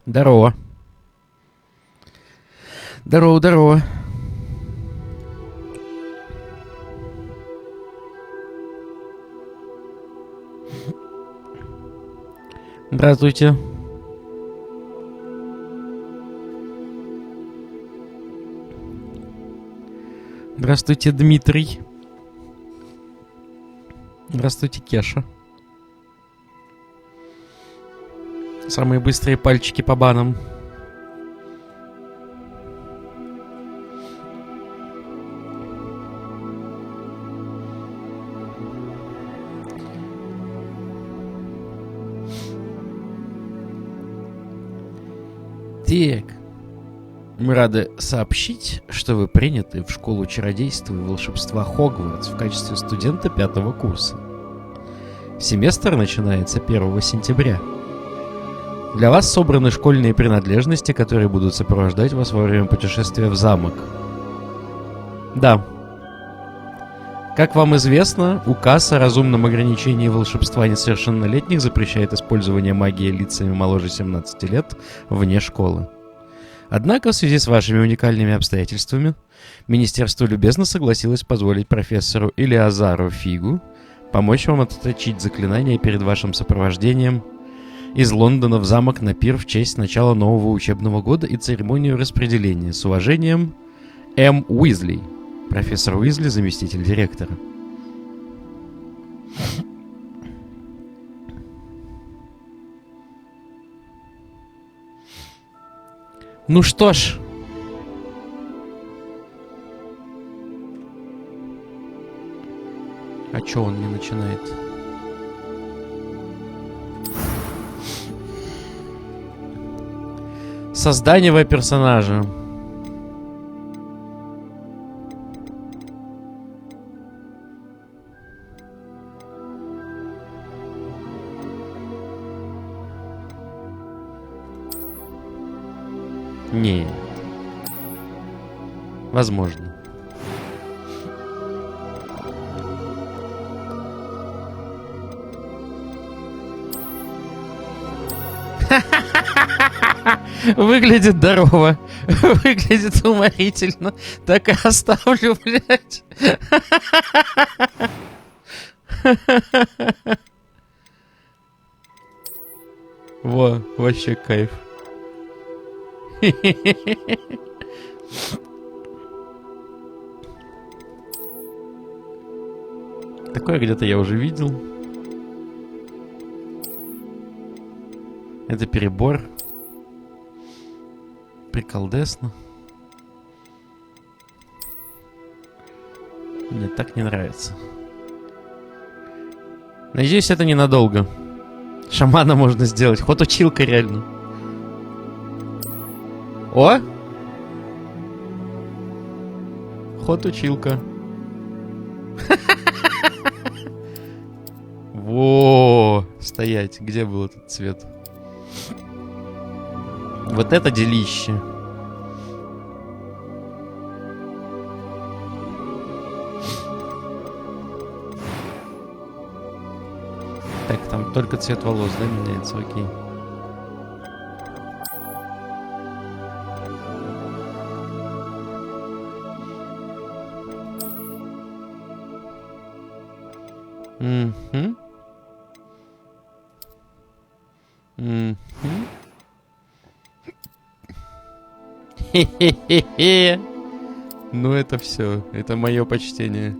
Здорово. Здорово, здорово. Здравствуйте. Здравствуйте, Дмитрий. Здравствуйте, Кеша. Самые быстрые пальчики по банам. Так. Мы рады сообщить, что вы приняты в школу чародейства и волшебства Хогвартс в качестве студента 5-го курса. Семестр начинается 1 сентября. Для вас собраны школьные принадлежности, которые будут сопровождать вас во время путешествия в замок. Да. Как вам известно, указ о разумном ограничении волшебства несовершеннолетних запрещает использование магии лицами моложе 17 лет вне школы. Однако, в связи с вашими уникальными обстоятельствами, Министерство любезно согласилось позволить профессору Илиазару Фигу помочь вам отточить заклинания перед вашим сопровождением из Лондона в замок на пир в честь начала нового учебного года и церемонию распределения. С уважением, М. Уизли. Профессор Уизли, заместитель директора. Ну что ж. А чё он не начинает? Создание персонажа. Не. Возможно. Выглядит здорово. Выглядит уморительно. Так и оставлю, блядь. Во, вообще кайф. Такое где-то я уже видел. Это перебор. Приколдесно. Мне так не нравится. Надеюсь, это ненадолго. Шамана можно сделать. Ход училка реально. О! Ход училка. Во! Стоять. Где был этот цвет? Вот это делище. Так, там только цвет волос, да, меняется, окей. Хе-хе-хе-хе. Ну это все, это мое почтение.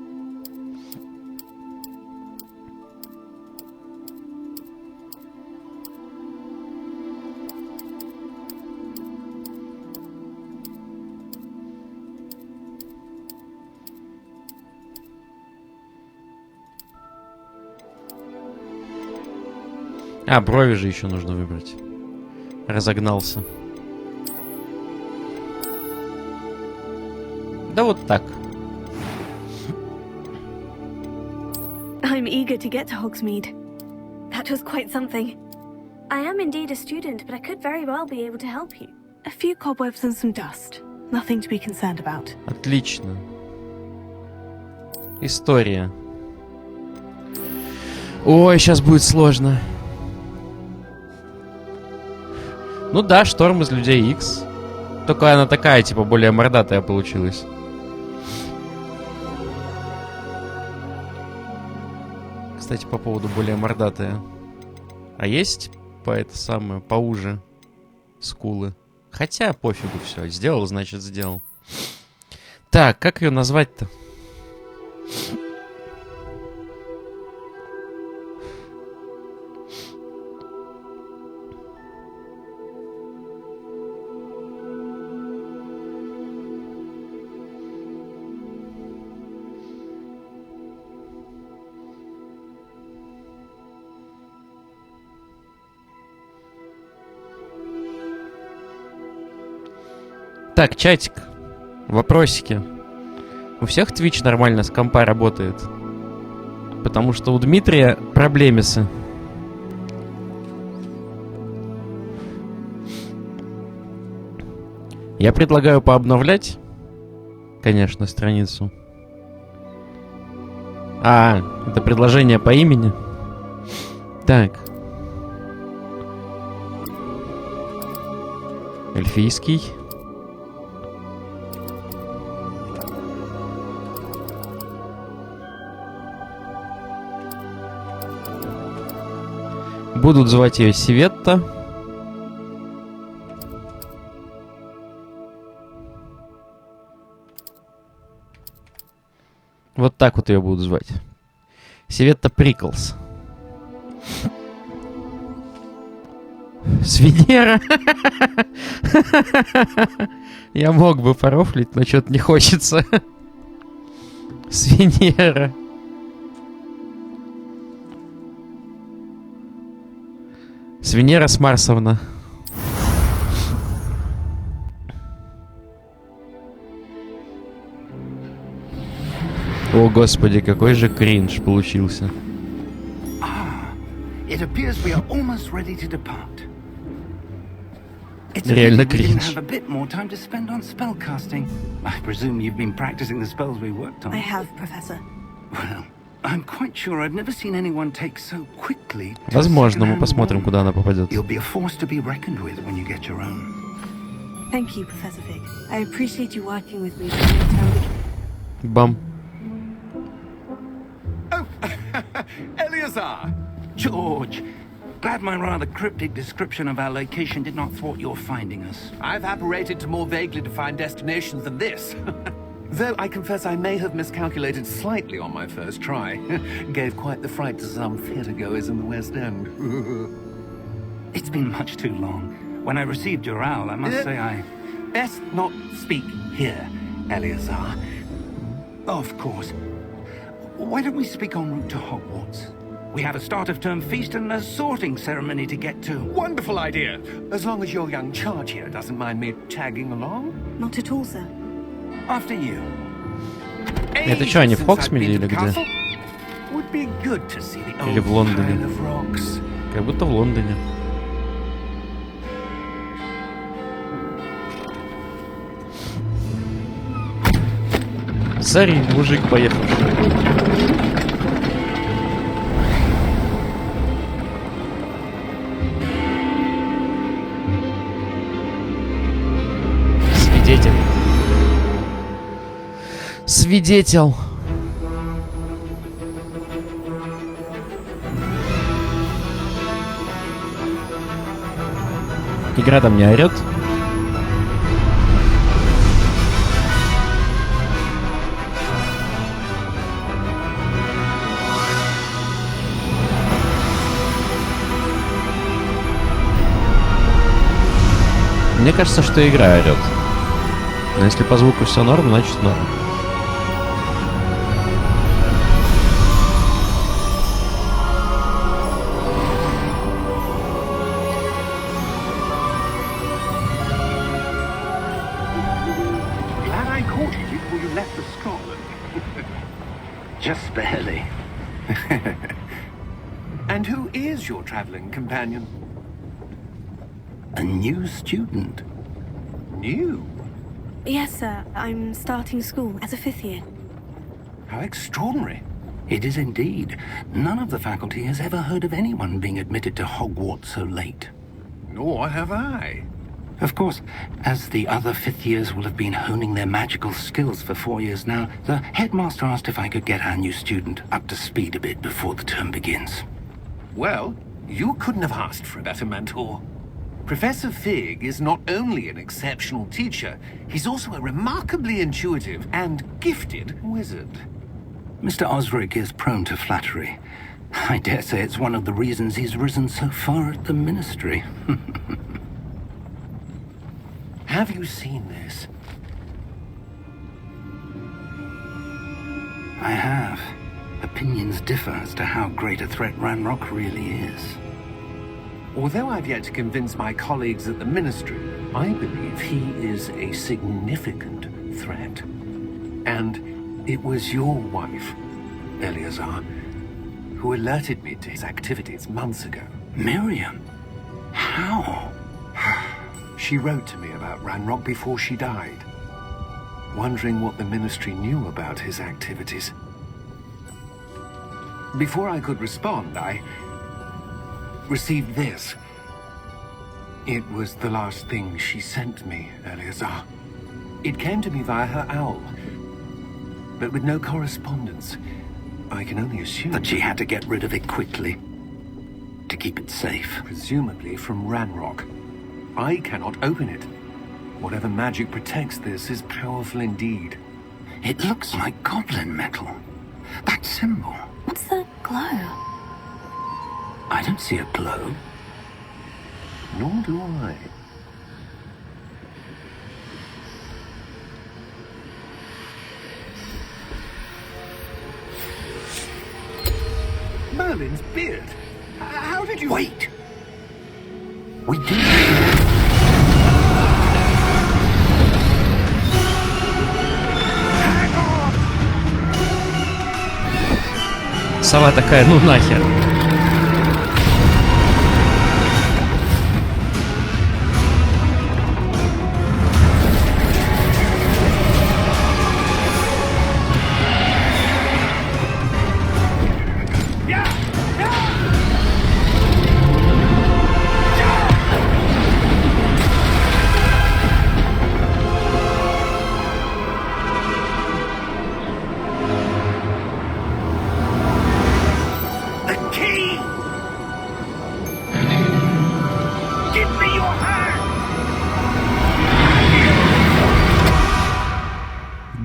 А, брови же еще нужно выбрать. Разогнался. Да вот так. I'm eager to get to Hogsmeade. That was quite something. I am indeed a student, but I could very well be able to help you. A few cobwebs and some dust. Nothing to be concerned about. Отлично. История. Ой, сейчас будет сложно. Ну да, Шторм из Людей Икс. Только она такая, типа, более мордатая получилась. Кстати, по поводу более мордатая. А есть это самое, поуже скулы? Хотя, пофигу, все. Сделал, значит, сделал. Так, как ее назвать-то? Так, чатик. Вопросики. У всех Twitch нормально с компа работает? Потому что у Дмитрия проблемисы. Я предлагаю пообновлять, конечно, страницу. А, это предложение по имени. Так. Эльфийский. Будут звать ее Сиветта. Вот так вот ее будут звать. Сиветта Приклс. Свиньера. Я мог бы порофлить, но что-то не хочется. Свиньера. Свиньера Смарсовна. О, господи, какой же кринж получился. Реально кринж. I have, Professor. Возможно, мы посмотрим, куда она попадет. Thank you, Professor Fig. I appreciate you working with me. Бам. Eleazar! George! Glad my rather cryptic description of our location did not thwart your finding us. I've apparated to more vaguely defined destinations than this. Though I confess I may have miscalculated slightly on my first try. Gave quite the fright to some theatregoers in the West End. It's been much too long. When I received your owl, I must say I... Best not speak here, Eleazar. Of course. Why don't we speak en route to Hogwarts? We have a start-of-term feast and a sorting ceremony to get to. Wonderful idea! As long as your young charge here doesn't mind me tagging along. Not at all, sir. After you. Это что, они в Хоксмиде или где? Или в Лондоне? Как будто в Лондоне. Сори, мужик поехавший. Свидетель. Свидетель. Игра там не орет. Мне кажется, что игра орет. Но если по звуку все норм, значит норм. Glad I caught you before you left for Scotland. Just barely. And who is your traveling companion? A new student. New? Yes, sir. I'm starting school as a 5th year. How extraordinary. It is indeed. None of the faculty has ever heard of anyone being admitted to Hogwarts so late. Nor have I. Of course, as the other fifth years will have been honing their magical skills for 4 years now, the headmaster asked if I could get our new student up to speed a bit before the term begins. Well, you couldn't have asked for a better mentor. Professor Fig is not only an exceptional teacher, he's also a remarkably intuitive and gifted wizard. Mr. Osric is prone to flattery. I dare say it's one of the reasons he's risen so far at the ministry. Have you seen this? I have. Opinions differ as to how great a threat Ranrock really is. Although I've yet to convince my colleagues at the Ministry, I believe he is a significant threat. And it was your wife, Eleazar, who alerted me to his activities months ago. Miriam? How? She wrote to me about Ranrock before she died, wondering what the Ministry knew about his activities. Before I could respond, I received this. It was the last thing she sent me, Eleazar. It came to me via her owl, but with no correspondence. I can only assume That she had to get rid of it quickly, to keep it safe. presumably from Ranrock. I cannot open it. Whatever magic protects this is powerful indeed. It looks like goblin metal. That symbol. What's that glow? I don't see a glow. Nor do I. Merlin's beard. How did you... Wait! We did. Сова такая, ну нахер.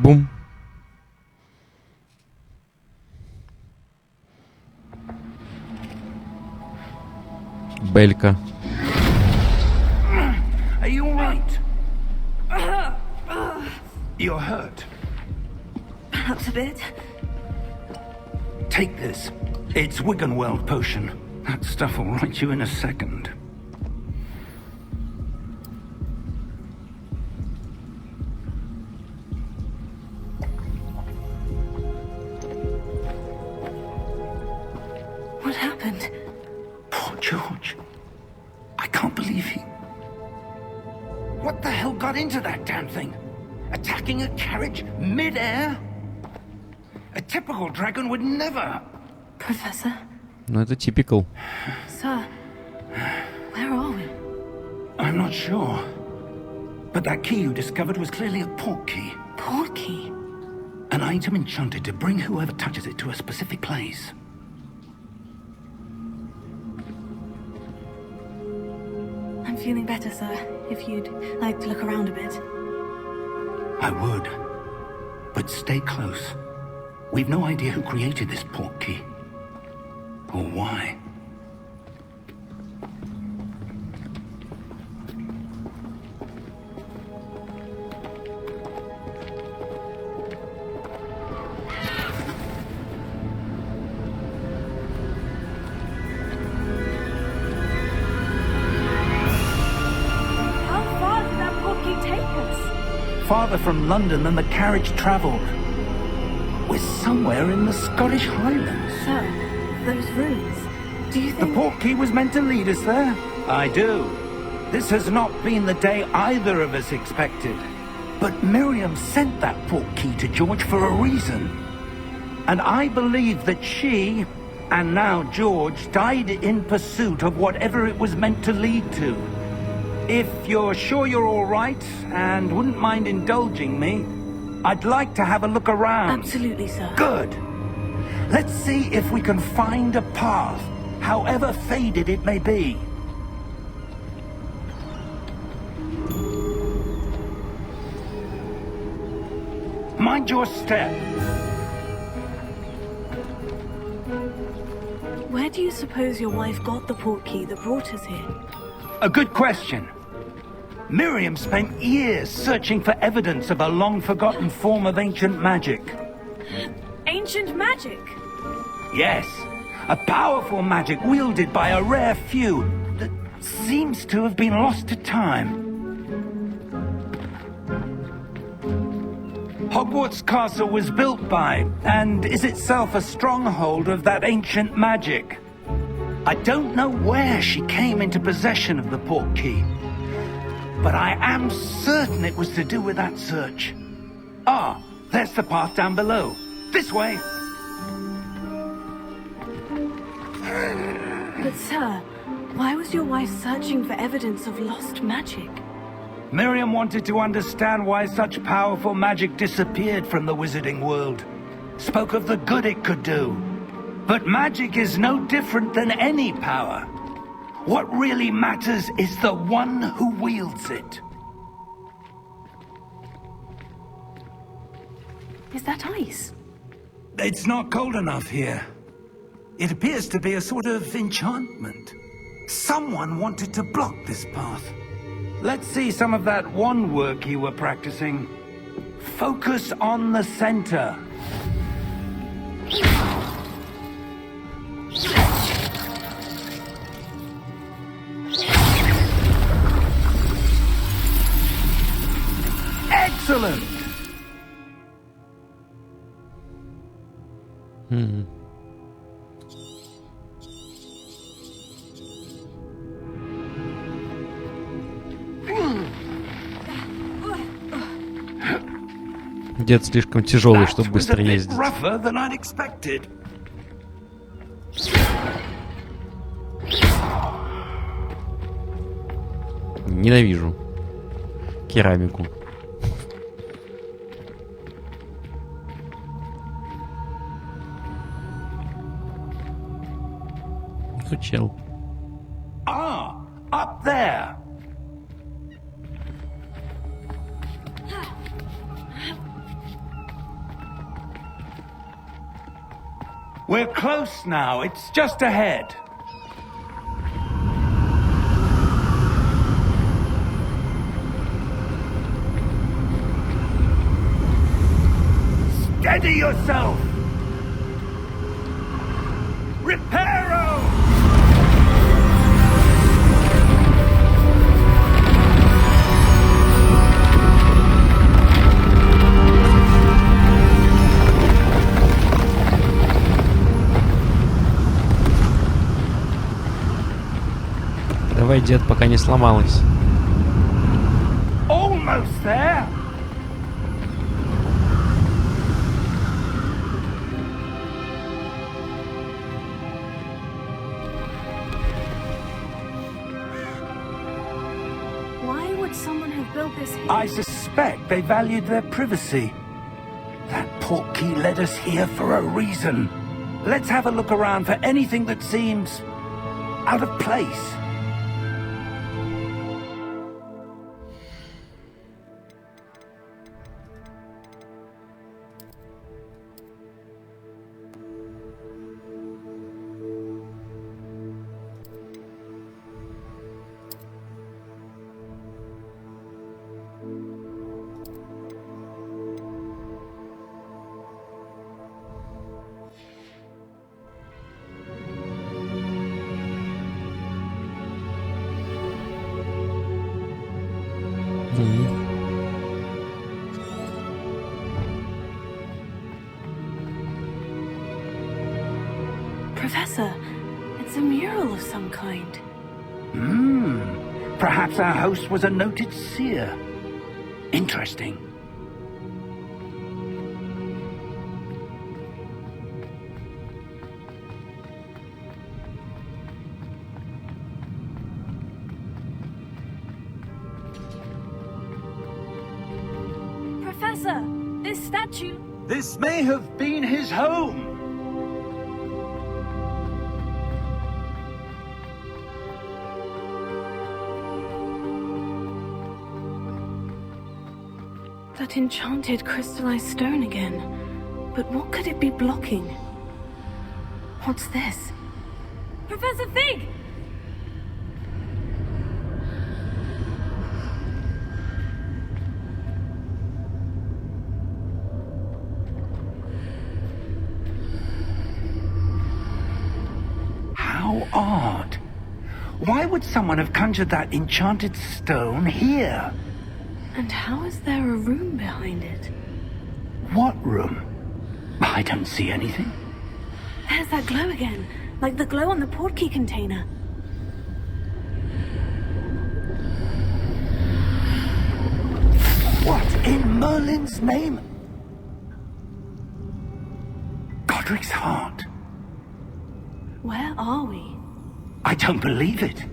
Бум. Белька. Are you all right? You're hurt. Perhaps a bit. Take this. It's Wiggenweld potion. That stuff will right you in a second. What happened? Poor George. I can't believe he... What the hell got into that damn thing? Attacking a carriage mid-air? A typical dragon would never... Professor? Ну это typical. Sir? Where are we? I'm not sure. But that key you discovered was clearly a port key. Port key? An item enchanted to bring whoever touches it to a specific place. I'm feeling better, sir. If you'd like to look around a bit. I would. But stay close. We've no idea who created this port key. Or why. How far did that port key take us? Farther from London than the carriage travelled. We're somewhere in the Scottish Highlands. Sir, those ruins. Do you The think... port key was meant to lead us there? I do. This has not been the day either of us expected. But Miriam sent that port key to George for a reason. And I believe that she, and now George, died in pursuit of whatever it was meant to lead to. If you're sure you're all right and wouldn't mind indulging me, I'd like to have a look around. Absolutely, sir. Good. Let's see if we can find a path, however faded it may be. Mind your step. Where do you suppose your wife got the portkey that brought us here? A good question. Miriam spent years searching for evidence of a long-forgotten form of ancient magic. Ancient magic? Yes, a powerful magic wielded by a rare few that seems to have been lost to time. Hogwarts Castle was built by, and is itself a stronghold of that ancient magic. I don't know where she came into possession of the portkey, but I am certain it was to do with that search. Ah, there's the path down below. This way. But sir, why was your wife searching for evidence of lost magic? Miriam wanted to understand why such powerful magic disappeared from the wizarding world. Spoke of the good it could do. But magic is no different than any power. What really matters is the one who wields it. Is that ice? It's not cold enough here. It appears to be a sort of enchantment. Someone wanted to block this path. Let's see some of that wand work you were practicing. Focus on the center. Excellent! Дед слишком тяжелый, чтобы That was a быстро bit ездить. rougher than I'd expected. Ненавижу керамику. Ну, чел. Ah, up there. We're close now. It's just ahead. Steady yourself. Reparo! Давай, дед, пока не сломалась. Almost there. Why would someone have built this here? I suspect they valued their privacy. That portkey led us here for a reason. Let's have a look around for anything that seems out of place. Professor, it's a mural of some kind. Perhaps our host was a noted seer. Interesting. Professor, this statue... This may have been his home. That enchanted crystallized stone again. But what could it be blocking? What's this? Professor Fig! How odd. Why would someone have conjured that enchanted stone here? And how is there a room behind it? What room? I don't see anything. There's that glow again, like the glow on the portkey container. What in Merlin's name? Godric's heart. Where are we? I don't believe it.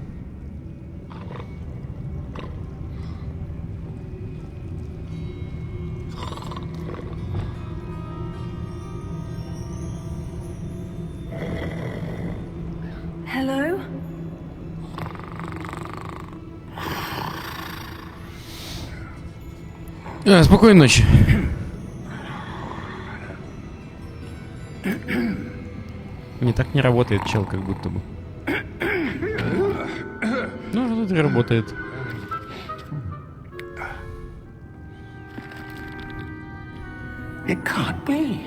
Hello? Спокойной ночи. Не так не работает чел, как будто бы. Ну, внутри работает. It can't be.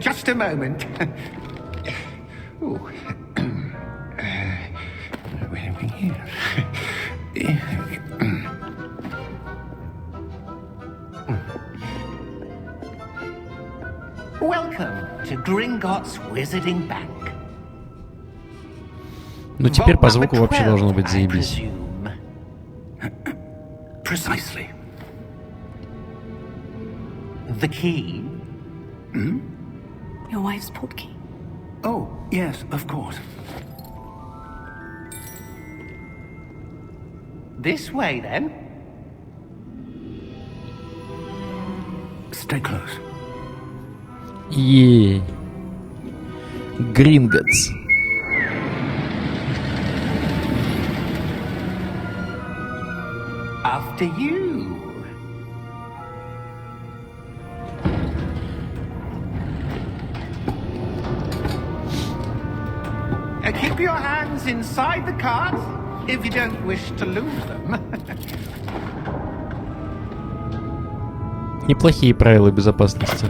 Just a moment. Ooh. Where are we here? Welcome to Gringotts Wizarding Bank. Ну теперь по звуку вообще должно быть заебись. Precisely. The key? Your wife's portkey. Oh, yes, of course. This way, then. Stay close. Еее. Гринготс. After you. Keep your hands inside the cart if you don't wish to lose them. Неплохие правила безопасности.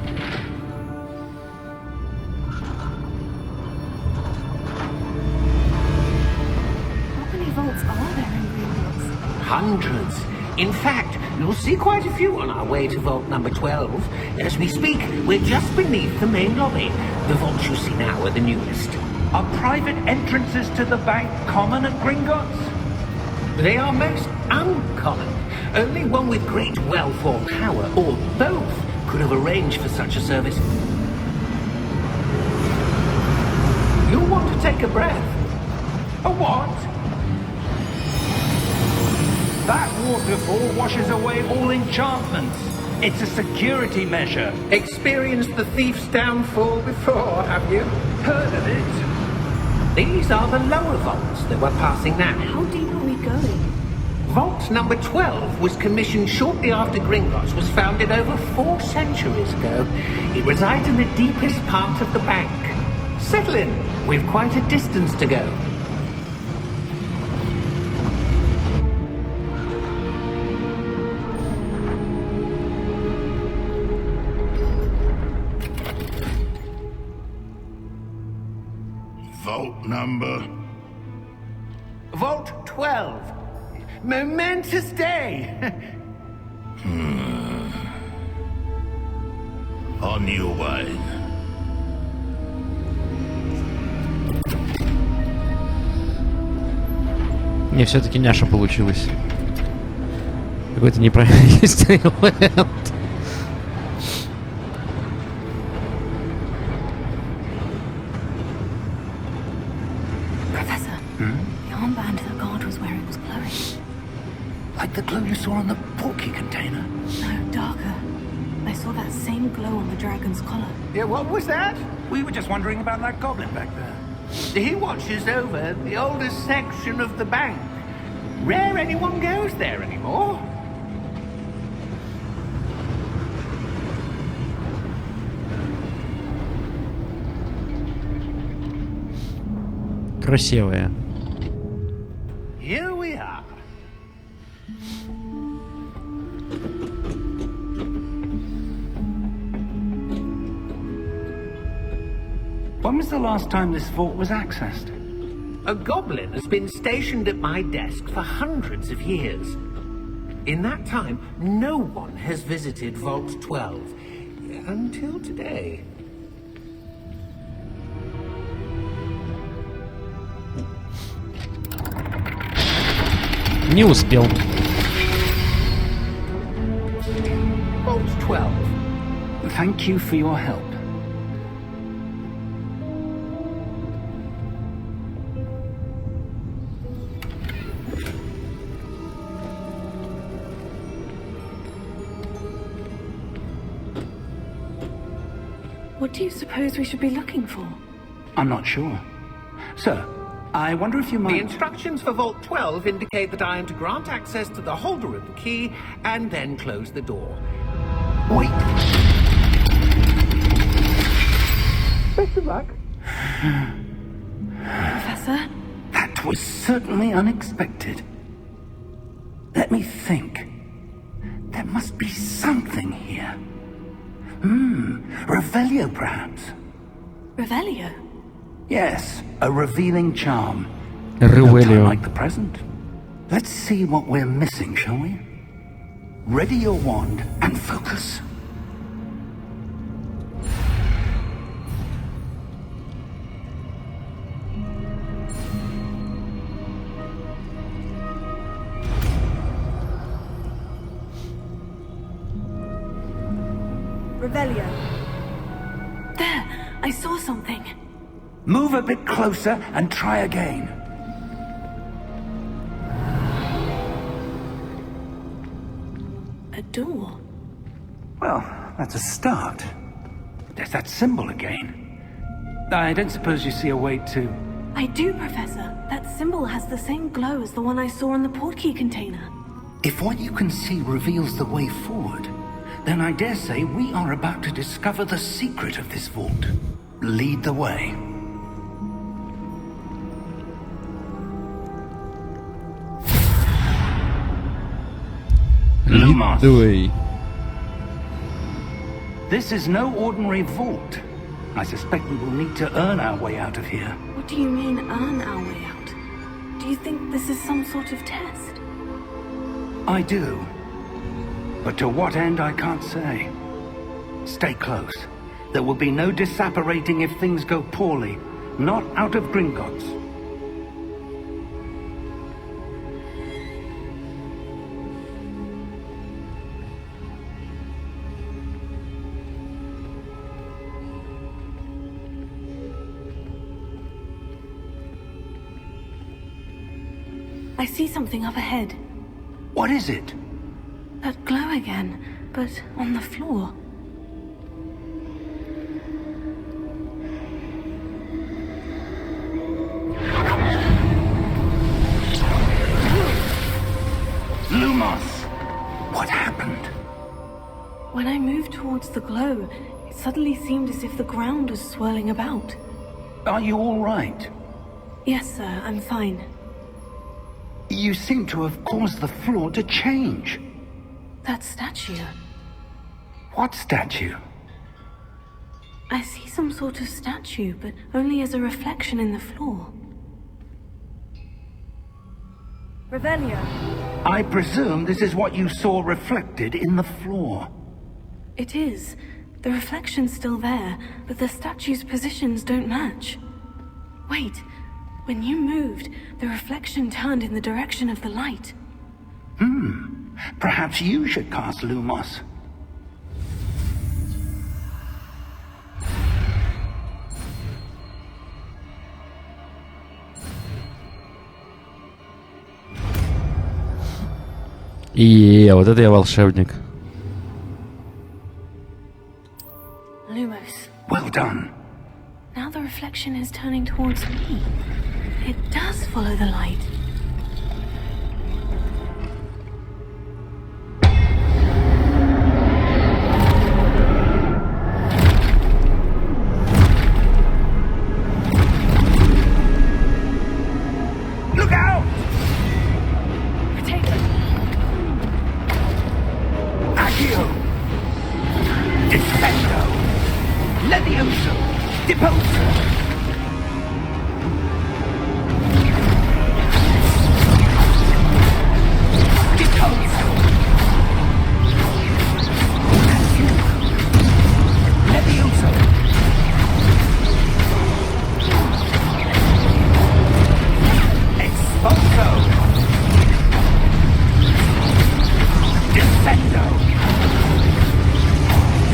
How many vaults are there in Gringotts? Hundreds. In fact, you'll see quite a few on our way to vault number 12. As we speak, we're just beneath the main lobby. The vaults you see now are the newest. Are private entrances to the bank common at Gringotts? They are most uncommon. Only one with great wealth or power, or both, could have arranged for such a service. You'll want to take a breath. A what? That waterfall washes away all enchantments. It's a security measure. Experienced the thief's downfall before, have you? Heard of it? These are the lower vaults that we're passing now. How deep are we going? Vault number 12 was commissioned shortly after Gringotts was founded over 4 centuries ago. It resides in the deepest part of the bank. Settle in. We've quite a distance to go. Vault number? Vault 12. Momentous day. On your way. Не, все-таки няша получилась. Какой-то неправильный стрелэнд. Professor, the armband that guard was wearing was glowing. Like the glow you saw on the porky container. No, darker. I saw that same glow on the dragon's collar. Yeah, what was that? We were just wondering about that goblin back there. He watches over the oldest section of the bank. Rare anyone goes there anymore. Красивая. Here we are. When was the last time this vault was accessed? A goblin has been stationed at my desk for hundreds of years. In that time, no one has visited Vault 12. Until today. Не успел. Vault 12. Thank you for your help. What do you suppose we should be looking for? I'm not sure. Sir, I wonder if you The might... instructions for Vault 12 indicate that I am to grant access to the holder of the key and then close the door. Wait! Best of luck. Professor? That was certainly unexpected. Let me think. There must be something here. Revelio, perhaps? Revelio? Yes, a revealing charm. Revelio. No time like the present. Let's see what we're missing, shall we? Ready your wand and focus. Revelio. There! I saw something. Move a bit closer and try again. A door. Well, that's a start. There's that symbol again. I don't suppose you see a way to... I do, Professor. That symbol has the same glow as the one I saw in the portkey container. If what you can see reveals the way forward, then I dare say we are about to discover the secret of this vault. Lead the way. Lumos. Давай. This is no ordinary vault. I suspect we will need to earn our way out of here. What do you mean, earn our way out? Do you think this is some sort of test? I do. But to what end, I can't say. Stay close. There will be no disapparating if things go poorly. Not out of Gringotts. I see something up ahead. What is it? That glow again, but on the floor. Lumos! What happened? When I moved towards the glow, it suddenly seemed as if the ground was swirling about. Are you all right? Yes, sir, I'm fine. You seem to have caused the floor to change. That statue. What statue? I see some sort of statue, but only as a reflection in the floor. Revelio. I presume this is what you saw reflected in the floor. It is. The reflection's still there, but the statue's positions don't match. Wait. When you moved, the reflection turned in the direction of the light. Perhaps you should cast Lumos. И вот это я волшебник. Lumos. Well done. Now the reflection is turning towards me. It does follow the light. Look out! Potato. Accio! Defendo! Levioso! Deposo! Deposo! Levioso! Exposo! Defendo!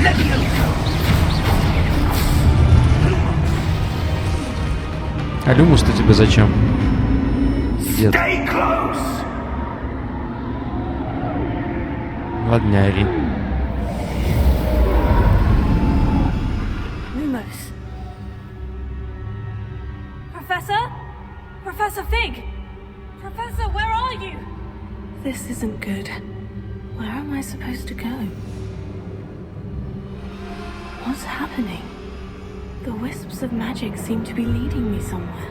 Levioso! А Люмус-то тебе зачем? Дед. Stay close! Ладняри. Lumos. Professor? Professor Fig! Professor, where are you? This isn't good. Where am I supposed to go? What's happening? The wisps of magic seem to be leading me somewhere.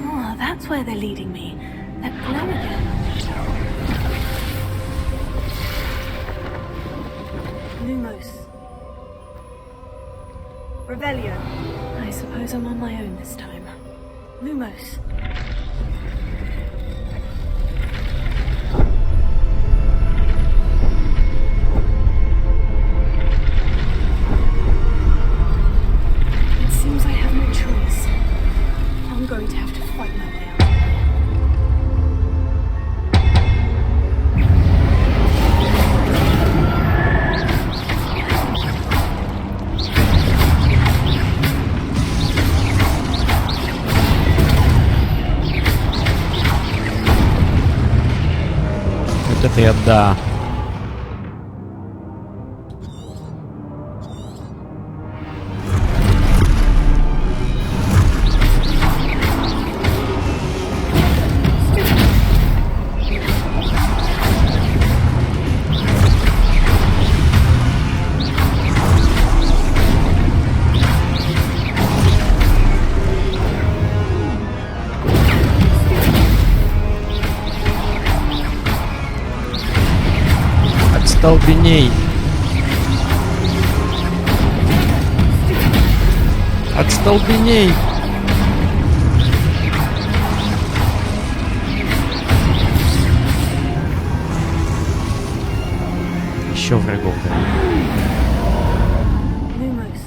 Oh, that's where they're leading me. That glow again. Lumos. Revelio. I suppose I'm on my own this time. Lumos. It seems I have no choice. I'm going to have to fight my way out. Вот это я да. Столбеней. От столбеней. Еще врагов, да. Lumos.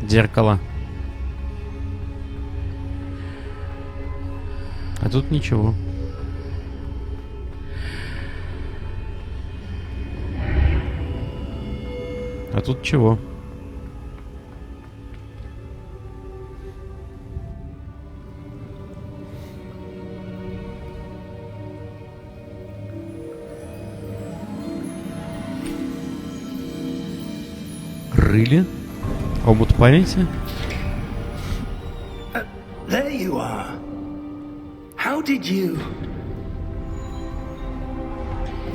Зеркало. А тут ничего. А тут чего? Рыли? Омут памяти? There you are. How did you...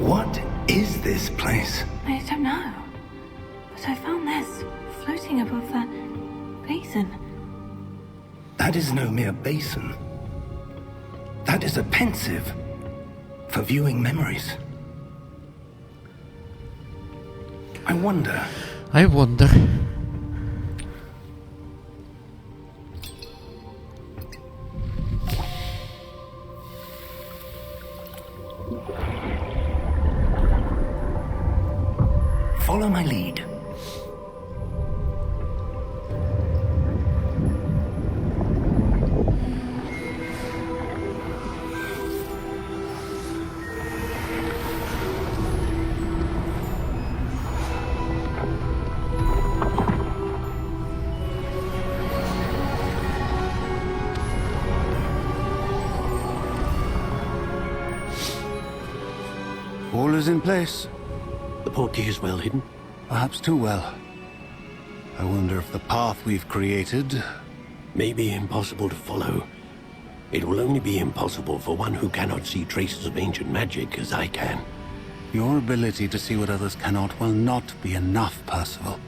What is this place? I don't know. But I found this floating above that basin. That is no mere basin. That is a pensive for viewing memories. I wonder... I wonder. Follow my lead. All is in place. The portkey is well hidden. Perhaps too well. I wonder if the path we've created... May be impossible to follow. It will only be impossible for one who cannot see traces of ancient magic as I can. Your ability to see what others cannot will not be enough, Percival.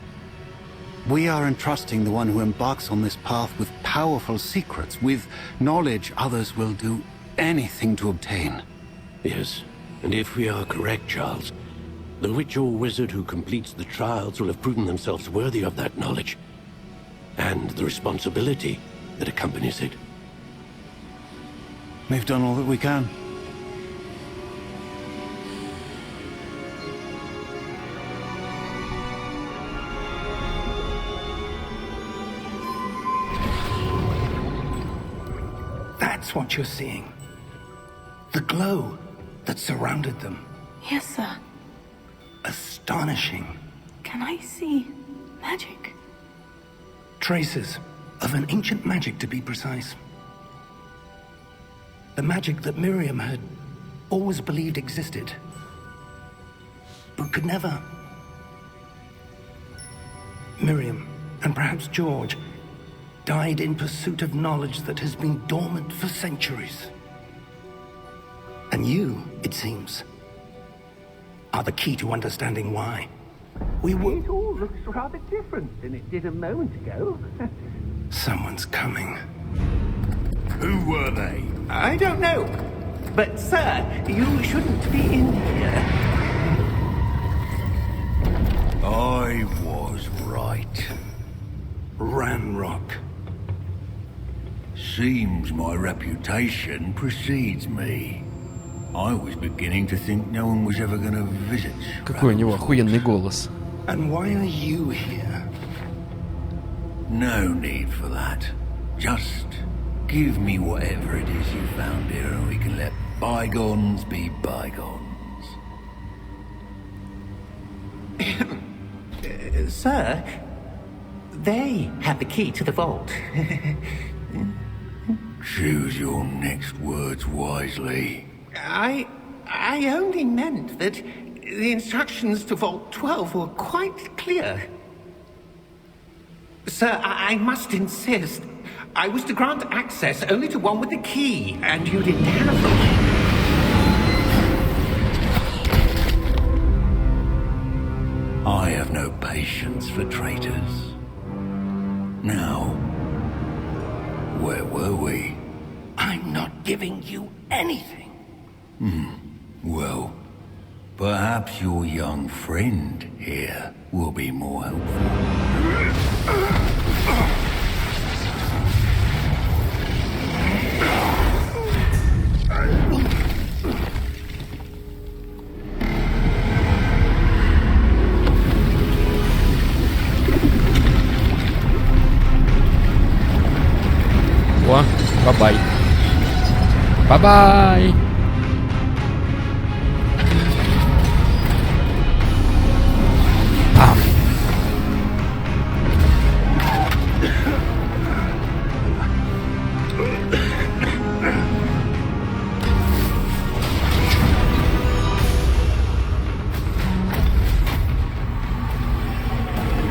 We are entrusting the one who embarks on this path with powerful secrets, with knowledge others will do anything to obtain. Yes, and if we are correct, Charles, the witch or wizard who completes the trials will have proven themselves worthy of that knowledge, and the responsibility that accompanies it. We've done all that we can. That's what you're seeing. The glow that surrounded them. Yes, sir. Astonishing. Can I see magic? Traces of an ancient magic, to be precise. The magic that Miriam had always believed existed, but could never. Miriam, and perhaps George, died in pursuit of knowledge that has been dormant for centuries. And you, it seems, are the key to understanding why. It all looks rather different than it did a moment ago. Someone's coming. Who were they? I don't know. But, sir, you shouldn't be in here. I was right. Ranrock. Seems my reputation precedes me. I was beginning to think no one was ever gonna visit. Какой у него охуенный голос. And why are you here? No need for that. Just give me whatever it is you found here and we can let bygones be bygones. Sir, they have the key to the vault. Choose your next words wisely. I only meant that the instructions to Vault 12 were quite clear. Sir, I must insist. I was to grant access only to one with the key, and you didn't have them. I have no patience for traitors. Now, where were we? I'm not giving you anything. Well, perhaps your young friend here will be more helpful. О, бай-бай. Бай-бай.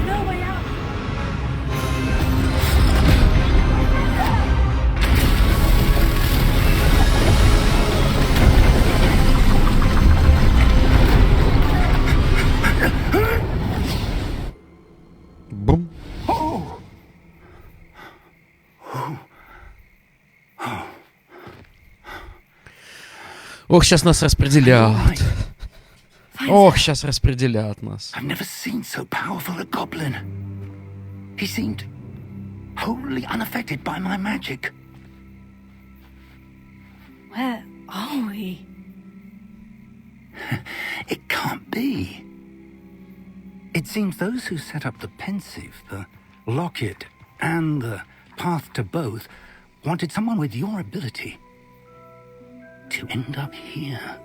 No way out. Бум. Ох, сейчас нас распределят. Ох, сейчас распределят нас. I've never seen so powerful a goblin. He seemed wholly unaffected by my magic. Where are we? It can't be. It seems those who set up the pensive, the locket, and the path to both wanted someone with your ability to end up here.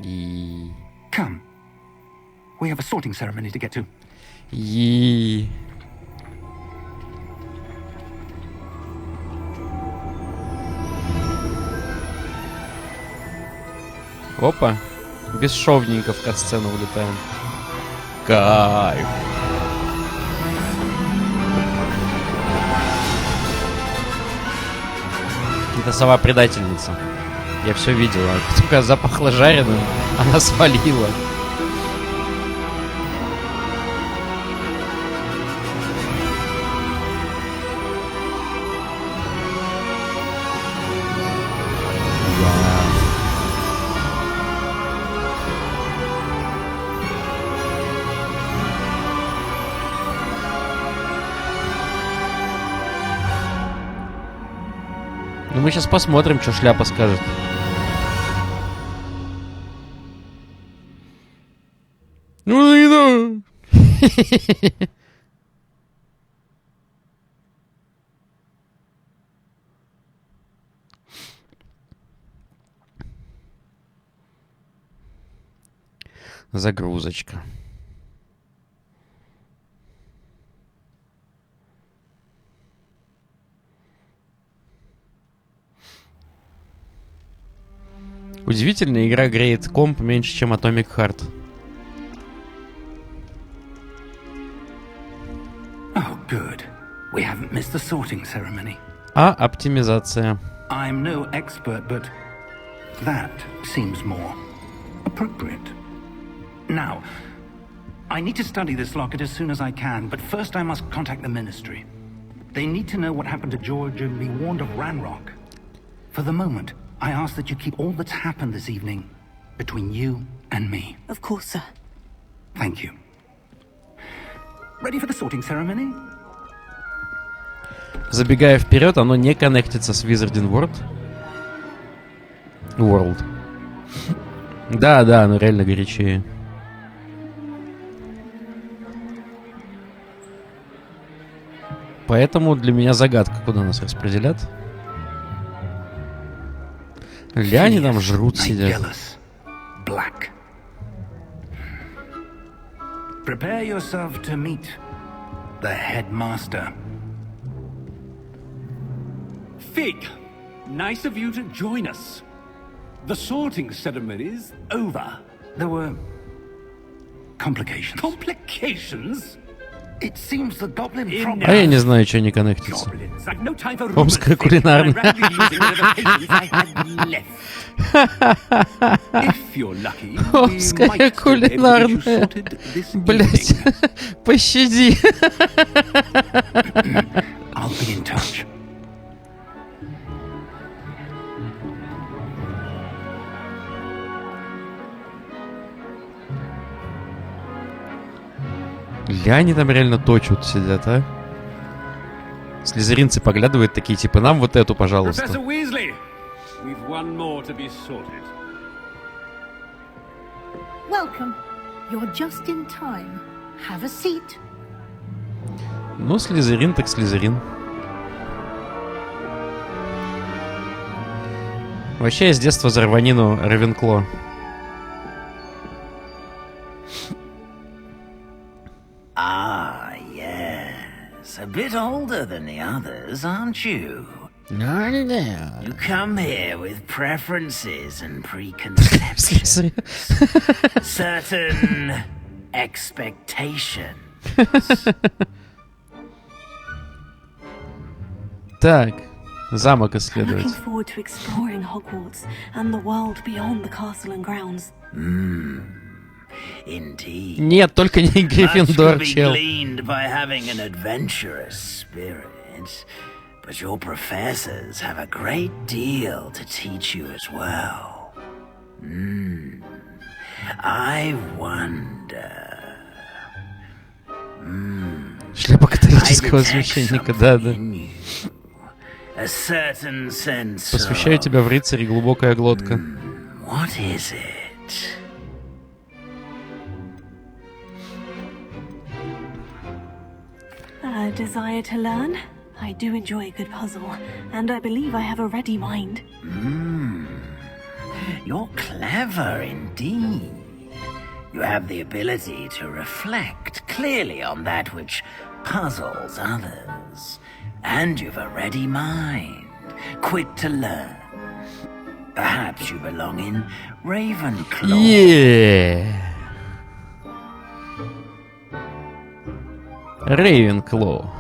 И... Come. We have a sorting ceremony to get to. И... Опа. Бесшовненько в катсцену влетаем. Кайф. Это сова-предательница. Я все видел. Только запахло жареным, она свалила. Ну мы сейчас посмотрим, что шляпа скажет. Ну. Загрузочка. Удивительно, игра греет комп меньше, чем Atomic Heart. Oh, good. We haven't missed the sorting ceremony. А оптимизация. I'm no expert, but that seems more appropriate. Now, I need to study this locket as soon as I can, but first I must contact the Ministry. They need to know what happened to George and be warned of Ranrock. For the moment, I ask that you keep all that's happened this evening between you and me. Of course, sir. Thank you. Ready for the sorting ceremony? Забегая вперед, оно не коннектится с Wizarding World. Да, оно реально горячее. Поэтому для меня загадка, куда нас распределят. Ляни там жрут, сидят. Black. Prepare yourself to meet the headmaster. Fig, nice of you to join us. The sorting ceremony's over. There were complications. Complications? It seems the goblin problem... А я не знаю, что не коннектится. Омская кулинарная. Омская кулинарная. Блять, пощади. I'll be in touch. Ляни там реально точут сидят, а? Слизеринцы поглядывают такие, типа, нам вот эту, пожалуйста. Welcome. You're just in time. Have a seat. Ну, слизерин так слизерин. Вообще, я с детства за рванину Равенкло. Ah, yes. A bit older than the others, aren't you? No. You come here with preferences and preconceptions. Certain expectations. Так, замок I'm исследовать. looking forward to exploring Hogwarts and the world beyond the castle and grounds. Indeed. Нет, только не Гриффиндор, чел. Gleaned by having an adventurous spirit, but your professors have a great deal to teach you as well. I wonder. Шляпа I католического detect священника, something да-да. in you. A certain sense Посвящаю of... тебя в рыцари, глубокая глотка. What is it? A desire to learn? I do enjoy a good puzzle, and I believe I have a ready mind. You're clever indeed. You have the ability to reflect clearly on that which puzzles others. And you've a ready mind, quick to learn. Perhaps you belong in Ravenclaw. Рейвенклоу.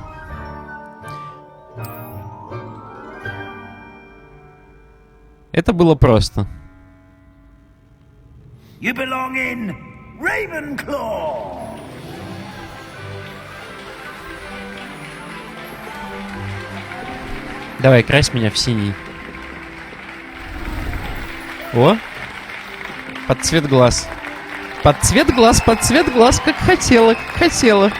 Это было просто. You belong in Ravenclaw. Давай, крась меня в синий. О! Под цвет глаз. Под цвет глаз, как хотела, как хотела.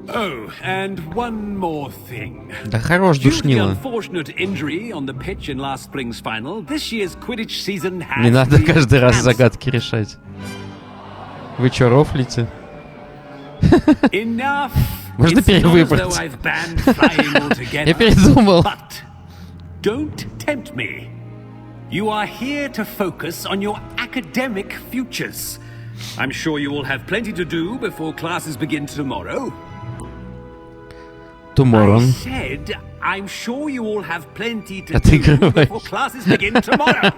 Oh, and one more thing. Да хорош, Due to the душнила. unfortunate injury on the pitch in last spring's final, this year's Quidditch season has Не надо been каждый раз cancelled. загадки решать. Вы чё, рофлите? Enough. Можно It's not as перевыбрать? though I've banned flying altogether. Я передумал. But don't tempt me. You are here to focus on your academic futures. I'm sure you will have plenty to do before classes begin tomorrow. Tomorrow. I said, I'm sure you all have plenty to do Отыгрывай. before classes begin tomorrow.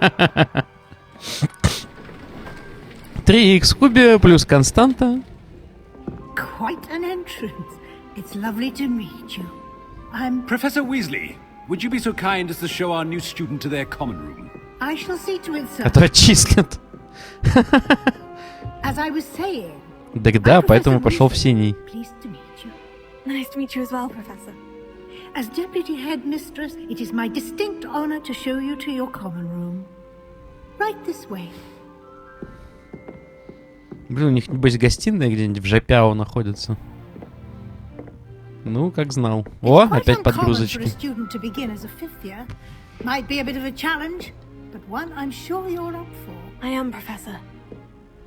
3х в кубе плюс константа. Quite an entrance. It's lovely to meet you. I'm... Professor Weasley, would you be so kind as to show our new student to their common room? I shall see to it, sir. А то отчислят. As I was saying, Так да, I'm поэтому Professor пошел в Weasley. синий. Pleased to meet you. Nice to meet you as well, Professor. As Deputy Headmistress, it is my distinct honor to show you to your common room. Right this way. Блин, у них, небось, гостиная где-нибудь в Жапяо находится. Ну, как знал. О, Quite опять uncommon for a подгрузочки. student to begin as a fifth year. Might be a bit of a challenge, but one I'm sure you're up for. I am, Professor.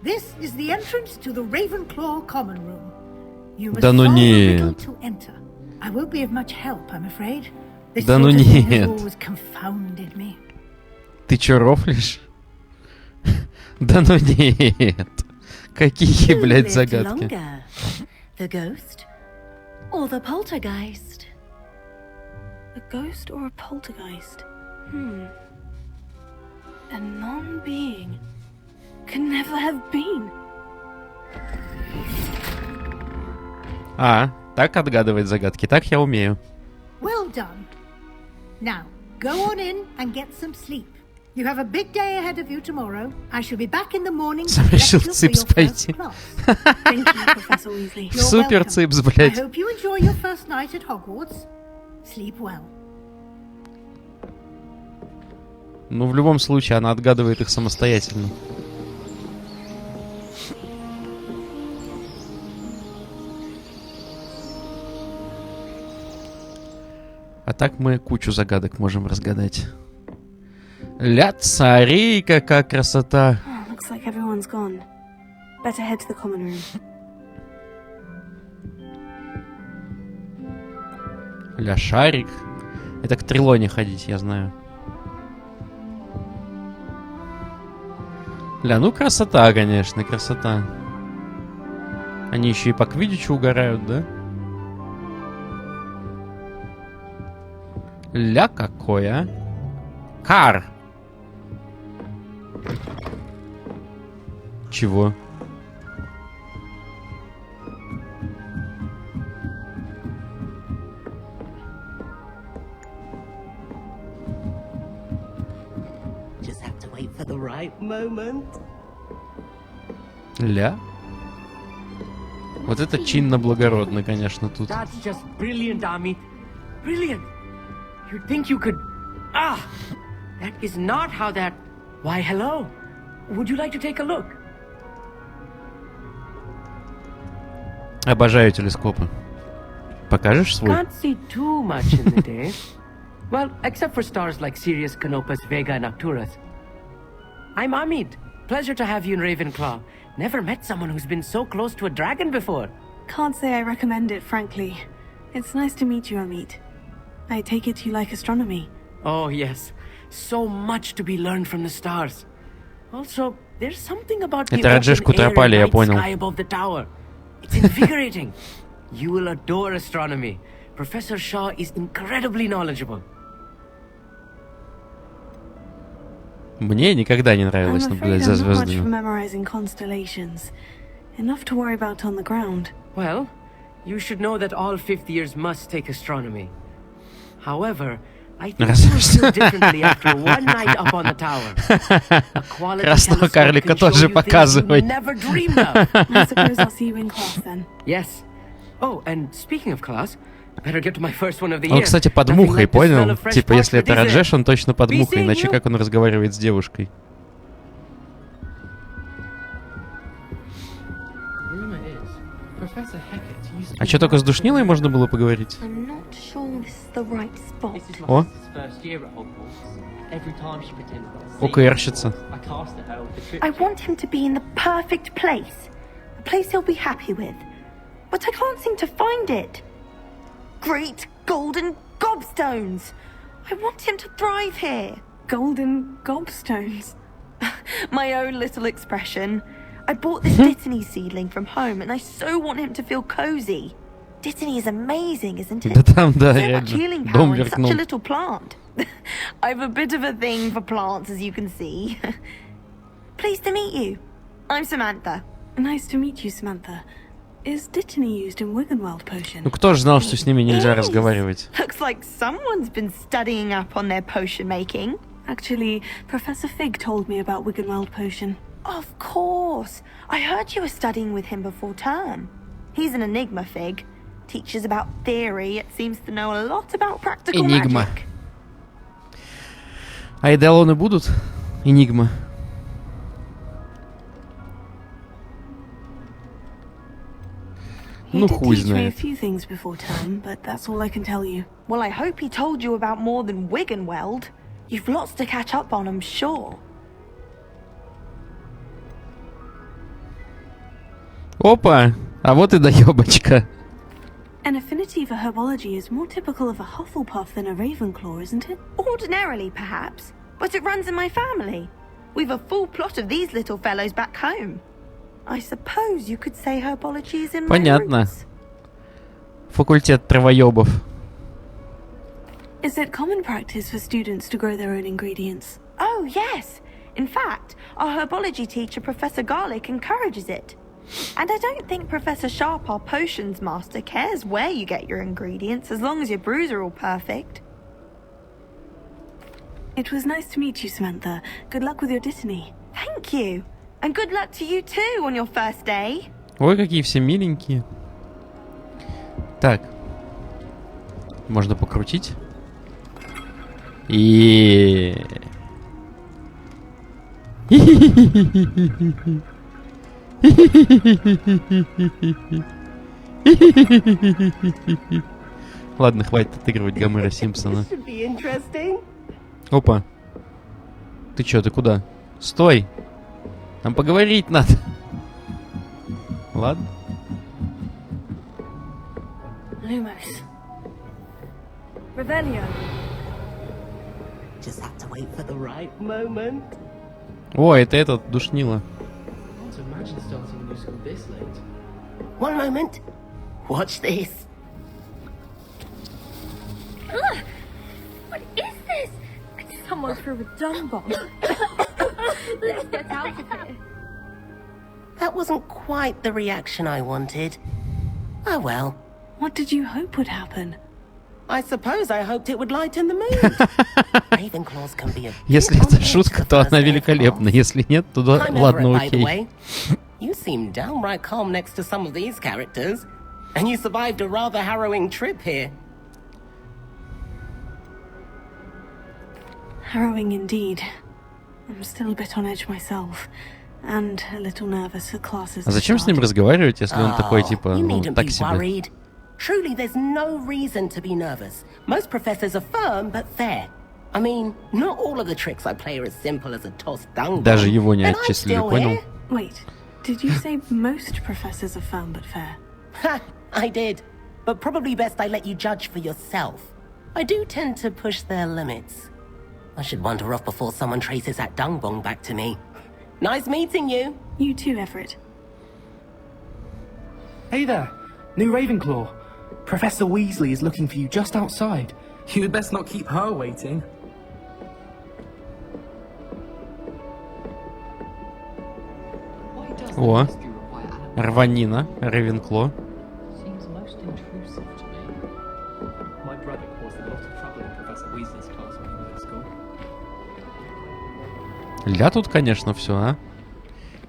This is the entrance to the Ravenclaw common room. You must Да ну follow the нет. riddle to enter. I won't be of much help, I'm afraid. This Да sort ну of thing нет. has always confounded me. Ты чё, рофлишь? Да ну нет. Какие, Who блядь, lived загадки? longer? The ghost or the poltergeist? A ghost or a poltergeist? A non-being can never have been. А, так отгадывать загадки. Так я умею. Well done. Now, go on in and get some sleep. You have a big day ahead of you tomorrow. I shall be back in the morning to Сам collect решил you for ципс your пойти. first class. Thank you, Professor Weasley. You're Супер welcome. ципс, I блядь. hope you enjoy your first night at Hogwarts. Sleep well. Ну, в любом случае, она отгадывает их самостоятельно. А так мы кучу загадок можем разгадать. Ля цари, какая красота. Oh, looks like everyone's gone. Better head to the common room. Ля шарик. Это к Трелоне ходить, я знаю. Ля, ну красота, конечно, красота. Они еще и по квиддичу угорают, да? Ля какой, а? Кар. Чего? Just have to wait for the right moment. Ля? Вот это чинно-благородно, конечно, тут. That's just brilliant, Amit. Brilliant. You'd think you could... Ah! That is not how that... Why, hello. Would you like to take a look? Обожаю телескопы. Покажешь свой? Can't see too much in the day. Well, except for stars like Sirius, Canopus, Vega, and Arcturus. I'm Amit. Pleasure to have you in Ravenclaw. Never met someone who's been so close to a dragon before. Can't say I recommend it, frankly. It's nice to meet you, Amit. I take it you like astronomy. Oh, yes. So much to be learned from the stars. Also, there's something about the Это Раджешку open air тропали, я and night понял. sky above the tower. It's invigorating. You will adore astronomy. Professor Shaw is incredibly knowledgeable. Мне никогда не I'm нравилось afraid наблюдать за I'm not much for звездами. memorizing constellations. Enough to worry about on the ground. Well, you should know that all fifth years must take astronomy. However, I think you will feel differently after one night up on the tower. A quality Красного telescope карлика can show тоже you things показывай. you never dreamed of. I suppose I'll see you in class then. Yes. Oh, and speaking of class, better get to my first one of the year. Он, кстати, под Nothing мухой, like the smell понял? of fresh Типа, если это parchment, is it? Раджеш, он точно под Be мухой, seeing иначе you. как он разговаривает с девушкой? А что, только с душнилой можно было поговорить? I'm not sure this is the right spot. This is my О, sister's first year at Hogwarts. Every time she pretends to ОКРщица. I cast at her with the trick. I want him to be in the perfect place. A place he'll be happy with. But I can't seem to find it. Great golden gobstones! I want him to thrive here. Golden gobstones. My own little expression. I bought this Dittany seedling from home and I so want him to feel cozy. Dittany is amazing, isn't it? Да там, да, So much реально. healing Дом power in such веркнул. a little plant. I've a bit of a thing for plants, as you can see. Pleased to meet you. I'm Samantha. Nice to meet you, Samantha. Is Dittany used in Wiggenweld potion? Ну кто же знал, что с ними нельзя Yes. разговаривать? Looks like someone's been studying up on their potion making. Actually, Professor Fig told me about Wiggenweld potion. Of course. I heard you were studying with him before term. He's an enigma, Fig. Teaches about theory, it seems to know a lot about practical Enigma. magic. А эдалоны будут? Энигма. He Ну, did хуй teach me a знает. few things before term, but that's all I can tell you. Well, I hope he told you about more than Wiggenweld. You've lots to catch up on, I'm sure. Опа! А вот и доебочка. An affinity for herbology is more typical of a Hufflepuff than a Ravenclaw, isn't it? Ordinarily, perhaps, but it runs in my family. We've a full plot of these little fellows back home. I suppose you could say herbology is in my Понятно. roots. Факультет травоебов. Is it common practice for students to grow their own ingredients? Oh, yes. In fact, our herbology teacher, Professor Garlick, encourages it. And I don't think Professor Sharp, our potions master, cares where you get your ingredients as long as your brews are all perfect. It was nice to meet you, Samantha. Good luck with your Dittany. Thank you. And good luck to you too on your first day. Ой, какие все миленькие. Так. Можно покрутить. И ладно, хватит отыгрывать Гомера Симпсона. Should be interesting. Опа. Ты чё, ты куда? Стой! Нам поговорить надо. Ладно. Lumos. Revelio. Just have to wait for the right moment. О, это этот, душнило. One moment. Watch this. What is this? Someone threw a dung bomb. Let's get out of here. That wasn't quite the reaction I wanted. Oh well. What did you hope would happen? I suppose I hoped it would lighten the mood. Ravenclaws can be a Если bit on это the edge шутка, the то first она day of великолепна. class. Если нет, то да, I'm over ладно, it, by the окей. way. You seem downright calm next to some of these characters. And you survived a rather harrowing trip here. Harrowing indeed. I'm still a bit on edge myself. And a little nervous for classes. А зачем с ним разговаривать, если он такой, типа, You ну, needn't так be себе? worried. Truly, there's no reason to be nervous. Most professors are firm but fair. I mean, not all of the tricks I play are as simple as a tossed dung. Даже его не And I'm отчислили, still понял? here. Wait, did you say most professors are firm but fair? Ha! I did. But probably best I let you judge for yourself. I do tend to push their limits. I should wander off before someone traces that dung bong back to me. Nice meeting you. You too, Everett. Hey there, new Ravenclaw. Professor Weasley is looking for you just outside. You'd best not keep her waiting. О, рванина, Рейвенкло. Seems most intrusive to me. My brother caused a lot of trouble in Professor Weasley's class when he was at school. Ля тут, конечно, все, а?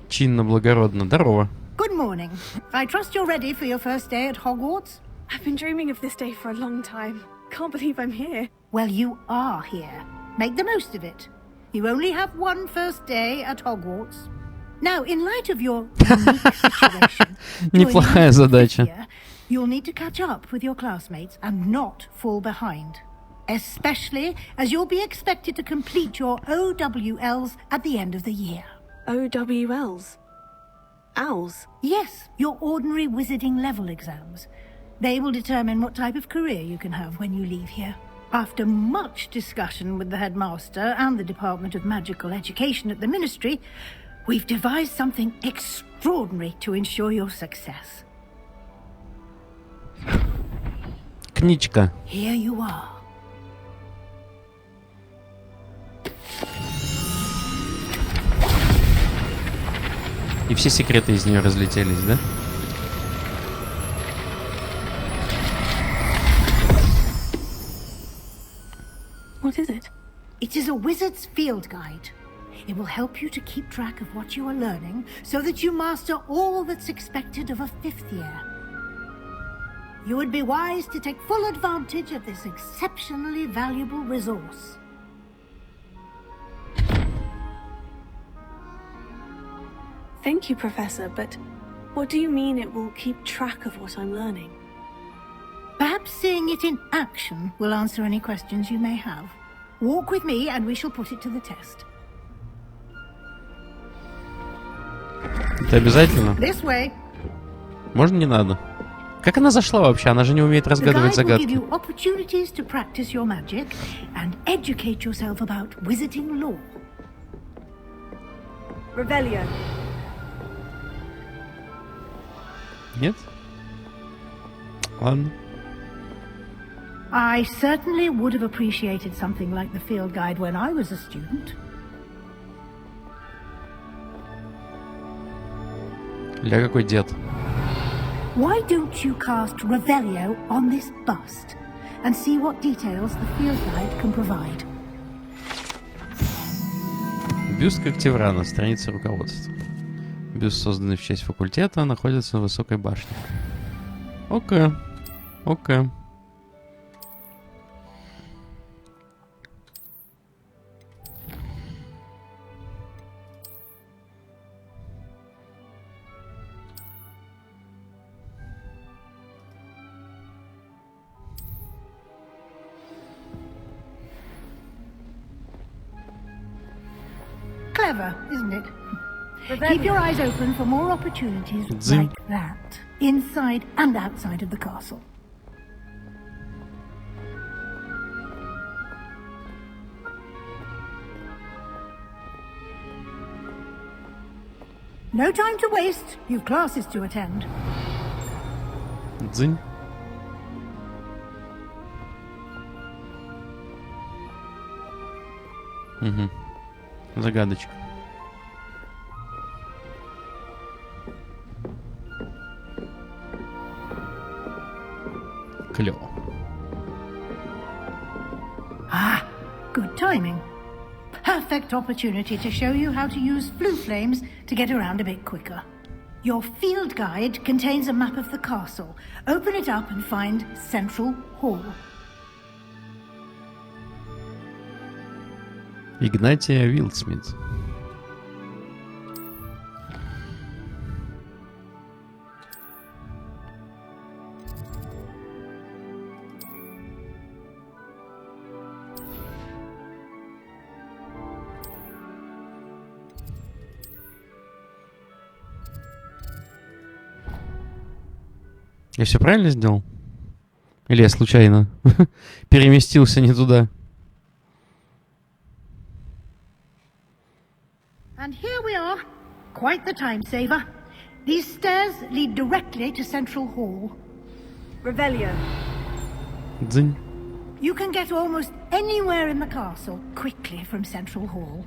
Чинно, благородно. Здорово. Good morning. I trust you're ready for your first day at Hogwarts? I've been dreaming of this day for a long time. Can't believe I'm here. Well, you are here. Make the most of it. You only have one first day at Hogwarts. Now, in light of your unique situation, Неплохая задача. you'll need to catch up with your classmates and not fall behind. Especially as you'll be expected to complete your OWLs at the end of the year. OWLs? Owls? Yes, your ordinary wizarding level exams. They will determine what type of career you can have when you leave here. After much discussion with the headmaster and the Department of Magical Education at the Ministry, we've devised something extraordinary to ensure your success. Книжка. Here you are. И все секреты из нее разлетелись, да? What is it? It is a wizard's field guide. It will help you to keep track of what you are learning so that you master all that's expected of a fifth year. You would be wise to take full advantage of this exceptionally valuable resource. Thank you, Professor, but what do you mean it will keep track of what I'm learning? Perhaps seeing it in action will answer any questions you may have. Walk with me and we shall put it to the test. Это обязательно? This way. Можно не надо? Как она зашла вообще? Она же не умеет разгадывать The guide will give загадки. you opportunities to practice your magic and educate yourself about wizarding lore. Revelio. Нет? Ладно. I certainly would have appreciated something like the field guide when I was a student. Ля какой дед. Why don't you cast Revelio on this bust and see what details the field guide can provide? Бюст Когтеврана, страница руководства. Бюст, созданный в честь факультета, находится на высокой башне. Окей. Окей. Clever, isn't it? Keep your eyes open for more opportunities Zing. like that, inside and outside of the castle. No time to waste. You've classes to attend. Дзынь. Угу. Загадочка. Клево. Ah, good timing. Perfect opportunity to show you how to use flue flames to get around a bit quicker. Your field guide contains a map of the castle. Open it up and find Central Hall. Игнатия Уилдсмит. Я все правильно сделал? Или я случайно переместился не туда? And here we are. Quite the time saver. These stairs lead directly to Central Hall. Revelio. Дзынь. You can get almost anywhere in the castle quickly from Central Hall.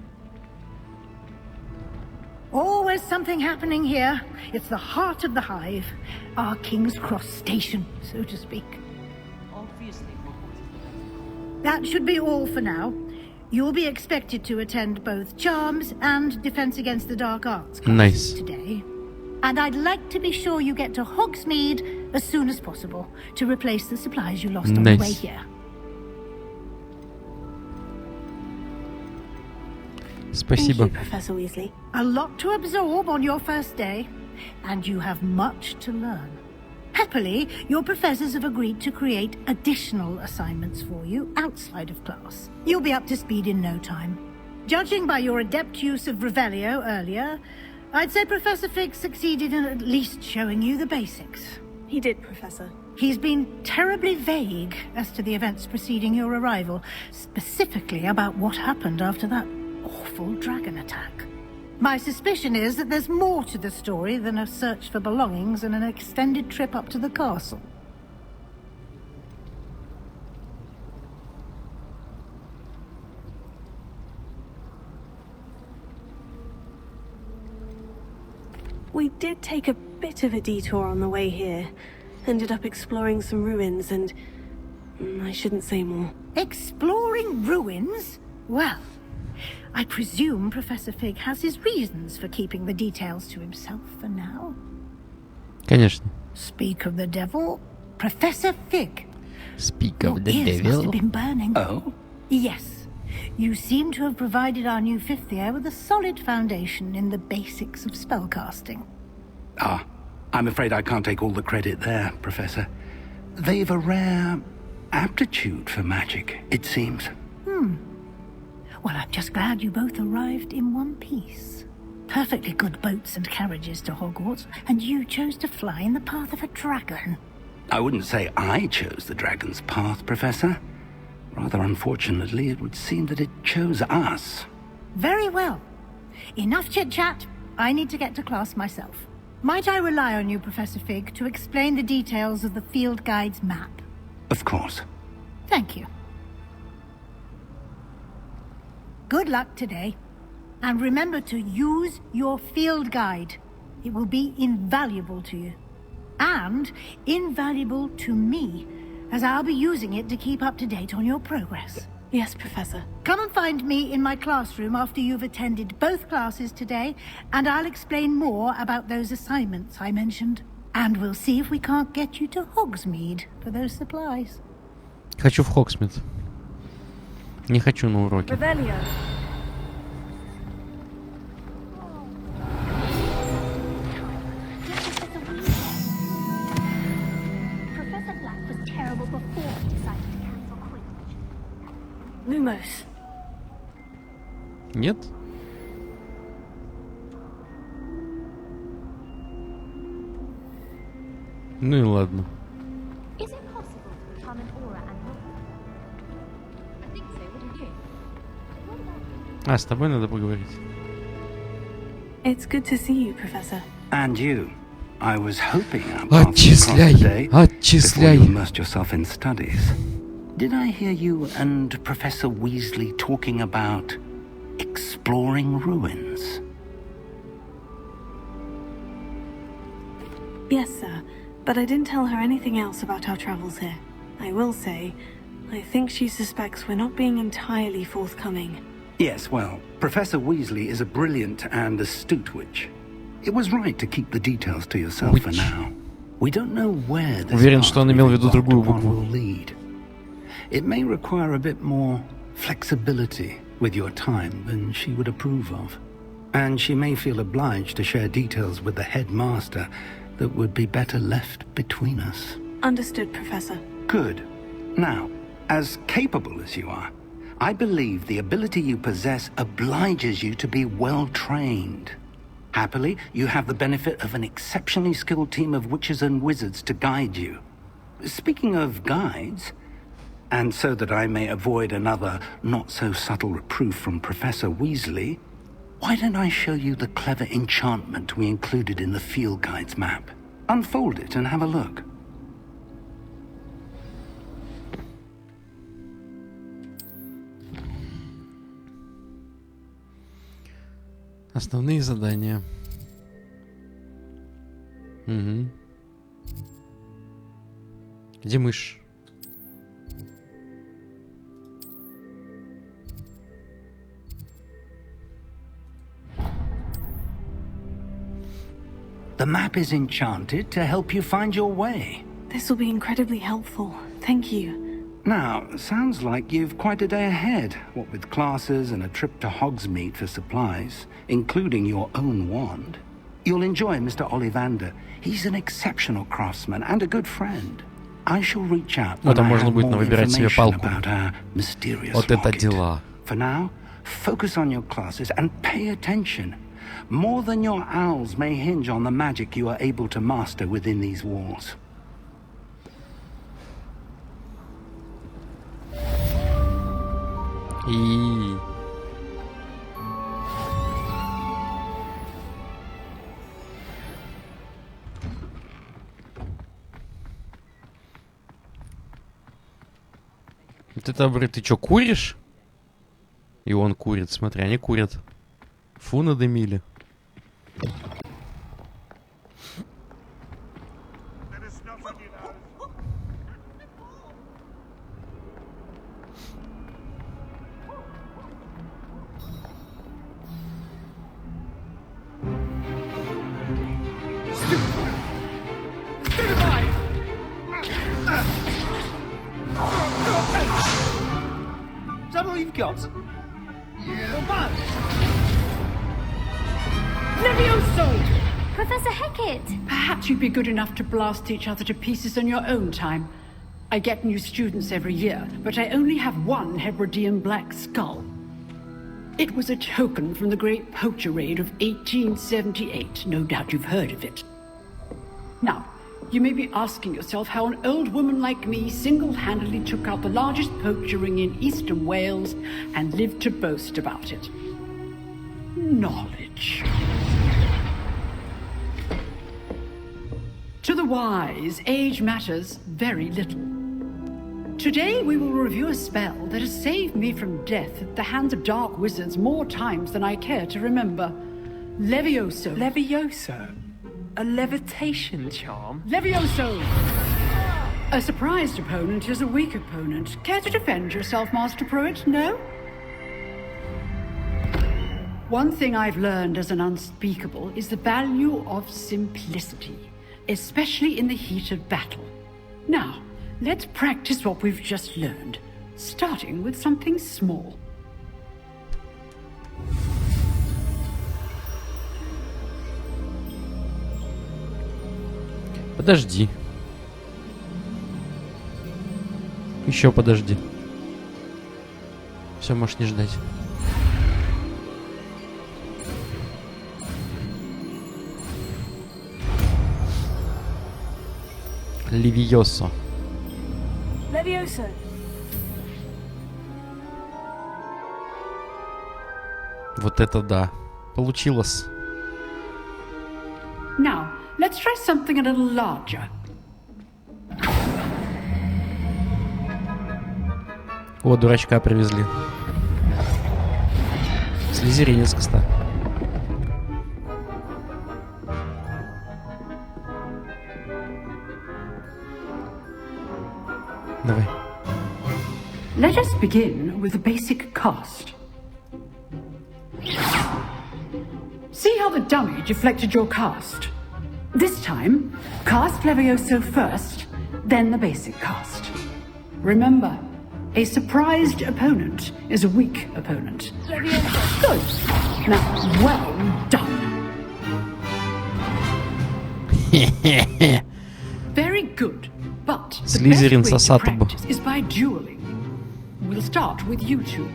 Always something happening here. It's the heart of the hive. Our King's Cross station, so to speak. Obviously, That should be all for now. You'll be expected to attend both Charms and Defense Against the Dark Arts classes today. And I'd like to be sure you get to Hogsmeade as soon as possible to replace the supplies you lost on the way here. Спасибо. Thank you, Professor Weasley. A lot to absorb on your first day, and you have much to learn. Happily, your professors have agreed to create additional assignments for you outside of class. You'll be up to speed in no time. Judging by your adept use of Revelio earlier, I'd say Professor Fig succeeded in at least showing you the basics. He did, Professor. He's been terribly vague as to the events preceding your arrival, specifically about what happened after that awful dragon attack. My suspicion is that there's more to the story than a search for belongings and an extended trip up to the castle. We did take a bit of a detour on the way here. Ended up exploring some ruins and... I shouldn't say more. Exploring ruins? Well, I presume Professor Fig has his reasons for keeping the details to himself for now. Конечно. Speak of the devil, Professor Fig. Speak of the Your ears devil. must have been burning. Oh? Yes. You seem to have provided our new fifth year with a solid foundation in the basics of spellcasting. Ah, I'm afraid I can't take all the credit there, Professor. They've a rare aptitude for magic, it seems. Well, I'm just glad you both arrived in one piece. Perfectly good boats and carriages to Hogwarts, and you chose to fly in the path of a dragon. I wouldn't say I chose the dragon's path, Professor. Rather unfortunately, it would seem that it chose us. Very well. Enough chit-chat. I need to get to class myself. Might I rely on you, Professor Fig, to explain the details of the field guide's map? Of course. Thank you. Good luck today. And remember to use your field guide. It will be invaluable to you. And invaluable to me, as I'll be using it to keep up to date on your progress. Yes, Professor. Come and find me in my classroom after you've attended both classes today, and I'll explain more about those assignments I mentioned. And we'll see if we can't get you to Hogsmeade for those supplies. Хочу в Хогсмит. Не хочу на уроки. Revelio. Professor Black was terrible before he decided to cancel Quidditch. Lumos. Нет? Ну и ладно. Is it possible to become an aura and not? I think so. What do you? What about А, с тобой надо поговорить. It's good to see you, Professor. And you. I was hoping our paths would cross Отчисляй! today before Отчисляй! you immersed yourself in studies. Did I hear you and Professor Weasley talking about exploring ruins? Yes, sir. But I didn't tell her anything else about our travels here. I will say, I think she suspects we're not being entirely forthcoming. Yes, well, Professor Weasley is a brilliant and astute witch. It was right to keep the details to yourself for now. We don't know where this Уверен, path что он we've имел в виду embarked другую upon букву. will lead. It may require a bit more flexibility with your time than she would approve of. And she may feel obliged to share details with the headmaster that would be better left between us. Understood, Professor. Good. Now, as capable as you are, I believe the ability you possess obliges you to be well trained. Happily, you have the benefit of an exceptionally skilled team of witches and wizards to guide you. Speaking of guides, and so that I may avoid another not-so-subtle reproof from Professor Weasley, why don't I show you the clever enchantment we included in the field guide's map? Unfold it and have a look. Основные задания. Угу. Где мышь? The map is enchanted to help you find your way. This will be incredibly helpful. Thank you. Now, sounds like you've quite a day ahead, what with classes and a trip to Hogsmeade for supplies, including your own wand. You'll enjoy Mr. Ollivander. He's an exceptional craftsman and a good friend. I shall reach out when I have more information about our mysterious locket. For now, focus on your classes and pay attention. More than your owls may hinge on the magic you are able to master within these walls. И... Вот это, брат, ты чё, куришь? И он курит, смотри, они курят. Фу, надымили. Is that all you've got? Yeah. Levioso! Professor Hecat! Perhaps you'd be good enough to blast each other to pieces on your own time. I get new students every year, but I only have one Hebridean black skull. It was a token from the Great Poacher Raid of 1878. No doubt you've heard of it. Now, you may be asking yourself how an old woman like me single-handedly took out the largest poacher ring in eastern Wales and lived to boast about it. Knowledge. To the wise, age matters very little. Today we will review a spell that has saved me from death at the hands of dark wizards more times than I care to remember. Levioso. Levioso? A levitation charm? Levioso! A surprised opponent is a weak opponent. Care to defend yourself, Master Pruitt? No? One thing I've learned as an unspeakable is the value of simplicity, especially in the heat of battle. Now, let's practice what we've just learned, starting with something small. Подожди. Еще подожди. Все, можешь не ждать. Левиосо. Levioso. Вот это да. Получилось. Now, let's try something a little larger. О, дурачка привезли. Слизеринец, кстати. Давай. Let us begin with the basic cast. See how the dummy deflected your cast? This time, cast Levioso first, then the basic cast. Remember, A surprised opponent is a weak opponent. Good. Now, well done. Very good. But the Слизерин best way to сосатый был. practice is by dueling. We'll start with you two.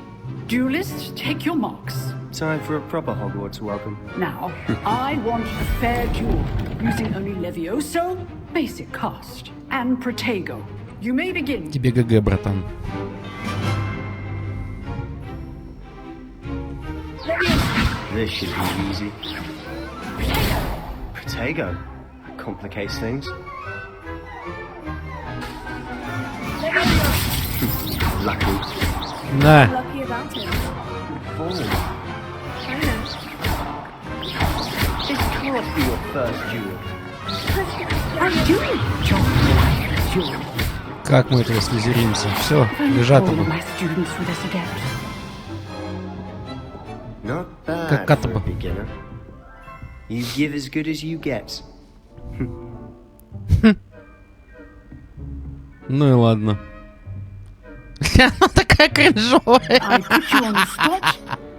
Duelists, take your marks. Time for a proper Hogwarts welcome. Now, I want a fair duel, using only Levioso, basic cast, and Protego. You may begin. Тебе ГГ, братан. This should be easy. Protego. Complicates things. Lucky. Да. Lucky about it. This can't be your first duel. I'm doing your duel. Как мы этого слизеринца? Все, лежат All оба. of my students with us again. Not bad Как for a Катаба. beginner. You give as good as you get. Ну и ладно. Она такая кринжовая. I put you on the spot,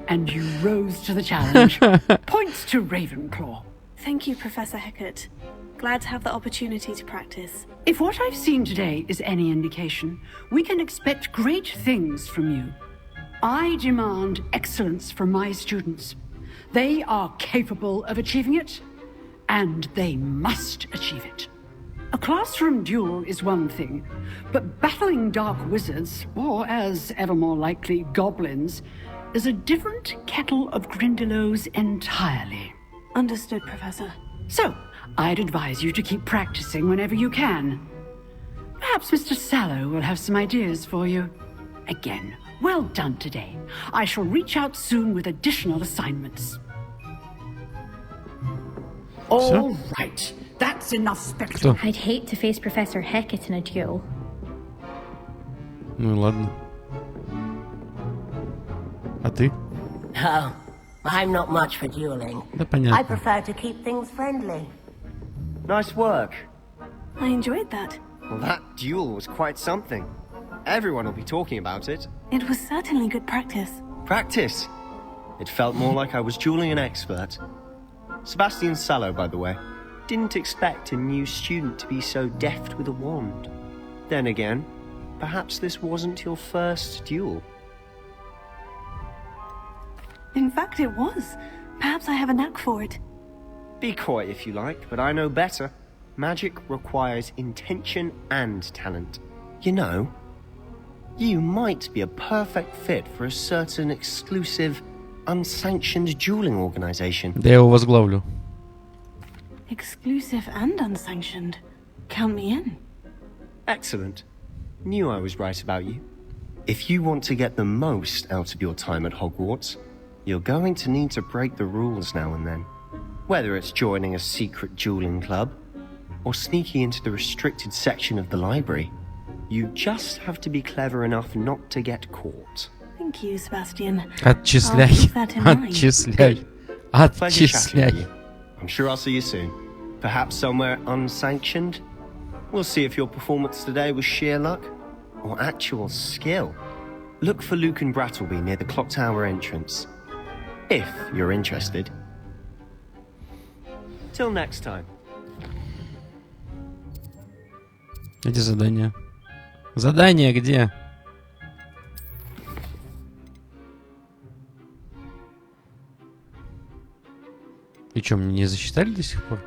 and you rose to the challenge. Points to Ravenclaw. Thank you, Professor Hecat. Glad to have the opportunity to practice. If what I've seen today is any indication, we can expect great things from you. I demand excellence from my students. They are capable of achieving it, and they must achieve it. A classroom duel is one thing, but battling dark wizards, or as ever more likely, goblins, is a different kettle of Grindylows entirely. Understood, Professor. So, I'd advise you to keep practicing whenever you can. Perhaps Mr. Sallow will have some ideas for you. Again, well done today. I shall reach out soon with additional assignments. All right, that's enough spectacle. I'd hate to face Professor Hecat in a duel. Ну и ладно. А ты? Oh, I'm not much for dueling. Да понятно. I prefer to keep things friendly. Nice work. I enjoyed that. Well, that duel was quite something. Everyone will be talking about it. It was certainly good practice. Practice. It felt more like I was dueling an expert. Sebastian Sallow, by the way. Didn't expect a new student to be so deft with a wand. Then again, perhaps this wasn't your first duel. In fact, it was. Perhaps I have a knack for it. Be coy if you like, but I know better. Magic requires intention and talent. You know, you might be a perfect fit for a certain exclusive, unsanctioned dueling organization. Да я его возглавлю. Exclusive and unsanctioned. Count me in. Excellent. Knew I was right about you. If you want to get the most out of your time at Hogwarts, you're going to need to break the rules now and then. Whether it's joining a secret dueling club, or sneaking into the restricted section of the library, you just have to be clever enough not to get caught. Thank you, Sebastian. Отчисляй. I'll keep that in mind. Отчисляй. Pleasure chatting with Отчисляй. you. I'm sure I'll see you soon. Perhaps somewhere unsanctioned? We'll see if your performance today was sheer luck or actual skill. Look for Luke and Brattleby near the clock tower entrance. If you're interested. Till next time. Где задание? Задание где? И что, мне не засчитали до сих пор?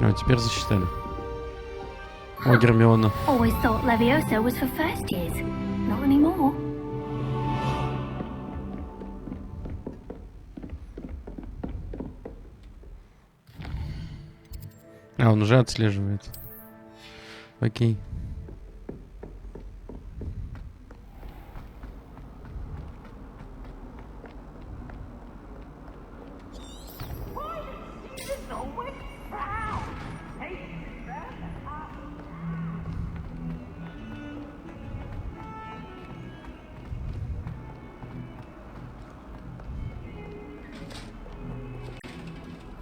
А, теперь засчитали. О, Гермиона. Always thought Levioso was for first years. Not anymore. А, он уже отслеживает. Окей.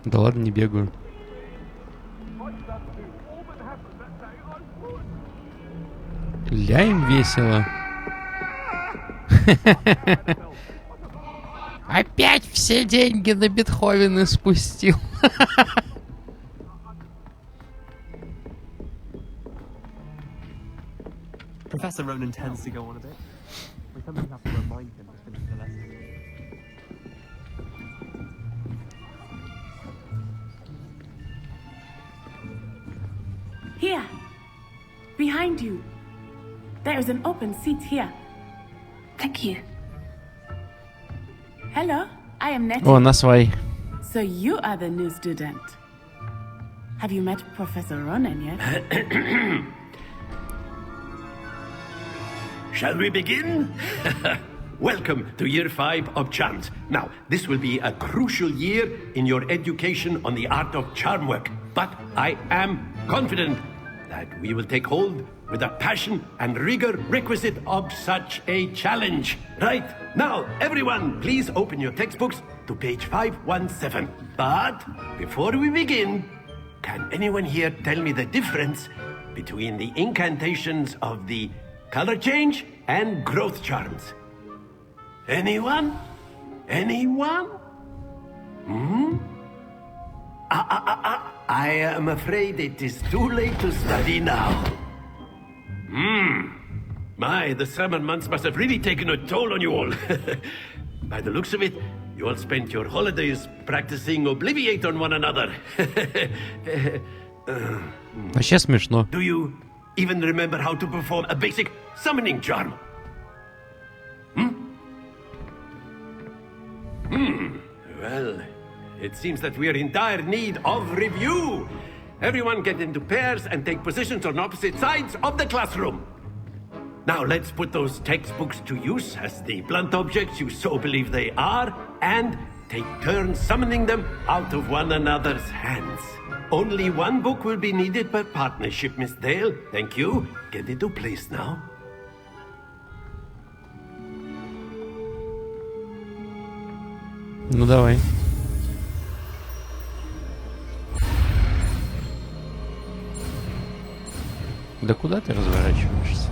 Да ладно, не бегаю. Ля им весело. Опять все деньги на Бетховена спустил. Professor Ronan tends to go on a bit. We sometimes have to remind him to finish the lesson. Here, behind you. There is an open seat here. Thank you. Hello, I am Nettie. О, на свои. So you are the new student. Have you met Professor Ronan yet? Shall we begin? Welcome to Year 5 of Charms. Now, this will be a crucial year in your education on the art of charm work. But I am confident that we will take hold with the passion and rigor requisite of such a challenge. Right, now, everyone, please open your textbooks to page 517. But before we begin, can anyone here tell me the difference between the incantations of the color change and growth charms? Anyone? Anyone? I am afraid it is too late to study now. My, the summer months must have really taken a toll on you all. By the looks of it, you all spent your holidays practicing Obliviate on one another. Вообще смешно. Do you even remember how to perform a basic summoning charm? Well, it seems that we are in dire need of review. Everyone get into pairs and take positions on opposite sides of the classroom. Now let's put those textbooks to use as the blunt objects you so believe they are, and take turns summoning them out of one another's hands. Only one book will be needed per partnership, Miss Dale. Thank you. Get into place now. Ну давай. Да куда ты разворачиваешься?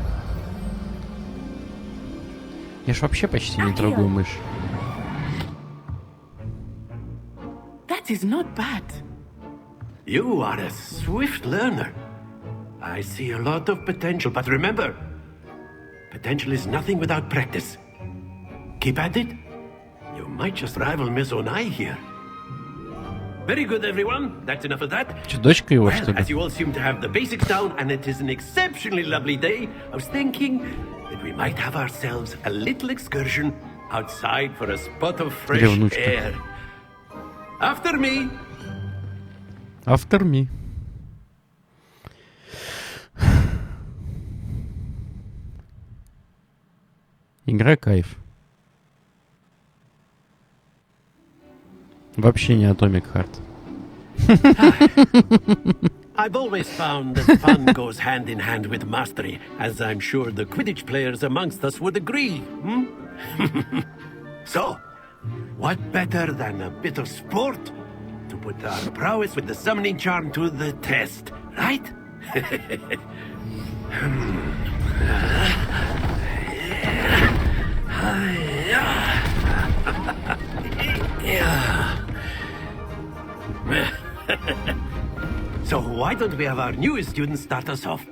Я ж вообще почти не трогаю мышь. That is not bad. You are a swift learner. I see a lot of potential, but remember, potential is nothing without practice. Keep at it. You might just rival Miss Onai here. Very good, everyone. That's enough of that. Че, дочка его, что ли? As you all seem to have the basics down, and it is an exceptionally lovely day, I was thinking that we might have ourselves a little excursion outside for a spot of fresh air. After me. After me. Игра кайф. Вообще не Atomic Heart. I've always found that fun goes hand in hand with mastery, as I'm sure the Quidditch players amongst us would agree. So, what better than a bit of sport to put our prowess with the summoning charm to the test, right? So why don't we have our newest student start us off?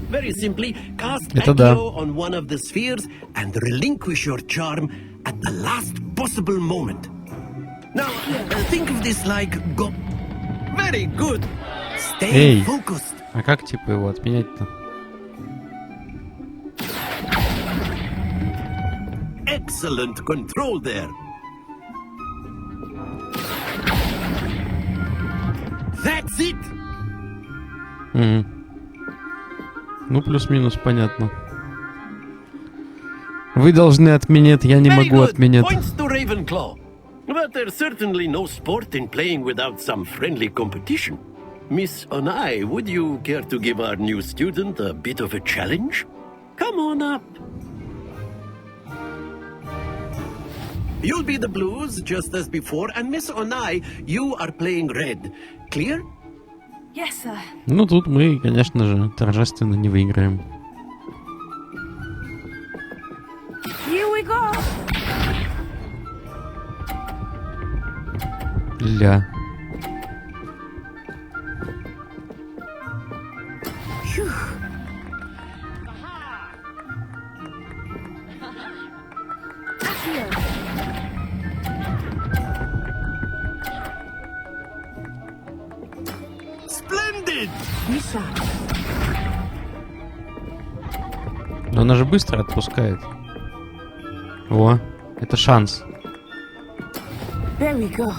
Very simply, cast Accio on one of the spheres and relinquish your charm at the last possible moment. Now, think of this like go. Very good. Stay focused. А как типа его отменять-то? Excellent control there. That's it. Ну, плюс-минус понятно. Вы должны отменять, я не могу отменять. Points to Ravenclaw. But there's certainly no sport in playing without some friendly competition. Miss Onai, would you care to give our new student a bit of a challenge? Come on up. You'll be the blues, just as before, and Miss Onai, you are playing red. Clear? Yes, sir. Ну, тут мы, конечно же, торжественно не выиграем. Here we go! Ля. Phew. Splendid! Misha. Но она же быстро отпускает. О, это шанс. There we go.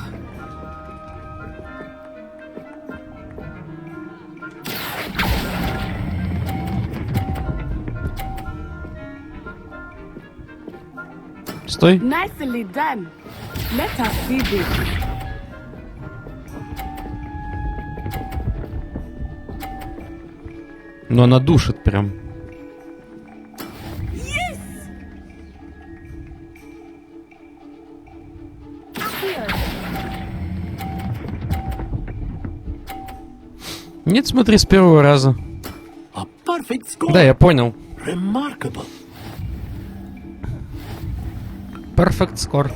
Стой. Nicely done. Let us see this. Но она душит прям. Нет, смотри, с первого раза. Да, я понял. Remarkable. Perfect score.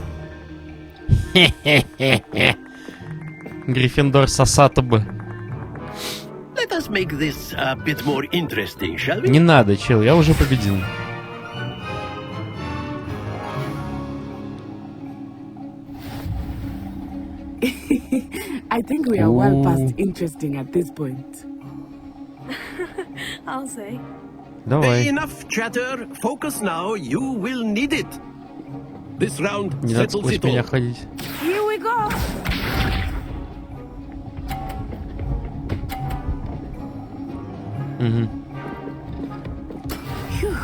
Гриффиндор сосато бы. Let us make this a bit more interesting, shall we? Не надо, чел, я уже победил. I think we are well past interesting at this point. I'll say. Давай. Enough chatter. Focus now. You will need it. This round Не надо settles сквозь it меня all. ходить. Here we go! Угу. Phew.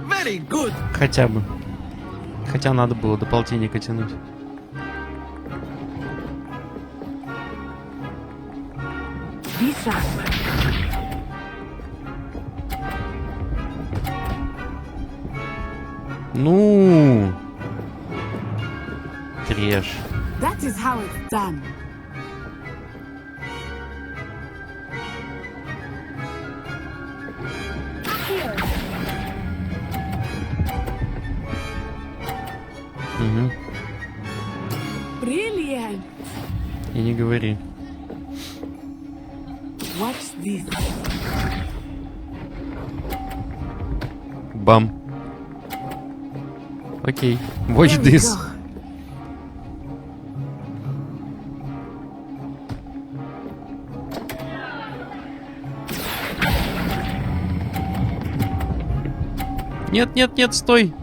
Very good. Хотя бы. Хотя надо было до полтинника тянуть. Misha. Ну. Трешь. That is how it's done. Угу. Brilliant. И не говори. Watch this. Бам. Окей. Watch There we this. go. Нет, нет, нет, стой.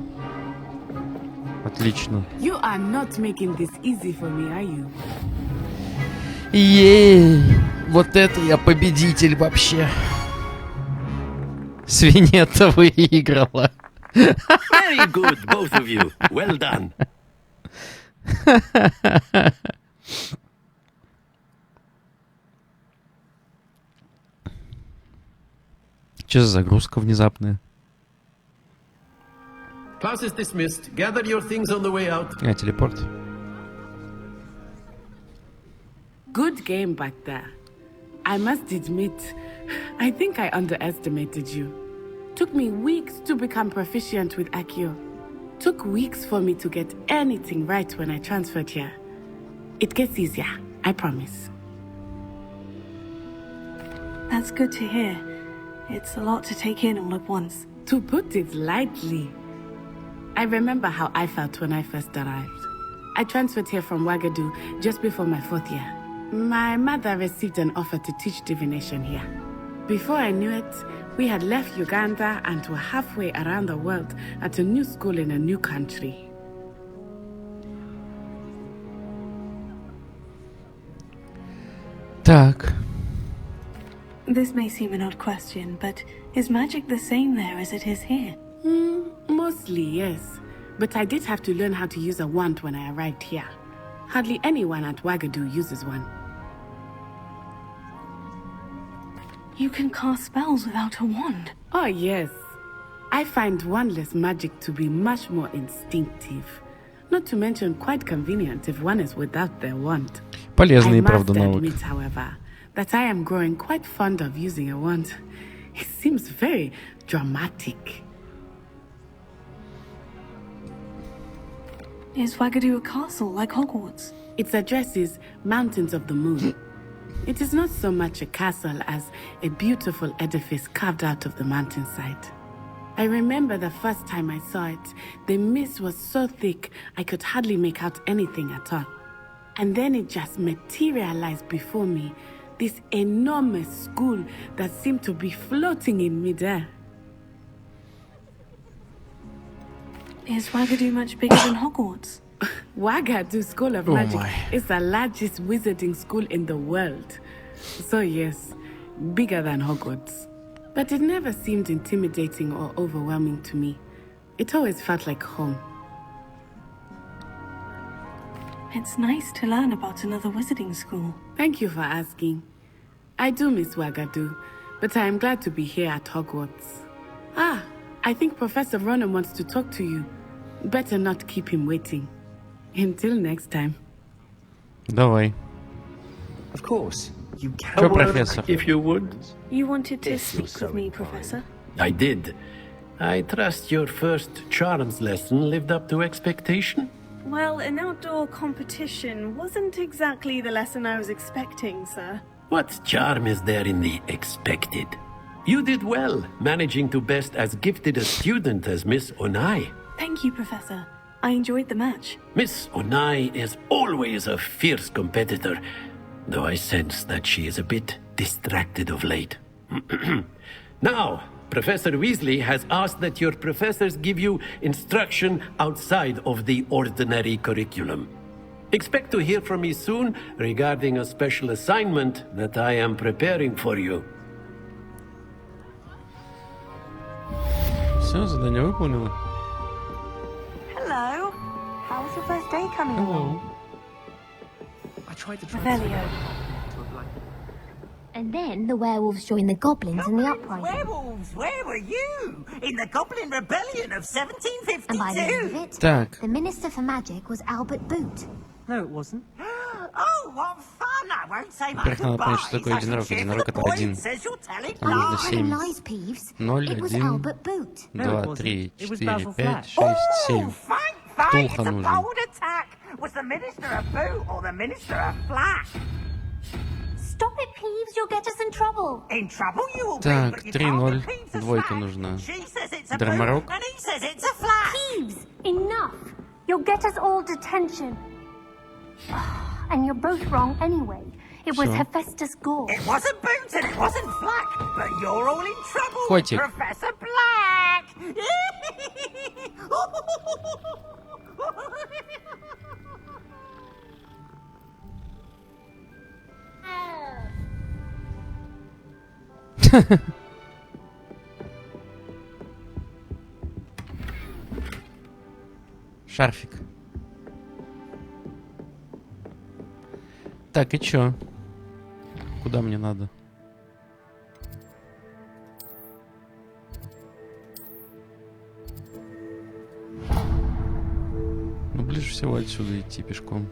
Отлично. You are not making this easy for me, are you? Ей, вот это я победитель вообще. Свинета выиграла. Very good, both of you. Well done. Что за загрузка внезапная? Class is dismissed. Gather your things on the way out. Телепорт. Good game back there. I must admit, I think I underestimated you. Took me weeks to become proficient with Accio. Took weeks for me to get anything right when I transferred here. It gets easier, I promise. That's good to hear. It's a lot to take in all at once. To put it lightly, I remember how I felt when I first arrived. I transferred here from Wagadu just before my 4th year. My mother received an offer to teach divination here. Before I knew it, we had left Uganda and were halfway around the world at a new school in a new country. Так. This may seem an odd question, but is magic the same there as it is here? Mostly, yes. but I did have to learn how to use a wand when I arrived here. Hardly anyone at Wagadu uses one. You can cast spells without a wand. Oh, yes. I find wandless magic to be much more instinctive. Not to mention quite convenient if one is without their wand. Полезный, I правда, must навык. admit, however, that I am growing quite fond of using a wand. It seems very dramatic. Is Wagadu a castle like Hogwarts? Its address is Mountains of the Moon. It is not so much a castle as a beautiful edifice carved out of the mountainside. I remember the first time I saw it, the mist was so thick I could hardly make out anything at all. And then it just materialized before me, this enormous school that seemed to be floating in midair. Is Wagadu much bigger than Hogwarts? Wagadu School of Magic is the largest wizarding school in the world. So yes, bigger than Hogwarts. But it never seemed intimidating or overwhelming to me. It always felt like home. It's nice to learn about another wizarding school. Thank you for asking. I do miss Wagadu, but I am glad to be here at Hogwarts. Ah, I think Professor Ronan wants to talk to you. Better not keep him waiting. Until next time. Давай. Of course. You can. Чё, профессор? If you would. You wanted to This speak was with so me, Professor? I did. I trust your first charms lesson lived up to expectation. Well, an outdoor competition wasn't exactly the lesson I was expecting, sir. What charm is there in the expected? You did well, managing to best as gifted a student as Miss Onai. Thank you, Professor. I enjoyed the match. Miss Onai is always a fierce competitor, though I sense that she is a bit distracted of late. Now, Professor Weasley has asked that your professors give you instruction outside of the ordinary curriculum. Expect to hear from me soon regarding a special assignment that I am preparing for you. Все, задание выполнено. Hello. How's your first day coming along? I tried to Revelio. And then the werewolves joined the goblins in the uprising. Werewolves, where were you? In the Goblin Rebellion of 1752? And by the end of it, Так. the Minister for Magic was Albert Boot. No, it wasn't. Oh, what fun! I won't say my Во-первых, надо понять, goodbyes. что такое I shall единорог. cheer Единорог for это the boy 1. who says you're telling А не lies. 7. Lies, Peeves. 0, It was 1, Albert Boot. 2, 3, It was 4, Basil 5, Flack. 6, 7. Fine, Ктулха it's a нужен. bold attack. Was the Minister a boot or the Minister a flack? Stop it, Peeves. You'll get us in trouble. In trouble you will Так, be, but you 3-0. can't repeat the Двойка flack. нужна. She says it's a Драмарок. boot, and he says it's a flack. Peeves, enough. You'll get us all detention. And you're both wrong anyway. It was Всё. Hephaestus Gore. It wasn't boot and it wasn't flack, but you're all in trouble Котик. with Professor Black. Шарфик. Так, и чё? Куда мне надо? Ну, ближе всего отсюда идти пешком.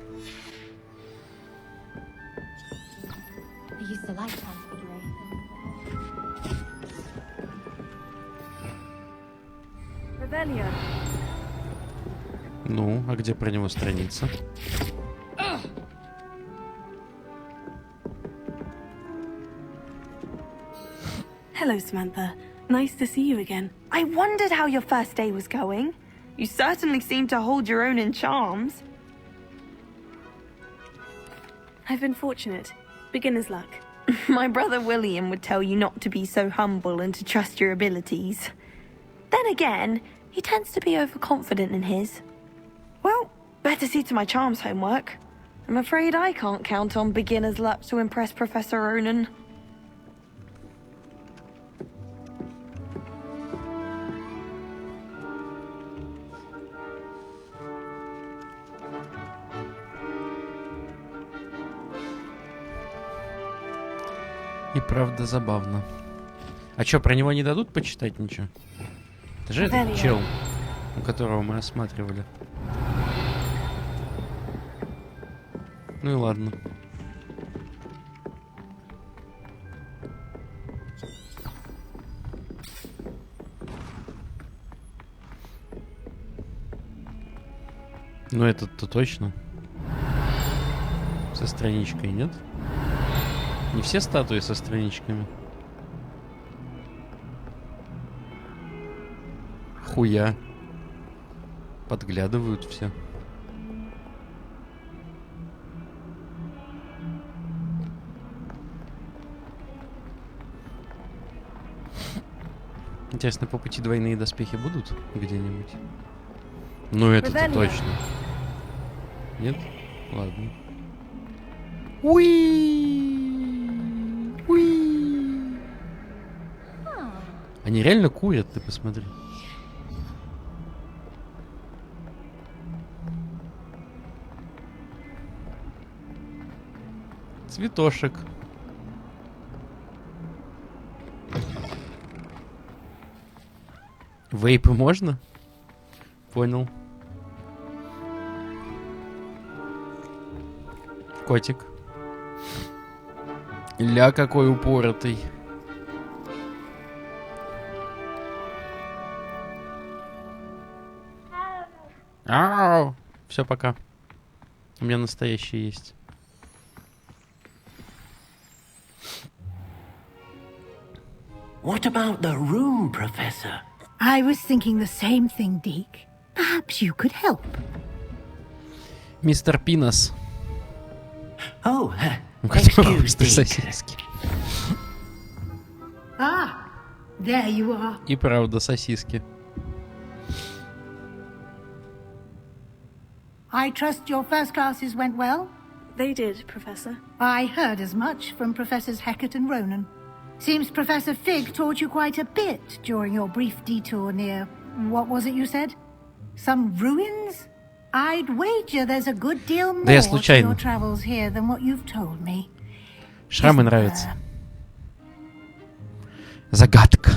I used the light transfiguration. Revelio. Ну, а где про него страница? Hello, Samantha. Nice to see you again. I wondered how your first day was going. You certainly seem to hold your own in charms. I've been fortunate. Beginner's luck. My brother William would tell you not to be so humble and to trust your abilities. Then again, he tends to be overconfident in his. Well, better see to my charms homework. I'm afraid I can't count on beginner's luck to impress Professor Ronan. И правда забавно. А чё, про него не дадут почитать ничего? Это же этот чел, у которого мы осматривали. Ну и ладно. Ну этот-то точно. Со страничкой, нет? Не все статуи со страничками. Хуя. Подглядывают все. Интересно, по пути двойные доспехи будут где-нибудь? Ну это-то точно. Нет? Ладно. Уи! Уи! Они реально курят, ты посмотри. Цветошек. Вейпы можно? Понял. Котик. Ля, какой упоротый. Ау! Все, пока. У меня настоящий есть. What about the room, Professor? I was thinking the same thing, Deke. Perhaps you could help. Мистер Пинос. Oh, У которого просто сосиски. Ah, there you are. И правда сосиски. I trust your first classes went well? They did, Professor. I heard as much from Professors Hecat and Ronan. Seems Professor Fig taught you quite a bit during your brief detour near... What was it you said? Some ruins? I'd wager there's a good deal more to your travels here than what you've told me. Шрамы нравятся. Загадка.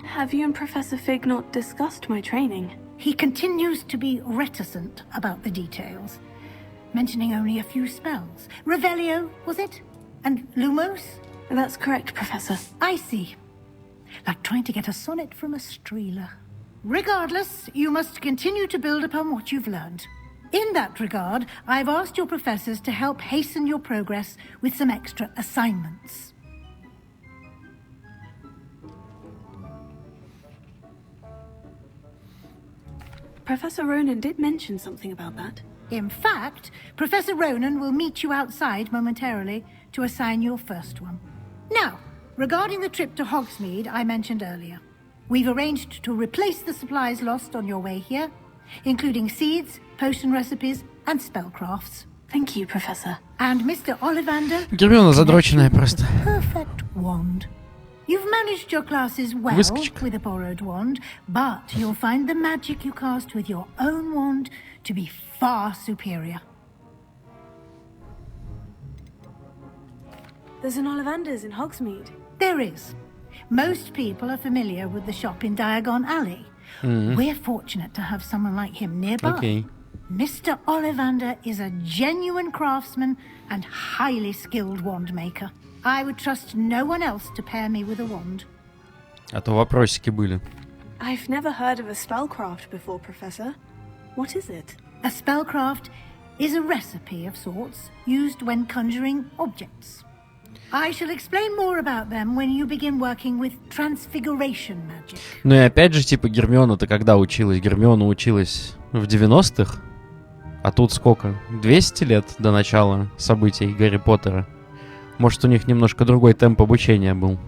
Have you and Professor Fig not discussed my training? He continues to be reticent about the details, mentioning only a few spells. Revelio, was it? And Lumos? That's correct, Professor. I see. Like trying to get a sonnet from a streeler. Regardless, you must continue to build upon what you've learned. In that regard, I've asked your professors to help hasten your progress with some extra assignments. Professor Ronan did mention something about that. In fact, Professor Ronan will meet you outside momentarily to assign your first one. Now, regarding the trip to Hogsmeade I mentioned earlier, we've arranged to replace the supplies lost on your way here, including seeds, potion recipes, and spellcrafts. Thank you, Professor. And Mr. Ollivander... Гермиона задроченная просто. Perfect wand. You've managed your classes well with a borrowed wand, but you'll find the magic you cast with your own wand to be far superior. There's an Ollivander's in Hogsmeade. There is. Most people are familiar with the shop in Diagon Alley. We're fortunate to have someone like him nearby. Okay. Mr. Ollivander is a genuine craftsman and highly skilled wand maker. I would trust no one else to pair me with a wand. А то вопросики были. I've never heard of a spellcraft before, Professor. What is it? A spellcraft is a recipe of sorts used when conjuring objects. I shall explain more about them when you begin working with transfiguration magic. Ну и опять же, типа, Гермиона-то когда училась? Гермиона училась в 90-х? А тут сколько? 200 лет до начала событий Гарри Поттера. Может, у них немножко другой темп обучения был.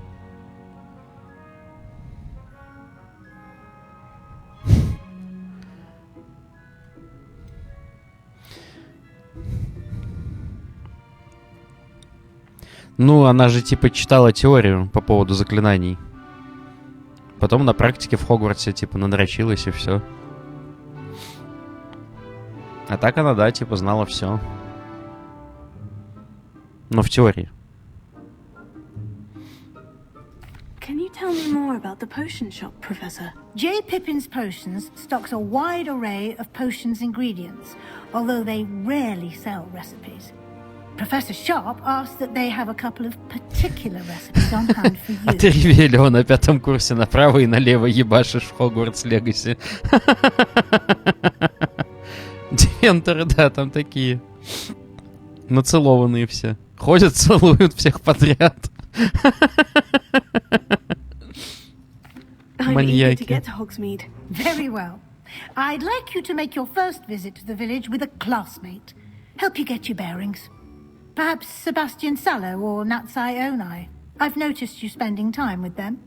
Ну, она же типа читала теорию по поводу заклинаний. Потом на практике в Хогвартсе типа надрочилась и все. А так она, да, типа знала все. Но в теории. Can you tell me more about the potion shop, Professor? J. Pippin's Potions stocks a wide array of potions ingredients, although they rarely sell recipes. Professor Sharp asked that they have a couple of particular recipes on hand for А you. ты Ревелио на 5 курсе направо и налево ебашишь в Hogwarts Legacy. Дементоры, да, там такие. Нацелованные все. Ходят, целуют всех подряд. I'm eager to get to Hogsmeade. Very well. I'd like you to make your first visit to the village with a classmate. Help you get your bearings. Perhaps Sebastian Sallow or Natsai Onai. I've noticed you spending time with them.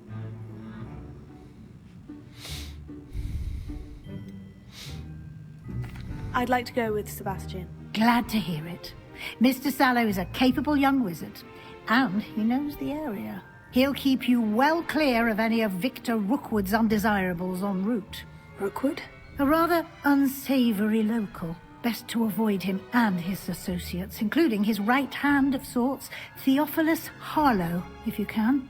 I'd like to go with Sebastian. Glad to hear it. Mr. Sallow is a capable young wizard, and he knows the area. He'll keep you well clear of any of Victor Rookwood's undesirables en route. Rookwood? A rather unsavory local. Best to avoid him and his associates, including his right hand of sorts, Theophilus Harlow, if you can.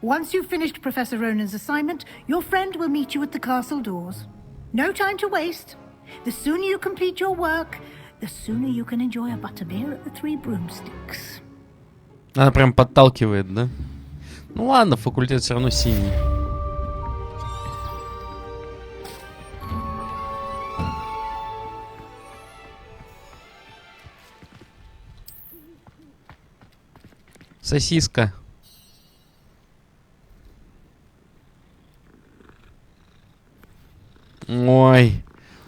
Once you've finished Professor Ronan's assignment, your friend will meet you at the castle doors. No time to waste. The sooner you complete your work, the sooner you can enjoy a butterbeer at the Three Broomsticks. Она прям подталкивает, да? Ну ладно, факультет все равно синий. Сосиска. Ой.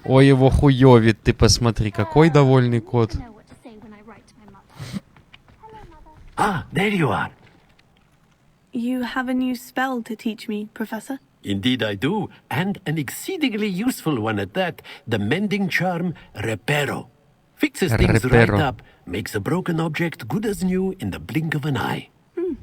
Ой, его хуёвит, ты посмотри, какой довольный кот. Ah, there you are. You have a new spell to teach me, Professor? Indeed I do, and an exceedingly useful one at that. The mending charm, Reparo. Fixes things right Reparo. up, makes a broken object good as new in the blink of an eye.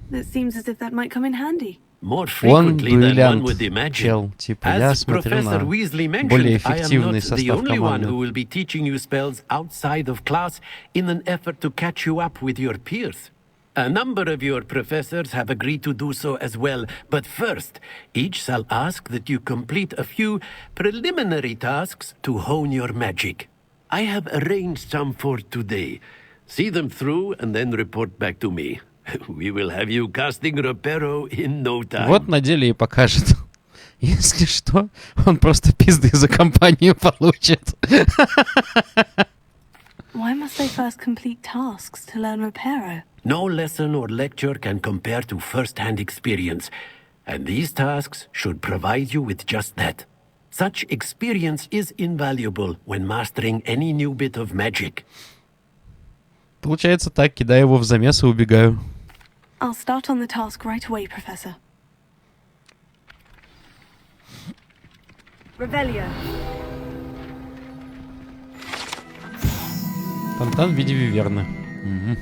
That seems as if that might come in handy. More Он frequently than one дуэлянт, would imagine. чел. Типа, я As смотрю Professor на Weasley более mentioned, I am эффективный not the состав only one команды. who will be teaching you spells outside of class in an effort to catch you up with your peers. A number of your professors have agreed to do so as well, but first, each shall ask that you complete a few preliminary tasks to hone your magic. I have arranged some for today. See them through and then report back to me. We will have you casting Reparo in no time. Вот на деле и покажет. Если что, он просто пизды за компанию получит. Why must I first complete tasks to learn Reparo? No lesson or lecture can compare to first-hand experience, and these tasks should provide you with just that. Such experience is invaluable when mastering any new bit of magic. Получается так, кидаю его в замес и убегаю. I'll start on the task right away, Professor. Revelio. Фонтан в виде виверны. Угу.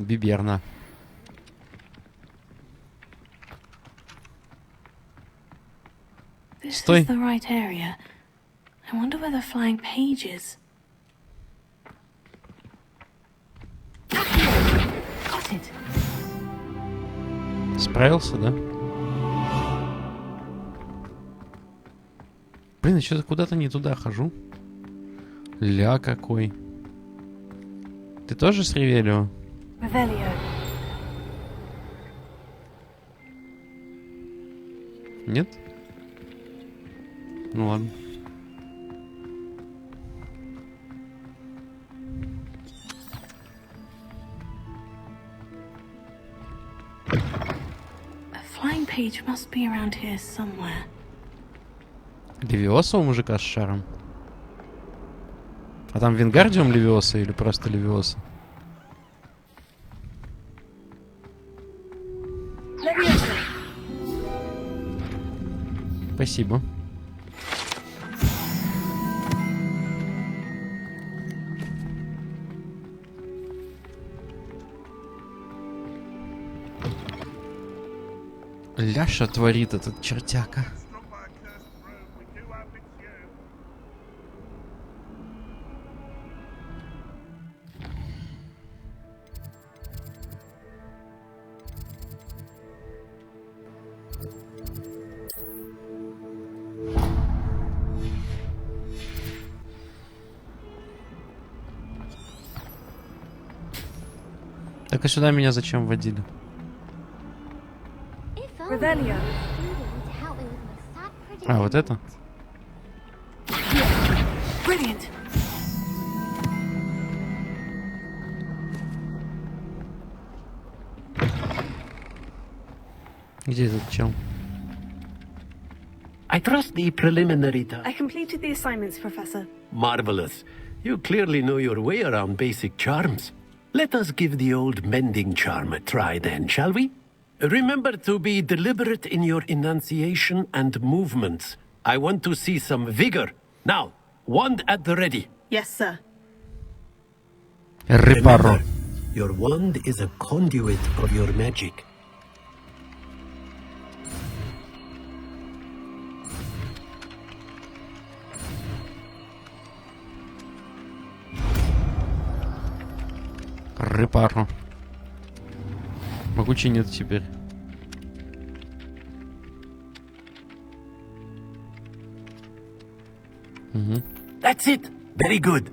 Биберна. This Стой. is the right area. I wonder where the flying page is. Got it. Справился, да? Блин, я что-то куда-то не туда хожу. Ля какой. Ты тоже с Ревелио? Revelio. Нет? Ну ладно. A flying page must be around here somewhere. Левиоса у мужика с шаром? А там Вингардиум Левиоса или просто Левиоса? Спасибо. Ляша творит этот чертяка. Так а сюда меня зачем водили? Revelio. А, вот это? Brilliant. Где этот чел? I trust the preliminary I completed the assignments, Professor. Marvelous. You clearly know your way around basic charms. Let us give the old mending charm a try then, shall we? Remember to be deliberate in your enunciation and movements. I want to see some vigor. Now, wand at the ready. Yes, sir. Remember, your wand is a conduit of your magic. Рыпару. Могу чинить теперь. That's it. Very good.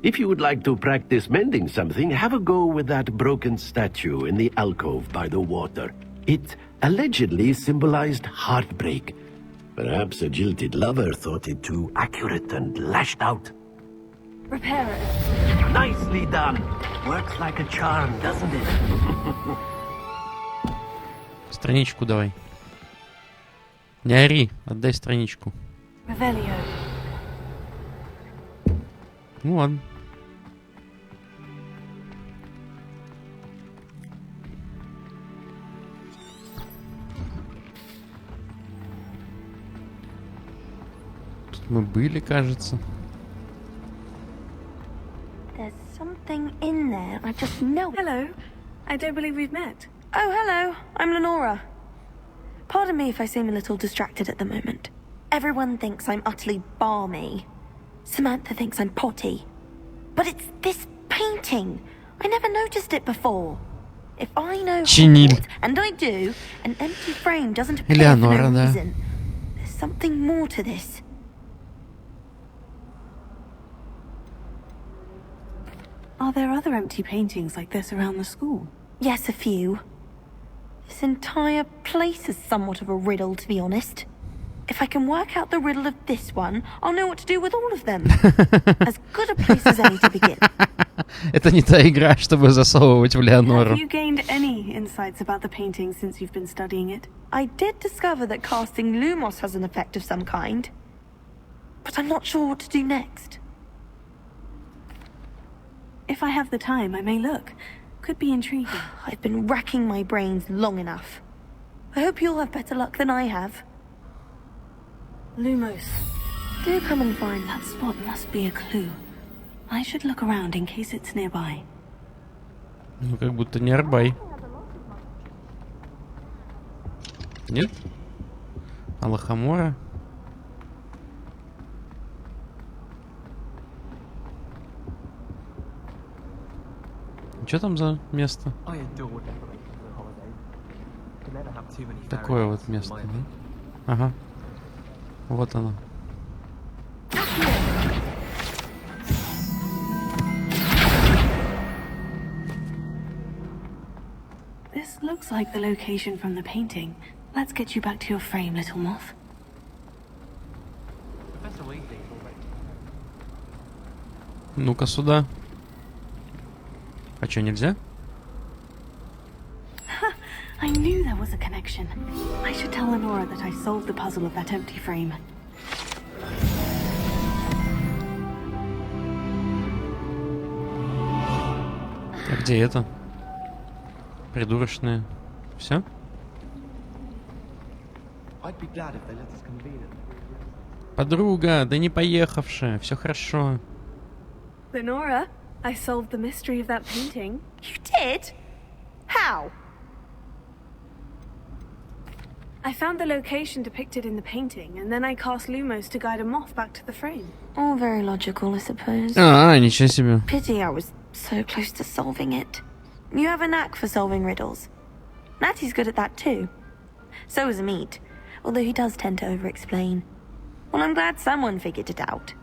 If you would like to practice mending something, have a go with that broken statue in the alcove by the water. It allegedly symbolized heartbreak. Perhaps a jilted lover thought it too accurate and lashed out. Repair it. Nicely done. Works like a charm, doesn't it? Страничку давай. Не ори, отдай страничку. Revelio. Ну ладно. Тут мы были, кажется. There's something in there. I just know. Hello. I don't believe we've met. Oh, hello. I'm Lenora. Pardon me if I seem a little distracted at the moment. Everyone thinks I'm utterly balmy. Samantha thinks I'm potty. But it's this painting. I never noticed it before. If I know Hogwarts, and I do, an empty frame doesn't appear for no reason. There's something more to this. Are there other empty paintings like this around the school? Yes, a few. This entire place is somewhat of a riddle, to be honest. If I can work out the riddle of this one, I'll know what to do with all of them. As good a place as any to begin. Это не та игра, чтобы засовывать в Леонору. Have you gained any insights about the painting since you've been studying it? I did discover that casting Lumos has an effect of some kind. But I'm not sure what to do next. If I have the time, I may look. Could be intriguing. I've been racking my brains long enough. I hope you'll have better luck than I have. Lumos. Do come and find that spot. Must be a clue. I should look around in case it's nearby. Ну, как будто nearby. Нет? Алахамора? Что там за место? Такое вот место, да? Ага. Вот оно. This looks like the location from the painting. Let's get you back to your frame, little moth. Ну-ка сюда. А что, нельзя? I knew there was a connection. I should tell Lenora that I solved the puzzle of that empty frame. А где это? Придурочные. Все? Подруга, да не поехавшая, все хорошо. Lenora, I solved the mystery of that painting. You did? How? I found the location depicted in the painting, and then I cast Lumos to guide a moth back to the frame. All very logical, I suppose. Ничего себе. Pity I was so close to solving it. You have a knack for solving riddles. Natty's good at that too. So is Amit, although he does tend to over-explain. Well, I'm glad someone figured it out.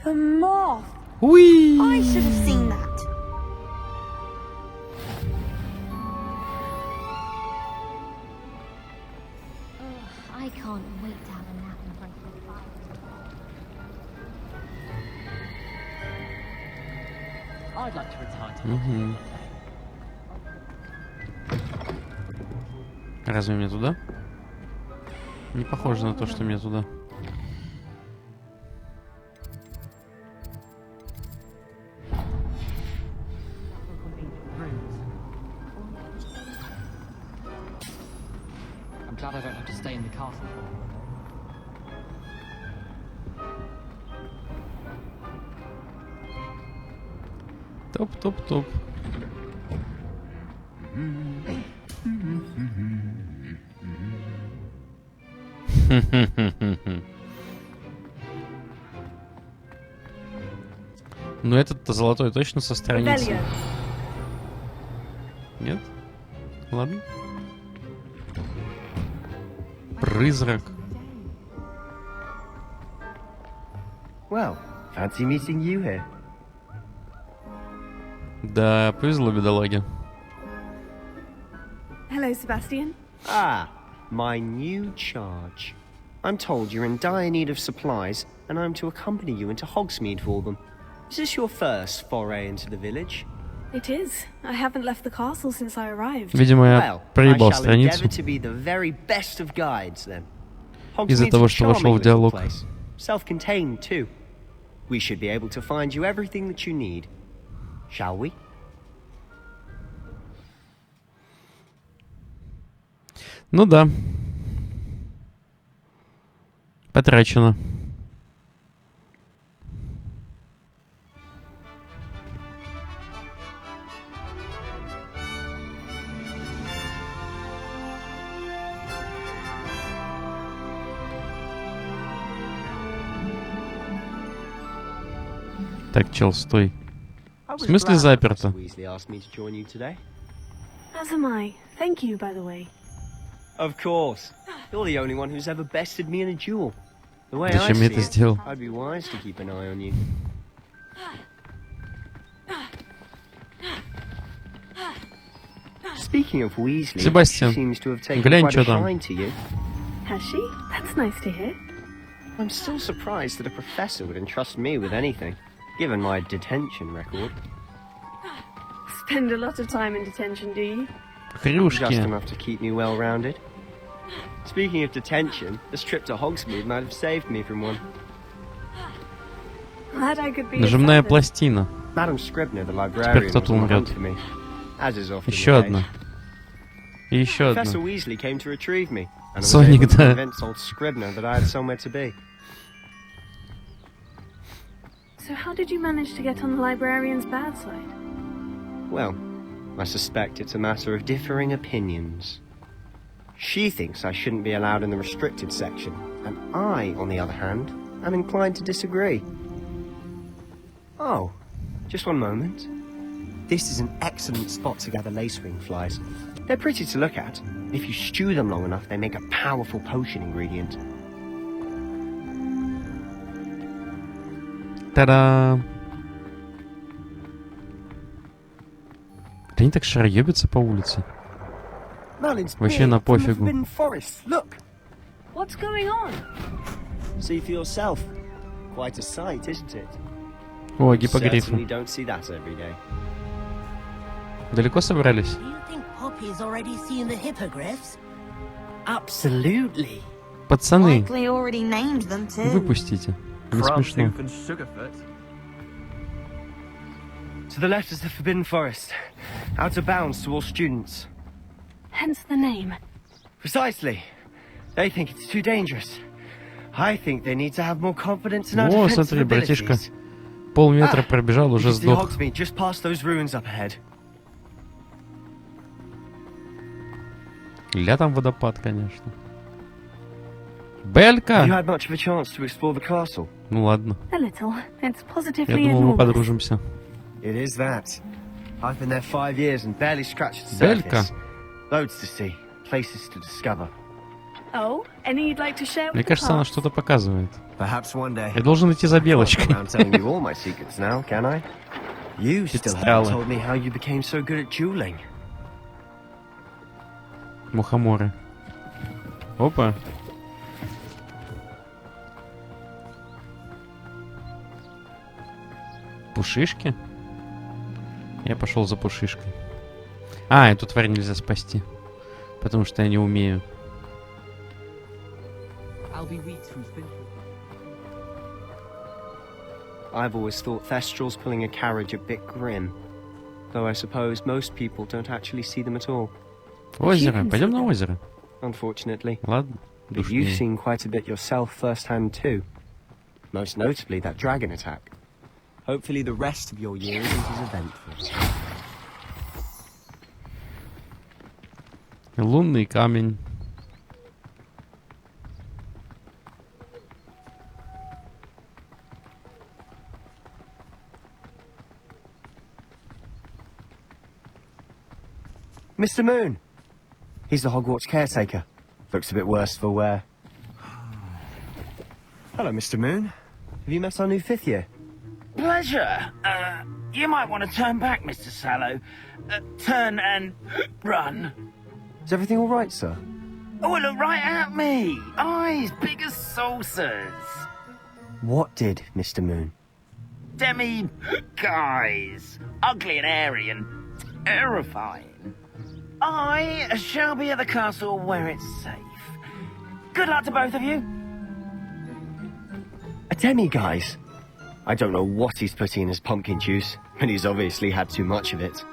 The moth! Whee! I should have seen that. I can't wait to have a nap in front of the fire. I'd like to retire to Угу. Разве мне туда? Не похоже на то, что мне туда. I'm glad I don't have to stay in the castle. Топ-топ-топ. Ну этот-то золотой точно со страницы. Нет? Ладно. Призрак. Well, fancy meeting you here. Да, повезло бедолаге. Hello, Sebastian. Ah, my new charge. I'm told you're in dire need of supplies, and I'm to accompany you into Hogsmeade for them. Is this your first foray into the village? It is. I haven't left the castle since I arrived. Видимо, я Well, I проебал shall страницу endeavor to be the very best of guides, then. из-за Hogsmeade's того, a что вошел charming в диалог. little place, self-contained too. We should be able to find you everything that you need. Shall we? Ну да. Потрачено. Так, чел, стой. В смысле заперто? Weasley asked me to join you today. As am I. Thank you, by the way. Of course. You're the only one who's ever bested me in a duel. The way I Зачем я see это it, сделал? I'd be wise to keep an eye on you. Speaking of Weasley, Себастьян, she seems to have taken глянь, quite a что там. shine to you. Has she? That's nice to hear. I'm still surprised that a professor would entrust me with anything, given my detention record. Spend a lot of time in detention, do you? Just Хрюшки. enough to keep me well-rounded. Speaking of detention, this trip to Hogsmeade might have saved me from one. Glad I could be Нажимная of service. пластина. Madam Scribner, the Теперь librarian, was кто-то on the умрет. hunt for me, as is often Еще the одна. case. И еще одна. Professor Weasley came to retrieve me, and I was Соник, able to да. convince old Scribner that I had somewhere to be. So how did you manage to get on the librarian's bad side? Well, I suspect it's a matter of differing opinions. She thinks I shouldn't be allowed in the restricted section, and I, on the other hand, am inclined to disagree. Oh, just one moment. This is an excellent spot to gather lacewing flies. They're pretty to look at. If you stew them long enough, they make a powerful potion ingredient. Та-да! Они так шароебятся по улице. Merlin's Вообще на beard from the пофигу. Forbidden Forest. Look, What's going on? see for yourself. Quite a sight, isn't it? О, Certainly гиппогрифы. don't see that every day. Далеко собрались? Do you think Poppy's already seen the hippogriffs? Absolutely. Пацаны, Likely already named them too. выпустите. Не смешно. To the left is the Forbidden Forest. Out of bounds to all students. Hence the name. Precisely. They think it's too dangerous. I think they need to have more confidence in our О, defensive смотри, братишка. abilities. Полметра пробежал, You уже can see сдох. Hogsmeade just past those ruins up ahead. Ля там водопад, конечно. Have you Белька! had much of a chance to explore the castle? Ну ладно. A little. It's Я positively думал, мы enormous. подружимся. It is that. I've been there 5 years and barely scratched the Белька. surface. Loads to see. places to discover. Oh, any you'd like to share with Мне the кажется, она class? что-то показывает. Perhaps one day. Я должен идти за I can't go белочкой. around telling you all my secrets now, can I? You still haven't told me how you became so good at dueling. Мухоморы. Опа. Пушишки? Я пошел за пушишкой. А, эту тварь нельзя спасти. Потому что я не умею. I've always thought Thestrals pulling a carriage a bit grim. Though I suppose most people don't actually see them at all. Озеро. Пойдем на озеро. Unfortunately. Ладно. But you've seen quite a bit yourself firsthand too. Most notably that dragon attack. Hopefully the rest of your year isn't as eventful. Лунный камень. Mr. Moon! He's the Hogwarts caretaker. Looks a bit worse for wear. Hello, Mr. Moon. Have you met our new 5th year? Pleasure. You might want to turn back, Mr. Sallow. Turn and run. Is everything all right, sir? Oh, look right at me. Eyes big as saucers. What did, Mr. Moon? Guys. Ugly and airy and terrifying. I shall be at the castle where it's safe. Good luck to both of you. A demi-guise? I don't know what he's putting in his pumpkin juice, but he's obviously had too much of it.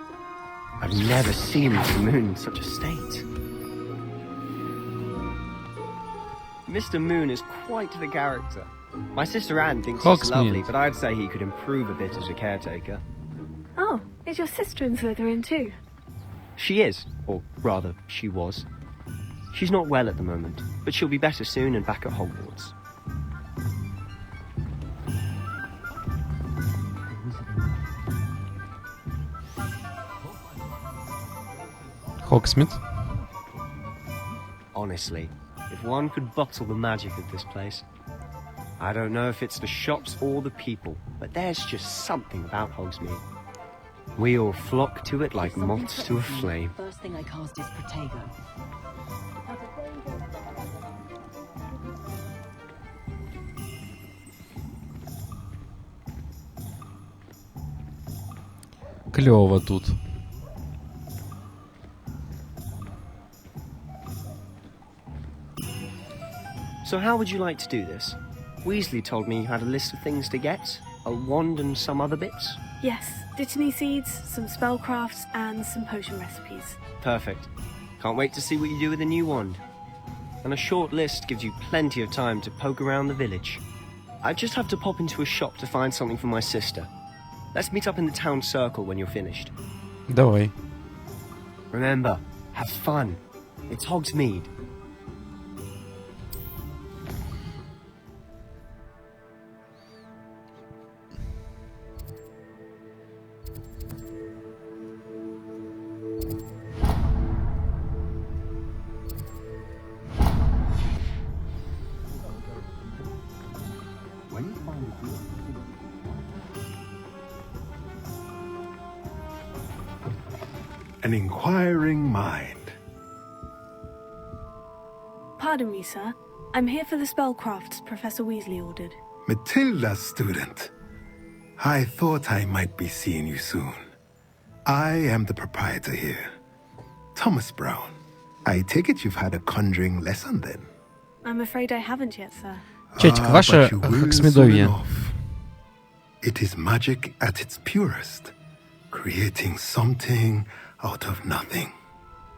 I've never seen Mr. Moon in such a state. Mr. Moon is quite the character. My sister Anne thinks he's lovely, but I'd say he could improve a bit as a caretaker. Oh, is your sister in Slytherin too? She is, or rather, she was. She's not well at the moment, but she'll be better soon and back at Hogwarts. Hogsmeade. Honestly, if one could bottle the magic of this place. I don't know if it's the shops or the people, but there's just something about Hogsmeade. We all flock to it like moths to a flame. First thing I cast is Protego. Клево тут. So how would you like to do this? Weasley told me you had a list of things to get, a wand and some other bits. Yes, Dittany seeds, some spellcrafts, and some potion recipes. Perfect. Can't wait to see what you do with the new wand. And a short list gives you plenty of time to poke around the village. I just have to pop into a shop to find something for my sister. Let's meet up in the town circle when you're finished. Давай. Remember, have fun. It's Hogsmeade. An inquiring mind. Pardon me, sir. I'm here for the spellcrafts Professor Weasley ordered. Matilda, student. I thought I might be seeing you soon. I am the proprietor here, Thomas Brown. I take it you've had a conjuring lesson then? I'm afraid I haven't yet, sir. Чатик, ваше But you will Хоксмидовье. soon enough. It is magic at its purest, creating something out of nothing.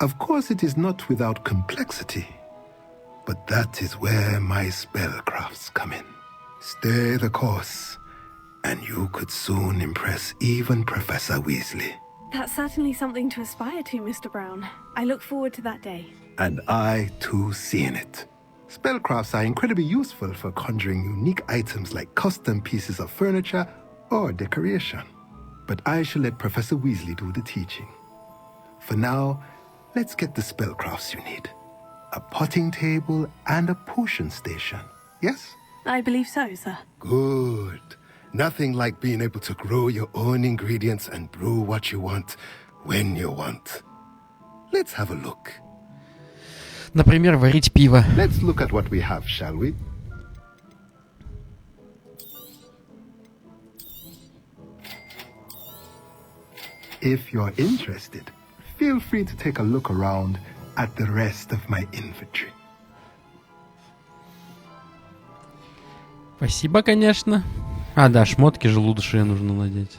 Of course, it is not without complexity, but that is where my spellcrafts come in. Stay the course, and you could soon impress even Professor Weasley. That's certainly something to aspire to, Mr. Brown. I look forward to that day. And I, too, seeing it. Spellcrafts are incredibly useful for conjuring unique items like custom pieces of furniture or decoration. But I shall let Professor Weasley do the teaching. For now, Let's get the spellcrafts you need. A potting table and a potion station. Yes? I believe so, sir. Good. Nothing like being able to grow your own ingredients and brew what you want when you want. Let's have a look. Например, варить пиво. Let's look at what we have, shall we? If you're interested, feel free to take a look around at the rest of my inventory. Спасибо, конечно. А, да, шмотки желудочные нужно надеть.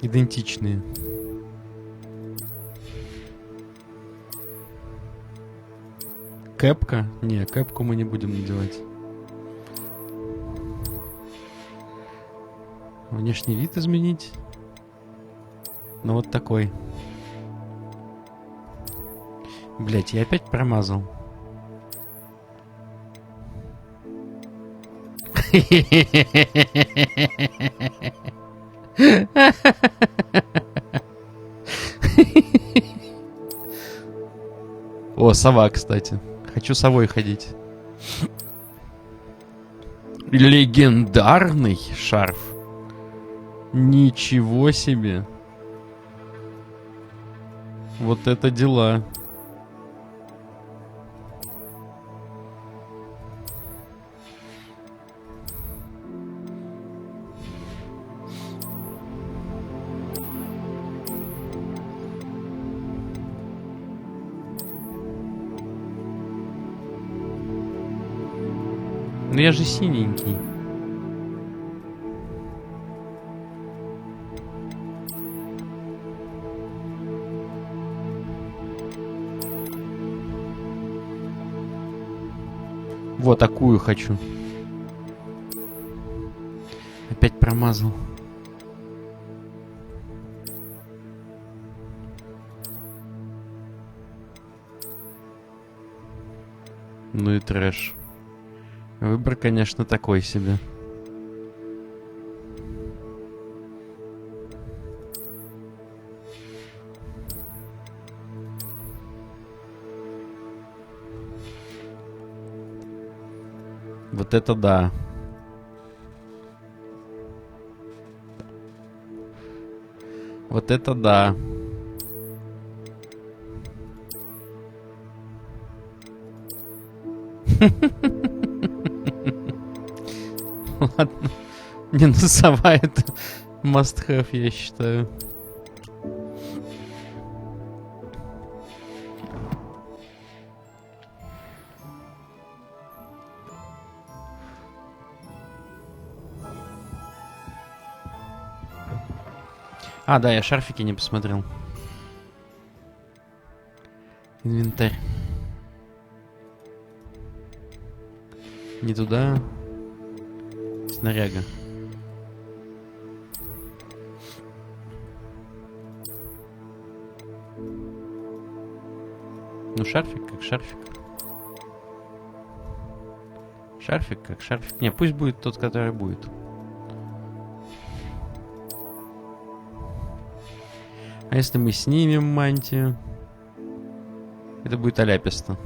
Идентичные. Кэпка? Не, кэпку мы не будем надевать. Внешний вид изменить. Ну вот такой. Блять, я опять промазал. О, сова, кстати. Хочу совой ходить. Легендарный шарф. Ничего себе. Вот это дела. Ну я же синенький. Вот такую хочу. Опять промазал. Ну и трэш. Выбор, конечно, такой себе. Вот это да. Вот это да. Ладно. Не, ну сова это must have, я считаю. А, да, я шарфики не посмотрел. Инвентарь. Не туда. Снаряга. Ну, шарфик как шарфик. Шарфик как шарфик. Не, пусть будет тот, который будет. А если мы снимем мантию? Это будет аляписто.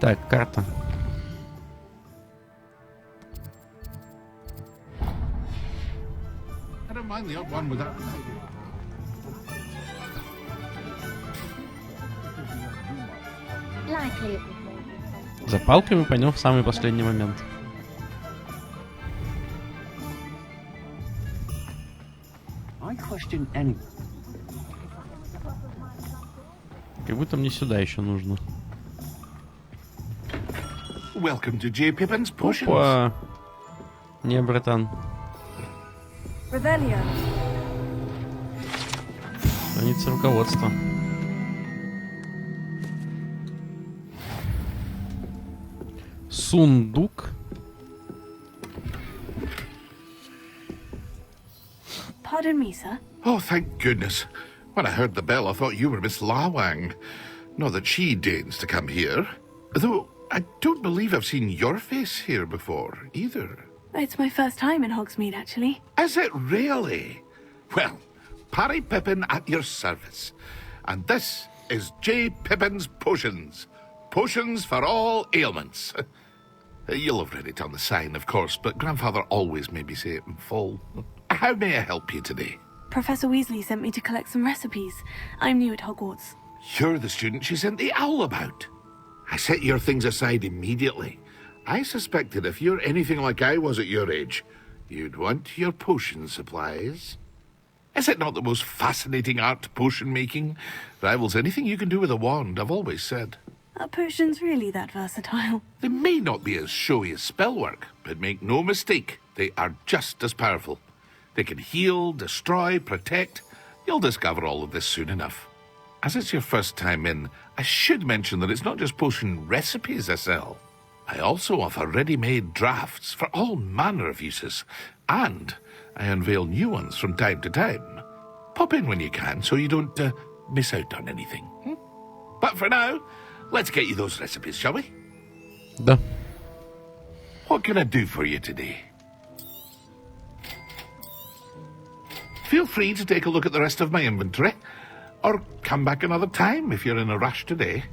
Так, карта. За палками пойдем в самый последний момент. Как будто мне сюда еще нужно. Опа! Не, братан. Revelio. страница руководства. Сундук. Pardon me, sir. Oh, thank goodness. When I heard the bell, I thought you were Miss Lawang. Not that she deigns to come here. Though, I don't believe I've seen your face here before, either. It's my first time in Hogsmeade, actually. Is it really? Well, Parry Pippin at your service. And this is J. Pippin's Potions. Potions for all ailments. You'll have read it on the sign, of course, but Grandfather always made me say it in full. How may I help you today? Professor Weasley sent me to collect some recipes. I'm new at Hogwarts. You're the student she sent the owl about. I set your things aside immediately. I suspected if you're anything like I was at your age, you'd want your potion supplies. Is it not the most fascinating art, potion making? Rivals anything you can do with a wand, I've always said. Are potions really that versatile? They may not be as showy as spellwork, but make no mistake, they are just as powerful. They can heal, destroy, protect. You'll discover all of this soon enough. As it's your first time in, I should mention that it's not just potion recipes I sell. I also offer ready-made drafts for all manner of uses, and I unveil new ones from time to time. Pop in when you can so you don't miss out on anything. But for now, let's get you those recipes, shall we? Да. What can I do for you today? Feel free to take a look at the rest of my inventory, or come back another time if you're in a rush today.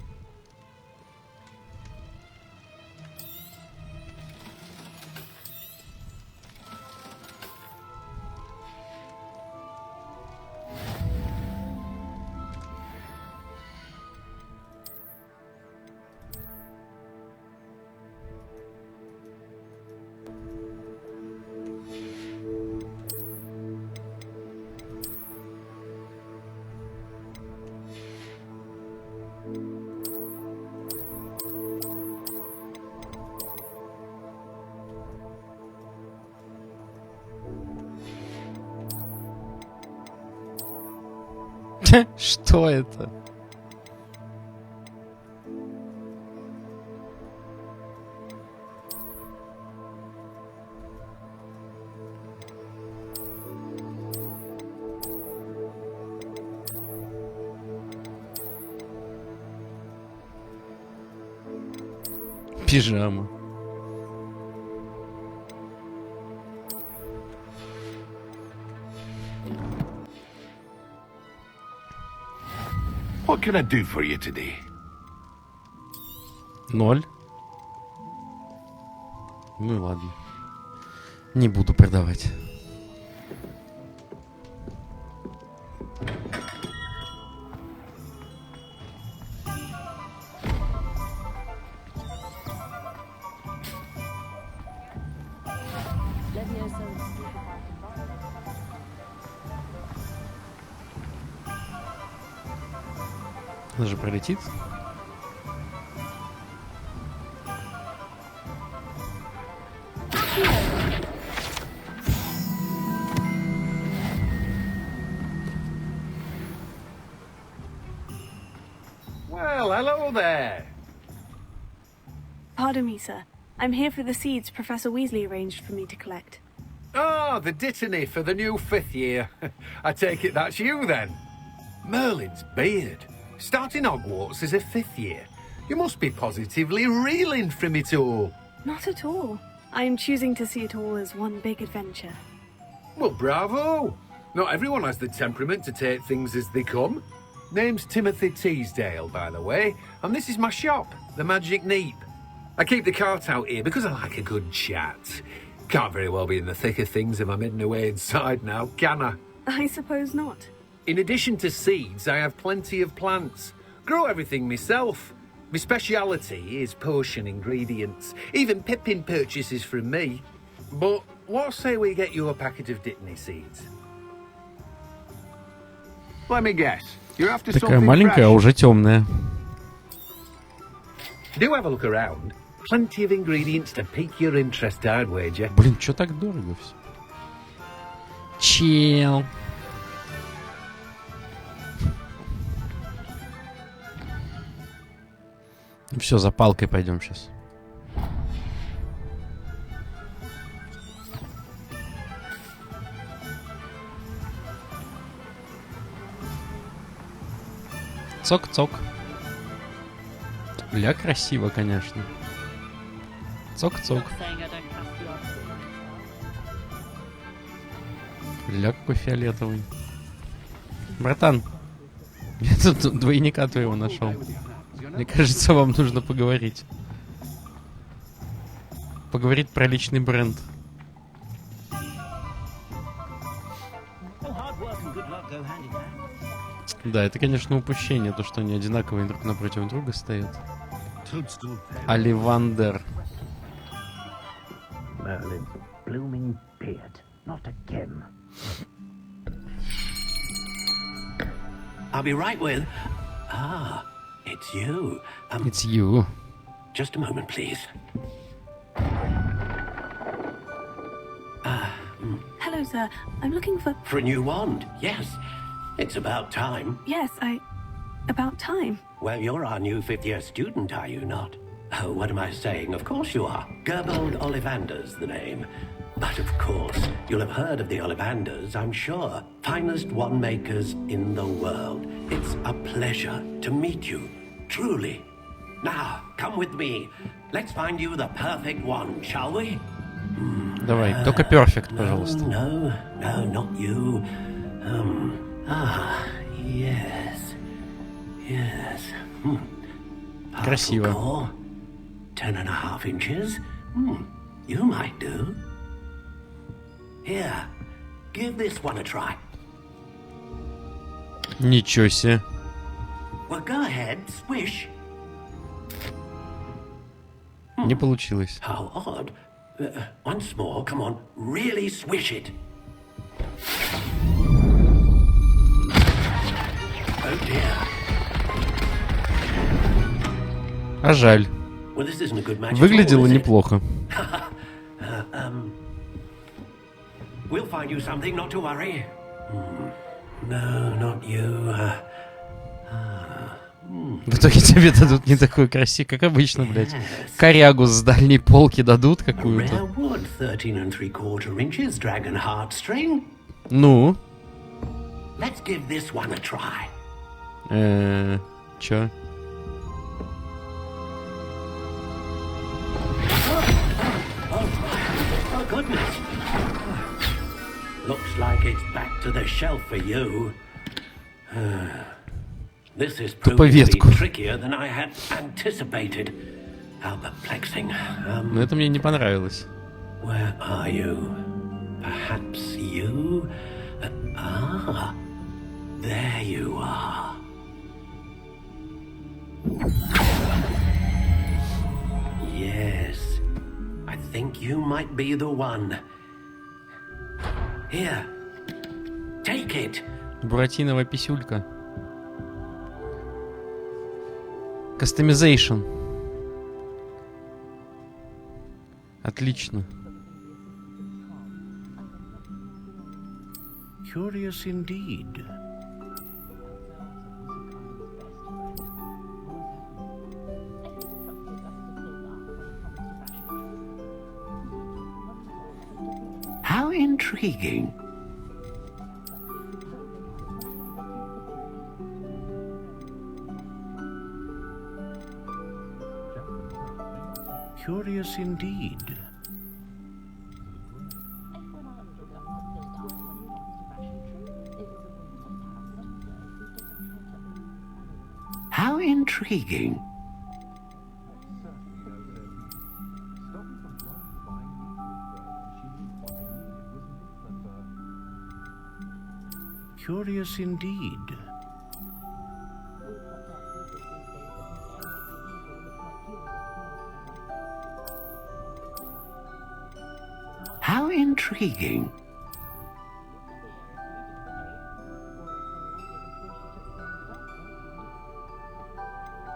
Что это? Пижама. What can I do for you today? 0. Ну и ладно. Не буду продавать. Она же пролетит. Well, hello there. Pardon me, sir. I'm here for the seeds Professor Weasley arranged for me to collect. Ah, the dittany for the new 5th year. I take it that's you, then. Merlin's beard. Starting Hogwarts as a 5th year. You must be positively reeling from it all. Not at all. I'm choosing to see it all as one big adventure. Well, bravo. Not everyone has the temperament to take things as they come. Name's Timothy Teasdale, by the way, and this is my shop, the Magic Neep. I keep the cart out here because I like a good chat. Can't very well be in the thick of things if I'm hidden away inside now, can I? I suppose not. In addition to seeds, I have plenty of plants. Grow everything myself. My speciality is potion ingredients. Even Pippin purchases from me. But what say we get you a packet of Dittany seeds? Let me guess. You're after Такая something маленькая, а fresh. уже темная. Do have a look around. Plenty of ingredients to pique your interest, I'd wager. Блин, чё так дорого все? Чел. Все, за палкой пойдем сейчас. Цок-цок. Ля, красиво, конечно. Цок-цок. Ля, какой фиолетовый. Братан, я тут двойника твоего нашел. Мне кажется, вам нужно поговорить. Поговорить про личный бренд. Да, это, конечно, упущение, то, что они одинаковые друг напротив друга стоят. Оливандер. Merlin's blooming beard, not again. I'll be right with... Ah, it's you. It's you. Just a moment, please. Hello, sir. I'm looking for... For a new wand, yes. It's about time. Yes, about time. Well, you're our new fifth-year student, are you not? Oh, what am I saying? Of course you are. Gerbold Ollivander's the name. But of course, you'll have heard of the Ollivanders, I'm sure. Finest wand makers in the world. It's a pleasure to meet you, truly. Now, come with me. Let's find you the perfect wand, shall we? Давай, только perfect, пожалуйста. No, not you. Yes. Yes. Красиво. Core, 10.5 inches. You might do. Here, give this one a try. Ничего себе. Well, go ahead, swish. Не получилось. How odd. Once more, come on, really swish it. Oh dear. А жаль. Well, this isn't a good match. Выглядело at all, is it? неплохо. We'll find you something, not to worry. No, not you. В итоге тебе дадут не такую красивую, как обычно, блядь. Корягу с дальней полки дадут какую-то. Rare wood, 13.75 inches, dragon heartstring. Ну? Let's give this one a try. Чё? Oh, goodness. Looks like it's back to the shelf for you. This is proving to be trickier than I had anticipated. How perplexing. Но это мне не понравилось. Where are you? Perhaps you? There you are. Yes, I think you might be the one. Here, take it. Буратиновая писюлька. Customization. Отлично. Curious indeed. How intriguing. Curious indeed. How intriguing. Curious indeed. How intriguing.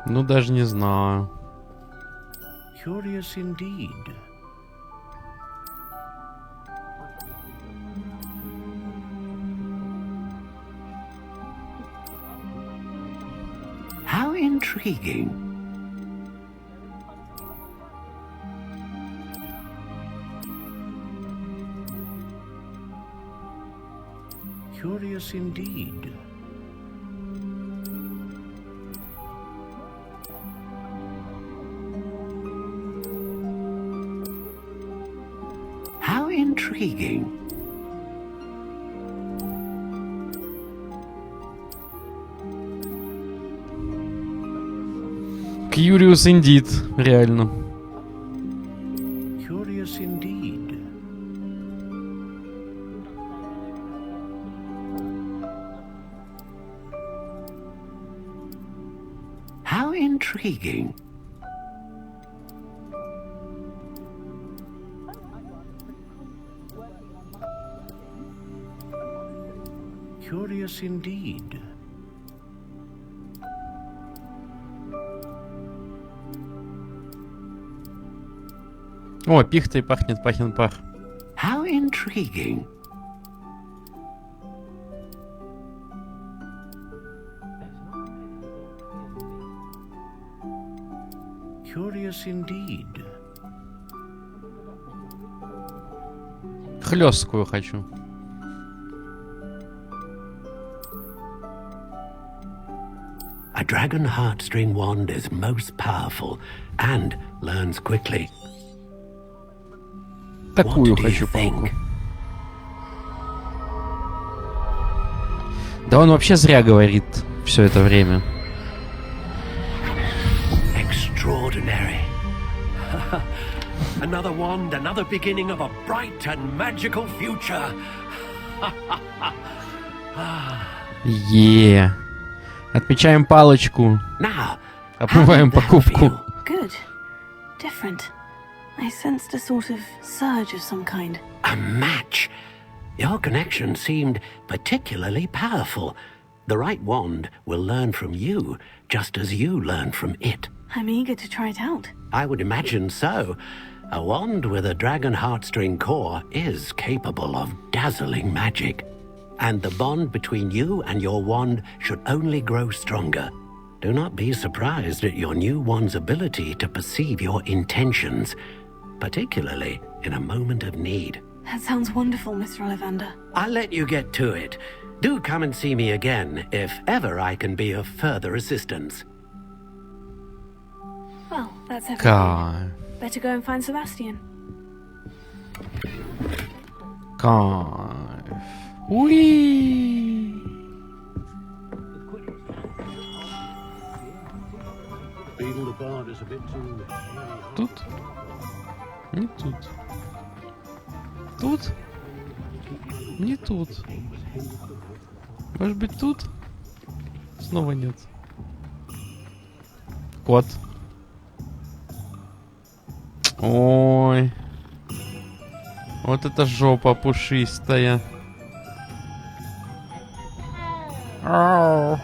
Ну, даже не знаю. Curious indeed. How intriguing. Curious indeed. How intriguing. Curious indeed, реально. Curious indeed. How intriguing. Curious indeed. О, пихтой пахнет, пахнет пах. How intriguing. Curious indeed. Хлесткую хочу. A dragon heartstring wand is most powerful and learns quickly. Такую хочу палку. Да он вообще зря говорит все это время. Extraordinary. Another wand, another beginning of a bright and magical future. Отмечаем палочку. Обмываем покупку. Good. Different. I sensed a sort of surge of some kind. A match. Your connection seemed particularly powerful. The right wand will learn from you, just as you learn from it. I'm eager to try it out. I would imagine so. A wand with a dragon heartstring core is capable of dazzling magic. And the bond between you and your wand should only grow stronger. Do not be surprised at your new wand's ability to perceive your intentions, particularly in a moment of need. That sounds wonderful, Mr. Ollivander. I'll let you get to it. Do come and see me again if ever I can be of further assistance. Well, that's everything. God. Better go and find Sebastian. Кайф. Уи. Тут? Не тут. Тут? Не тут. Может быть тут? Снова нет. Кот. Ой. Вот это жопа пушистая. Ау.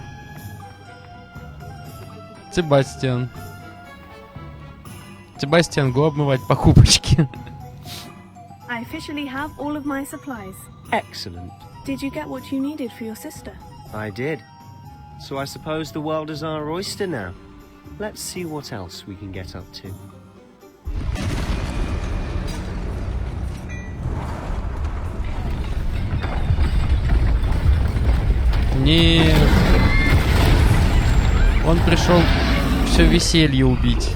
Себастьян. Себастьян, го обмывать покупочки. I officially have all of my supplies. Excellent. Did you get what you needed for your sister? I did. So I suppose the world is our oyster now. Let's see what else we can get up to. Нет. Он пришел все веселье убить.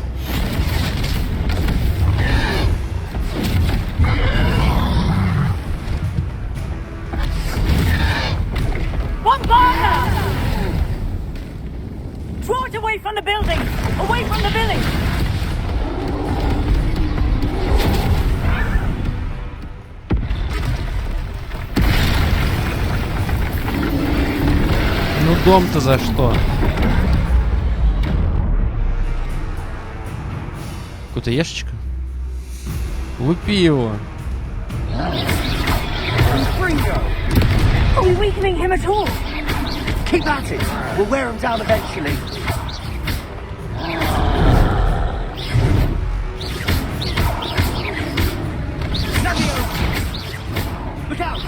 One burner! Draw it away from the building! Away from the village! Ну дом-то за что? Какая-то яшечка? Лупи его. Are we weakening him at all? Keep at it. We'll wear him down eventually. Look out!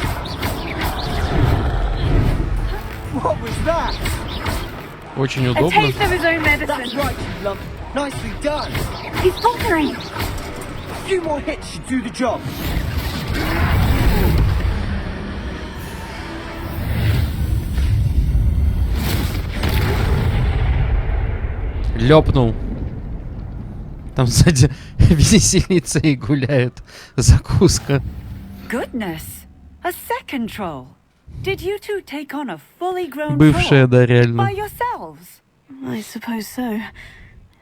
What was that? Очень A удобно. taste of his own medicine. That's right, love. Nicely done. He's faltering. A few more hits should do the job. Лёпнул. Там сзади веселится и гуляет. Закуска. Goodness! A second troll. Did you two take on a fully grown Бывшая, troll да, реально. by yourselves? I suppose so.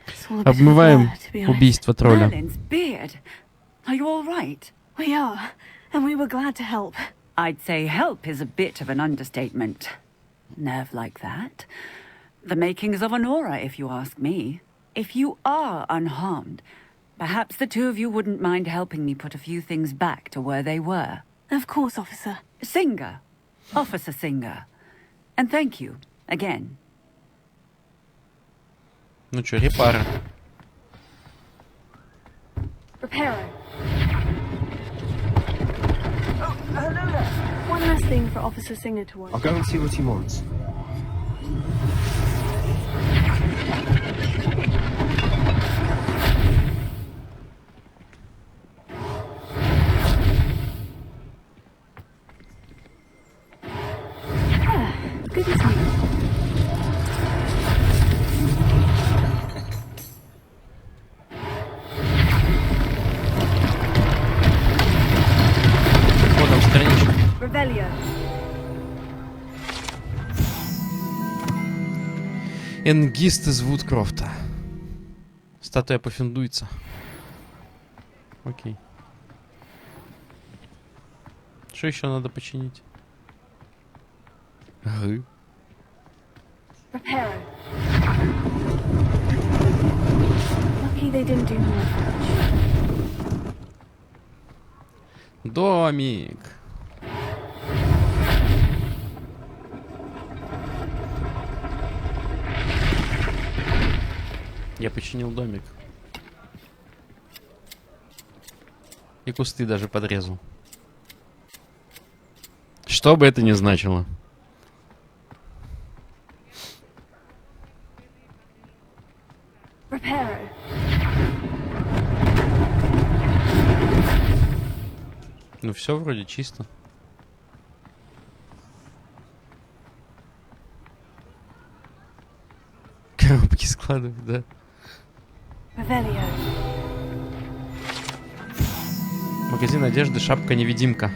It's all a bit of a Обмываем blur, to be honest. убийство тролля. Merlin's beard. Are you all right? We are, and we were glad to help. I'd say help is a bit of an understatement. Nerve like that. The makings of an aura, if you ask me. If you are unharmed, perhaps the two of you wouldn't mind helping me put a few things back to where they were. Of course, officer. Singer. Officer Singer. And thank you, again. Ну чё, репара. Reparo. Oh, hello there. One last thing for Officer Singer to watch. I'll go and see what he wants. Good as new. Вот там страничка. Revelio. Энгист из Вудкрофта. Статуя пофиндуется. Окей. Что еще надо починить? Гы. Reparo. Lucky they didn't do more damage. Домик. Я починил домик. И кусты даже подрезал. Что бы это ни значило. Reparo. Ну все вроде чисто. Коробки складывать, да. Revelio. Магазин одежды, шапка-невидимка.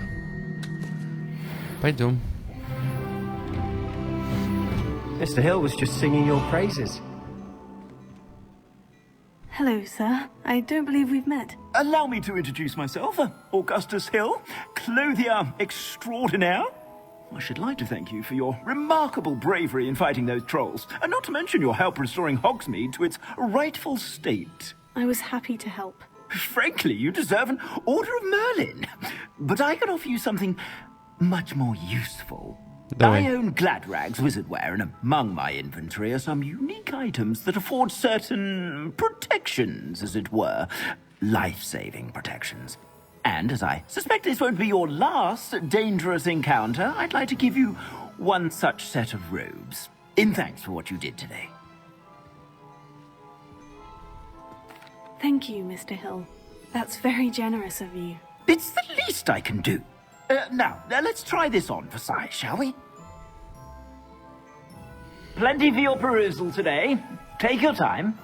Пойдем. Mr. Hill was just singing your praises. Hello, sir. I don't believe we've met. Allow me to introduce myself, Augustus Hill, clothier extraordinaire. I should like to thank you for your remarkable bravery in fighting those trolls, and not to mention your help restoring Hogsmeade to its rightful state. I was happy to help. Frankly, you deserve an Order of Merlin. But I can offer you something much more useful. I own Gladrag's wizardware, and among my inventory are some unique items that afford certain protections, as it were. Life-saving protections. And as I suspect this won't be your last dangerous encounter, I'd like to give you one such set of robes, in thanks for what you did today. Thank you, Mr. Hill. That's very generous of you. It's the least I can do. Now, let's try this on for size, shall we? Plenty for your perusal today. Take your time.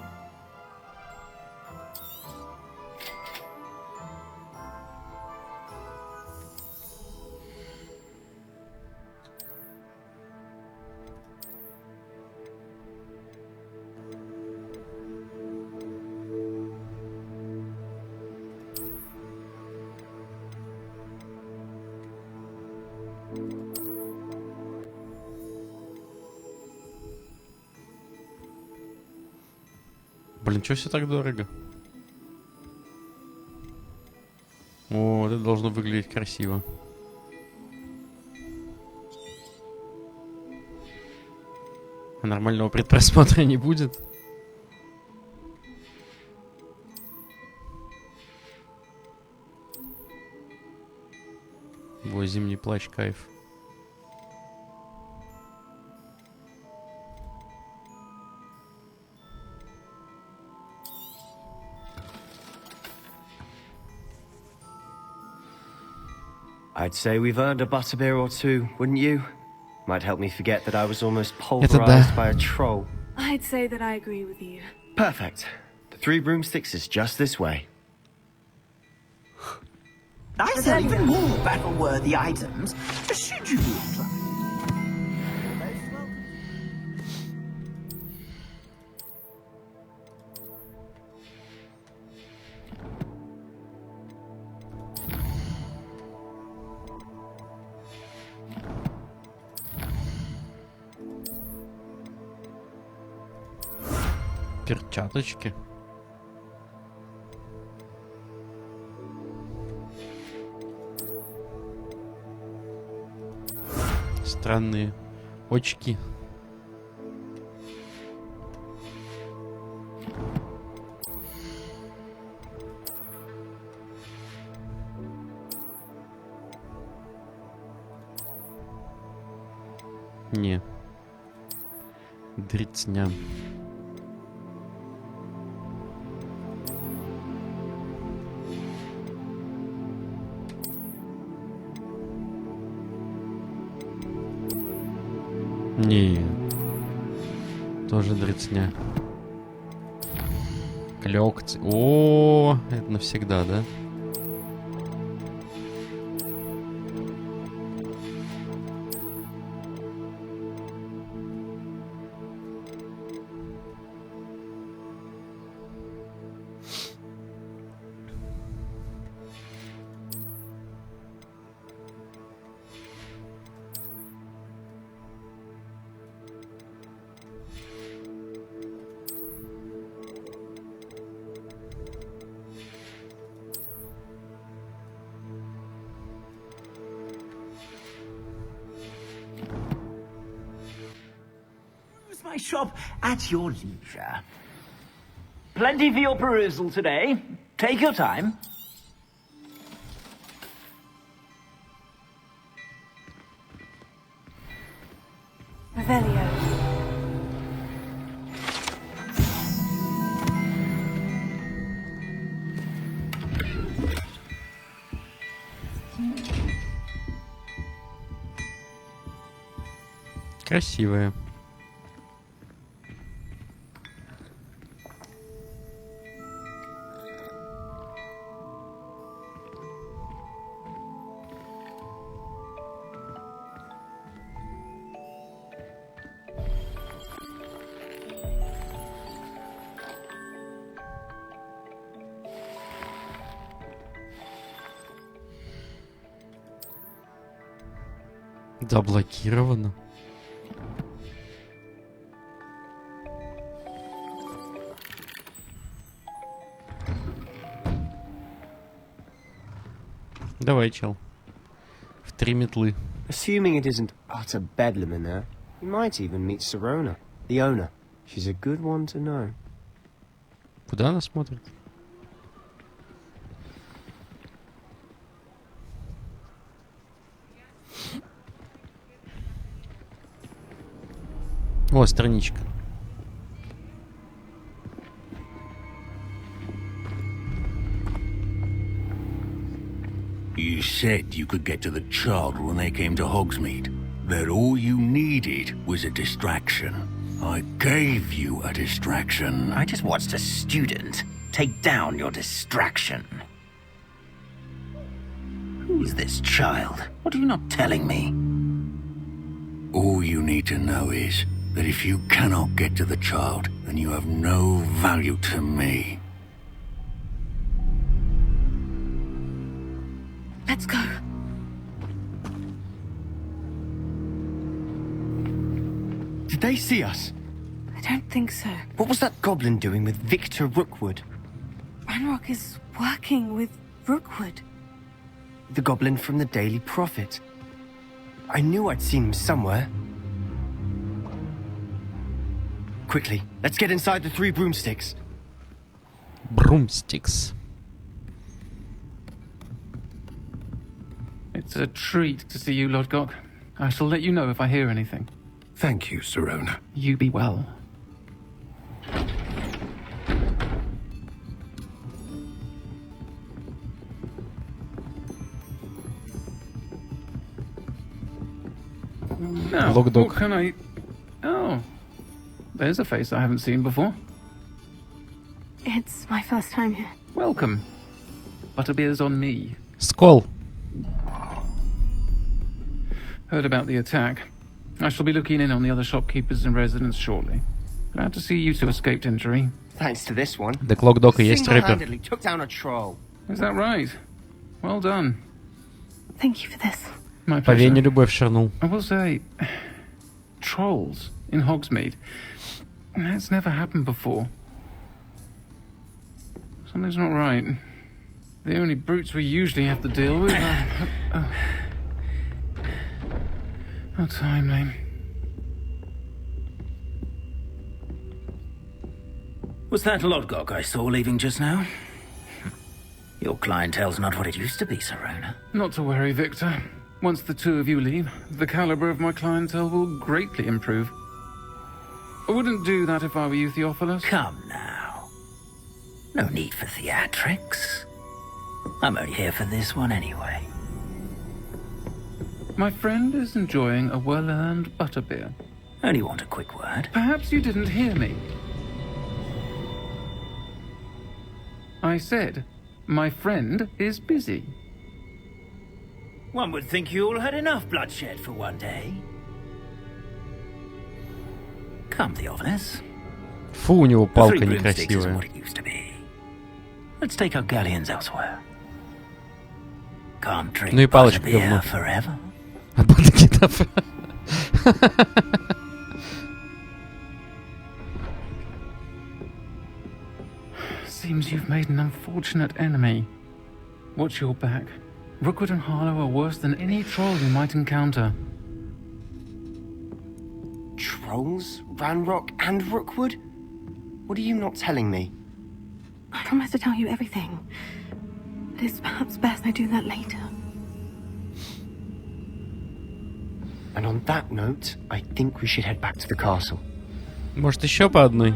Блин, чё все так дорого? О, это должно выглядеть красиво. А нормального предпросмотра не будет? Во, зимний плащ, кайф. I'd say we've earned a butterbeer or two, wouldn't you? Might help me forget that I was almost pulverized by a troll. I'd say that I agree with you. Perfect. The 3 broomsticks is just this way. I sell even more battle-worthy items. Should you try? Перчаточки. Странные очки. Не. Дрицня. Не. Тоже дрицня. Клёкти. О, это навсегда, да? My shop at your leisure. Plenty for your perusal today. Take your time. Revelio. Красивая. Заблокировано. Давай, чел. В 3 метлы. Assuming it isn't utter bedlam in there, you might even meet Sirona, the owner. She's a good one to know. Куда она смотрит? О, страничка. You said you could get to the child when they came to Hogsmeade. That all you needed was a distraction. I gave you a distraction. I just watched a student take down your distraction. Who's this child? What are you not telling me? All you need to know is that if you cannot get to the child, then you have no value to me. Let's go. Did they see us? I don't think so. What was that goblin doing with Victor Rookwood? Ranrock is working with Rookwood. The goblin from the Daily Prophet. I knew I'd seen him somewhere. Quickly, let's get inside the 3 broomsticks. Broomsticks. It's a treat to see you, Lodgok. I shall let you know if I hear anything. Thank you, Sirona. You be well. Now, Logdog. what can I... Oh, there's a face I haven't seen before. It's my first time here. Welcome. Butterbeer's on me. Скол. Heard about the attack. I shall be looking in on the other shopkeepers and residents shortly. Glad to see you two escaped injury. Thanks to this one. The Clock Dog и есть рэпер. Single-handedly took down a troll. Is that right? Well done. Thank you for this. My По pleasure. вене любовь шарнул. I will say, trolls in Hogsmeade. That's never happened before. Something's not right. The only brutes we usually have to deal with are... How timely. Was that Lodgok I saw leaving just now? Your clientele's not what it used to be, Serona. Not to worry, Victor. Once the two of you leave, the caliber of my clientele will greatly improve. I wouldn't do that if I were you, Theophilus. Come now. No need for theatrics. I'm only here for this one anyway. My friend is enjoying a well-earned butterbeer. Only want a quick word. Perhaps you didn't hear me. I said, my friend is busy. One would think you all had enough bloodshed for one day. Come, Theophilus. Фу, у него The палка Three Broomsticks isn't некрасивая. what it used to be. Let's take our galleons elsewhere. Can't drink Ну и палочка butterbeer говно. forever. А Бутакитов. Seems you've made an unfortunate enemy. Watch your back. Rookwood and Harlow are worse than any troll you might encounter. Trolls? Ranrock and Rookwood? What are you not telling me? I promise to tell you everything. But it's perhaps best I do that later. And on that note, I think we should head back to the castle. Может, еще по одной?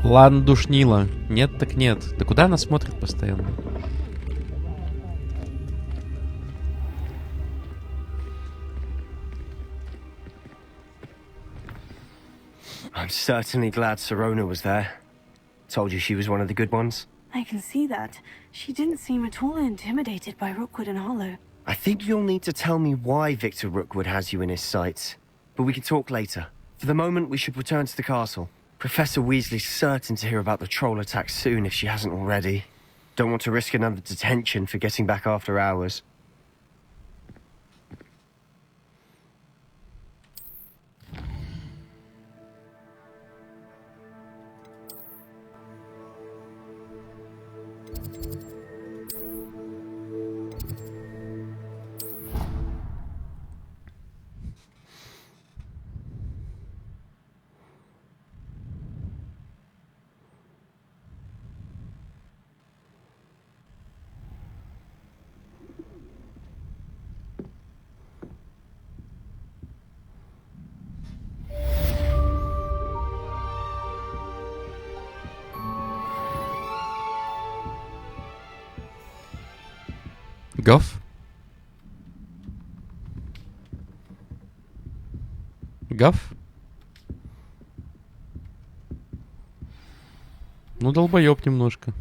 Ладно, душнила. Нет так нет. Да куда она смотрит постоянно? I'm certainly glad Serona was there. Told you she was one of the good ones. I can see that. She didn't seem at all intimidated by Rookwood and Hollow. I think you'll need to tell me why Victor Rookwood has you in his sights. But we can talk later. For the moment, we should return to the castle. Professor Weasley's certain to hear about the troll attack soon if she hasn't already. Don't want to risk another detention for getting back after hours. Гав? Гав? Ну, долбоёб немножко.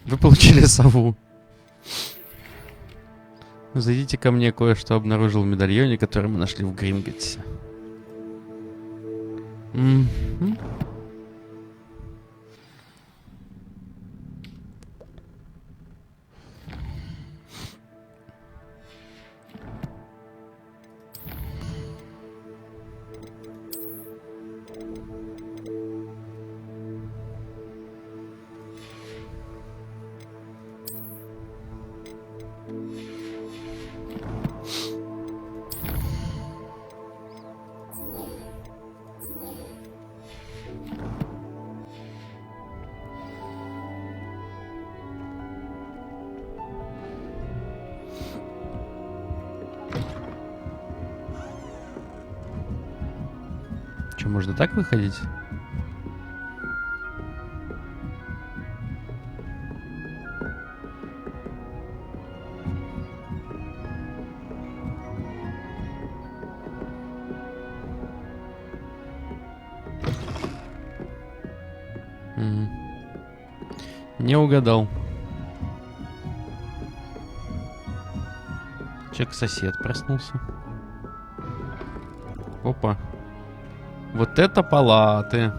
Вы получили сову. Зайдите ко мне, кое-что обнаружил в медальоне, который мы нашли в Гринготте. Что, можно так выходить? Не угадал. Человек-сосед проснулся. Опа. Вот это палаты.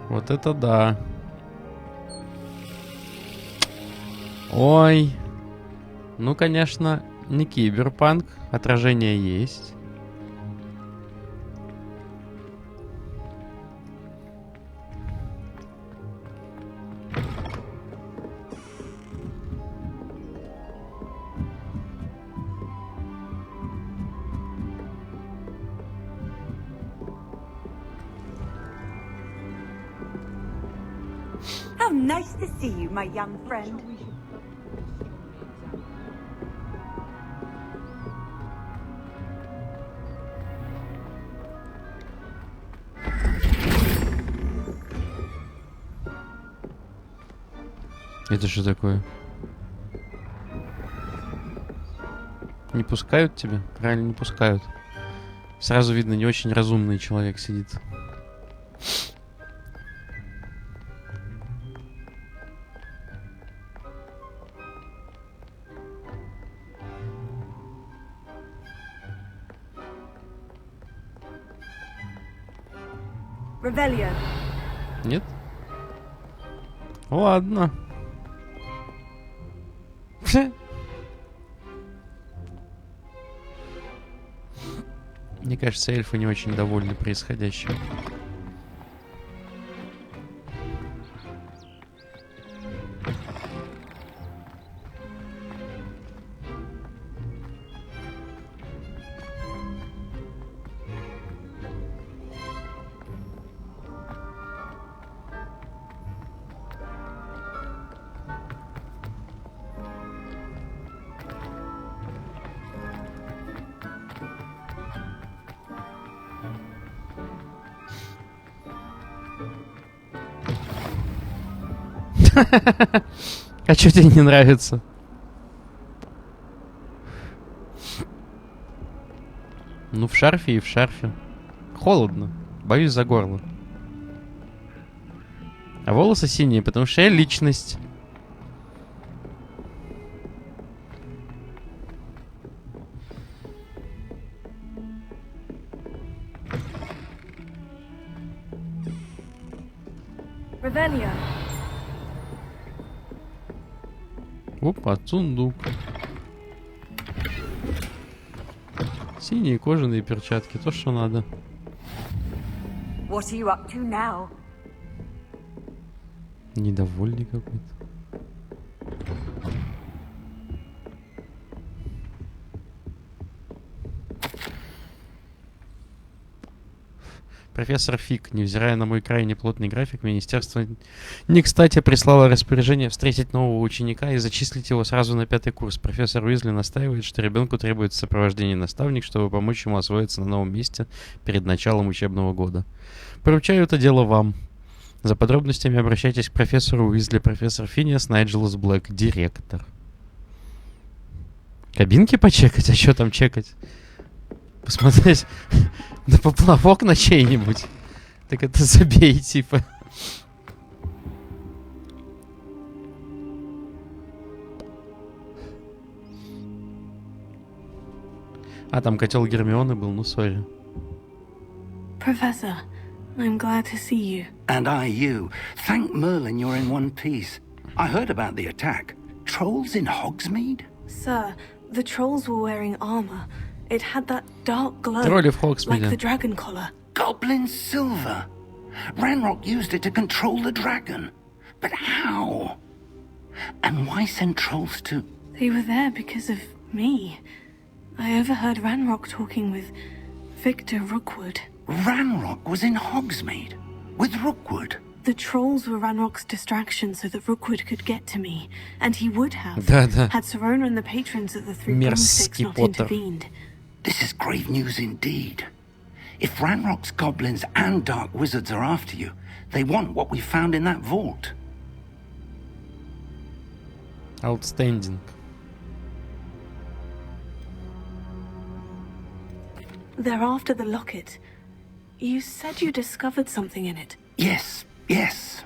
Вот это да. Ой. Ну, конечно, не киберпанк. Отражение есть. How nice to see you, my young friend. Это что такое? Не пускают тебя? Правильно, не пускают. Сразу видно, не очень разумный человек сидит. Revelio. Нет? Ладно. Мне кажется, эльфы не очень довольны происходящим. А что тебе не нравится? Ну, в шарфе и в шарфе. Холодно. Боюсь за горло. А волосы синие, потому что я личность. Revelio. Опа, сундук. Синие кожаные перчатки, то, что надо. What are you up to now? Недовольный какой-то. Профессор Фиг, невзирая на мой крайне плотный график, министерство не кстати прислало распоряжение встретить нового ученика и зачислить его сразу на 5-й курс. Профессор Уизли настаивает, что ребенку требуется сопровождение наставник, чтобы помочь ему освоиться на новом месте перед началом учебного года. Поручаю это дело вам. За подробностями обращайтесь к профессору Уизли, профессор Финиас Найджелус Блэк, директор. Кабинки почекать? А что там чекать? Посмотреть на поплавок на чей-нибудь. Так это забей, типа. А, там котел Гермионы был, ну сори. Professor, I'm glad to see you. And I you. Thank Merlin you're in one piece. I heard about the attack. Trolls in Hogsmeade? Sir, the trolls were wearing armor. It had that dark glow, Тролли в Хогсмиде. like the dragon collar. Goblin silver. Ranrock used it to control the dragon. But how? And why send trolls to... They were there because of me. I overheard Ranrock talking with Victor Rookwood. Ranrock was in Hogsmeade with Rookwood. The trolls were Ranrock's distraction so that Rookwood could get to me, and he would have Да-да. had Serona and the patrons of the Three Broomsticks Мерзкий not Поттер. intervened. This is grave news indeed. If Ranrock's goblins and dark wizards are after you, they want what we found in that vault. Outstanding. They're after the locket. You said you discovered something in it. Yes, yes.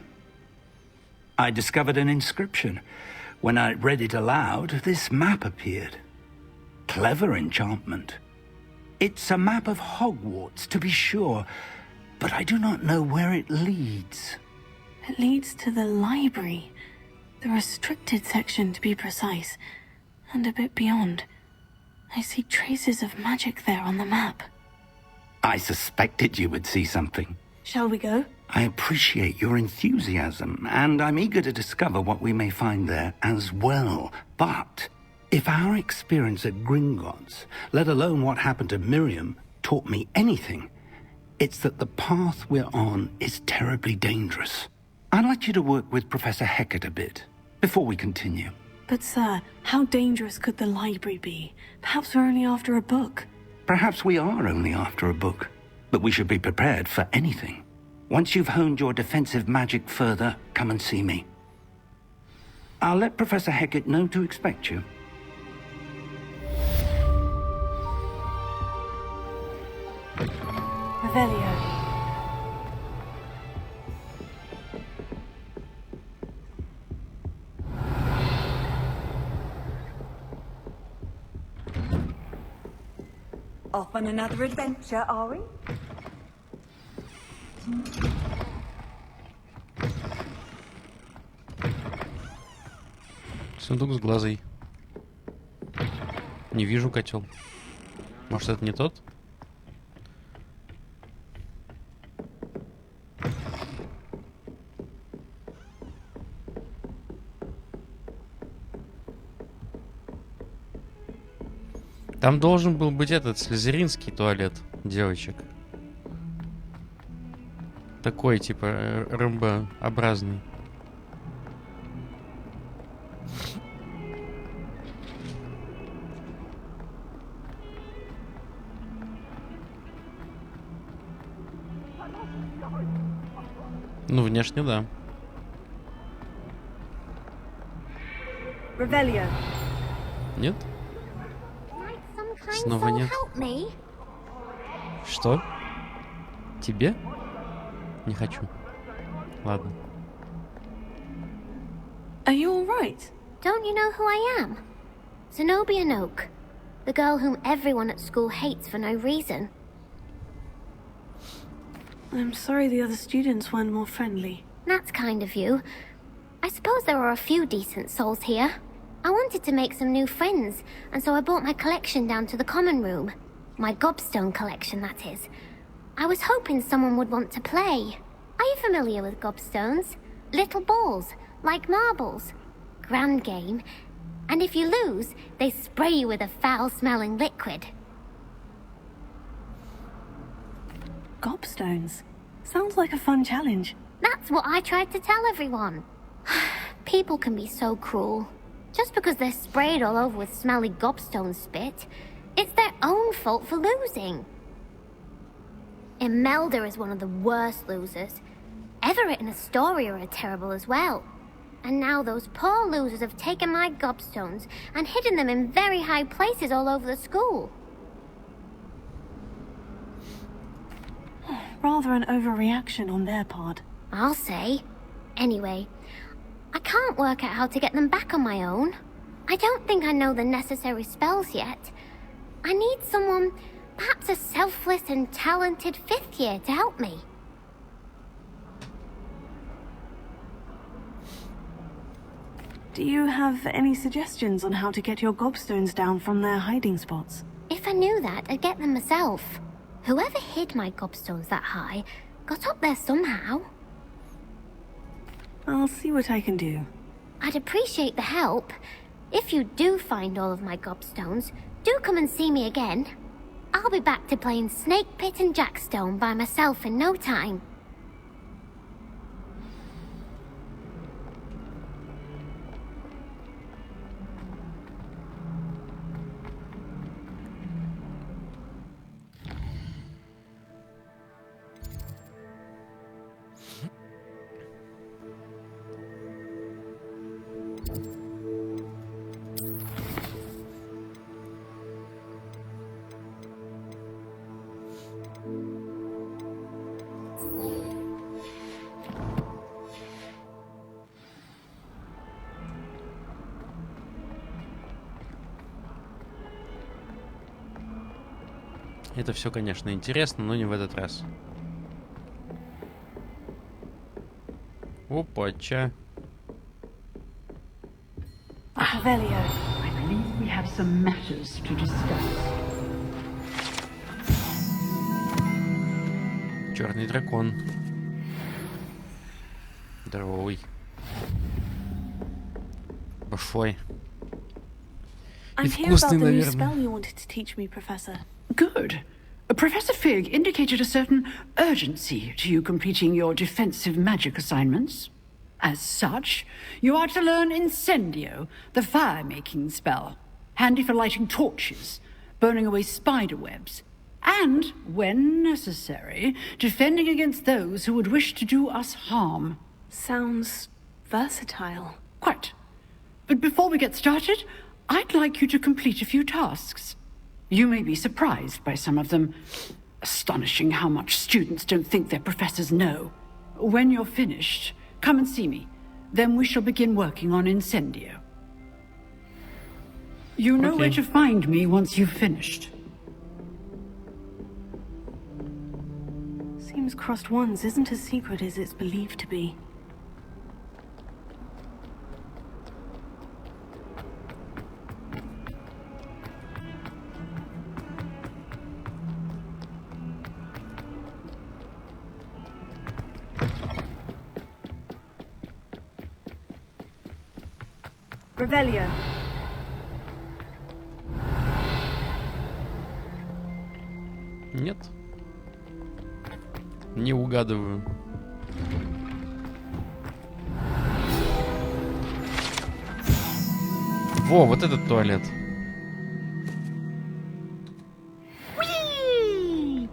I discovered an inscription. When I read it aloud, this map appeared. Clever enchantment. It's a map of Hogwarts, to be sure, but I do not know where it leads. It leads to the library. The restricted section, to be precise. And a bit beyond. I see traces of magic there on the map. I suspected you would see something. Shall we go? I appreciate your enthusiasm, and I'm eager to discover what we may find there as well. But if our experience at Gringotts, let alone what happened to Miriam, taught me anything, it's that the path we're on is terribly dangerous. I'd like you to work with Professor Hecat a bit, before we continue. But sir, how dangerous could the library be? Perhaps we're only after a book. Perhaps we are only after a book, but we should be prepared for anything. Once you've honed your defensive magic further, come and see me. I'll let Professor Hecat know to expect you. Revelio. Off on another adventure, are we? Сундук с глазой. Не вижу котел. Может, это не тот? Там должен был быть этот слизеринский туалет девочек. Такой, типа, рымбообразный. Ну, внешне, да. Revelio. Нет? Kind Снова soul нет. help me? Что? Тебе? Не хочу. Ладно. Are you all right? Don't you know who I am? Zenobia Noak, the girl whom everyone at school hates for no reason. I'm sorry the other students weren't more friendly. That's kind of you. I suppose there are a few decent souls here. I wanted to make some new friends, and so I brought my collection down to the common room. My gobstone collection, that is. I was hoping someone would want to play. Are you familiar with gobstones? Little balls, like marbles. Grand game. And if you lose, they spray you with a foul-smelling liquid. Gobstones. Sounds like a fun challenge. That's what I tried to tell everyone. People can be so cruel. Just because they're sprayed all over with smelly gobstone spit, it's their own fault for losing. Imelda is one of the worst losers. Everett and Astoria are terrible as well. And now those poor losers have taken my gobstones and hidden them in very high places all over the school. Rather an overreaction on their part. I'll say. Anyway, I can't work out how to get them back on my own. I don't think I know the necessary spells yet. I need someone, perhaps a selfless and talented fifth year to help me. Do you have any suggestions on how to get your gobstones down from their hiding spots? If I knew that, I'd get them myself. Whoever hid my gobstones that high got up there somehow. I'll see what I can do. I'd appreciate the help. If you do find all of my gobstones, do come and see me again. I'll be back to playing Snake Pit and Jackstone by myself in no time. Это все, конечно, интересно, но не в этот раз. Опа-ча. Revelio, I believe we have some matters to discuss. Черный дракон. Здоровый. Большой. I'm here about the new spell you wanted to teach me, Professor. Good. Professor Fig indicated a certain urgency to you completing your defensive magic assignments. As such, you are to learn Incendio, the fire-making spell, handy for lighting torches, burning away spider webs, and, when necessary, defending against those who would wish to do us harm. Sounds versatile. Quite. But before we get started, I'd like you to complete a few tasks. You may be surprised by some of them. Astonishing how much students don't think their professors know. When you're finished, come and see me. Then we shall begin working on Incendio. You know where to find me once you've finished. Seems Crossed Wands isn't as secret as it's believed to be. Revelio. Нет. Не угадываю. Во, вот этот туалет. Whee!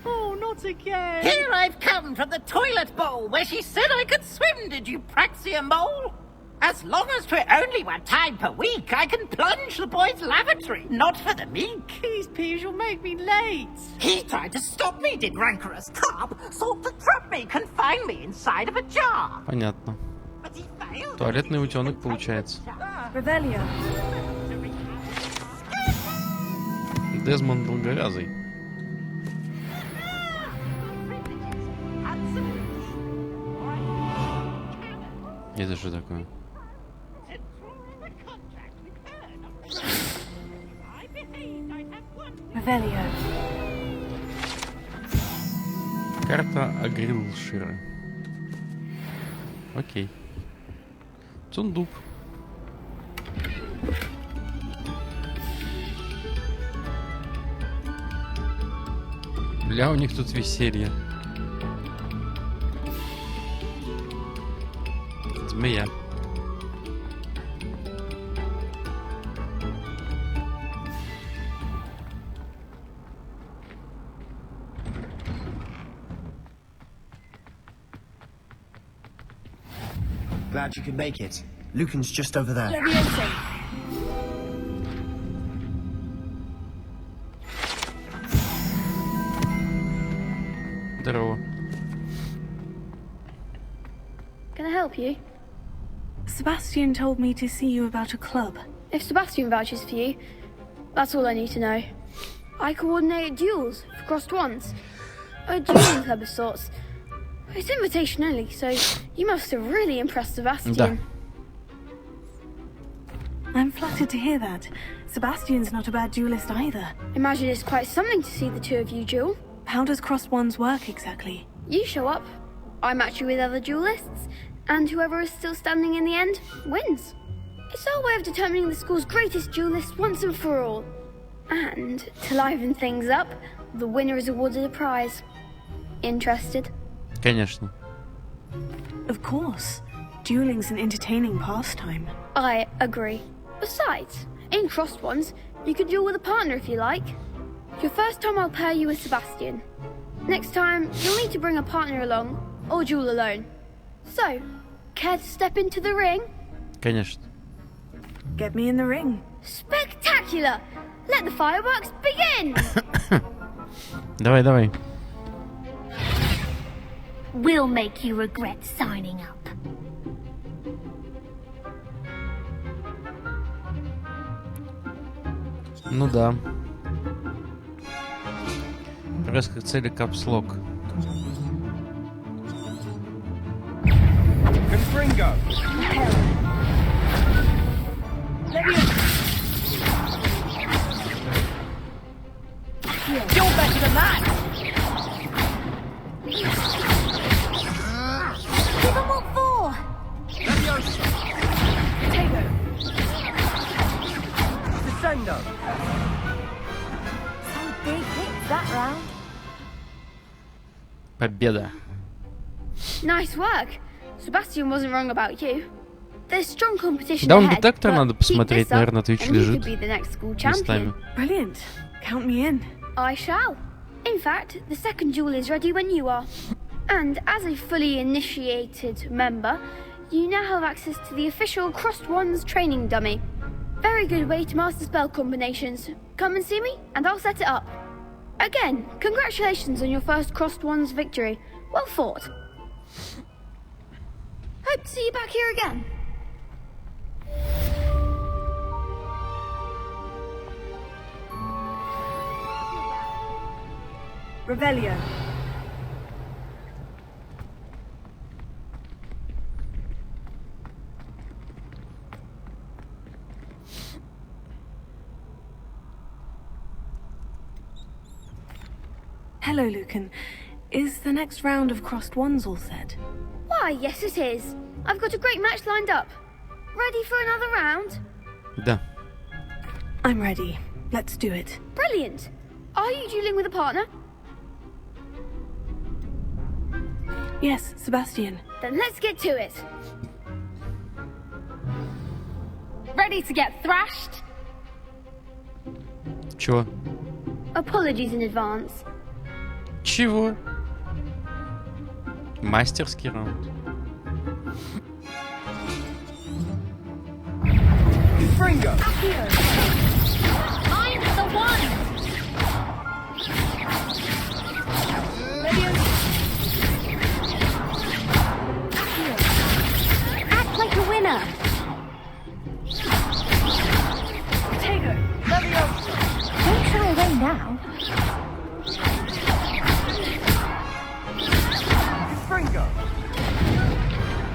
Oh, not again. Here I've come from the toilet bowl where she said I could swim, did you Praxia mole? As long as 'twere only 1 time per week, I can plunge the boy's lavatory, not for the meek. These peas will make me late. He tried to stop me, did rancorous carp, sought to trap me, confine me inside of a jar. Понятно. Туалетный утенок получается. Revelio. Дезмонд долговязый. Это что такое? Revelio. Карта Агрилшира. Окей. Сундук. Бля, у них тут веселье. Змея. Glad you could make it. Lucan's just over there. Здорово. Can I help you? Sebastian told me to see you about a club. If Sebastian vouches for you, that's all I need to know. I coordinate duels for Crossed Wands. A dueling club of sorts. It's invitation only, so you must have really impressed Sebastian. Да. I'm flattered to hear that. Sebastian's not a bad duelist either. Imagine it's quite something to see the two of you duel. How does Crossed Wands work exactly? You show up, I match you with other duelists, and whoever is still standing in the end wins. It's our way of determining the school's greatest duelist once and for all. And, to liven things up, the winner is awarded a prize. Interested? Конечно. Of course. Dueling's an entertaining pastime. I agree. Besides, in Crossed Wands, you could duel with a partner if you like. Your first time I'll pair you with Sebastian. Next time, you'll need to bring a partner along, or duel alone. So, care to step into the ring? Конечно. Get me in the ring. Spectacular! Let the fireworks begin! Давай, давай. We'll make you regret signing up. Ну да. поисках цели капслок. Confringo. You're better than that! Give them what for? Potato. Descendo. Some big hits that round. Победа. Nice work. Sebastian wasn't wrong about you. There's strong competition Да, он ahead, детектор but надо keep посмотреть, this up, наверное, на Twitch and you лежит could be the next school champion. местами. Brilliant. Count me in. I shall. In fact, the second duel is ready when you are. And as a fully initiated member, you now have access to the official Crossed Wands training dummy. Very good way to master spell combinations. Come and see me, and I'll set it up. Again, congratulations on your first Crossed Wands victory. Well fought. Hope to see you back here again. Revelio. Hello, Lucan. Is the next round of Crossed Wands all set? Why, yes it is. I've got a great match lined up. Ready for another round? Да. I'm ready. Let's do it. Brilliant. Are you dueling with a partner? Yes, Sebastian. Then let's get to it. Ready to get thrashed? Чего? Apologies in advance. Чего? Мастерский раунд. Confringo. I'm the one! Act like a winner. Potato. Leviosa. Don't shy away now. Confringo.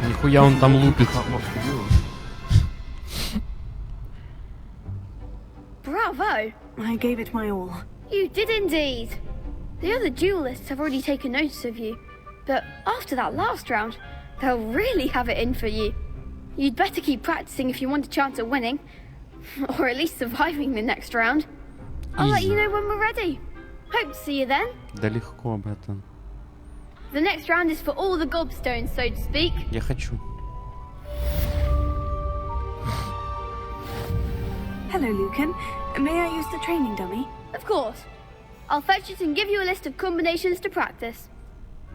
Нихуя он там лупит. Bravo! I gave it my all. You did indeed. The other duelists have already taken notice of you, but after that last round, they'll really have it in for you. You'd better keep practicing if you want a chance at winning, or at least surviving the next round. I'll let you know when we're ready. Hope to see you then. Да легко, братан. The next round is for all the gobstones, so to speak. Я хочу. Hello, Lucan. May I use the training dummy? Of course. I'll fetch it and give you a list of combinations to practice.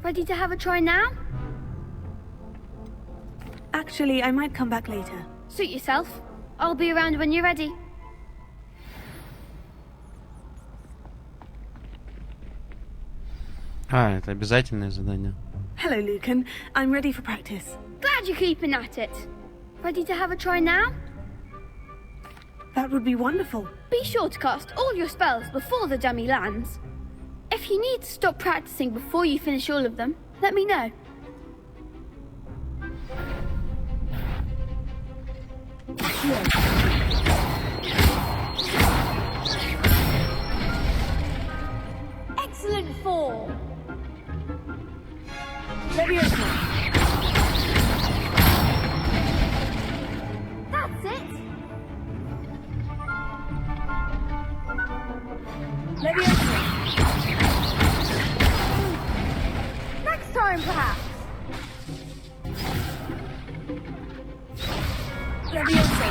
Ready to have a try now? Actually, I might come back later. Suit yourself. I'll be around when you're ready. А, это обязательное задание. Hello, Lucan. I'm ready for practice. Glad you're keeping at it. Ready to have a try now? That would be wonderful. Be sure to cast all your spells before the dummy lands. If you need to stop practicing before you finish all of them, let me know. Excellent form! Leviosa. That's it! Leviosa. Next time, perhaps! Leviosa.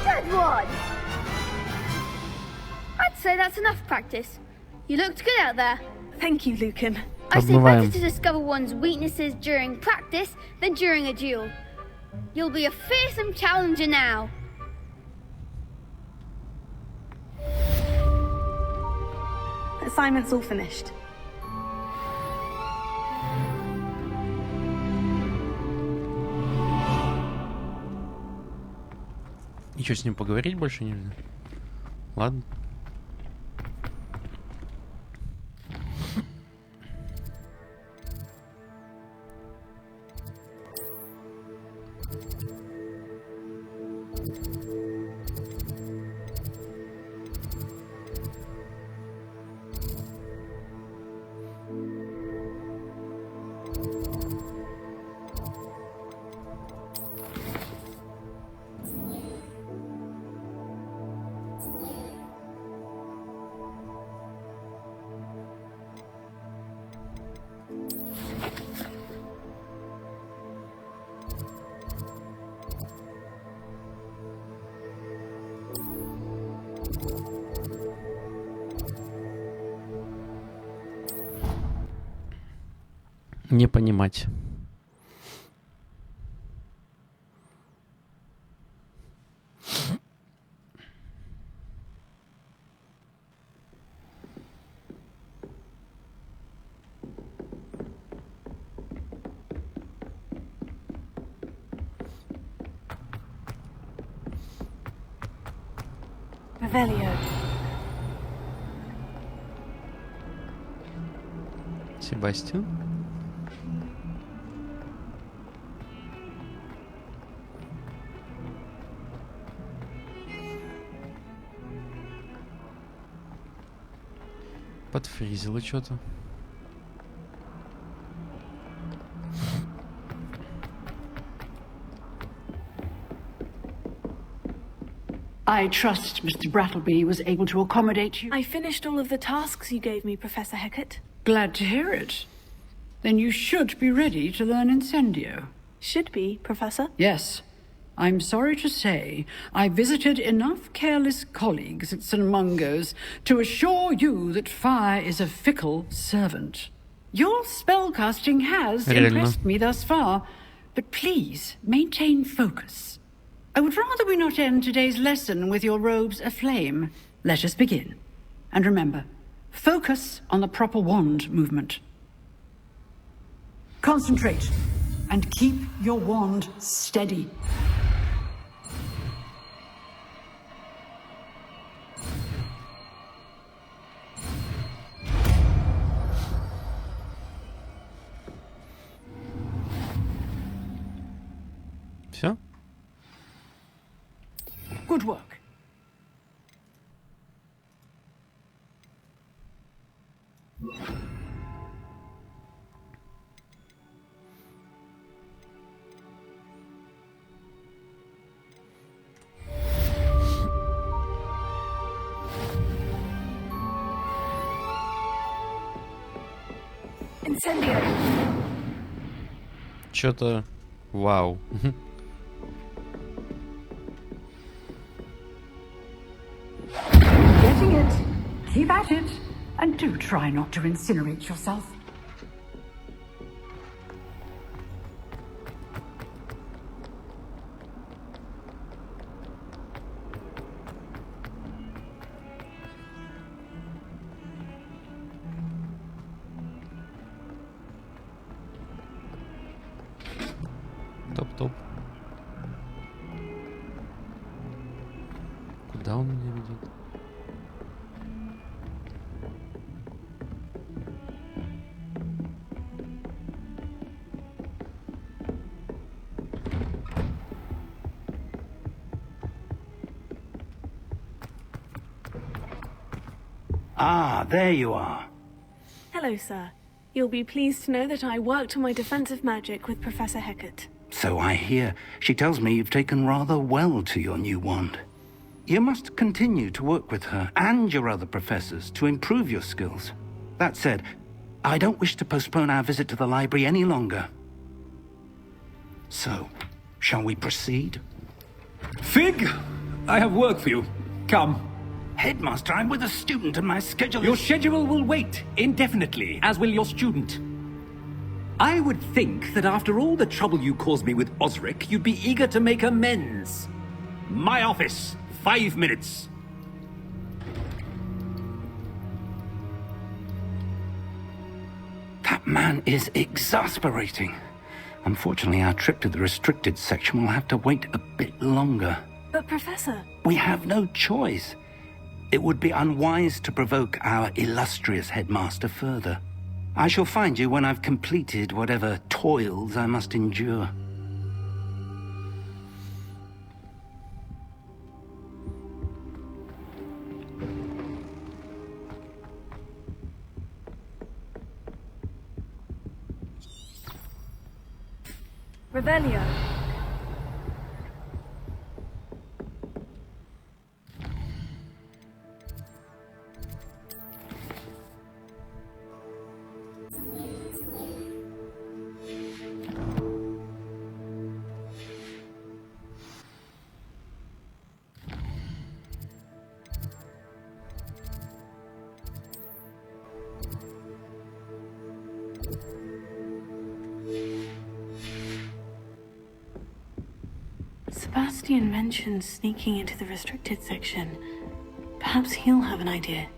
Good one! I'd say that's enough practice. You looked good out there. Thank you, Lucan. I say better to discover one's weaknesses during practice than during a duel. You'll be a fearsome challenger now. Assignment's all finished. Ничего с ним поговорить больше нельзя? Ладно. Не понимать. Revelio. Себастьян? Подфризило что-то. I trust Mr. Brattleby was able to accommodate you. I finished all of the tasks you gave me, Professor Hecat. Glad to hear it. Then you should be ready to learn Incendio. Should be, Professor? Yes. I'm sorry to say, I visited enough careless colleagues at St. Mungo's to assure you that fire is a fickle servant. Your spellcasting has impressed me thus far, but please maintain focus. I would rather we not end today's lesson with your robes aflame. Let us begin. And remember, focus on the proper wand movement. Concentrate, and keep your wand steady. Все? Good work. Incendio. Что-то... Вау. Getting it. Keep at it. And do try not to incinerate yourself. Топ-топ. Куда он меня ведет? Ah, there you are. Hello, sir. You'll be pleased to know that I worked on my defensive magic with Professor Hecat. So I hear. She tells me you've taken rather well to your new wand. You must continue to work with her and your other professors to improve your skills. That said, I don't wish to postpone our visit to the library any longer. So, shall we proceed? Fig, I have work for you. Come. Headmaster, I'm with a student and my schedule Your schedule will wait indefinitely, as will your student. I would think that after all the trouble you caused me with Osric, you'd be eager to make amends. My office, 5 minutes. That man is exasperating. Unfortunately, our trip to the restricted section will have to wait a bit longer. But Professor... We have no choice. It would be unwise to provoke our illustrious headmaster further. I shall find you when I've completed whatever toils I must endure. Revelio. Sebastian mentioned sneaking into the restricted section. Perhaps he'll have an idea.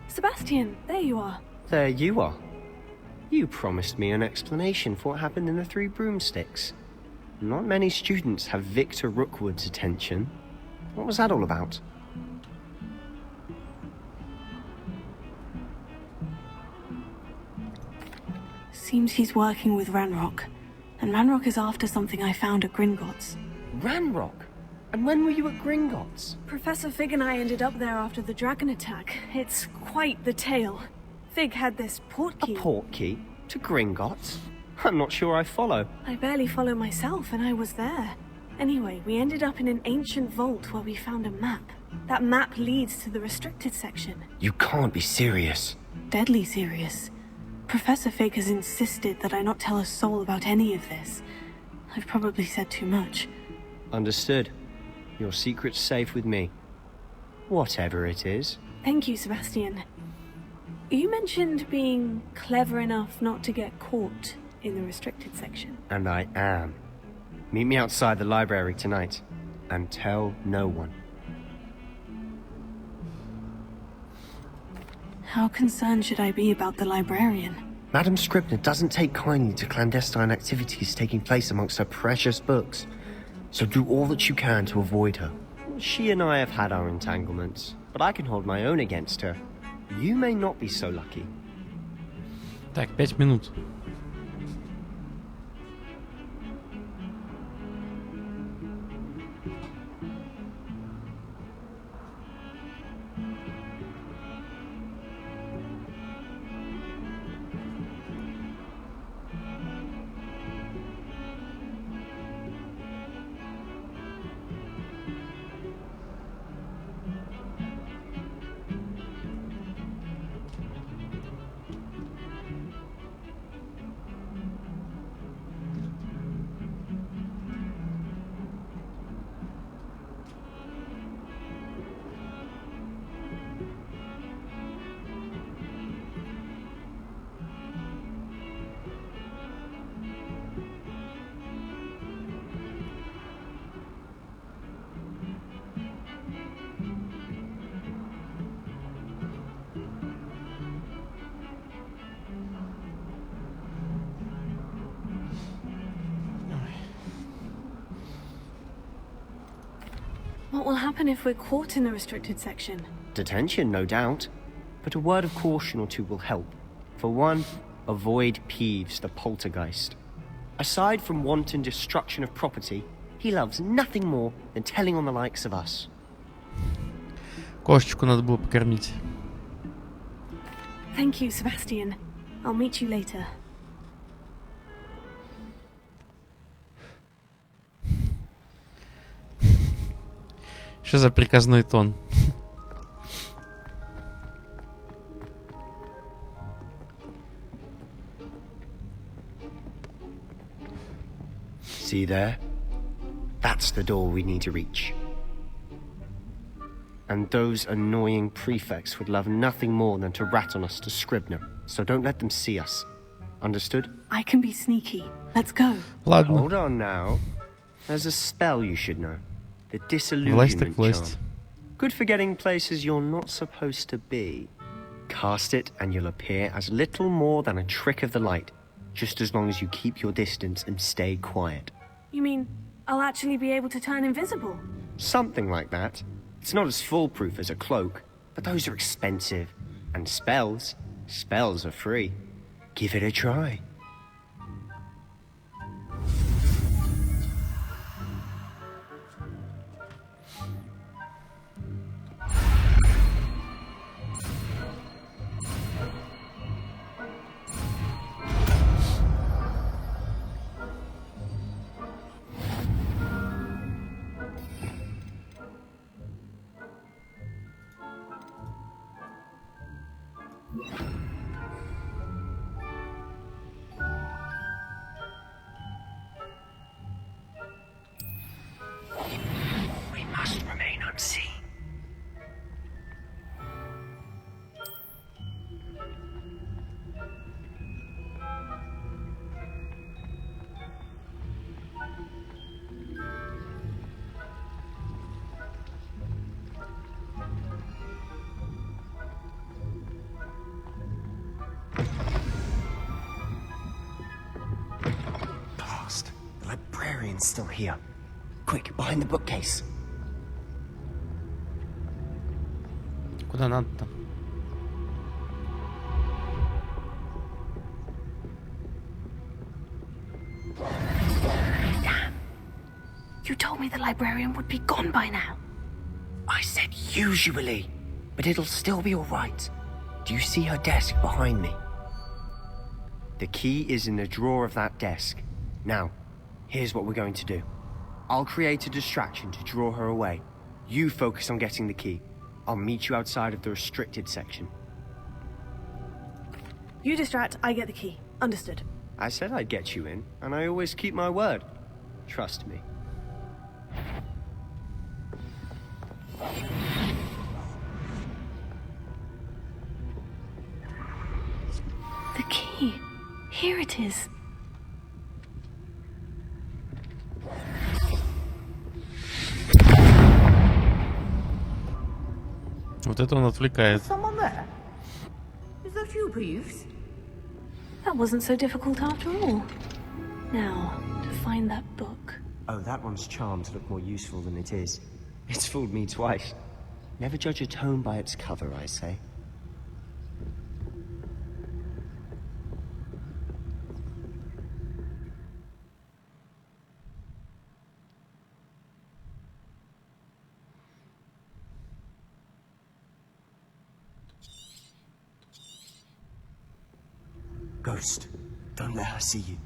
Sebastian, there you are. There you are. You promised me an explanation for what happened in the Three Broomsticks. Not many students have Victor Rookwood's attention. What was that all about? Seems he's working with Ranrock. And Ranrock is after something I found at Gringotts. Ranrock? And when were you at Gringotts? Professor Fig and I ended up there after the dragon attack. It's quite the tale. Fig had this portkey. A portkey? To Gringotts? I'm not sure I follow. I barely follow myself, and I was there. Anyway, we ended up in an ancient vault where we found a map. That map leads to the restricted section. You can't be serious. Deadly serious. Professor Fig has insisted that I not tell a soul about any of this. I've probably said too much. Understood. Your secret's safe with me. Whatever it is. Thank you, Sebastian. You mentioned being clever enough not to get caught in the restricted section. And I am. Meet me outside the library tonight. And tell no one. How concerned should I be about the librarian? Madam Scribner doesn't take kindly to clandestine activities taking place amongst her precious books. So do all that you can to avoid her. She and I have had our entanglements, but I can hold my own against her. You may not be so lucky. Так, 5 минут. What will happen if we're caught in the restricted section? Detention, no doubt. But a word of caution or two will help. For one, avoid Peeves, the poltergeist. Aside from wanton destruction of property, he loves nothing more than telling on the likes of us. Кошечку надо было покормить. Thank you, Sebastian. I'll meet you later. Что за приказной тон? See there? That's the door we need to reach. And those annoying prefects would love nothing more than to rat on us to Scribner, so don't let them see us. Understood? I can be sneaky. Let's go. Ладно. Hold on now. There's a spell you should know. The Власть disillusionment так власть. charm. Good for getting places you're not supposed to be. Cast it and you'll appear as little more than a trick of the light, just as long as you keep your distance and stay quiet. You mean I'll actually be able to turn invisible? Something like that. It's not as foolproof as a cloak, but those are expensive. And spells are free. Give it a try. We must remain unseen. Blast. The librarian's still here. Quick, behind the bookcase. Куда надо-то? You told me the librarian would be gone by now. I said usually, but it'll still be all right. Do you see her desk behind me? The key is in the drawer of that desk. Now, here's what we're going to do. I'll create a distraction to draw her away. You focus on getting the key. I'll meet you outside of the restricted section. You distract, I get the key. Understood. I said I'd get you in, and I always keep my word. Trust me. The key. Here it is. Вот это он отвлекает. Someone there? Is that you, Peeves? That wasn't so difficult after all. Now, to find that book. Oh, that one's charmed to look more useful than it is. It's fooled me twice. Never judge a tome by its cover, I say. Ghost, don't let her see you.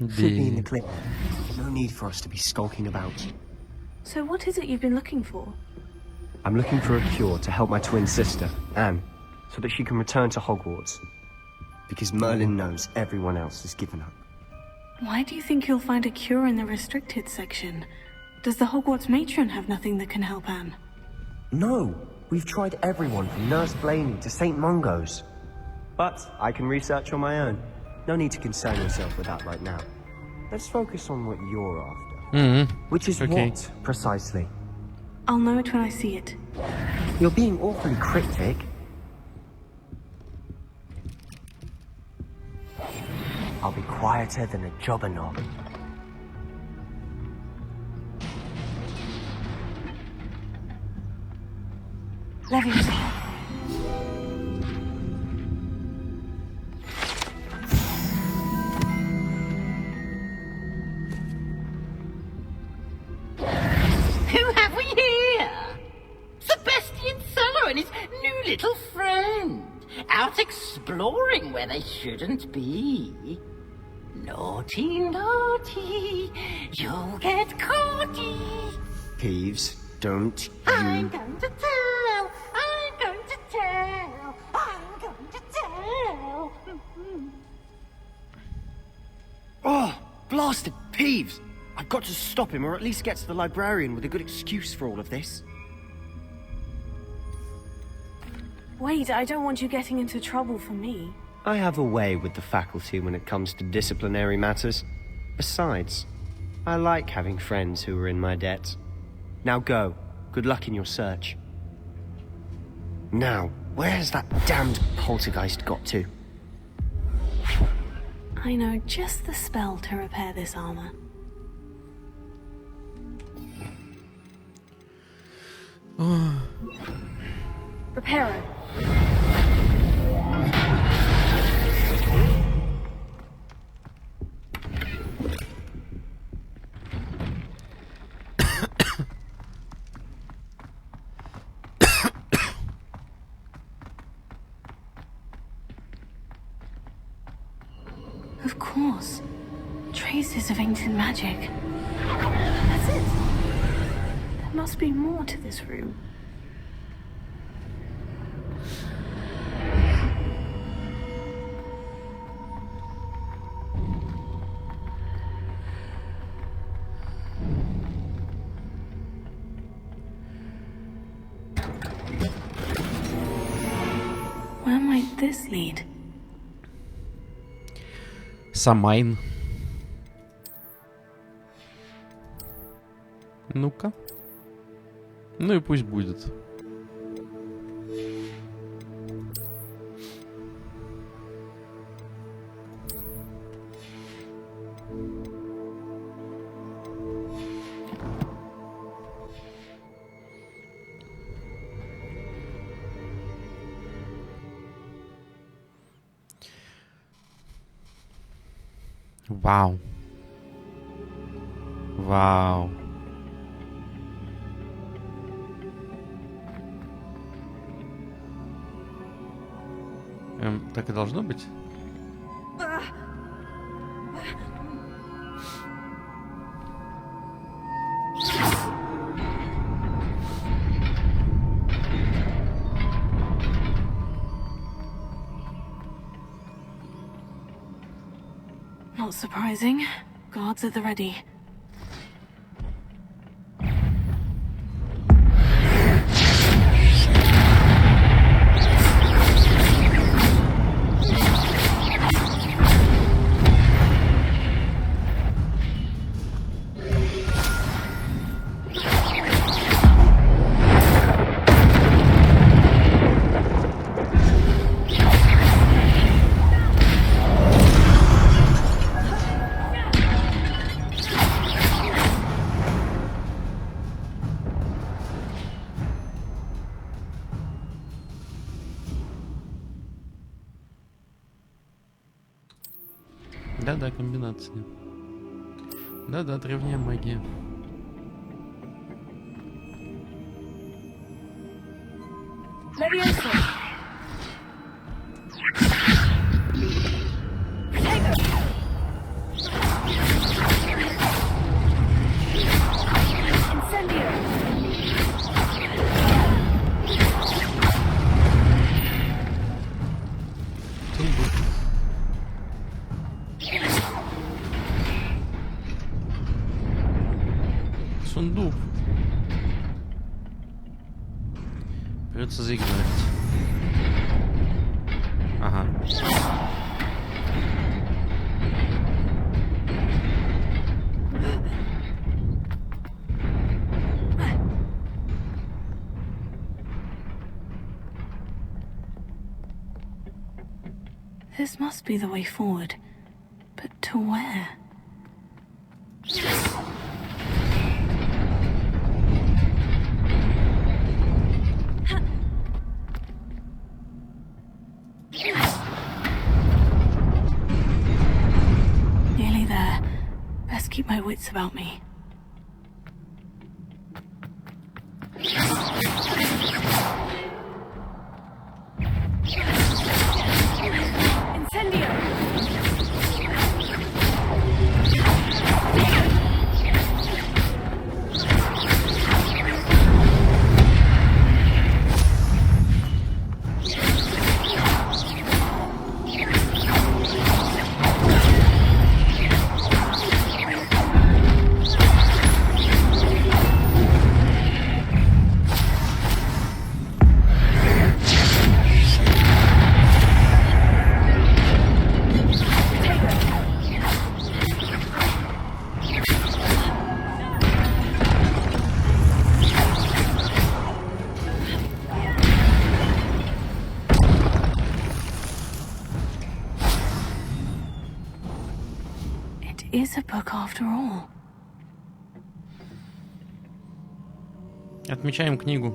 Should be in the clip. No need for us to be skulking about. So what is it you've been looking for? I'm looking for a cure to help my twin sister, Anne, so that she can return to Hogwarts. Because Merlin knows everyone else has given up. Why do you think you'll find a cure in the restricted section? Does the Hogwarts matron have nothing that can help Anne? No! We've tried everyone from Nurse Blaney to St. Mungo's. But I can research on my own. No need to concern yourself with that right now. Let's focus on what you're after. Which is what, precisely? I'll know it when I see it. You're being awfully cryptic. I'll be quieter than a jobberknob. Leviosa. Who have we here? Sebastian Cello and his new little friend. Out exploring where they shouldn't be. Naughty, naughty, you'll get caughty. Peeves, don't I'm you... going to tell, I'm going to tell, I'm going to tell. Oh, blasted Peeves! I've got to stop him, or at least get to the librarian with a good excuse for all of this. Wait, I don't want you getting into trouble for me. I have a way with the faculty when it comes to disciplinary matters. Besides, I like having friends who are in my debt. Now go. Good luck in your search. Now, where's that damned poltergeist got to? I know just the spell to repair this armor. Repair it. Of course. Traces of ancient magic. That's it. There must be more to this room. Where might this lead? Самайн. Ну-ка. Ну и пусть будет. Вау. Вау. Так и должно быть? Not surprising. Guards at the ready. Да-да, комбинация. Да-да, древняя магия. Сундук. Придется заиграть. Ага. This must be the way forward. But to where? Nearly there. Best keep my wits about me. Incendio! is a book after all. Отмечаем книгу.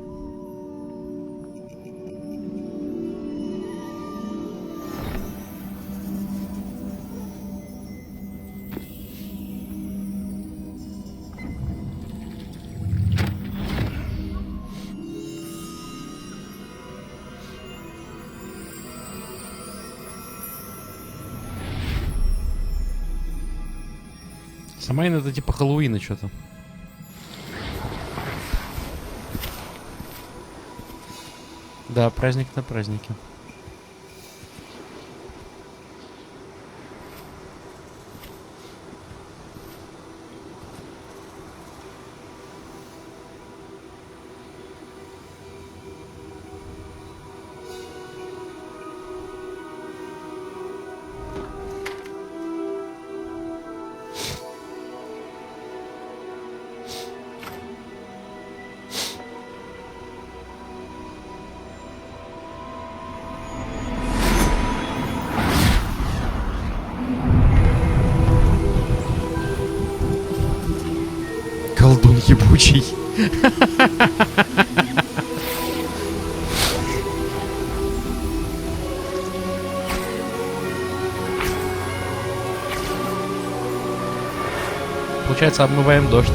Самайн это типа Хэллоуина что-то. Да, праздник на празднике. Колдун ебучий. Получается, обмываем дождь.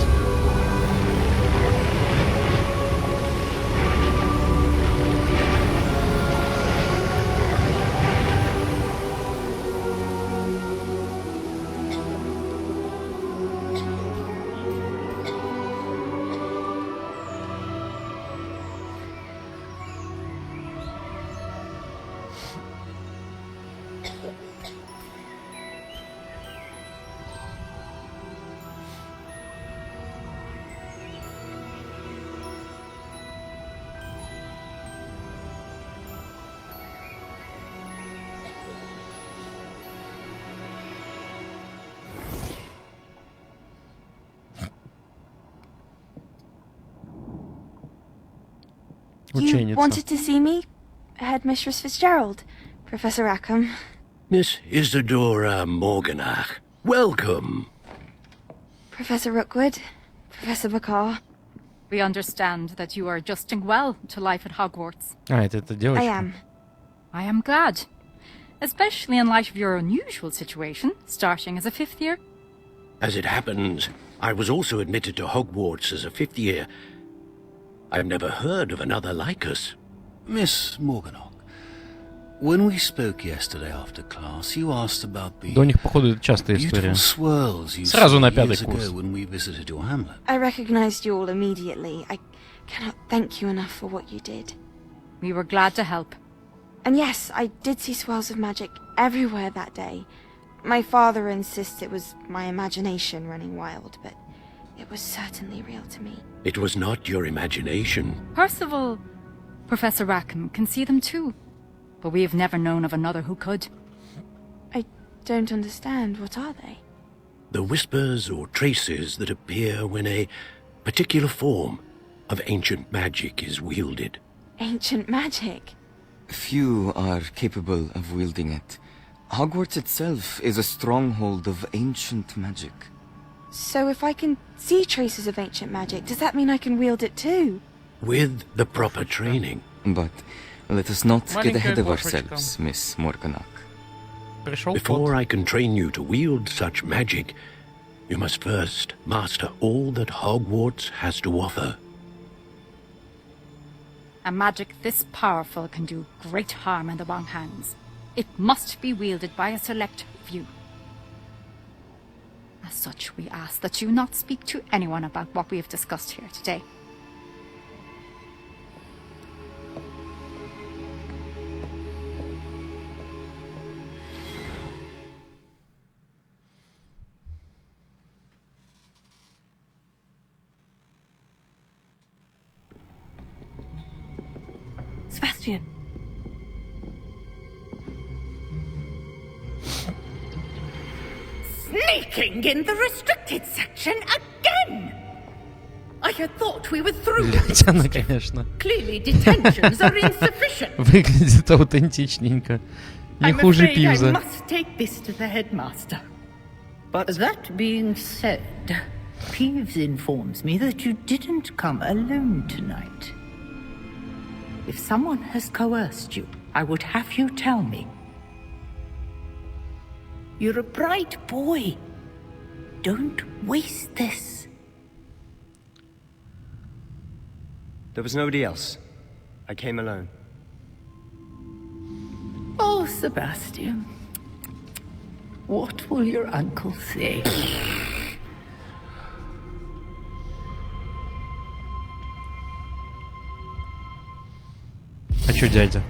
You wanted to see me? Headmistress Fitzgerald, Professor Rackham. Miss Isadora Morganach, welcome. Professor Rookwood, Professor Bakar. We understand that you are adjusting well to life at Hogwarts. Это девочка. I am. I am glad. Especially in light of your unusual situation, starting as a 5th year. As it happens, I was also admitted to Hogwarts as a 5th year. I've never heard of another like us. Miss Morganach, when we spoke yesterday after class, you asked about the Да у них, походу, это частая история. beautiful swirls you Сразу saw на 5-й years курс. ago when we visited your hamlet. I recognized you all immediately. I cannot thank you enough for what you did. We were glad to help. And yes, I did see swirls of magic everywhere that day. My father insists it was my imagination running wild, but it was certainly real to me. It was not your imagination. Percival, Professor Rackham can see them too. But we have never known of another who could. I don't understand. What are they? The whispers or traces that appear when a particular form of ancient magic is wielded. Ancient magic? Few are capable of wielding it. Hogwarts itself is a stronghold of ancient magic. So if I can see traces of ancient magic, does that mean I can wield it too? With the proper training. But let us not get ahead of ourselves, Miss Morganach. Before I can train you to wield such magic, you must first master all that Hogwarts has to offer. A magic this powerful can do great harm in the wrong hands. It must be wielded by a select few. As such, we ask that you not speak to anyone about what we have discussed here today. Sebastian. Sneaking in the restricted section again! I had thought we were through. Блядь, она, конечно. Clearly detentions are insufficient. Выглядит аутентичненько. Не I'm хуже afraid I Пивза. must take this to the headmaster. But that being said, Peeves informs me that you didn't come alone tonight. If someone has coerced you, I would have you tell me. You're a bright boy. Don't waste this. There was nobody else. I came alone. Oh, Sebastian. What will your uncle say? А чё, дядя?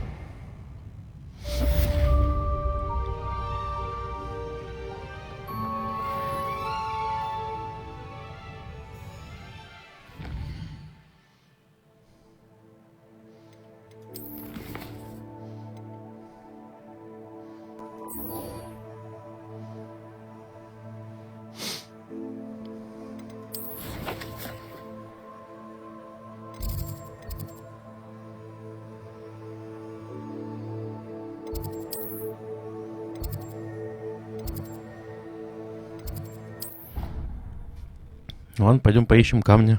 Ладно, пойдем поищем камни.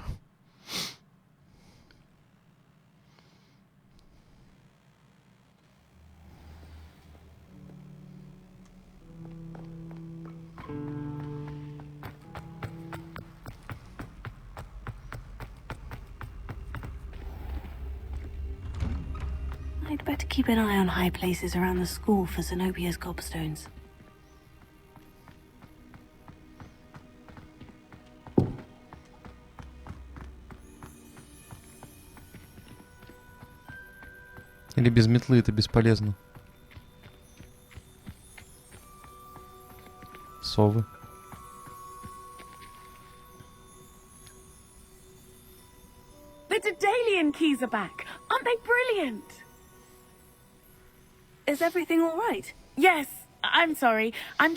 I'd better keep an eye on high places around the school for Zenobia's gobstones. Или без метлы это бесполезно. Совы. The Daedalian keys are back. Aren't they brilliant? Is everything all right? Yes. I'm sorry. I'm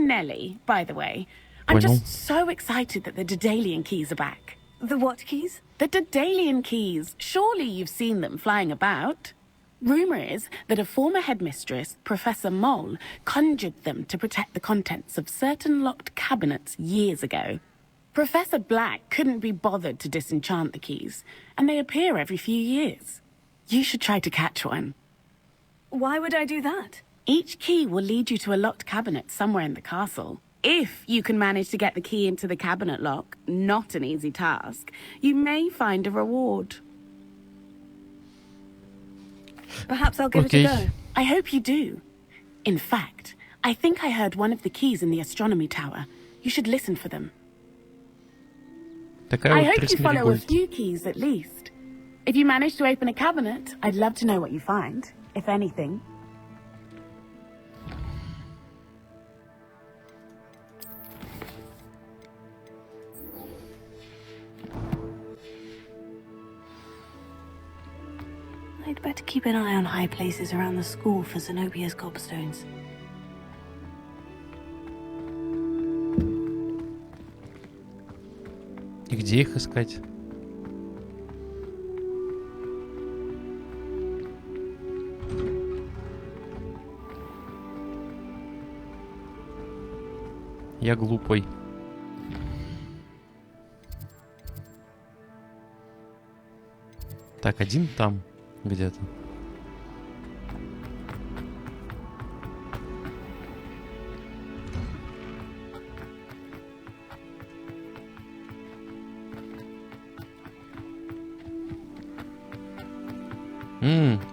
Nellie, by the way. I'm just so excited that the Daedalian keys are back. The what keys? The Daedalian keys. Surely you've seen them flying about. Rumour is that a former headmistress, Professor Moll, conjured them to protect the contents of certain locked cabinets years ago. Professor Black couldn't be bothered to disenchant the keys, and they appear every few years. You should try to catch one. Why would I do that? Each key will lead you to a locked cabinet somewhere in the castle. If you can manage to get the key into the cabinet lock, not an easy task, you may find a reward. Perhaps I'll give it a go. I hope you do. In fact, I think I heard one of the keys in the astronomy tower. You should listen for them. I hope you follow a few keys at least. If you manage to open a cabinet, I'd love to know what you find, if anything. I'd better keep an eye on high places around the school for Zenobia's gobstones. И где их искать? Я глупый. Так, один там где-то.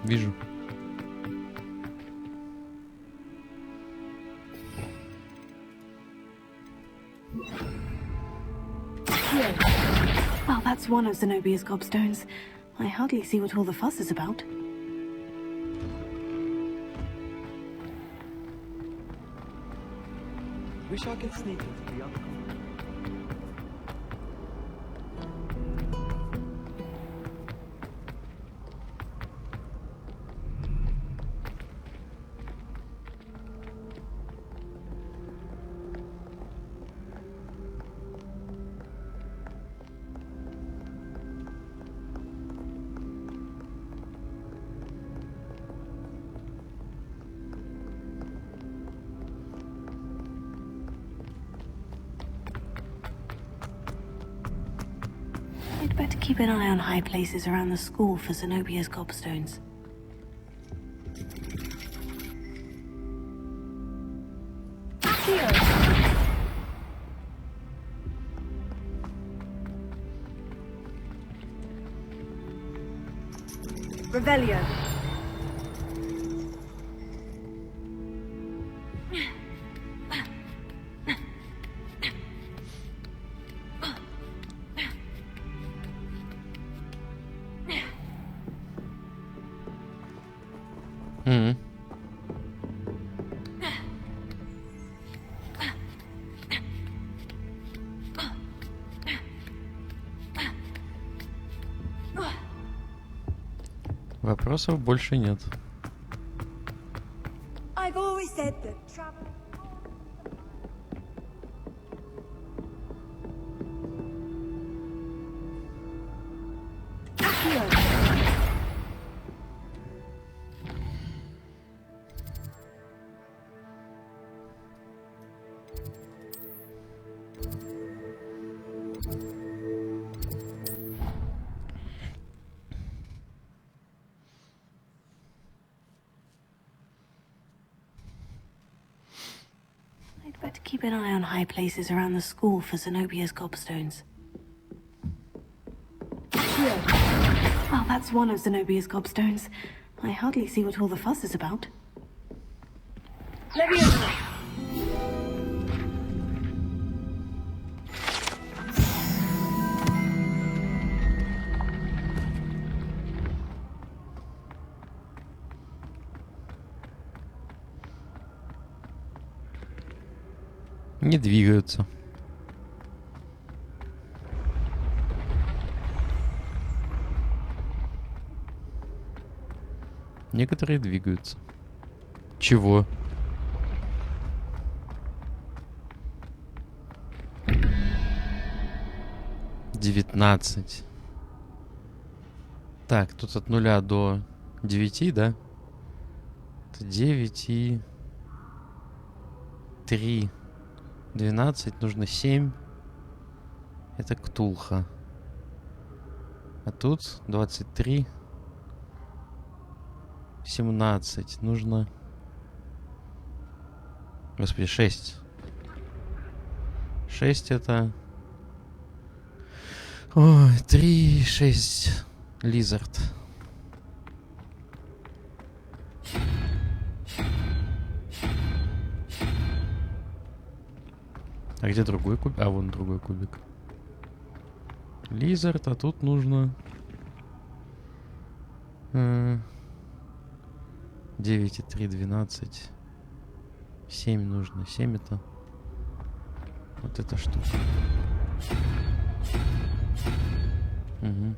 Вижу. Well, that's one of Zenobia's gobstones. I hardly see what all the fuss is about. Wish I could sneak into the other. better keep an eye on high places around the school for Zenobia's gobstones. Revelio. Вопросов больше нет. I've always said that travel. I'd better keep an eye on high places around the school for Zenobia's gobstones. Well, that's one of Zenobia's gobstones. I hardly see what all the fuss is about. Не двигаются. Некоторые двигаются. Чего? «19». Так, тут от 0 до 9, да? Это 9 и 3. 12, нужно 7. Это Ктулха. А тут 23. 17. Нужно... Господи, 6. 6 это... Ой, 3, 6. Лизард. А где другой кубик? А, вон другой кубик. Лизард, а тут нужно... 9 и 3, 12. 7 нужно. 7 это... Вот эта штука. Угу.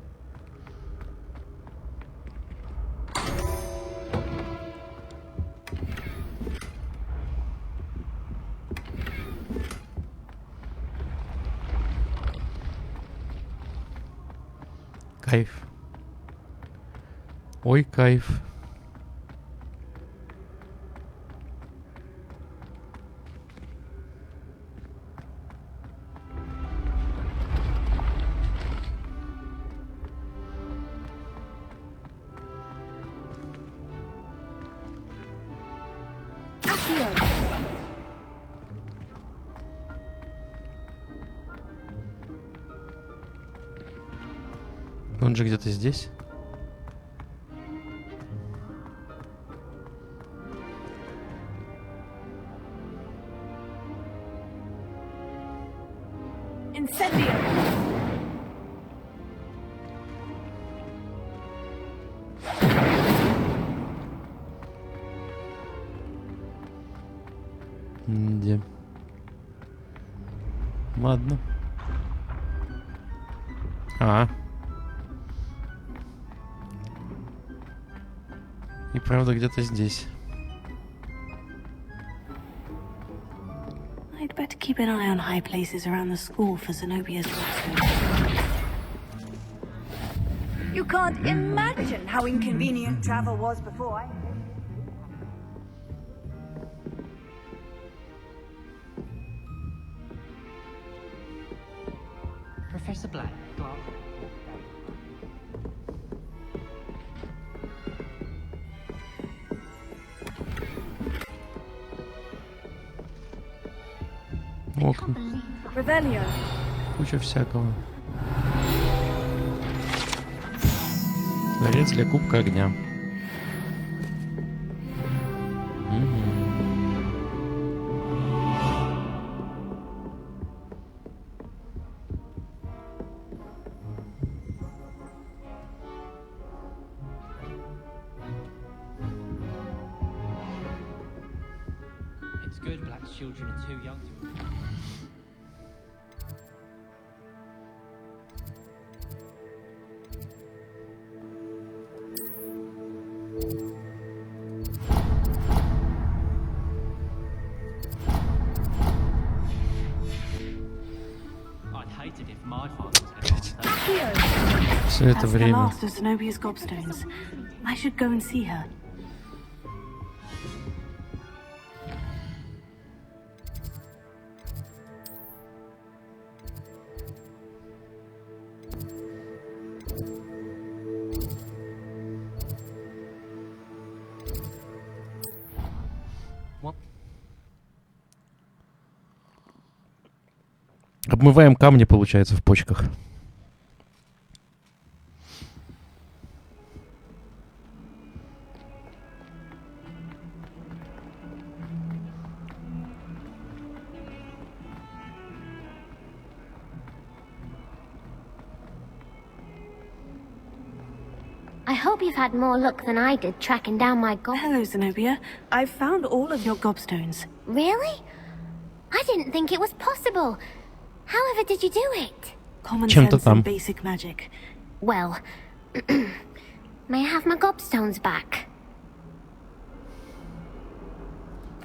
Кайф. Ой, кайф. Он же где-то здесь. Где? Ладно. И правда где-то здесь. I'd better keep an eye on high places around the school for Zenobia's gobstones. You can't imagine how inconvenient travel was before I... Professor Black, Clark. окна. Revelio. Куча всякого. Дворец для кубка огня. It's good black children are too young to... I'd hate it if my father was headmaster. Все это That's the время. last of Zenobia's gobstones. I should go and see her. Обмываем камни, получается, в почках. I hope you've had more luck than I did tracking down my Hello, Zenobia. I've found all of your gobstones. Really? I didn't think it was possible. However did you do it? Common sense and basic magic. Well, may I have my gobstones back?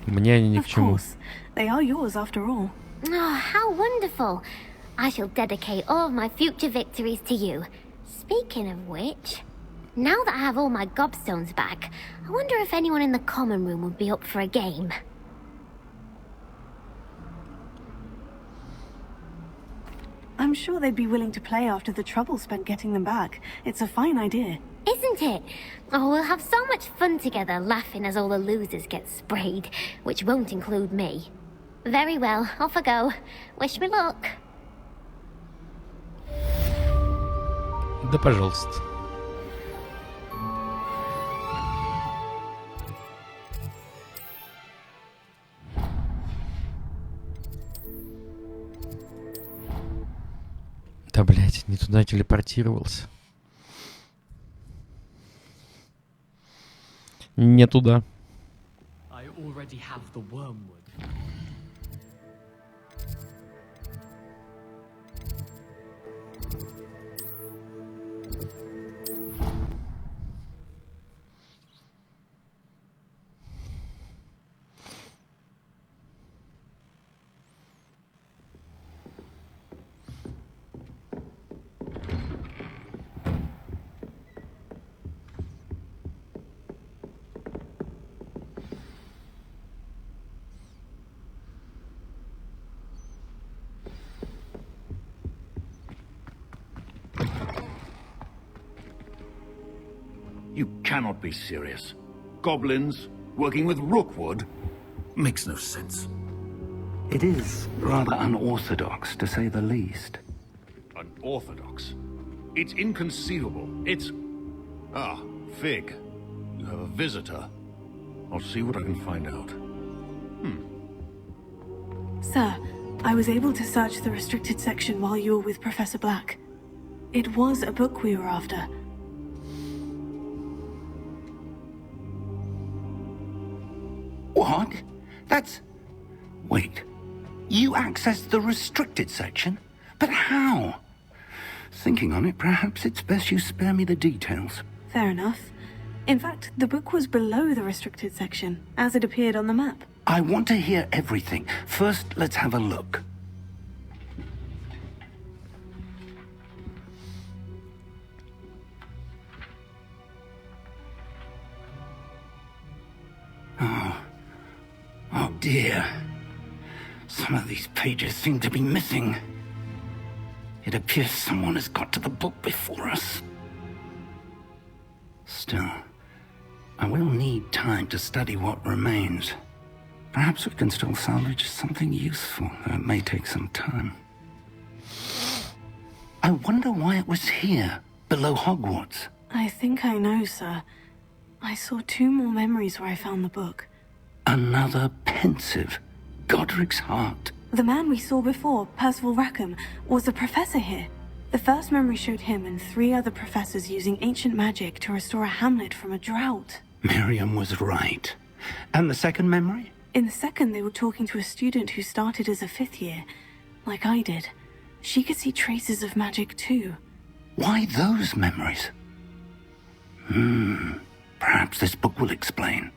Мне они ни к Of чему. course. They are yours after all. Oh, how wonderful. I shall dedicate all of my future victories to you. Speaking of which, now that I have all my gobstones back, I wonder if anyone in the common room would be up for a game. I'm sure they'd be willing to play after the trouble spent getting them back. It's a fine idea. Isn't it? Oh, we'll have so much fun together, laughing as all the losers get sprayed, which won't include me. Very well, off I go. Wish me luck. Да, пожалуйста. Да, блядь, не туда телепортировался. Не туда. I already have the wormwood. You cannot be serious. Goblins working with Rookwood? Makes no sense. It is rather unorthodox, to say the least. Unorthodox? It's inconceivable. It's... Ah, Fig. You have a visitor. I'll see what I can find out. Sir, I was able to search the restricted section while you were with Professor Black. It was a book we were after. What? That's... Wait. You accessed the restricted section? But how? Thinking on it, perhaps it's best you spare me the details. Fair enough. In fact, the book was below the restricted section, as it appeared on the map. I want to hear everything. First, let's have a look. Oh dear. Some of these pages seem to be missing. It appears someone has got to the book before us. Still, I will need time to study what remains. Perhaps we can still salvage something useful, though it may take some time. I wonder why it was here, below Hogwarts. I think I know, sir. I saw 2 more memories where I found the book. Another pensive. Godric's heart. The man we saw before, Percival Rackham, was a professor here. The first memory showed him and 3 other professors using ancient magic to restore a hamlet from a drought. Miriam was right. And the second memory? In the second, they were talking to a student who started as a 5th year, like I did. She could see traces of magic too. Why those memories? Perhaps this book will explain.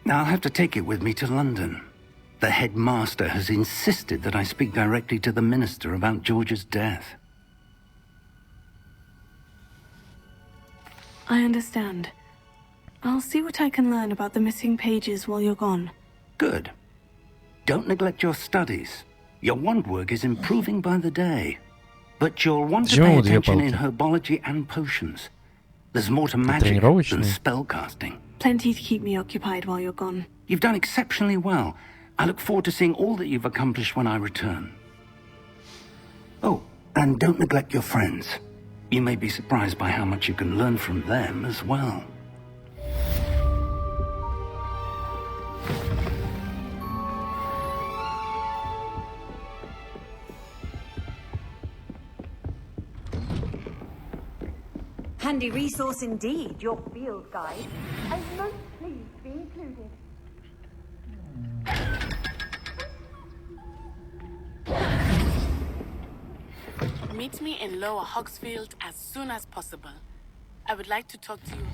I'll have to take it with me to London. The headmaster has insisted that I speak directly to the minister about George's death. I understand. I'll see what I can learn about the missing pages while you're gone. Good. Don't neglect your studies. Your wand work is improving by the day. But you'll want to pay attention in herbology and potions. There's more to magic than spellcasting. Plenty to keep me occupied while you're gone. You've done exceptionally well. I look forward to seeing all that you've accomplished when I return. Oh, and don't neglect your friends. You may be surprised by how much you can learn from them as well. Handy resource indeed, your field guide. I'm most pleased to be included. Meet me in Lower Hogsfield as soon as possible. I would like to talk to you.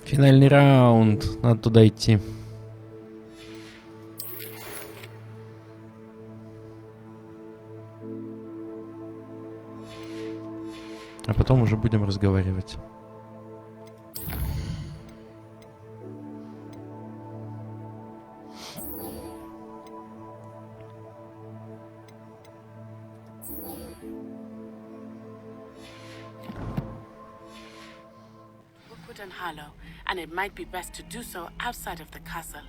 Финальный раунд. Надо туда идти. А потом уже будем разговаривать. Rookwood and Harlow, and it might be best to do so outside of the castle.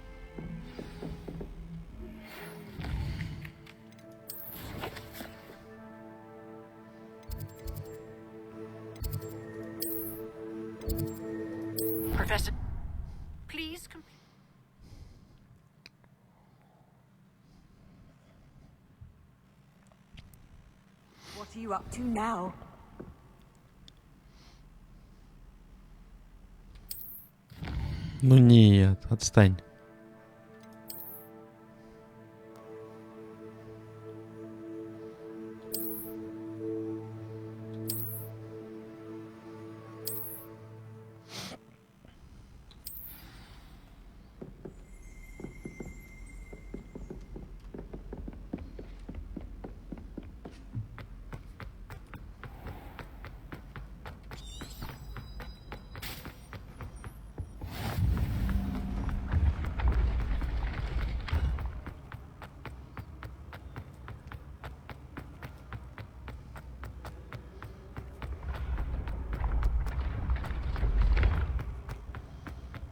Professor, please complete. What are you up to now? Ну нет, отстань.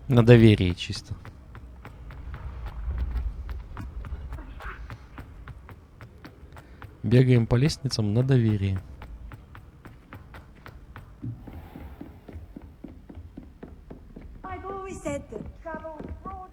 На доверие чисто. Бегаем по лестницам на доверие. I've always said that travel broadens.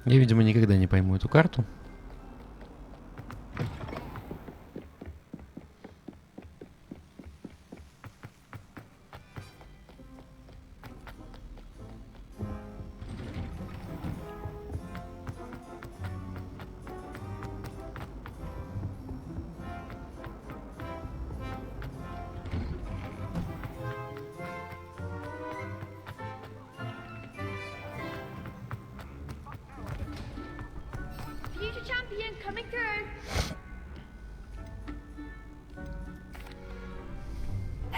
Я, видимо, никогда не пойму эту карту.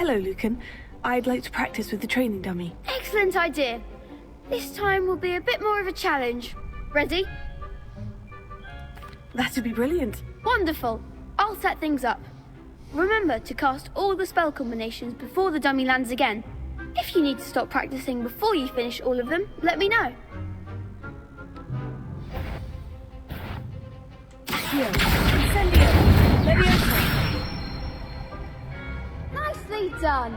Hello, Lucan. I'd like to practice with the training dummy. Excellent idea. This time will be a bit more of a challenge. Ready? That'd be brilliant. Wonderful. I'll set things up. Remember to cast all the spell combinations before the dummy lands again. If you need to stop practicing before you finish all of them, let me know. Accio, Incendio, Leviosa. Nicely done.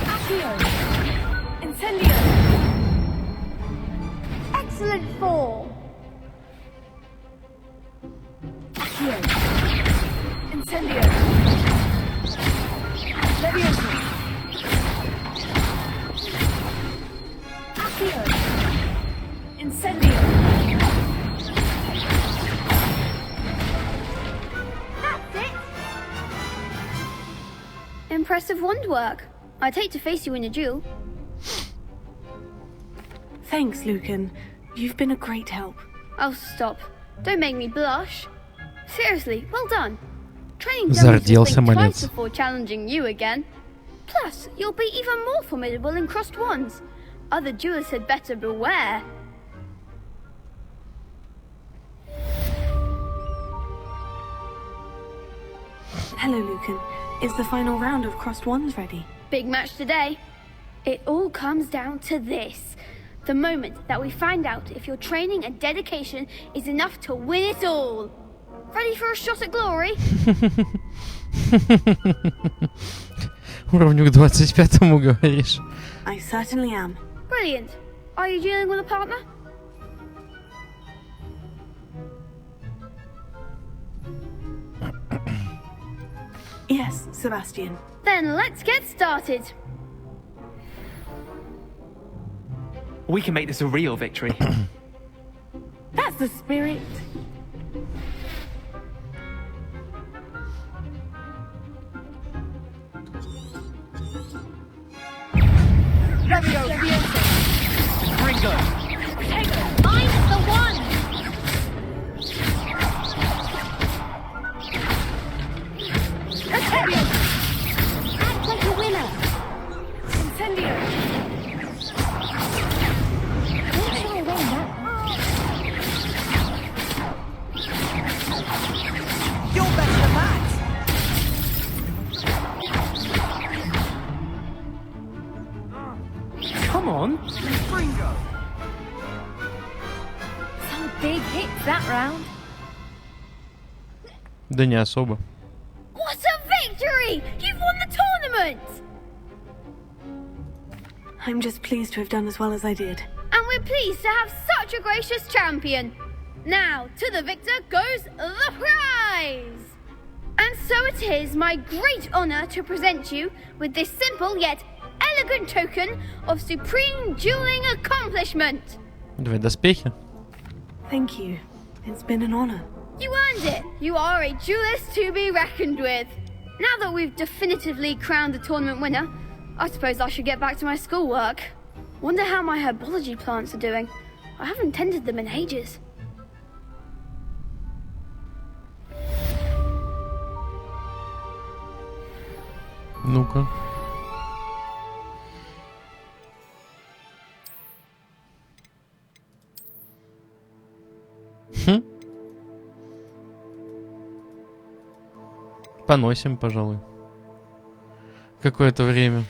Accio, Incendio. Excellent fall. Accio, Incendio. Leviosa. Accio, Incendio. That's it. Impressive wand work. I'd hate to face you in a duel. Thanks, Lucan. You've been a great help. Oh, stop. Don't make me blush. Seriously, well done. Training dummies will think twice before challenging you again. Plus, you'll be even more formidable in crossed wands. Other duelists had better beware. Hello, Lucan. Is the final round of crossed wands ready? Big match today. It all comes down to this. The moment that we find out if your training and dedication is enough to win it all. Ready for a shot at glory? Уровню к 25-му, говоришь? I certainly am. Brilliant. Are you dealing with a partner? Yes, Sebastian. Then let's get started. We can make this a real victory. That's the spirit. Ringo! I'm the one! Act like a winner! Incendio! Don't try to win that. You're better than that! Come on! Ringo! Some big hits that round. Да не особо. What a victory! You've won the tournament! I'm just pleased to have done as well as I did. And we're pleased to have such a gracious champion. Now, to the victor goes the prize! And so it is my great honor to present you with this simple yet elegant token of supreme dueling accomplishment. Давай доспехи. Thank you. It's been an honor. You earned it. You are a duelist to be reckoned with. Now that we've definitively crowned the tournament winner, I suppose I should get back to my schoolwork. Wonder how my herbology plants are doing. I haven't tended them in ages. Ну-ка. Поносим, пожалуй. Какое-то время.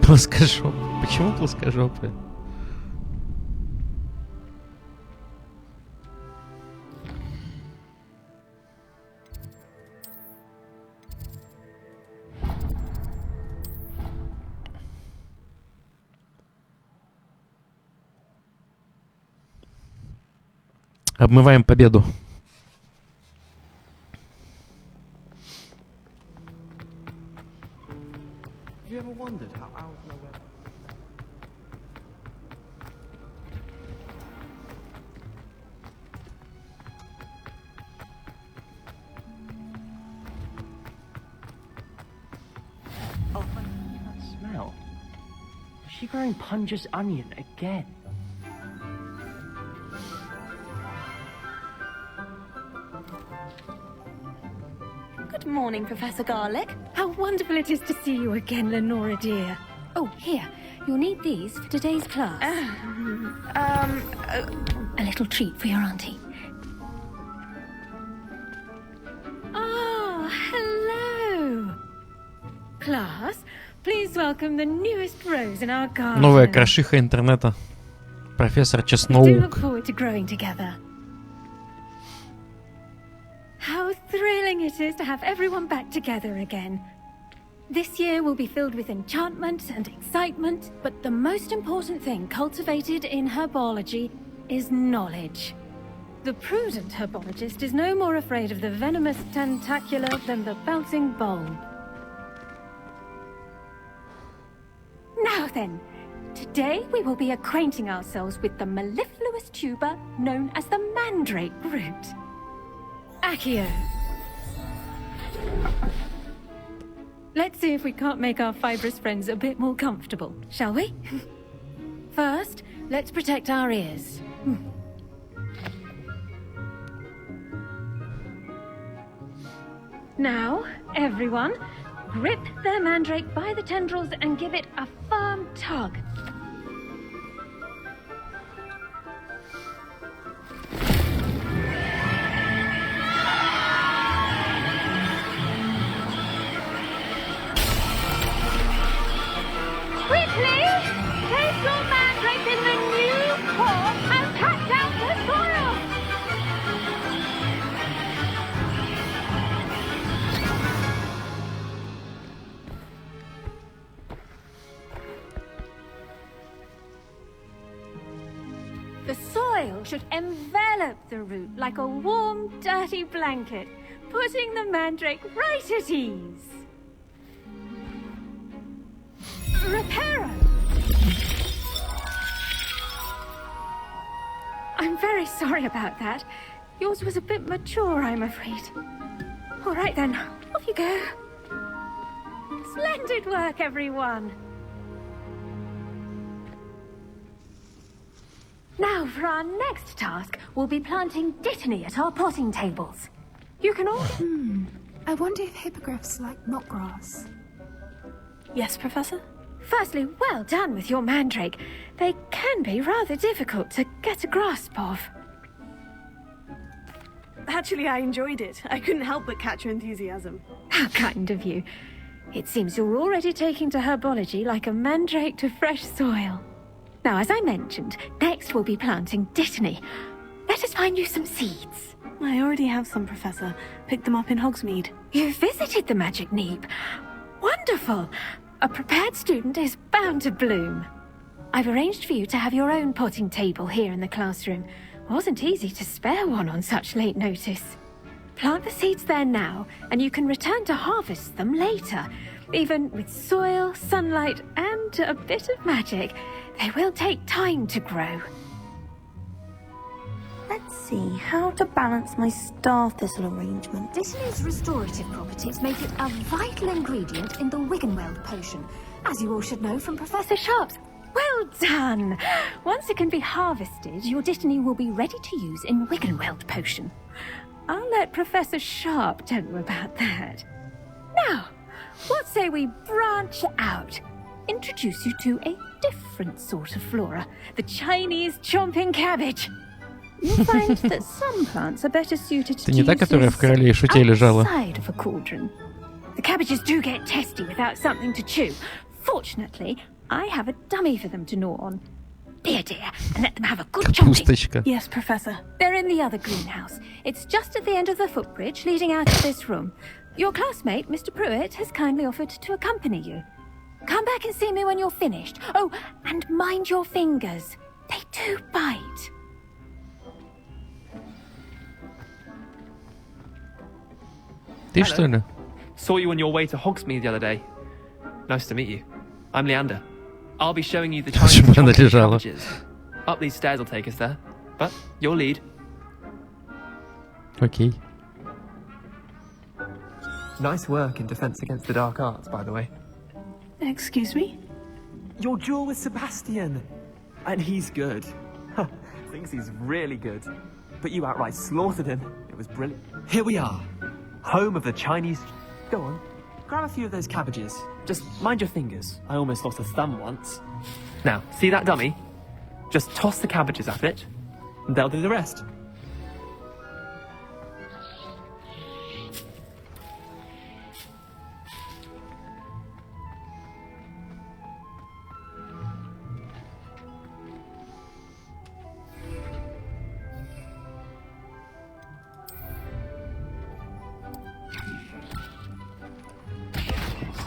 Плоскожопый. Почему плоскожопый? Обмываем победу. Have you ever wondered how out of nowhere? Oh, that smell. Is she growing Punja's onion again? Good morning, Professor Garlick. How wonderful it is to see you again, Lenora dear. Oh, here. You'll need these for today's class. A little treat for your auntie. Oh, hello. Class, please welcome the newest rose in our garden. Новая крошиха интернета. Профессор We do look Чесноук. forward to growing together. How thrilling it is to have everyone back together again. This year will be filled with enchantment and excitement, but the most important thing cultivated in herbology is knowledge. The prudent herbologist is no more afraid of the venomous tentacula than the bouncing bulb. Now then, today we will be acquainting ourselves with the mellifluous tuber known as the mandrake root. Accio. Let's see if we can't make our fibrous friends a bit more comfortable, shall we? First, let's protect our ears. Now, everyone, grip their mandrake by the tendrils and give it a firm tug. Quickly! Place your mandrake in the new pot and cut down the soil! The soil should envelop the root like a warm, dirty blanket, putting the mandrake right at ease. Reparo! I'm very sorry about that. Yours was a bit mature, I'm afraid. All right then, off you go. Splendid work, everyone. Now, for our next task, we'll be planting dittany at our potting tables. You can all... I wonder if hippogriffs like knotgrass. Yes, Professor? Firstly, well done with your mandrake. They can be rather difficult to get a grasp of. Actually, I enjoyed it. I couldn't help but catch your enthusiasm. How kind of you. It seems you're already taking to herbology like a mandrake to fresh soil. Now, as I mentioned, next we'll be planting dittany. Let us find you some seeds. I already have some, Professor. Picked them up in Hogsmeade. You visited the Magic Neep. Wonderful! A prepared student is bound to bloom. I've arranged for you to have your own potting table here in the classroom. Wasn't easy to spare one on such late notice. Plant the seeds there now, and you can return to harvest them later. Even with soil, sunlight, and a bit of magic, they will take time to grow. Let's see how to balance my star thistle arrangement. Dittany's restorative properties make it a vital ingredient in the Wiggenweld potion, as you all should know from Professor Sharp's. Well done! Once it can be harvested, your dittany will be ready to use in Wiggenweld potion. I'll let Professor Sharp tell you about that. Now, what say we branch out? Introduce you to a different sort of flora, the Chinese chomping cabbage. You'll find that some plants are better suited to Это не та, которая в Короле и Шуте лежала. outside of a cauldron. The cabbages do get testy without something to chew. Fortunately, I have a dummy for them to gnaw on. Dear, and let them have a good chomping. Капусточка. Yes, Professor. They're in the other greenhouse. It's just at the end of the footbridge leading out of this room. Your classmate, Mr. Pruitt, has kindly offered to accompany you. Come back and see me when you're finished. Oh, and mind your fingers. They do bite. Ты что ли? Saw you on your way to Hogsmeade the other day. Nice to meet you. I'm Leander. I'll be showing you the Chinese chocolate cabbages. Up these stairs will take us there. But your lead. Окей. Nice work in Defense Against the Dark Arts, by the way. Excuse me? Your duel with Sebastian. And he's good. Thinks he's really good. But you outright slaughtered him. It was brilliant. Here we are. Home of the Chinese... Go on. Grab a few of those cabbages. Just mind your fingers. I almost lost a thumb once. Now, see that dummy? Just toss the cabbages at it, and they'll do the rest.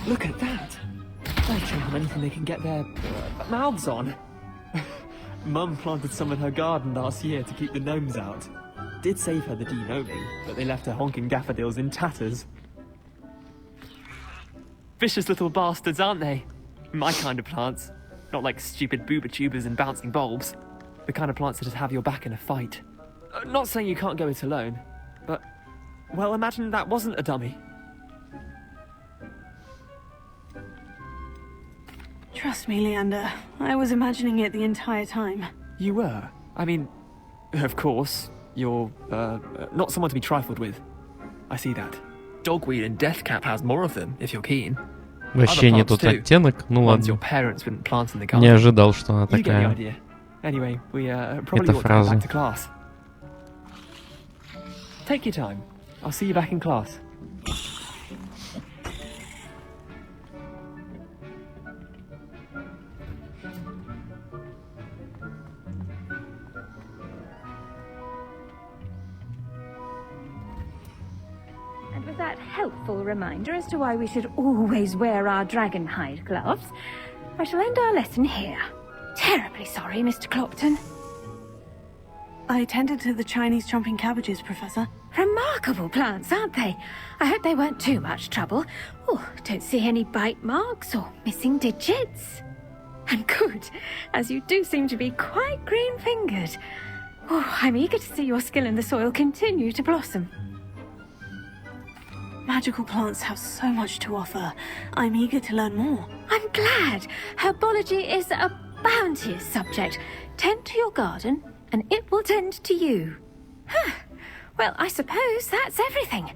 Look at that! They'll choke on anything they can get their mouths on. Mum planted some in her garden last year to keep the gnomes out. Did save her the de-gnoming, but they left her honking daffodils in tatters. Vicious little bastards, aren't they? My kind of plants. Not like stupid booba tubers and bouncing bulbs. The kind of plants that'd have your back in a fight. Not saying you can't go it alone, but... Well, imagine that wasn't a dummy. Trust me, Leander. I was imagining it the entire time. You were? I mean, of course, you're, not someone to be trifled with. I see that. Dogweed and Deathcap has more of them, if you're keen. Вообще не тот оттенок, ну ладно. Your parents wouldn't plant in the garden. Не ожидал, что она You get the такая. idea. Anyway, we probably Эта ought to go фраза. back to class. Take your time. I'll see you back in class. And with that helpful reminder as to why we should always wear our dragon hide gloves, I shall end our lesson here. Terribly sorry, Mr. Clopton. I tended to the Chinese chomping cabbages, Professor. Remarkable plants, aren't they? I hope they weren't too much trouble. Oh, don't see any bite marks or missing digits. And good, as you do seem to be quite green-fingered. Oh, I'm eager to see your skill in the soil continue to blossom. Magical plants have so much to offer. I'm eager to learn more. I'm glad. Herbology is a bounteous subject. Tend to your garden, and it will tend to you. Well, I suppose that's everything.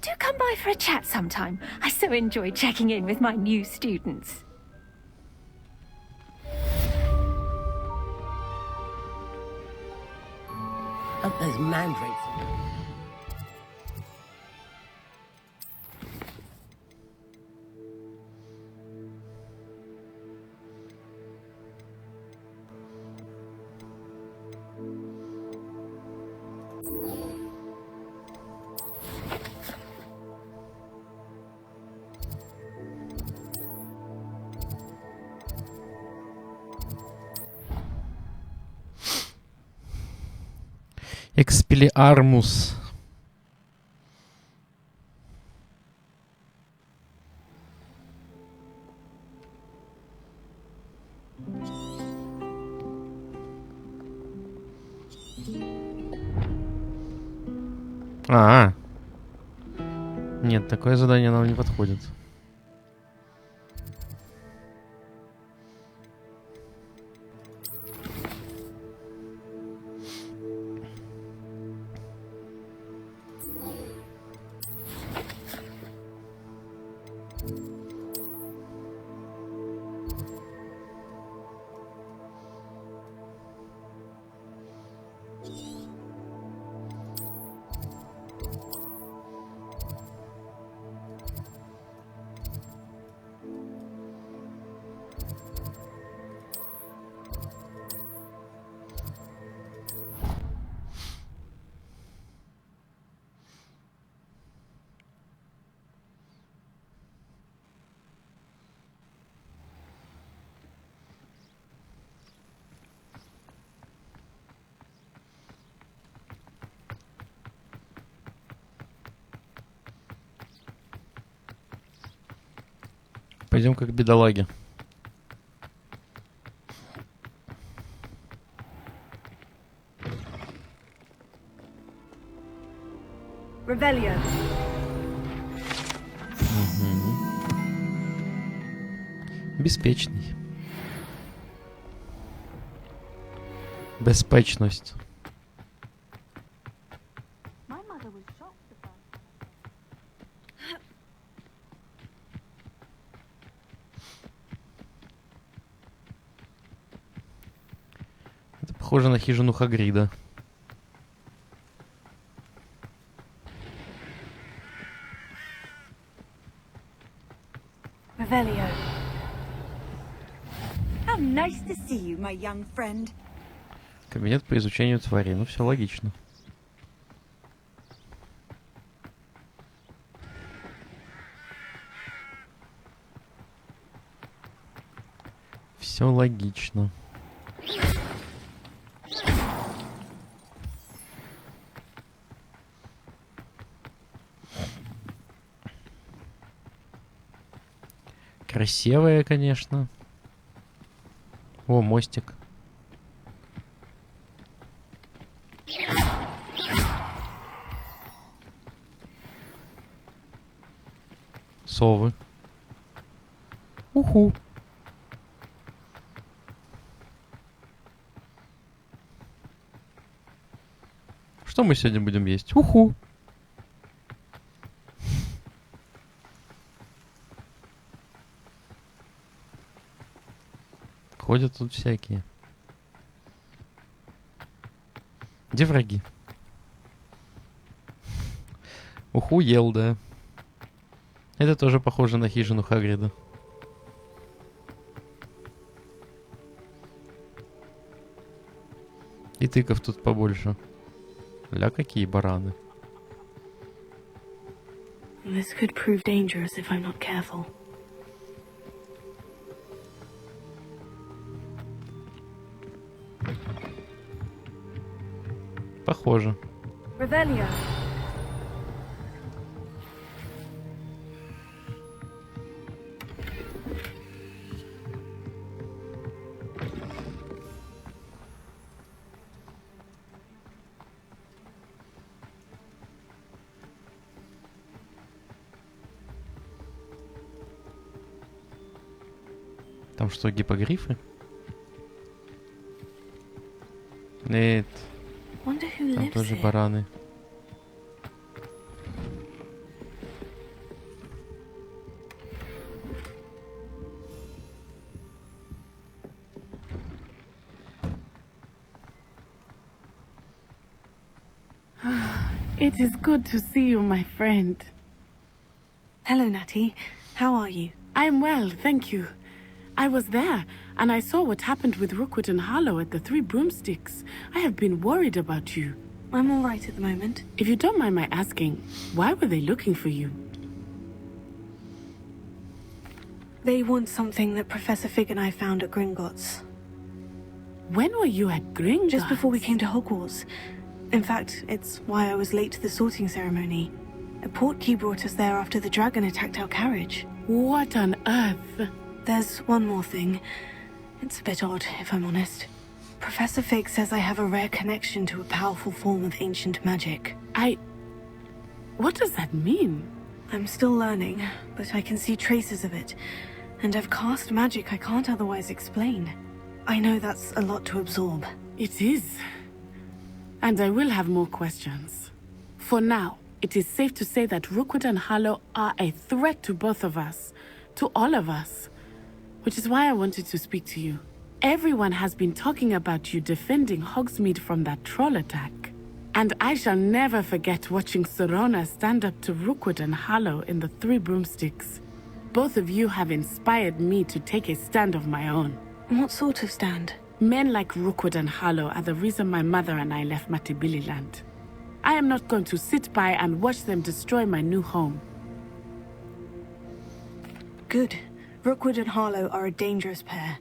Do come by for a chat sometime. I so enjoy checking in with my new students. Hope those mandrakes. Expelliarmus. Нет, такое задание нам не подходит. Пойдем как бедолаги. Revelio. Беспечный. Безпечность. Это похоже на хижину Хагрида. Revelio. How nice to see you, my young friend. Кабинет по изучению тварей. Ну, все логично. Все логично. Красивая, конечно. О, мостик. Совы. Уху. Что мы сегодня будем есть? Уху. Ходят тут всякие. Где враги? Уху ел, да. Это тоже похоже на хижину Хагрида. И тыков тут побольше. Ля, какие бараны. This could prove dangerous if I'm not careful. Похоже. Revelio. Там что, гиппогрифы? Нет. Там тоже бараны. It is good to see you, my friend. Hello, Natty. How are you? I'm well, thank you. I was there, and I saw what happened with Rookwood and Harlow at the Three Broomsticks. I have been worried about you. I'm all right at the moment. If you don't mind my asking, why were they looking for you? They want something that Professor Fig and I found at Gringotts. When were you at Gringotts? Just before we came to Hogwarts. In fact, it's why I was late to the sorting ceremony. A portkey brought us there after the dragon attacked our carriage. What on earth? There's one more thing. It's a bit odd, if I'm honest. Professor Fig says I have a rare connection to a powerful form of ancient magic. What does that mean? I'm still learning, but I can see traces of it. And I've cast magic I can't otherwise explain. I know that's a lot to absorb. It is. And I will have more questions. For now, it is safe to say that Rookwood and Harlow are a threat to both of us. To all of us. Which is why I wanted to speak to you. Everyone has been talking about you defending Hogsmeade from that troll attack. And I shall never forget watching Sorona stand up to Rookwood and Harlow in the Three Broomsticks. Both of you have inspired me to take a stand of my own. What sort of stand? Men like Rookwood and Harlow are the reason my mother and I left Matabeleland. I am not going to sit by and watch them destroy my new home. Good. Rookwood and Harlow are a dangerous pair,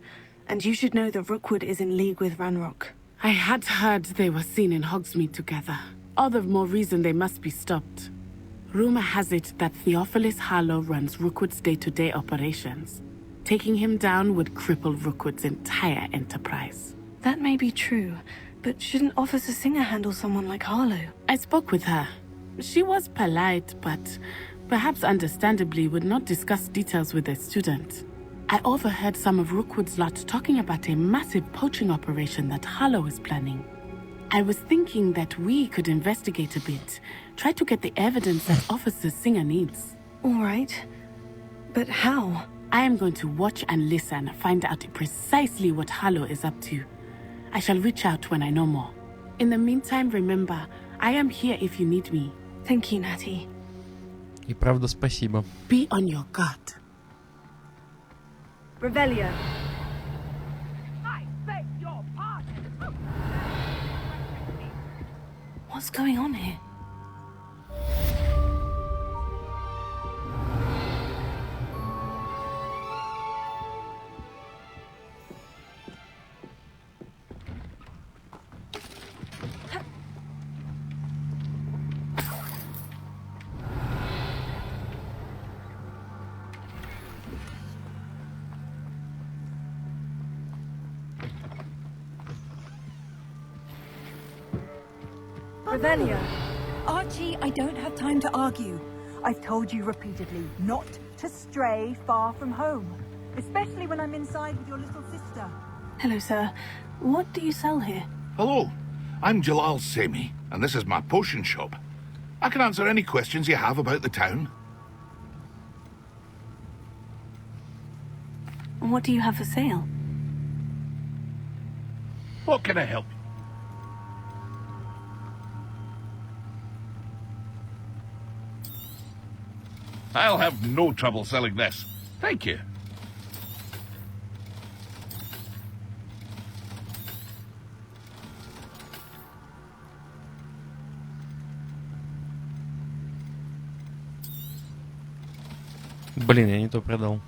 and you should know that Rookwood is in league with Ranrock. I had heard they were seen in Hogsmeade together. All the more reason they must be stopped. Rumor has it that Theophilus Harlow runs Rookwood's day-to-day operations. Taking him down would cripple Rookwood's entire enterprise. That may be true, but shouldn't Officer Singer handle someone like Harlow? I spoke with her. She was polite, but perhaps understandably would not discuss details with a student. I overheard some of Rookwood's lot talking about a massive poaching operation that Harlow is planning. I was thinking that we could investigate a bit, try to get the evidence that Officer Singer needs. All right. But how? I am going to watch and listen, find out precisely what Harlow is up to. I shall reach out when I know more. In the meantime, remember, I am here if you need me. Thank you, Natty. И правда, спасибо. Be on your guard. Revelio. I beg your pardon. What's going on here? Revelio. Archie, I don't have time to argue. I've told you repeatedly not to stray far from home, especially when I'm inside with your little sister. Hello, sir. What do you sell here? Hello, I'm Jalal Semi, and this is my potion shop. I can answer any questions you have about the town. What do you have for sale? What can I help you? I'll have no trouble selling this. Thank you. Блин, я не то продал.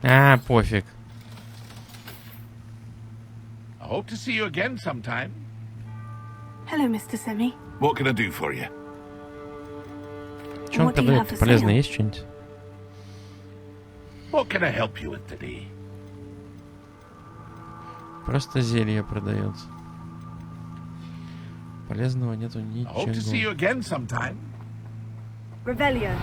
А, пофиг. I hope to see you again sometime. Hello, Mr. Semi. What can I do for you? Что он продает? Полезное есть что-нибудь? What can I help you with today? Просто зелье продает. Полезного нету I hope to see you ничего. again sometime. Revelio.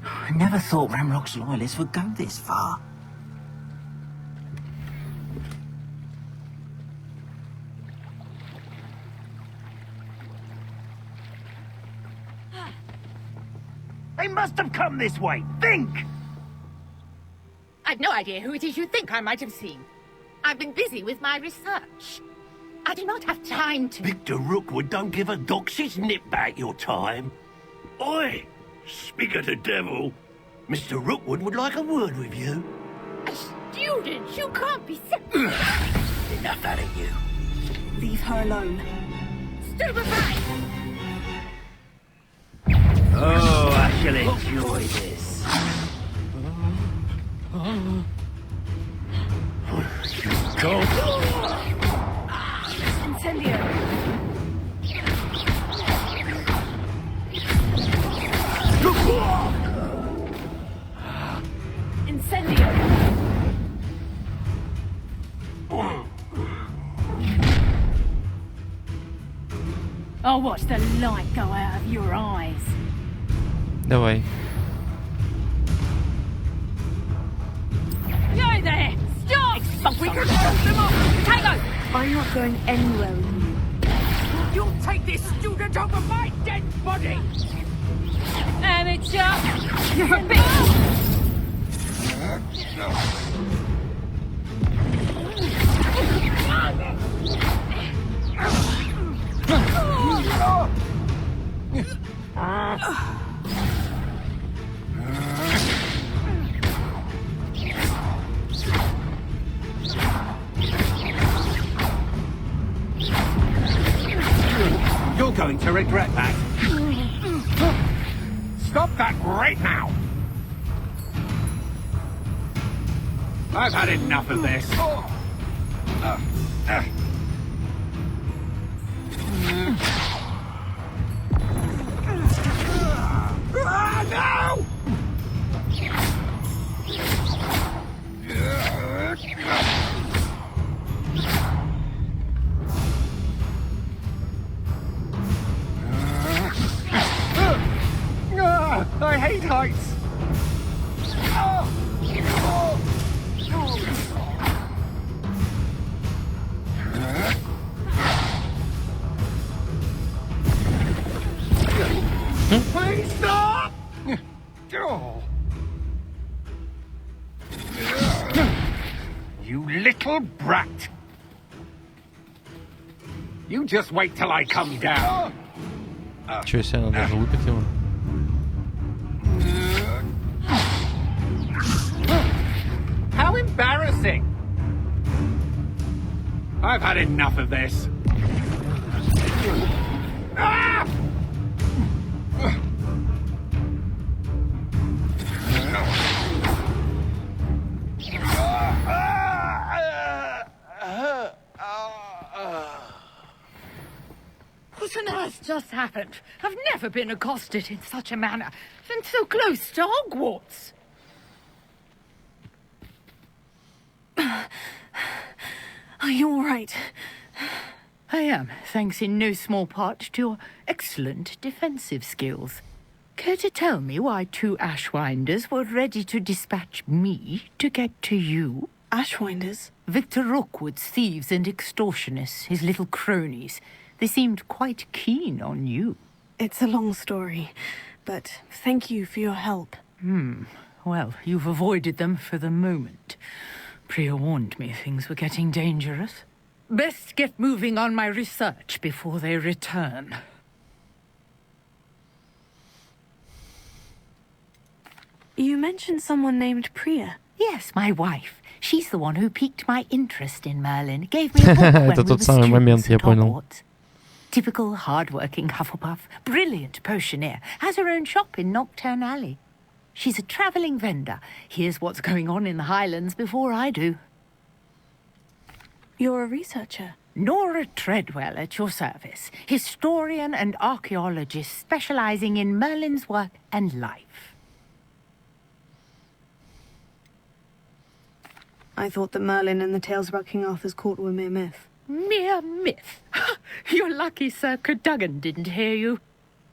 I never thought Ramrock's loyalists would go this far. They must have come this way. Think! I've no idea who it is you think I might have seen. I've been busy with my research. I do not have time to... Victor Rookwood don't give a doxy's nip back your time. Oi! Speak of the devil. Mr. Rookwood would like a word with you. A student? You can't be... Enough out of you. Leave her alone. Stupefy! Oh, I shall enjoy this. Go. Incendio. Incendio. I'll watch the light go out of your eyes. Давай. You there! Stop! We can hold them off! Tango! I'm not going anywhere with you. You'll take this student over my dead body! Amateur! You're a bitch! You're going to regret that. Stop that right now! I've had enough of this. No! I hate heights. Please stop! You little brat. You just wait till I come down. Чё, если она даже лупит его? How embarrassing! I've had enough of this. Ah! What on earth just happened? I've never been accosted in such a manner, and so close to Hogwarts. Are you all right? I am, thanks in no small part to your excellent defensive skills. Care to tell me why 2 Ashwinders were ready to dispatch me to get to you? Ashwinders? Victor Rookwood's thieves and extortionists, his little cronies. They seemed quite keen on you. It's a long story, but thank you for your help. Well, you've avoided them for the moment. Priya warned me things were getting dangerous. Best get moving on my research before they return. You mentioned someone named Priya. Yes, my wife. She's the one who piqued my interest in Merlin. Gave me a book when Это we тот were самый момент, students я at понял. Hogwarts. Typical hard-working Hufflepuff, brilliant potioneer, has her own shop in Nocturne Alley. She's a travelling vendor. Hears what's going on in the Highlands before I do. You're a researcher. Nora Treadwell at your service, historian and archaeologist specialising in Merlin's work and life. I thought that Merlin and the tales about King Arthur's court were mere myth. Mere myth? You're lucky Sir Cadogan didn't hear you.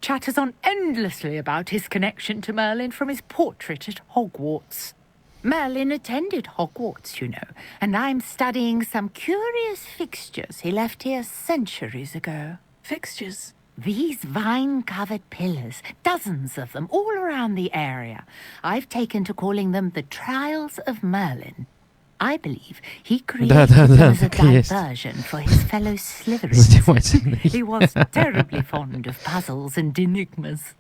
Chatters on endlessly about his connection to Merlin from his portrait at Hogwarts. Merlin attended Hogwarts, you know, and I'm studying some curious fixtures he left here centuries ago. Fixtures? These vine-covered pillars, dozens of them, all around the area. I've taken to calling them the Trials of Merlin. I believe he created them as a diversion for his fellow Slytherins. He was terribly fond of puzzles and enigmas.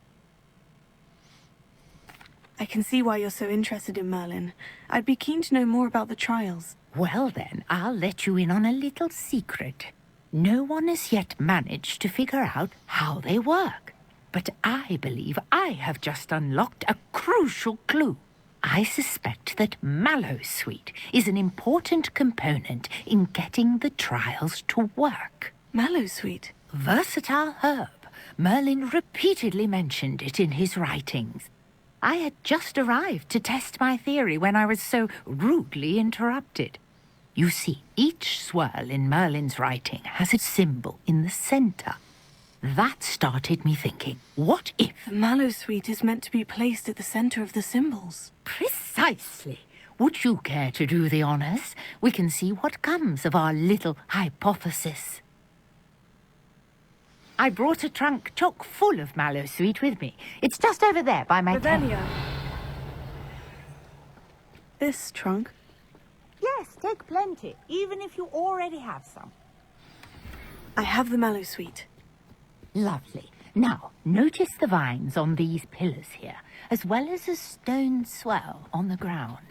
I can see why you're so interested in Merlin. I'd be keen to know more about the trials. Well then, I'll let you in on a little secret. No one has yet managed to figure out how they work. But I believe I have just unlocked a crucial clue. I suspect that Mallowsweet is an important component in getting the trials to work. Mallowsweet? Versatile herb. Merlin repeatedly mentioned it in his writings. I had just arrived to test my theory when I was so rudely interrupted. You see, each swirl in Merlin's writing has a symbol in the centre. That started me thinking, what if... The Mallowsweet is meant to be placed at the centre of the symbols. Precisely. Would you care to do the honours? We can see what comes of our little hypothesis. I brought a trunk chock full of Mallowsweet with me. It's just over there by my tent. This trunk? Yes, take plenty, even if you already have some. I have the Mallowsweet. Lovely. Now, notice the vines on these pillars here, as well as a stone swell on the ground.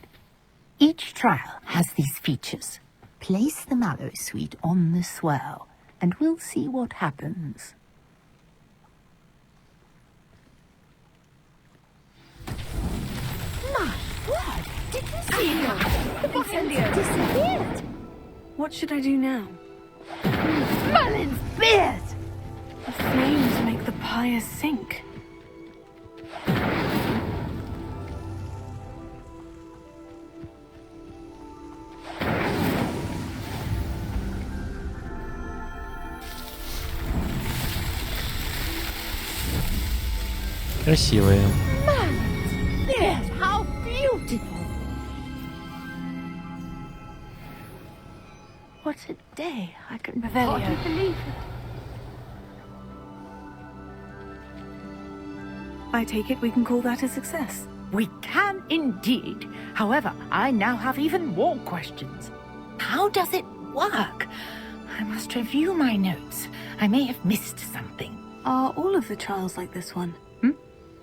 Each trial has these features. Place the Mallowsweet on the swell, and we'll see what happens. My word! Did you see that? The bottom Revelio disappeared. What should I do now? Merlin's beard! The flames make the pyre sink. Красивые. Merlin's beard! How beautiful! What a day. I can Revelio. hardly believe it. I take it we can call that a success. We can indeed. However, I now have even more questions. How does it work? I must review my notes. I may have missed something. Are all of the trials like this one?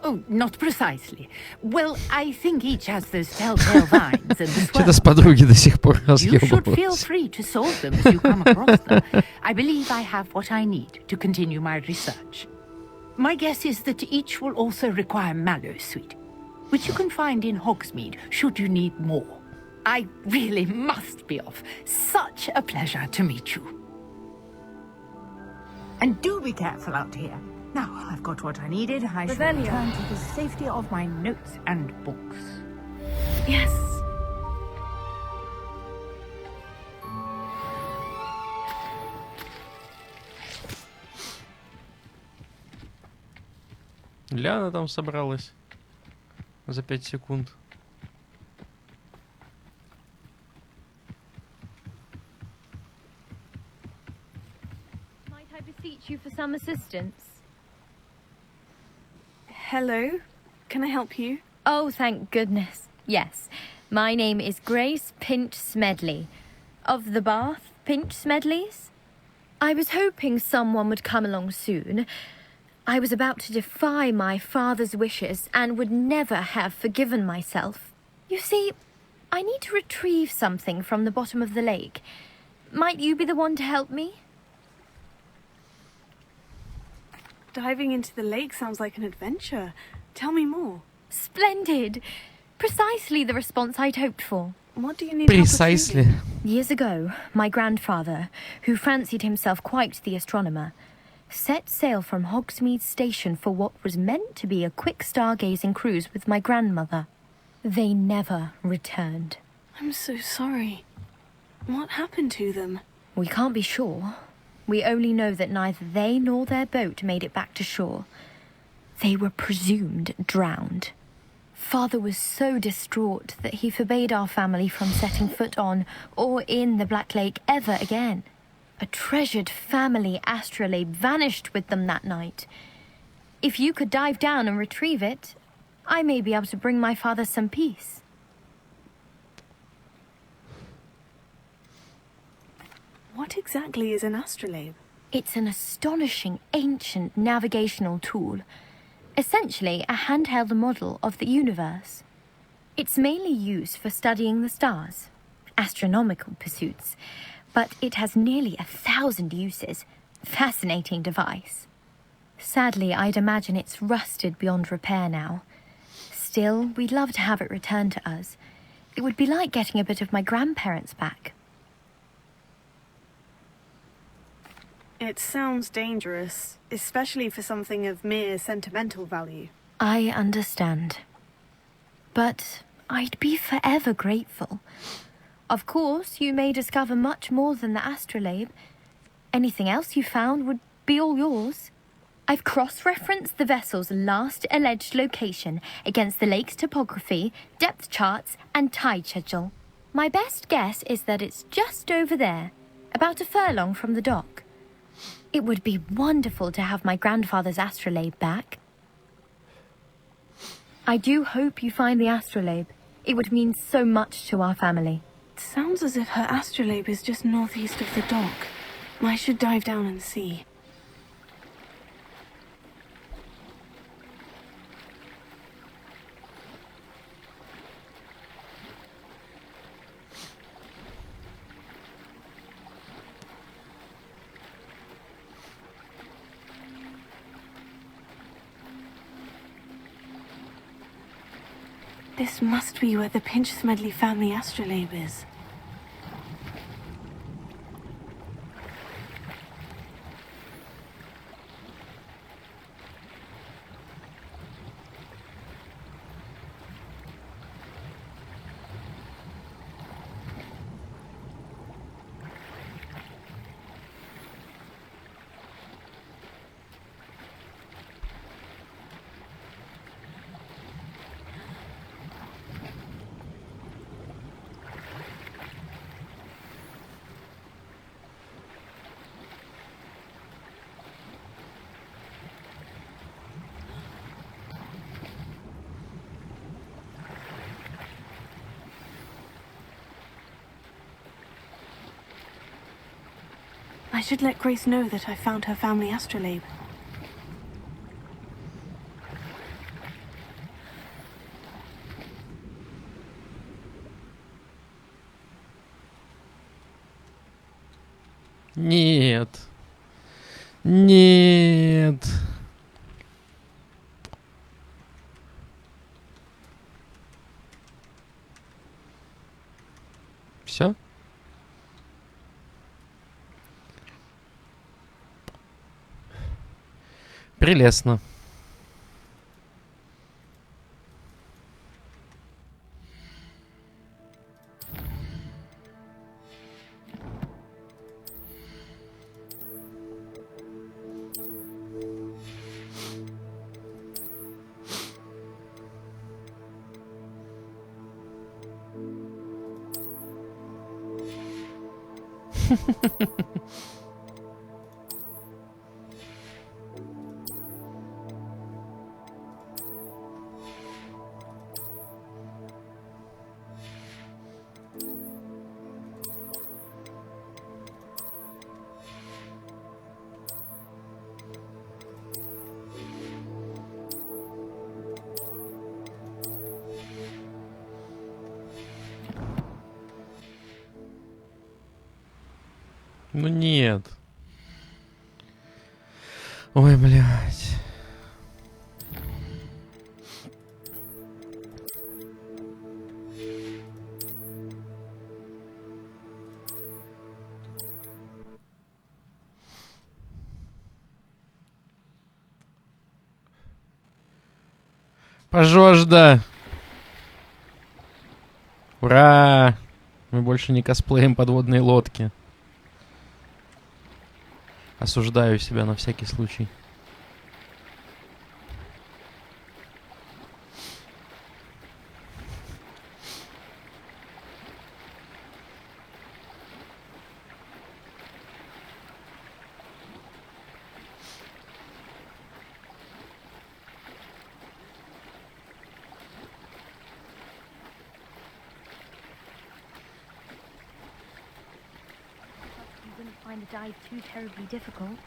Oh, not precisely. Well, I think each has those telltale vines and the Что-то с подруги до сих пор You should feel разъебываются. free to solve them as you come across them. I believe I have what I need to continue my research. My guess is that each will also require mallowsweet, which you can find in Hogsmeade should you need more. I really must be off. Such a pleasure to meet you. And do be careful out here. Now I've got what I needed. I shall Revelio. return to the safety of my notes and books. Yes. Ляна там собралась за 5 секунд. Might I beseech you for some assistance? Hello. Can I help you? Oh, thank goodness. Yes. My name is Grace Pinch Smedley. Of the Bath Pinch Smedleys? I was hoping someone would come along soon. I was about to defy my father's wishes and would never have forgiven myself. You see, I need to retrieve something from the bottom of the lake. Might you be the one to help me? Diving into the lake sounds like an adventure. Tell me more. Splendid! Precisely the response I'd hoped for. What do you need help Precisely. retrieving? Years ago, my grandfather, who fancied himself quite the astronomer, set sail from Hogsmeade Station for what was meant to be a quick stargazing cruise with my grandmother. They never returned. I'm so sorry. What happened to them? We can't be sure. We only know that neither they nor their boat made it back to shore. They were presumed drowned. Father was so distraught that he forbade our family from setting foot on or in the Black Lake ever again. A treasured family astrolabe vanished with them that night. If you could dive down and retrieve it, I may be able to bring my father some peace. What exactly is an astrolabe? It's an astonishing ancient navigational tool. Essentially a handheld model of the universe. It's mainly used for studying the stars, astronomical pursuits, but it has nearly 1,000 uses. Fascinating device. Sadly, I'd imagine it's rusted beyond repair now. Still, we'd love to have it returned to us. It would be like getting a bit of my grandparents back. It sounds dangerous, especially for something of mere sentimental value. I understand. But I'd be forever grateful. Of course, you may discover much more than the astrolabe. Anything else you found would be all yours. I've cross-referenced the vessel's last alleged location against the lake's topography, depth charts, and tide schedule. My best guess is that it's just over there, about a furlong from the dock. It would be wonderful to have my grandfather's astrolabe back. I do hope you find the astrolabe. It would mean so much to our family. It sounds as if her astrolabe is just northeast of the dock. I should dive down and see. This must be where the Pinch Smedley family astrolabe is. I should let Grace know that I found her family astrolabe. Нет. Нет. Все? Прелестно. Ну нет. Ой, блядь. Пожожда. Ура! Мы больше не косплеим подводные лодки. Осуждаю себя на всякий случай. You wouldn't find the dive too terribly difficult.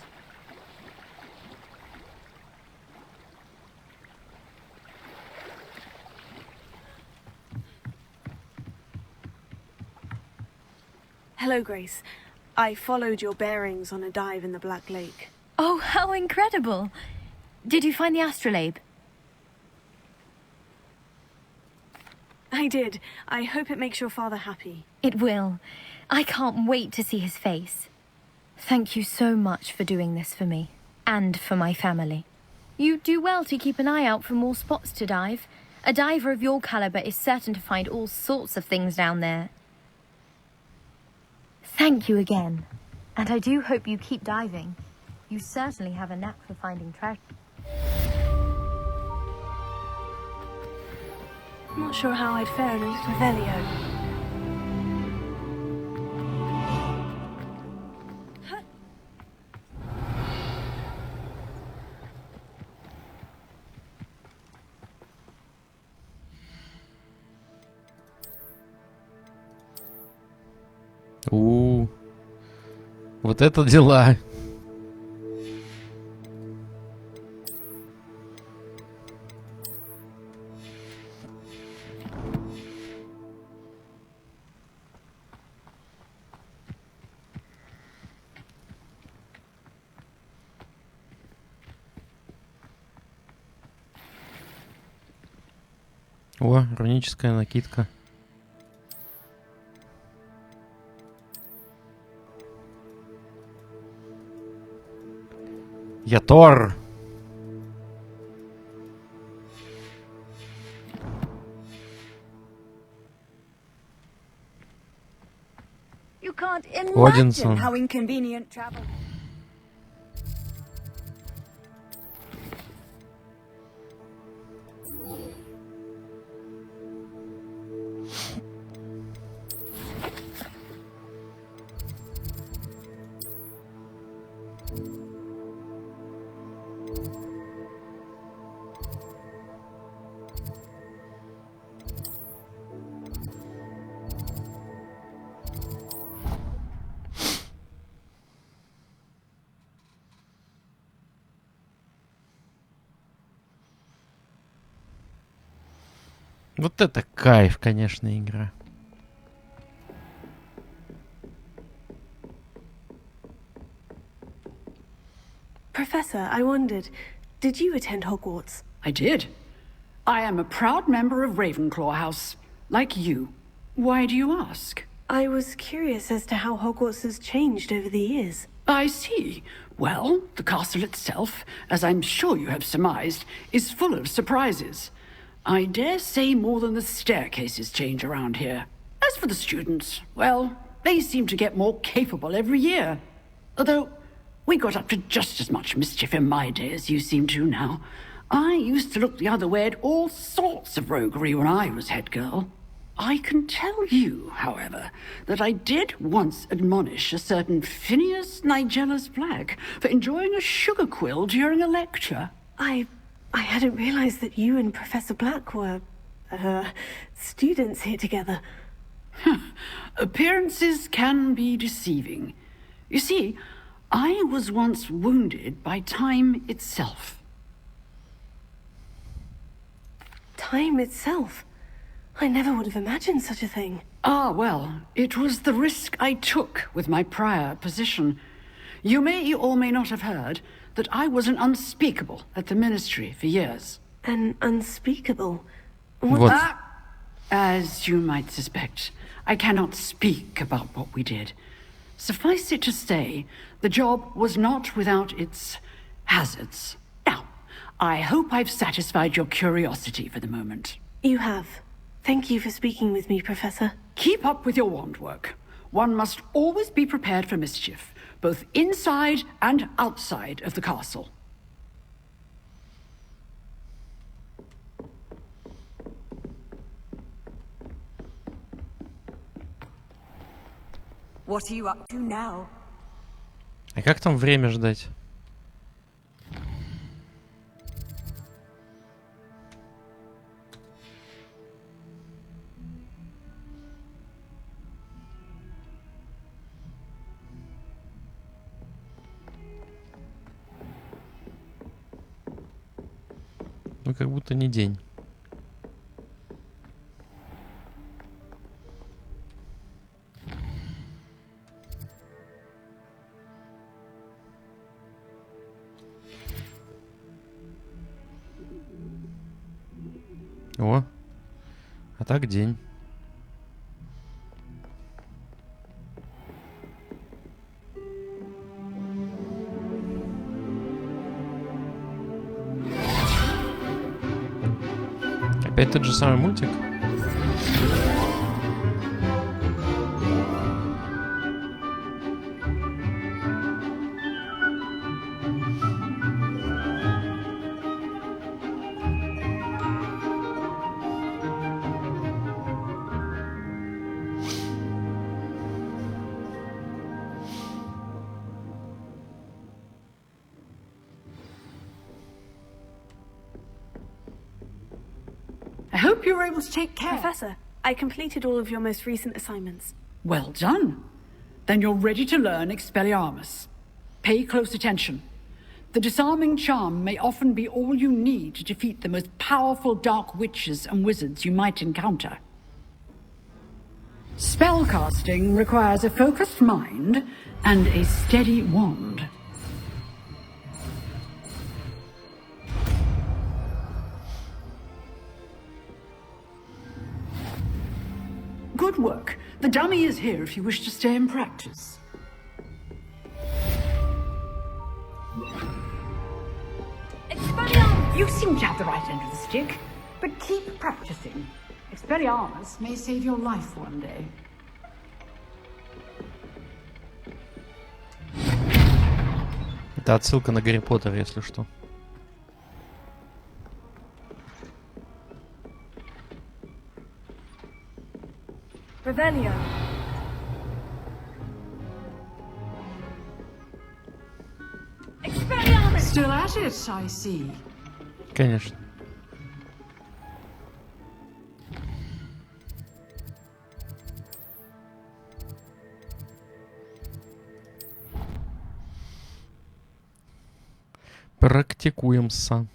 Hello, Grace. I followed your bearings on a dive in the Black Lake. Oh, how incredible! Did you find the astrolabe? I did. I hope it makes your father happy. It will. I can't wait to see his face. Thank you so much for doing this for me, and for my family. You do well to keep an eye out for more spots to dive. A diver of your caliber is certain to find all sorts of things down there. Thank you again. And I do hope you keep diving. You certainly have a knack for finding treasure. I'm not sure how I'd fare in a little Velio. Вот это дела. О, руническая накидка. Я Тор. You can't Одинсон. imagine how inconvenient travel. Вот это кайф, конечно, игра. Professor, I wondered, did you attend Hogwarts? I did. I am a proud member of Ravenclaw House, like you. Why do you ask? I was curious as to how Hogwarts has changed over the years. I see. Well, the castle itself, as I'm sure you have surmised, is full of surprises. I dare say more than the staircases change around here. As for the students, well, they seem to get more capable every year. Although, we got up to just as much mischief in my day as you seem to now. I used to look the other way at all sorts of roguery when I was head girl. I can tell you, however, that I did once admonish a certain Phineas Nigellus Black for enjoying a sugar quill during a lecture. I hadn't realized that you and Professor Black were, students here together. Appearances can be deceiving. You see, I was once wounded by time itself. Time itself? I never would have imagined such a thing. Ah, well, it was the risk I took with my prior position. You may or may not have heard that I was an unspeakable at the Ministry for years. An unspeakable? Вот. As you might suspect, I cannot speak about what we did. Suffice it to say, the job was not without its hazards. Now, I hope I've satisfied your curiosity for the moment. You have. Thank you for speaking with me, Professor. Keep up with your wand work. One must always be prepared for mischief, both inside and outside of the castle. What are you up to now? А как там время ждать? Ну, как будто не день. О, а так день. Опять тот же самый мультик? I hope you were able to take care. Professor, I completed all of your most recent assignments. Well done. Then you're ready to learn Expelliarmus. Pay close attention. The disarming charm may often be all you need to defeat the most powerful dark witches and wizards you might encounter. Spellcasting requires a focused mind and a steady wand. Good work. The dummy is here if you wish to stay and practice. Expelliarmus! You seem to have the right end of the stick, but keep practicing. Expelliarmus may save your life one day. Это отсылка на Гарри Поттера, если что. Revelio. Expelliarmus! Still at it, I see. Конечно. Практикуемся.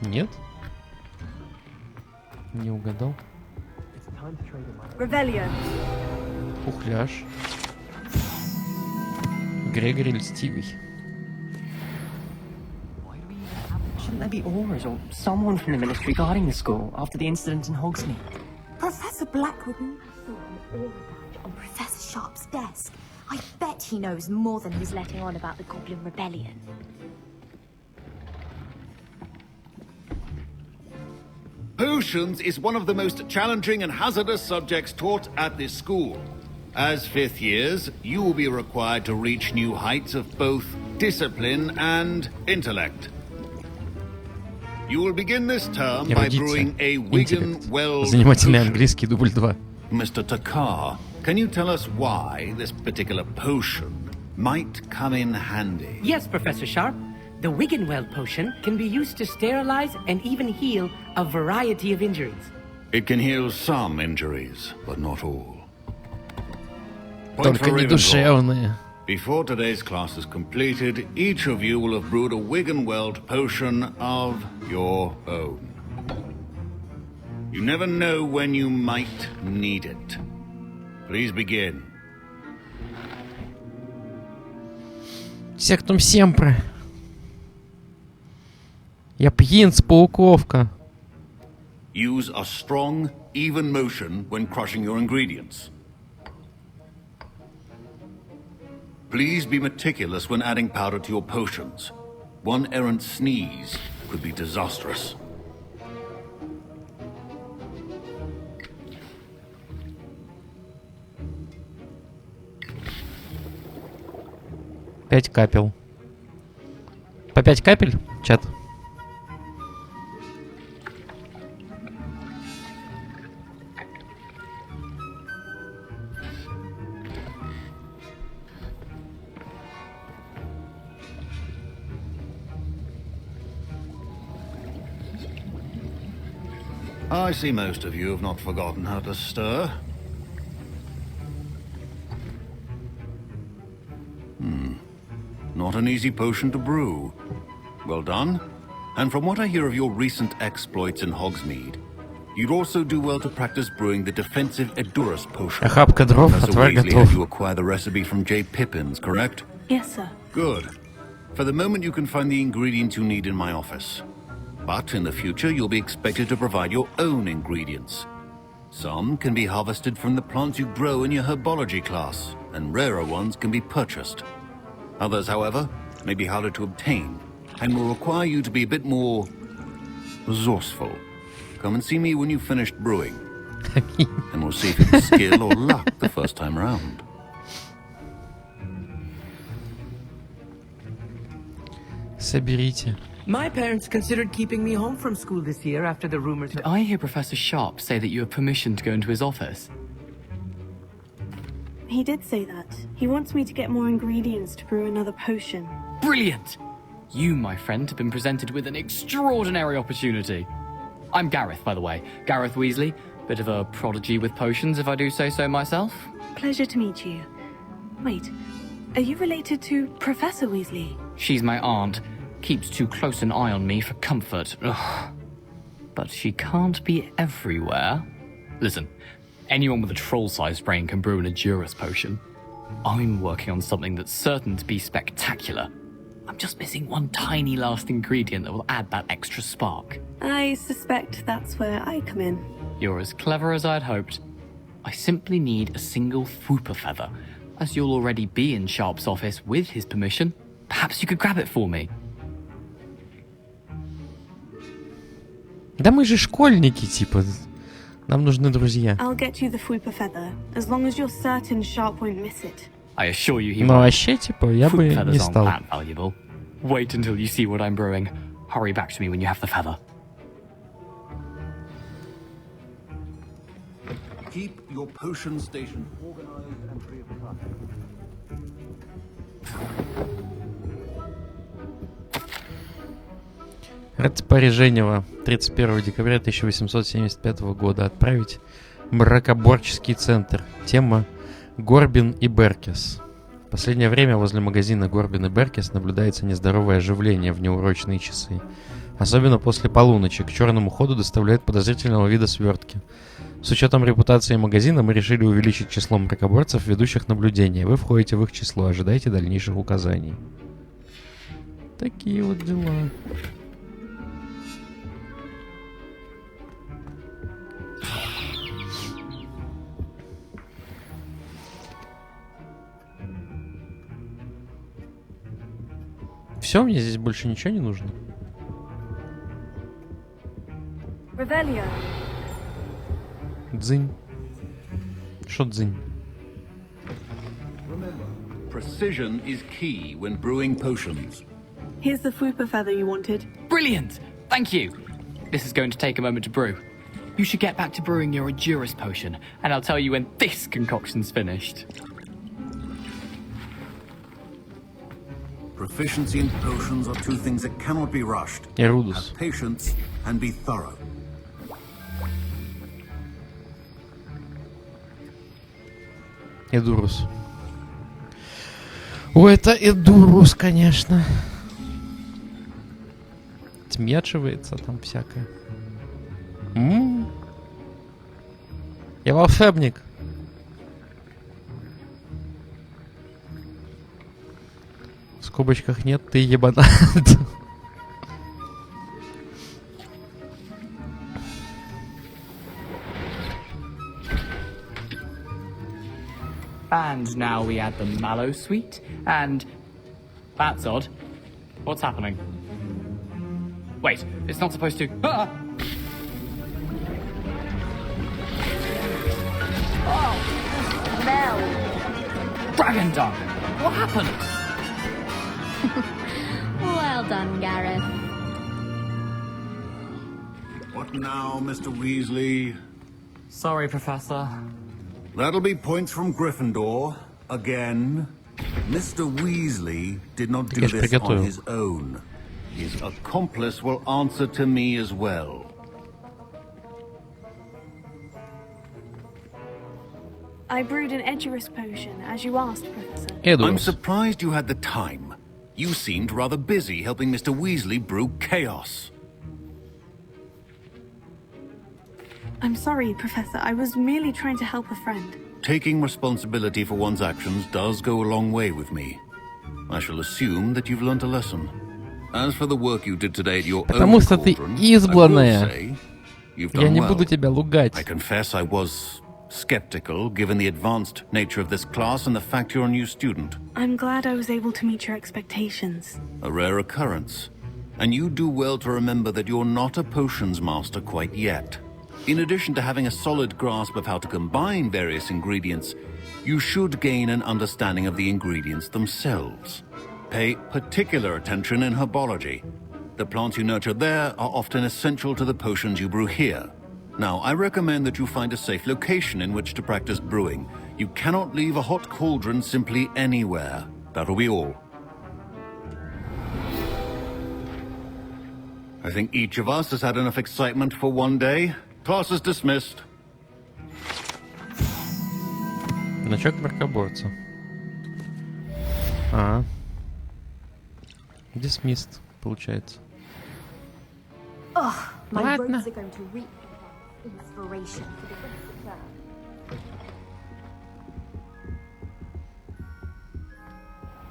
Нет? Не угадал. Revelio. Ухляж. Грегори Льстивый. Shouldn't there be aurors or someone from the military guarding the school after the incident in Hogsmeade? Professor Blackwood on Professor Sharp's desk. I bet he knows more than he's letting on about the Goblin Rebellion. Potions is one of the most challenging and hazardous subjects taught at this school. As fifth years, you will be required to reach new heights of both discipline and intellect. You will begin this term by brewing a Wigan-Weld Занимательный английский, дубль 2. Mr. Takar, can you tell us why this particular potion might come in handy? Yes, Professor Sharp. The Wiggenweld potion can be used to sterilize and even heal a variety of injuries. It can heal some injuries, but not all. Только не душевные. Before today's class is completed, each of you will have brewed a Wiggenweld potion of your own. You never know when you might need it. Please begin. Сектум Семпре. Я принц Пауковка. Use a strong, even motion when crushing your ingredients. Please be meticulous when adding powder to your potions. One errant sneeze could be disastrous. Пять капель. По 5 капель, чат? I see most of you have not forgotten how to stir. Not an easy potion to brew. Well done. And from what I hear of your recent exploits in Hogsmeade, you'd also do well to practice brewing the defensive Edurus potion. Охапка дров, Professor отвар Weasley готов. had you acquire the recipe from J. Pippin's, correct? Yes, sir. Good. For the moment, you can find the ingredients you need in my office. But in the future, you'll be expected to provide your own ingredients. Some can be harvested from the plants you grow in your herbology class, and rarer ones can be purchased. Others, however, may be harder to obtain, and will require you to be a bit more resourceful. Come and see me when you've finished brewing, and we'll see if it's skill or luck the first time round. Соберите. My parents considered keeping me home from school this year after the rumors. Did I hear Professor Sharp say that you have permission to go into his office? He did say that. He wants me to get more ingredients to brew another potion. Brilliant! You, my friend, have been presented with an extraordinary opportunity. I'm Gareth, by the way. Gareth Weasley. Bit of a prodigy with potions, if I do say so myself. Pleasure to meet you. Wait, are you related to Professor Weasley? She's my aunt. Keeps too close an eye on me for comfort. Ugh. But she can't be everywhere. Listen, anyone with a troll-sized brain can brew an Edurus potion. I'm working on something that's certain to be spectacular. I'm just missing one tiny last ingredient that will add that extra spark. I suspect that's where I come in. You're as clever as I'd hoped. I simply need a single Fwooper feather. As you'll already be in Sharp's office with his permission, perhaps you could grab it for me. Да мы же школьники, типа. Нам нужны друзья. I'll get you the Fwooper feather, as long as you're certain Sharp won't miss it. I assure you he Но won't. вообще, типа, я бы Fruit не feathers aren't стал. that valuable. Wait until you see what I'm brewing. Hurry back to me when you have the feather. Keep your potion station organized and free of clutter. Распоряжение 31 декабря 1875 года. Отправить в мракоборческий центр. Тема Горбин и Беркес. В последнее время возле магазина Горбин и Беркес наблюдается нездоровое оживление в неурочные часы. Особенно после полуночи. К черному ходу доставляют подозрительного вида свертки. С учетом репутации магазина мы решили увеличить число мракоборцев, ведущих наблюдения. Вы входите в их число. Ожидайте дальнейших указаний. Такие вот дела. Все, мне здесь больше ничего не нужно. Revelio. Дзынь. Шо дзынь? Precision is key when brewing potions. Here's the Fupa feather you wanted. Brilliant! Thank you! This is going to take a moment to brew. You should get back to brewing your Edurus potion, and I'll tell you when this concoction's finished. Proficiency in potions are two things that cannot be rushed. Erudus. Have patience and be thorough. Эдурус. О, это Эдурус, конечно. Тмячивается там всякое. Я волшебник. В скобочках нет, ты ебанат. And now we add the mallow sweet, and... That's odd. What's happening? Wait, it's not supposed to... Ah! Oh, smell. Dragon dung! What happened? Well done, Gareth. What now, Mr. Weasley? Sorry, Professor. That'll be points from Gryffindor. Again. Mr. Weasley did not do this on his own. His accomplice will answer to me as well. I brewed an Edurus potion, as you asked, Professor. I'm surprised you had the time. You seemed rather busy helping Mr. Weasley brew chaos. I'm sorry, Professor. I was merely trying to help a friend. Taking responsibility for one's actions does go a long way with me. I shall assume that you've learnt a lesson. As for the work you did today at your Потому own что ты cauldron, избранная. I will say, you've Я done не well. буду тебя лугать. I confess I was skeptical, given the advanced nature of this class and the fact you're a new student. I'm glad I was able to meet your expectations. A rare occurrence. And you do well to remember that you're not a potions master quite yet. In addition to having a solid grasp of how to combine various ingredients, you should gain an understanding of the ingredients themselves. Pay particular attention in herbology. The plants you nurture there are often essential to the potions you brew here. Now, I recommend that you find a safe location in which to practice brewing. You cannot leave a hot cauldron simply anywhere. That'll be all. I think each of us has had enough excitement for one day. Class is dismissed. Значок мракоборца. Ага. Dismissed, получается. Oh, my Ладно. robes are going to reap inspiration for the rest of the term.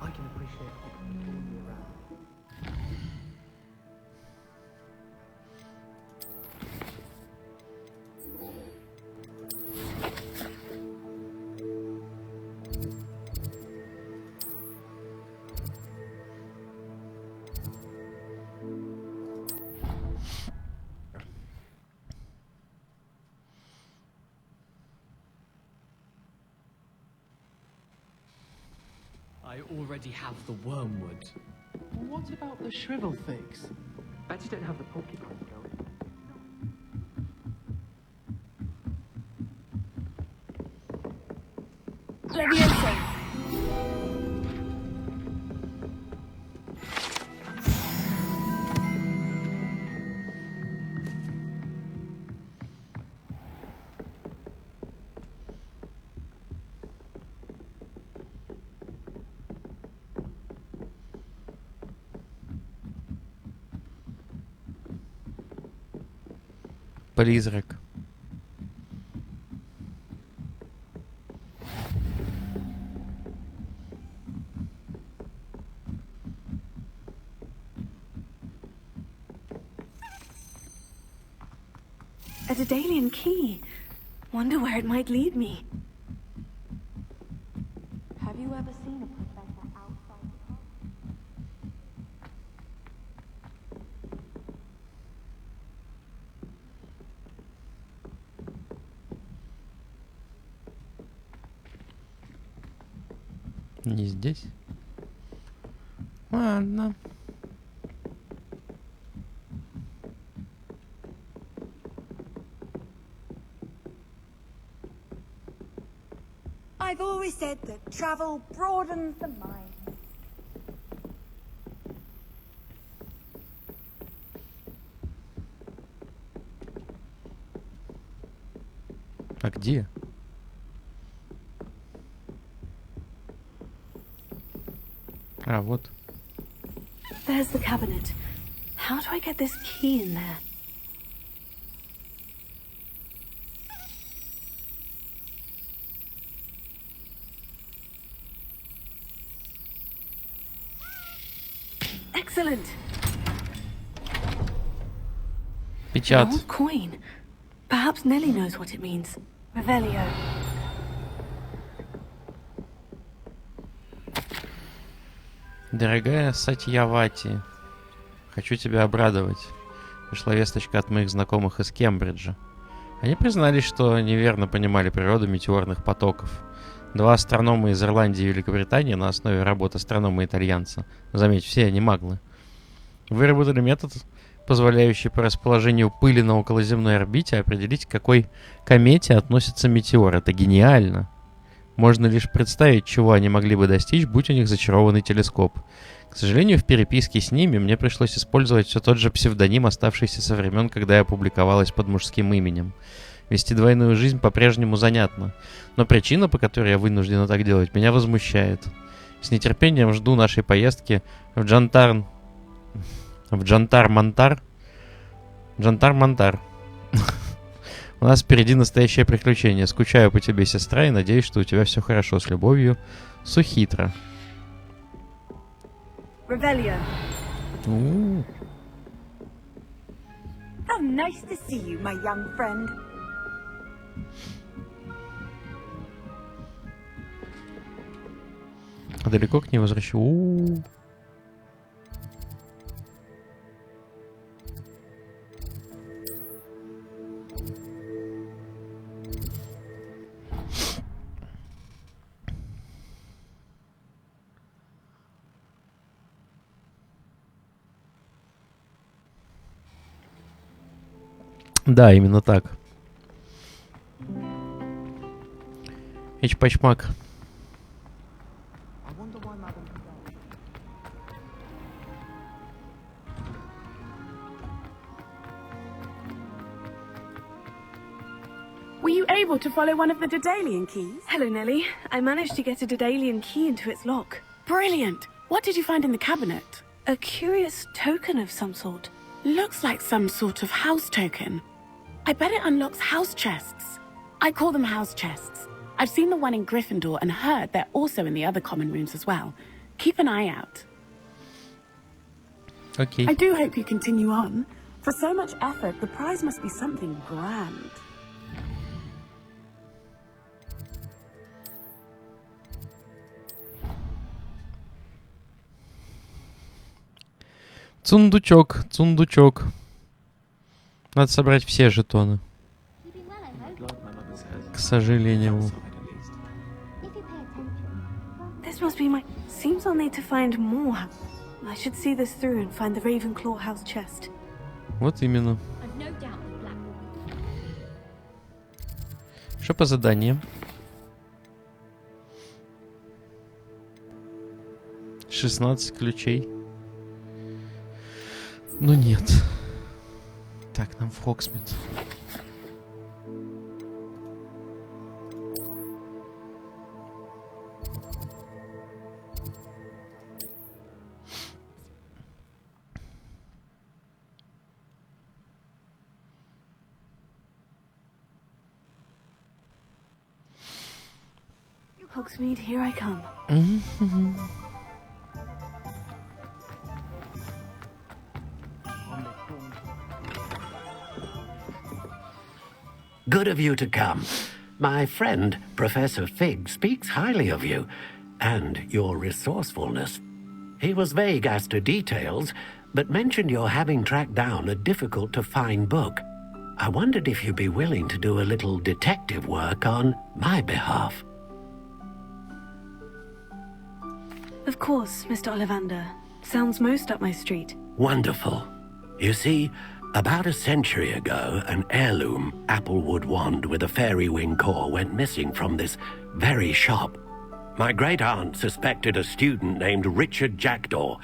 I can appreciate all year round. I already have the wormwood. What about the shrivel figs? Bet you don't have the porcupine going. Levioso! Призрак. A Daedalian key. Wonder where it might lead me. Have you ever seen a professor outside the Не здесь? Ладно. I've always said that travel broadens the mind. А где? А, вот. There's the cabinet. How do I get this key in there? Excellent. Печат. An old coin. Perhaps Nellie knows what it means. Revelio. Дорогая Сатьявати, хочу тебя обрадовать. Пришла весточка от моих знакомых из Кембриджа. Они признались, что неверно понимали природу метеорных потоков. 2 астронома из Ирландии и Великобритании на основе работ астронома-итальянца, заметь, все они маглы, выработали метод, позволяющий по расположению пыли на околоземной орбите определить, к какой комете относится метеор. Это гениально. Можно лишь представить, чего они могли бы достичь, будь у них зачарованный телескоп. К сожалению, в переписке с ними мне пришлось использовать все тот же псевдоним, оставшийся со времен, когда я публиковалась под мужским именем. Вести двойную жизнь по-прежнему занятно, но причина, по которой я вынуждена так делать, меня возмущает. С нетерпением жду нашей поездки в Джантар-Мантар. Джантар-Мантар. У нас впереди настоящее приключение. Скучаю по тебе, сестра, и надеюсь, что у тебя все хорошо. С любовью, Сухитра. Revelio. У-у-у. How nice to see you, my young friend. А далеко к ней возвращу. У-у-у. Да, именно так. Эчпачмак. Were you able to follow one of the Daedalian keys? Hello, Nellie. I managed to get a Daedalian key into its lock. Brilliant. What did you find in the cabinet? A curious token of some sort. Looks like some sort of house token. I bet it unlocks house chests. I call them house chests. I've seen the one in Gryffindor and heard they're also in the other common rooms as well. Keep an eye out. Okay. I do hope you continue on. For so much effort, the prize must be something grand. Цундучок, цундучок. Надо собрать все жетоны. К сожалению. This must be my... Seems I'll need to find more. I should see this through and find the Ravenclaw house chest. Вот именно. Что по заданиям? 16 ключей. Ну нет. Так, нам в Хоксмит. Hogsmeade, here I come. Good of you to come. My friend, Professor Fig, speaks highly of you and your resourcefulness. He was vague as to details, but mentioned your having tracked down a difficult-to-find book. I wondered if you'd be willing to do a little detective work on my behalf. Of course, Mr. Ollivander. Sounds most up my street. Wonderful. You see, about a century ago, an heirloom applewood wand with a fairy wing core went missing from this very shop. My great-aunt suspected a student named Richard Jackdaw.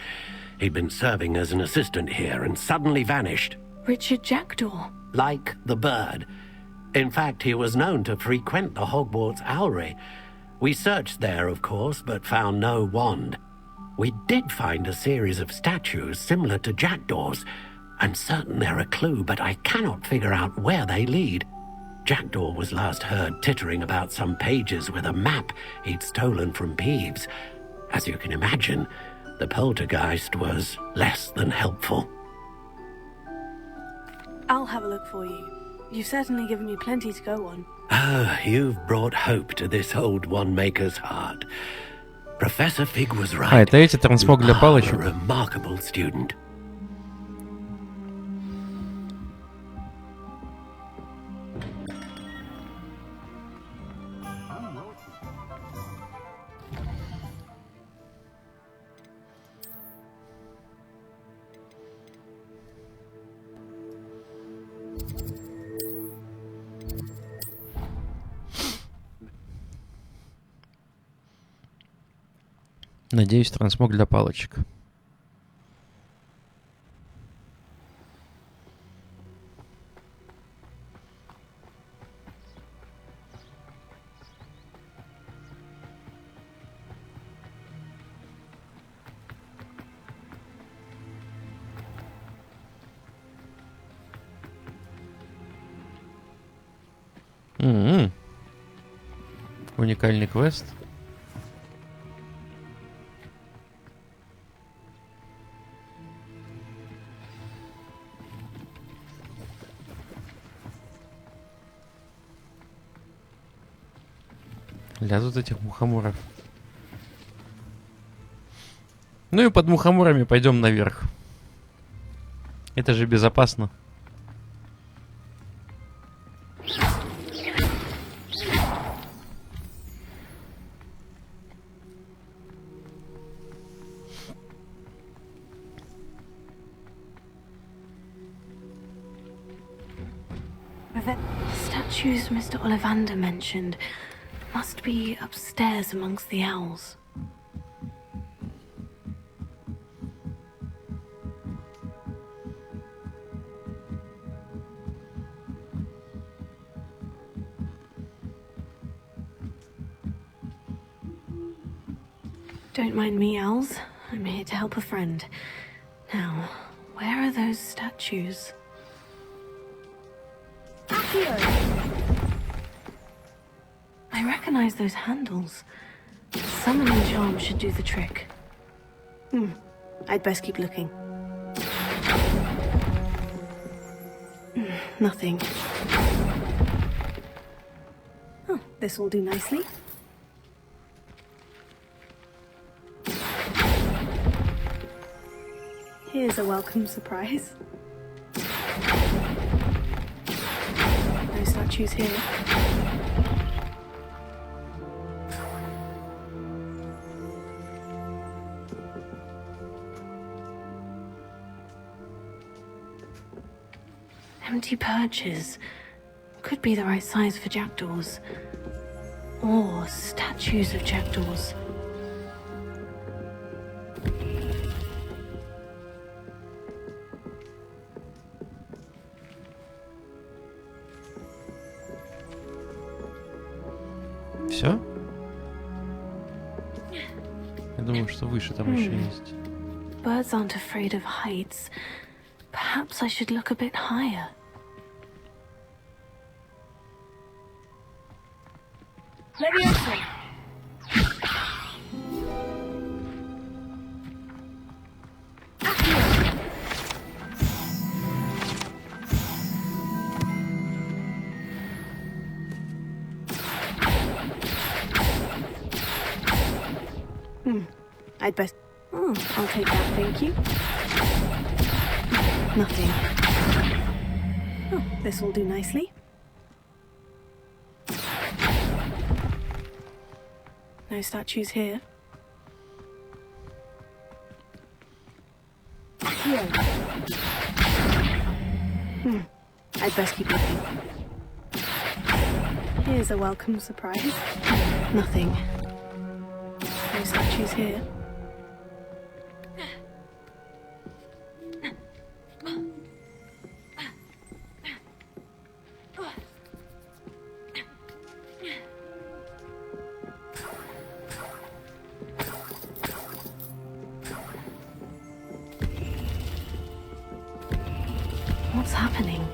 He'd been serving as an assistant here and suddenly vanished. Richard Jackdaw? Like the bird. In fact, he was known to frequent the Hogwarts Owlery. We searched there, of course, but found no wand. We did find a series of statues similar to Jackdaw's. I'm certain they're a clue, but I cannot figure out where they lead. Jackdaw was last heard tittering about some pages with a map he'd stolen from Peeves. As you can imagine, the poltergeist was less than helpful. I'll have a look for you. You've certainly given me plenty to go on. Ah, you've brought hope to this old one-maker's heart. Professor Fig was right. Это эти трансмог для палочек. You are a remarkable student. Надеюсь, трансмог для палочек. Уникальный квест. Лязут этих мухоморов. Ну и под мухоморами пойдем наверх. Это же безопасно. The statues Mr. Ollivander mentioned must be upstairs amongst the owls. Don't mind me, owls. I'm here to help a friend. Now, where are those statues? I recognize those handles. Summoning charm should do the trick. I'd best keep looking. Nothing. Oh, this will do nicely. Here's a welcome surprise. No statues here. Empty perches. Could be the right size for jackdaws. Or statues of jackdaws. Все? Я думаю, что выше там еще есть. Birds aren't afraid of heights. Perhaps I should look a bit higher. I'd best... Oh, I'll take that, thank you. Nothing. Oh, this will do nicely. No statues here. Here. I'd best keep looking. Here's a welcome surprise. Nothing. No statues here. What's happening?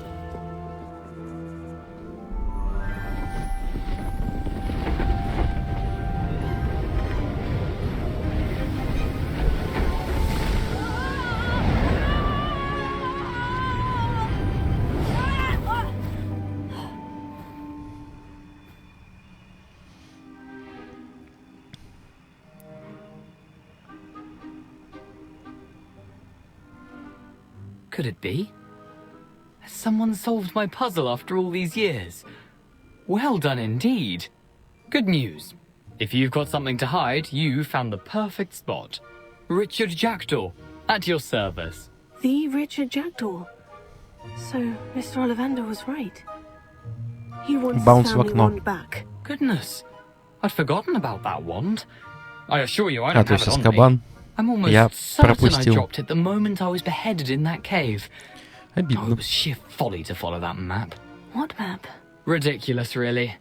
Could it be? Has someone solved my puzzle after all these years? Well done indeed. Good news. If you've got something to hide, you found the perfect spot. Richard Jackdaw, at your service. The Richard Jackdaw. So, Mr. Ollivander was right. He wants his family wand back. Goodness. I'd forgotten about that wand. I assure you I don't have it on me. I'm almost certain I dropped it the moment I was beheaded in that cave. It was sheer folly to follow that map. What map? Ridiculous, really.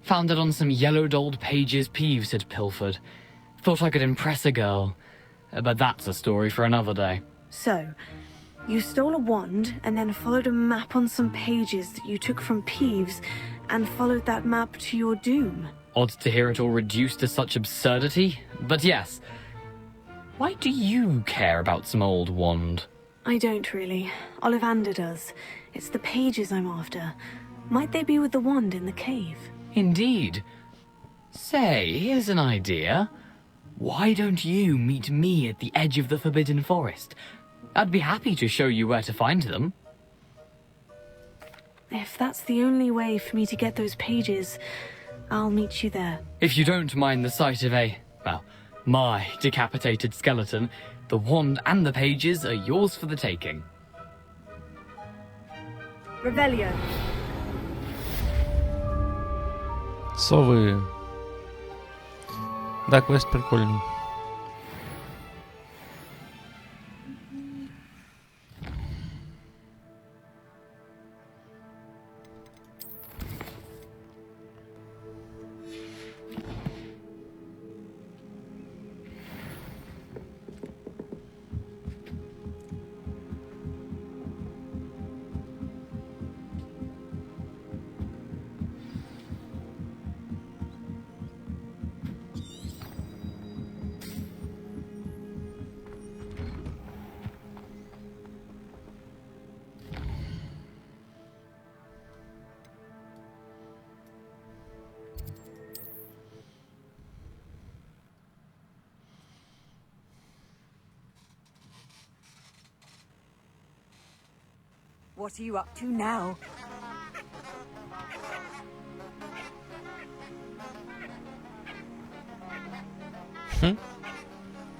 Found it on some yellowed old pages Peeves had pilfered. Thought I could impress a girl. But that's a story for another day. So, you stole a wand and then followed a map on some pages that you took from Peeves and followed that map to your doom. Odd to hear it all reduced to such absurdity, but yes. Why do you care about some old wand? I don't really. Ollivander does. It's the pages I'm after. Might they be with the wand in the cave? Indeed. Say, here's an idea. Why don't you meet me at the edge of the Forbidden Forest? I'd be happy to show you where to find them. If that's the only way for me to get those pages, I'll meet you there. If you don't mind the sight of my decapitated skeleton, the wand and the pages are yours for the taking. Revelio. Совы. Да, квест прикольный. What are you up to now?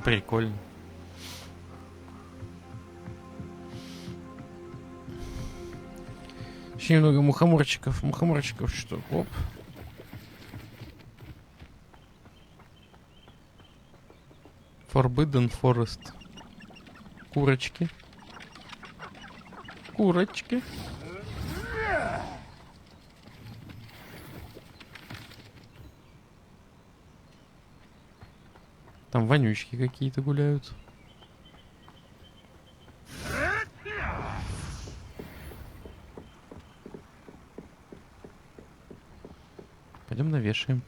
Прикольно. Очень много мухоморчиков. Мухоморчиков что? Оп. Forbidden Forest. Курочки. Курочки. Там вонючки какие-то гуляют. Пойдем навешаем.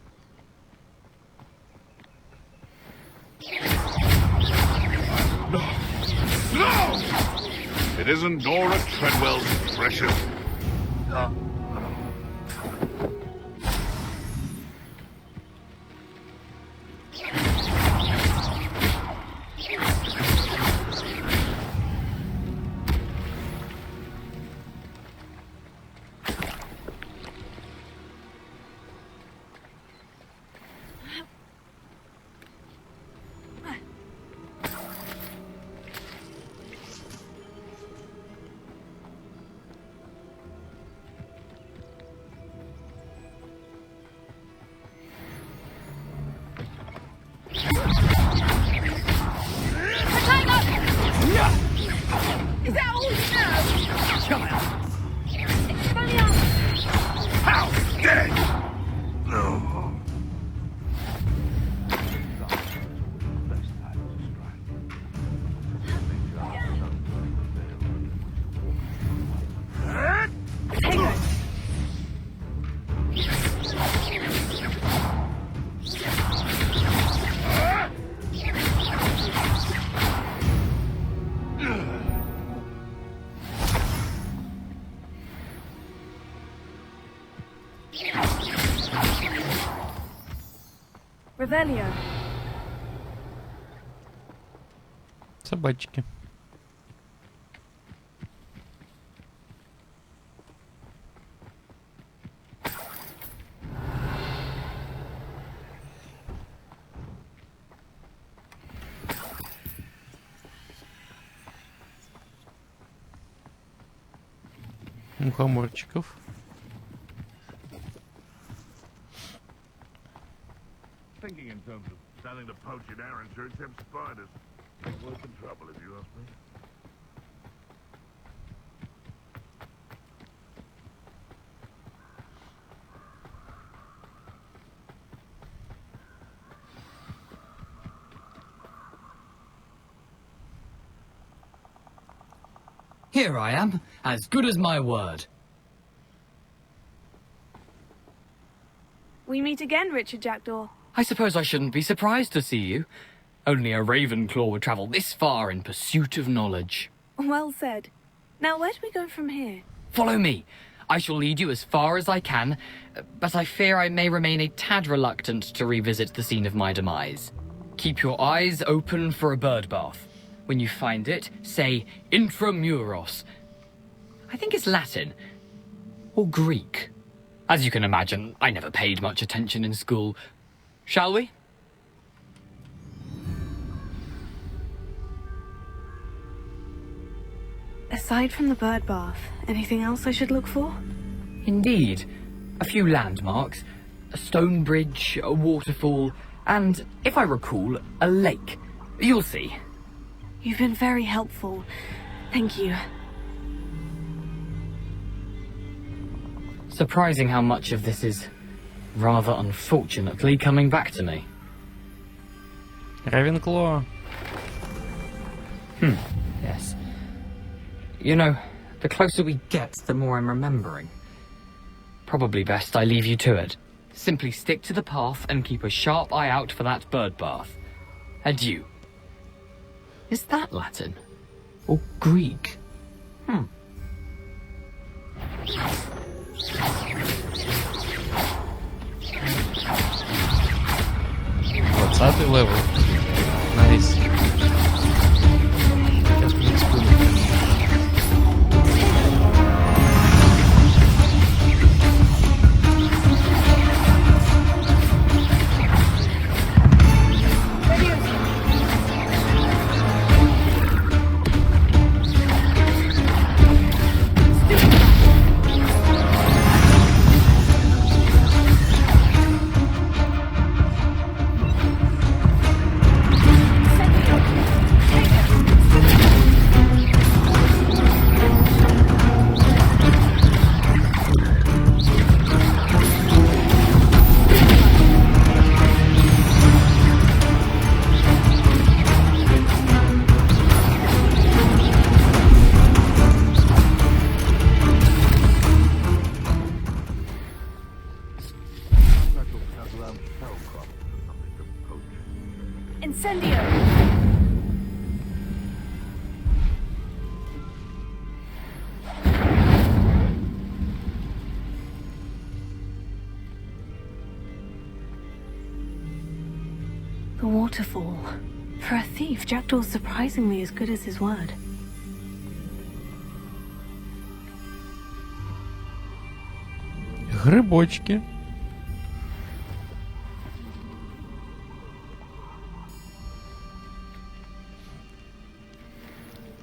It isn't Nora Treadwell's precious. Revelio. Собачки. Мухоморчиков. Thinking in terms of selling the poaching errands or attempt spiders. Worth the trouble, if you ask me. Here I am, as good as my word. We meet again, Richard Jackdaw. I suppose I shouldn't be surprised to see you. Only a Ravenclaw would travel this far in pursuit of knowledge. Well said. Now, where do we go from here? Follow me. I shall lead you as far as I can, but I fear I may remain a tad reluctant to revisit the scene of my demise. Keep your eyes open for a bird bath. When you find it, say intramuros. I think it's Latin. Or Greek. As you can imagine, I never paid much attention in school. Shall we? Aside from the bird bath, anything else I should look for? Indeed. A few landmarks. A stone bridge, a waterfall, and, if I recall, a lake. You'll see. You've been very helpful. Thank you. Surprising how much of this is, rather unfortunately, coming back to me. Ravenclaw. Yes. You know, the closer we get, the more I'm remembering. Probably best I leave you to it. Simply stick to the path and keep a sharp eye out for that bird bath. Adieu. Is that Latin? Or Greek? Двадцатый левел. Найс. Сейчас мне вспомню. Incendio! The waterfall. For a thief, Jackdaw's surprisingly as good as his word. Грибочки.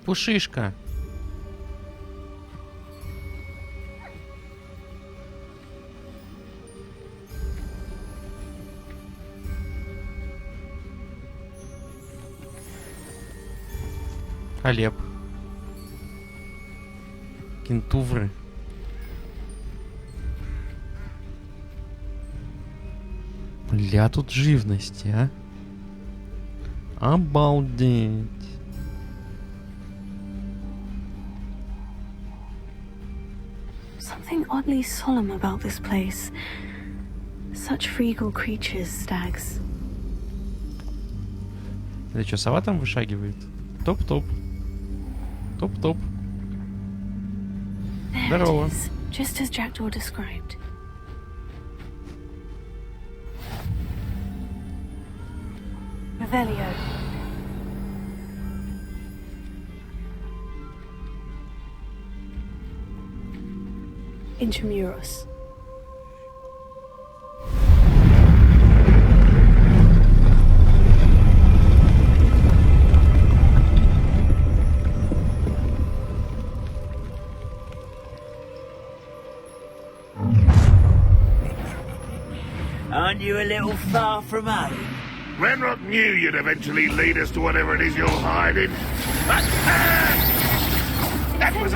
Пушишка. Хлеб. Кентувры. Бля, тут живности, а? Обалдеть. Something oddly solemn about this place. Such regal creatures, stags. Это что, сова там вышагивает? Топ-топ. Топ-топ. Здорово. Just as Jackdaw described. Revelio. Intramuros. Aren't you a little far from home? Renrock knew you'd eventually lead us to whatever it is you're hiding. But, that was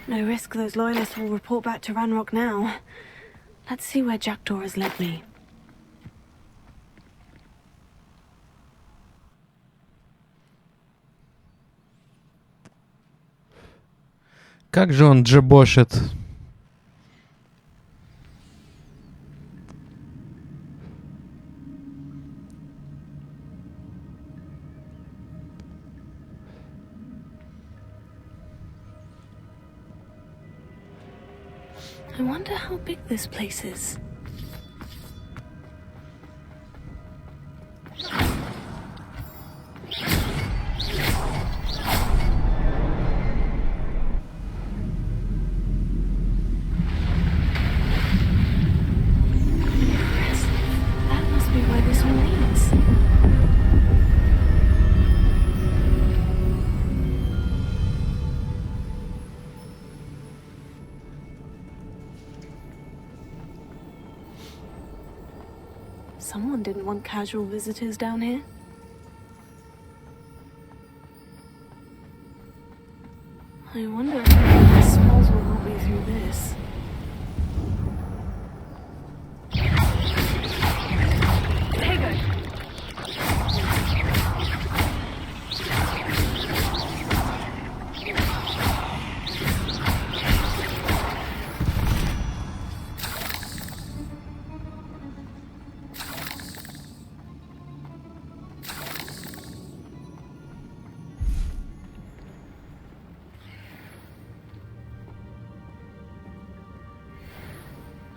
No risk those loyalists will report back to Ranrock now. Let's see where Jackdaw has led me. Как же он джебошит. I wonder how big this place is. That must be where this one leads. Someone didn't want casual visitors down here. I wonder if the spells will help me through this.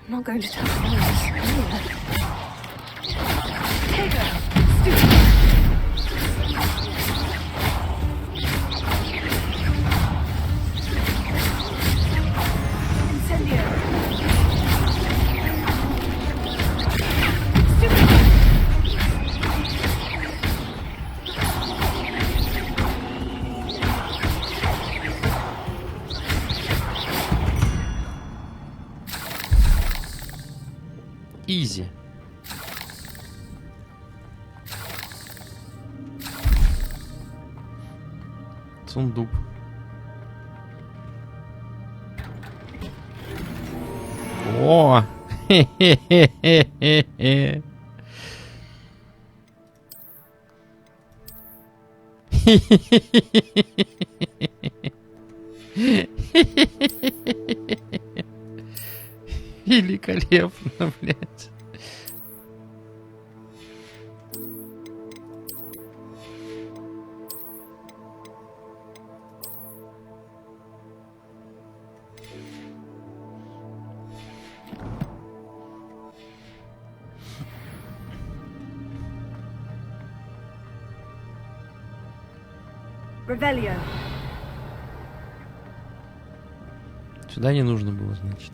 I'm not going to tell Easy. Сундук. О! Хе-хе-хе-хе-хе. Великолепно, блядь. Revelio. Сюда не нужно было, значит.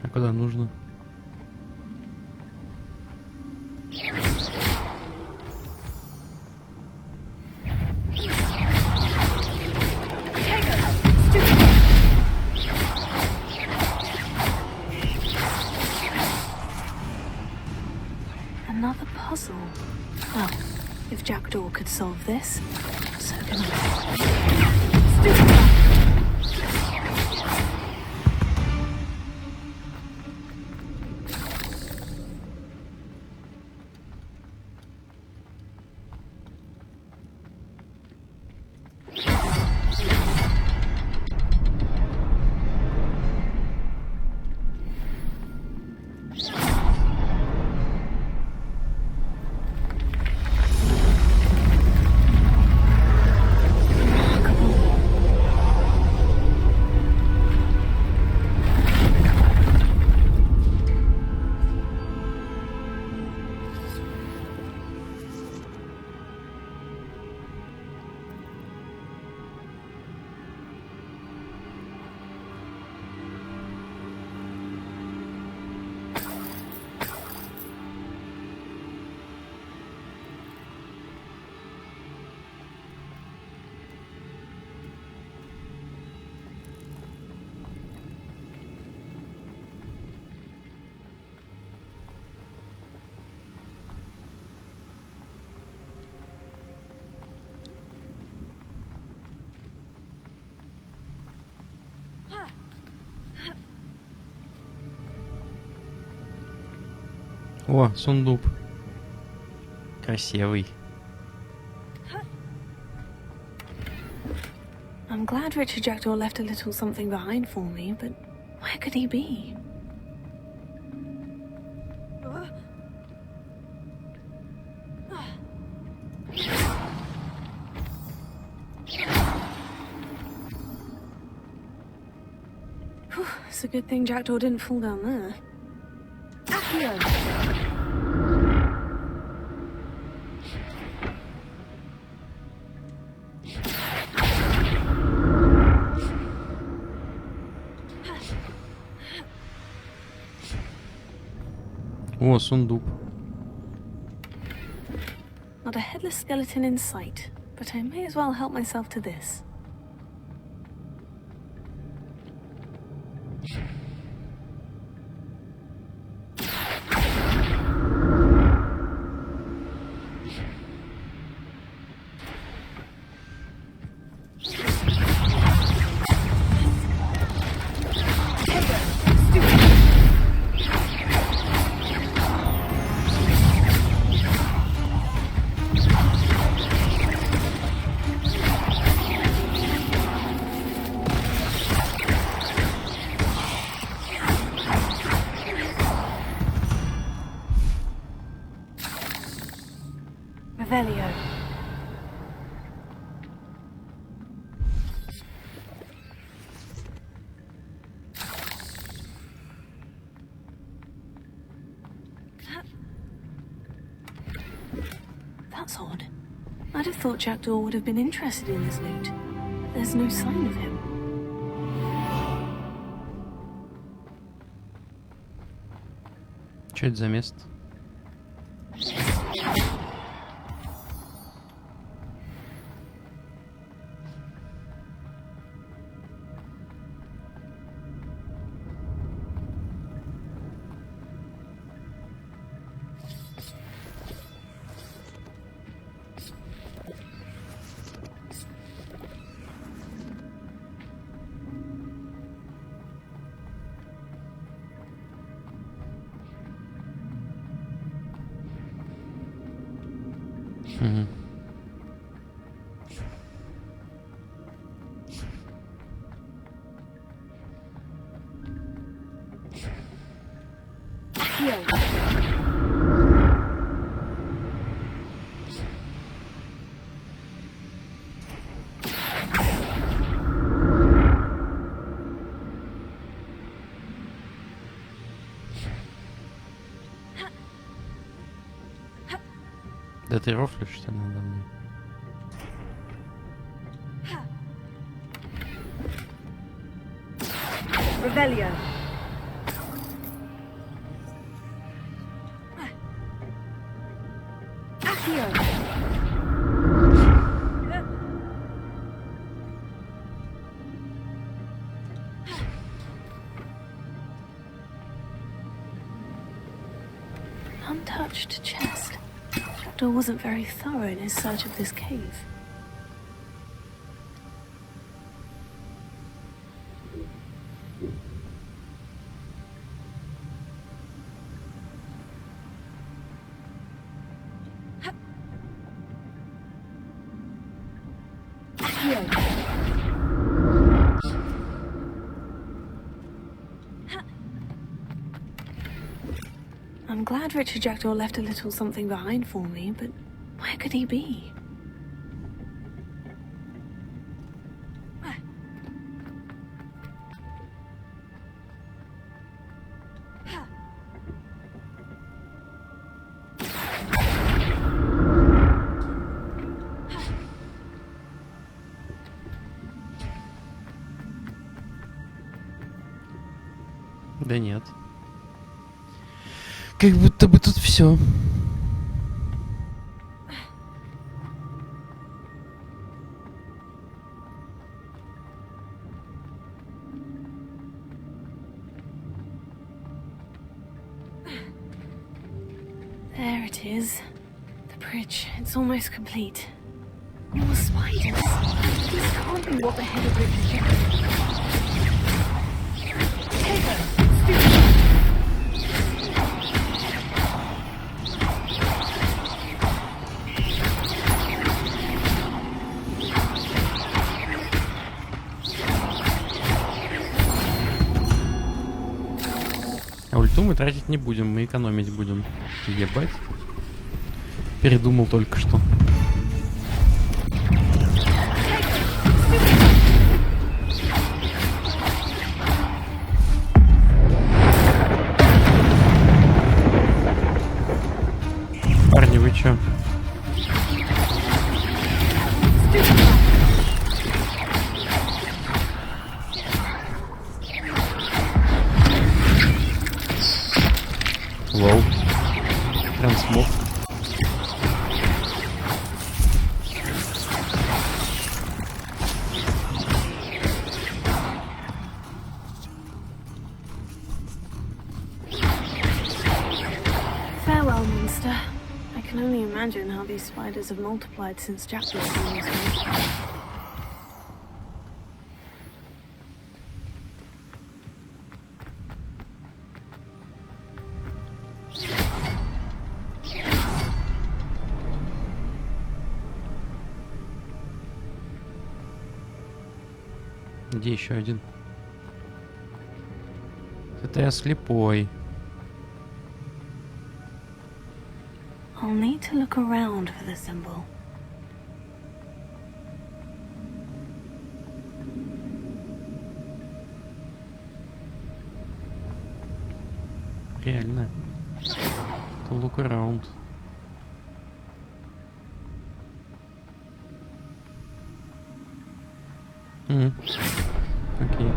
А куда нужно? Another puzzle. Well, if Jackdaw could solve this, so can I. О, сундук. Красивый. I'm glad Richard Jackdaw left a little something behind for me, but where could he be? Whew, it's a good thing Jackdaw didn't fall down there. О, сундук. Not a headless skeleton in sight, but I may as well help myself to this. Revelio. That's odd. I'd have thought Jackdaw would have been interested in this loot, but there's no sign of him. Что это за место? Угу. Да ты рофлишь, что ли, надо мной? Revelio. Untouched chest. Jackdaw wasn't very thorough in his search of this cave. I'm glad Richard Jackdaw left a little something behind for me, but where could he be? Да нет. Как будто бы тут все. There it is. The bridge. It's almost complete. More spiders. This can't be what the head of Richard Jackdaw. кислоту мы тратить не будем, мы экономить будем. Ебать. Передумал только что. Парни, вы чё? Лол. Трансмог. Farewell, monster. I can only imagine how these spiders have multiplied since Jack was in this place. Где еще один? Это я слепой. I'll need to look around for the symbol. Реально. Look around. Окей.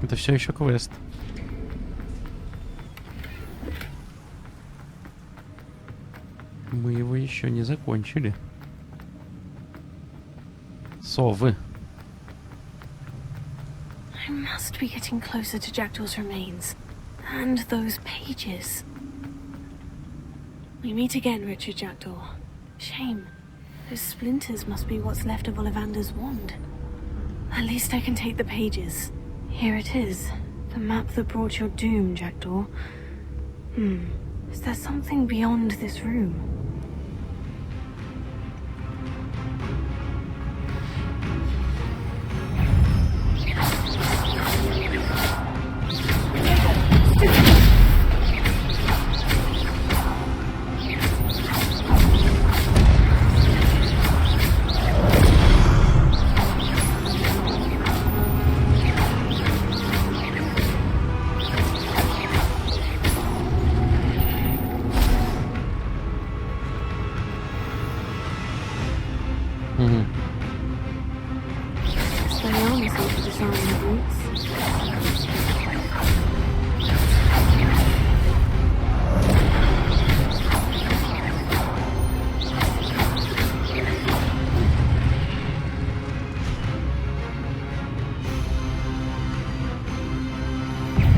Это все еще квест. Мы его еще не закончили. Совы. I must be getting closer to Jackdaw's remains. And those pages. We meet again, Richard Jackdaw. Shame. Those splinters must be what's left of Ollivander's wand. At least I can take the pages. Here it is. The map that brought your doom, Jackdaw. Is there something beyond this room?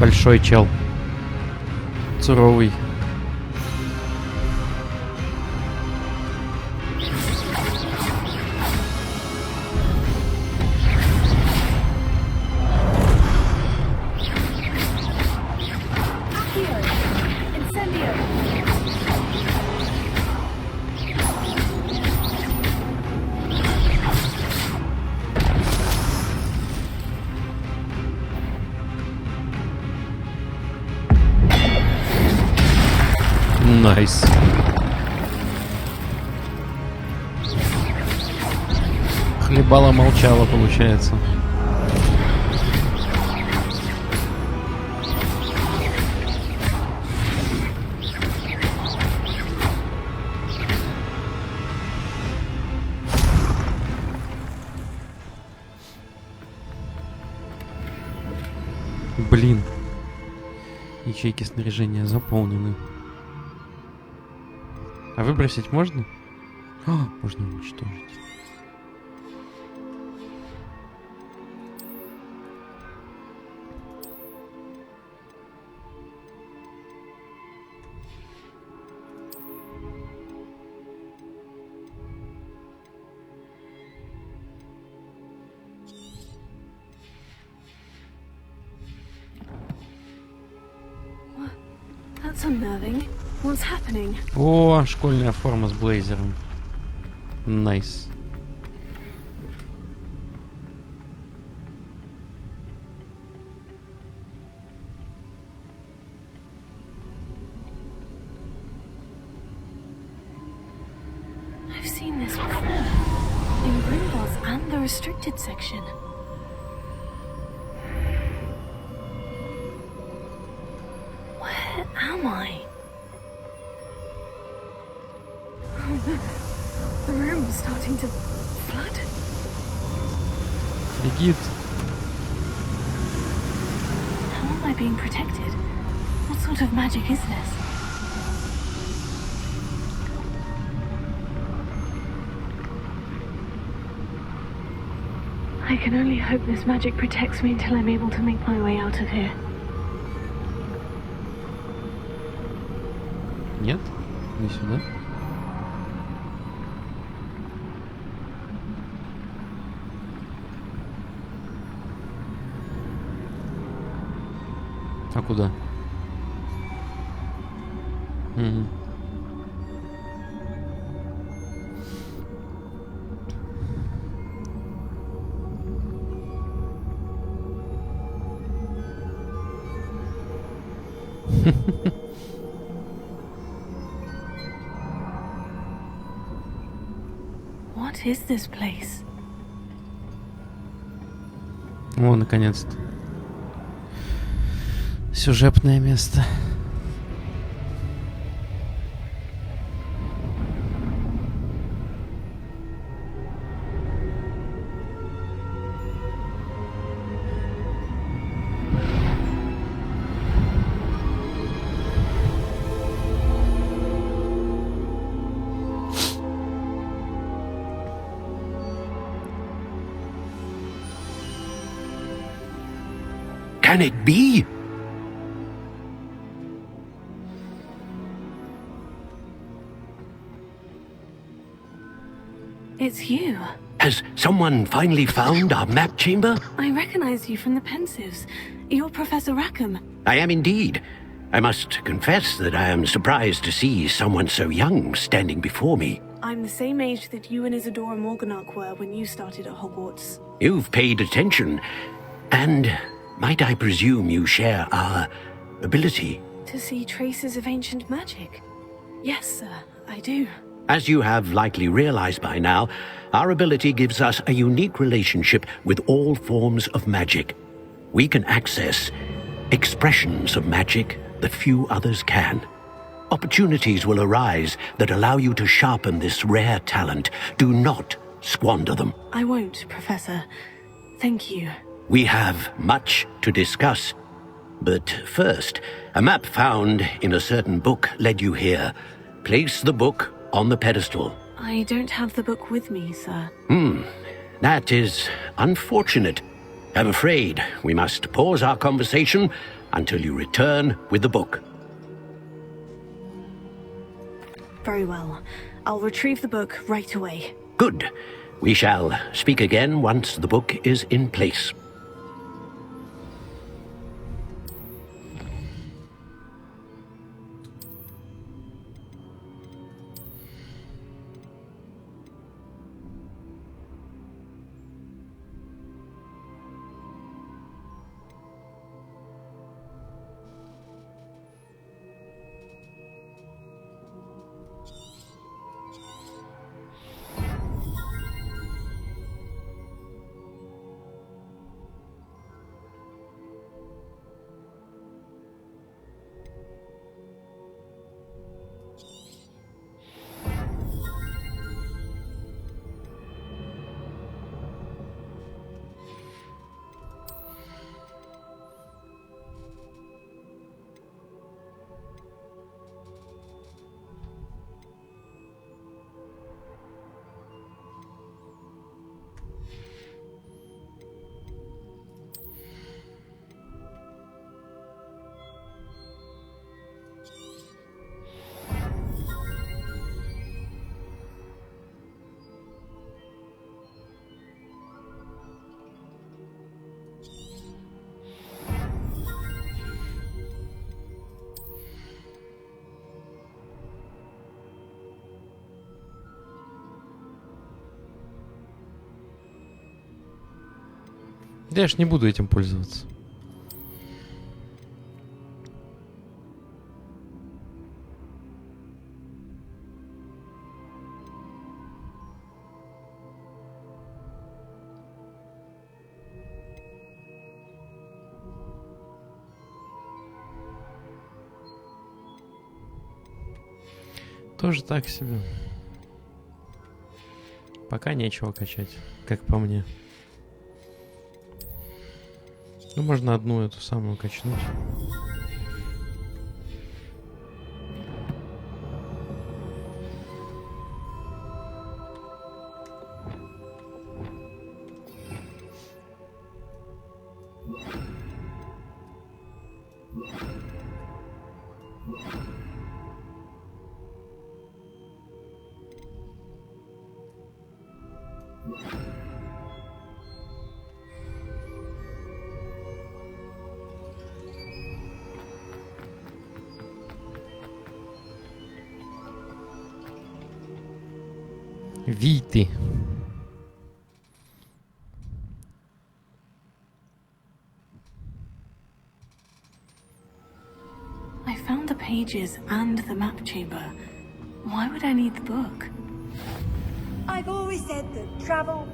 Большой чел. Суровый. Найс. Хлебала молчала, получается. Блин. Ячейки снаряжения заполнены. А выбросить можно? Можно уничтожить. That's unnerving. What's happening? О, школьная форма с блейзером. Найс. I've seen this before. In Gringotts and the restricted section. Where am I? Oh no. The room is starting to flood. Фригид. How am I being protected? What sort of magic is this? I can only hope this magic protects me until I'm able to make my way out of here. Нет? Не сюда? А куда? Угу. What is this place? О, наконец-то. Сюжетное место. Can it be? It's you. Has someone finally found our map chamber? I recognize you from the Pensives. You're Professor Rackham. I am indeed. I must confess that I am surprised to see someone so young standing before me. I'm the same age that you and Isadora Morganach were when you started at Hogwarts. You've paid attention. And might I presume you share our ability? To see traces of ancient magic? Yes, sir, I do. As you have likely realized by now, our ability gives us a unique relationship with all forms of magic. We can access expressions of magic that few others can. Opportunities will arise that allow you to sharpen this rare talent. Do not squander them. I won't, Professor. Thank you. We have much to discuss. But first, a map found in a certain book led you here. Place the book on the pedestal. I don't have the book with me, sir. That is unfortunate. I'm afraid we must pause our conversation until you return with the book. Very well. I'll retrieve the book right away. Good. We shall speak again once the book is in place. Да я ж не буду этим пользоваться. Тоже так себе. Пока нечего качать, как по мне. Ну, можно одну эту самую качнуть. Виты. I found the pages and the map chamber. Why would I need the book? I've always said that travel...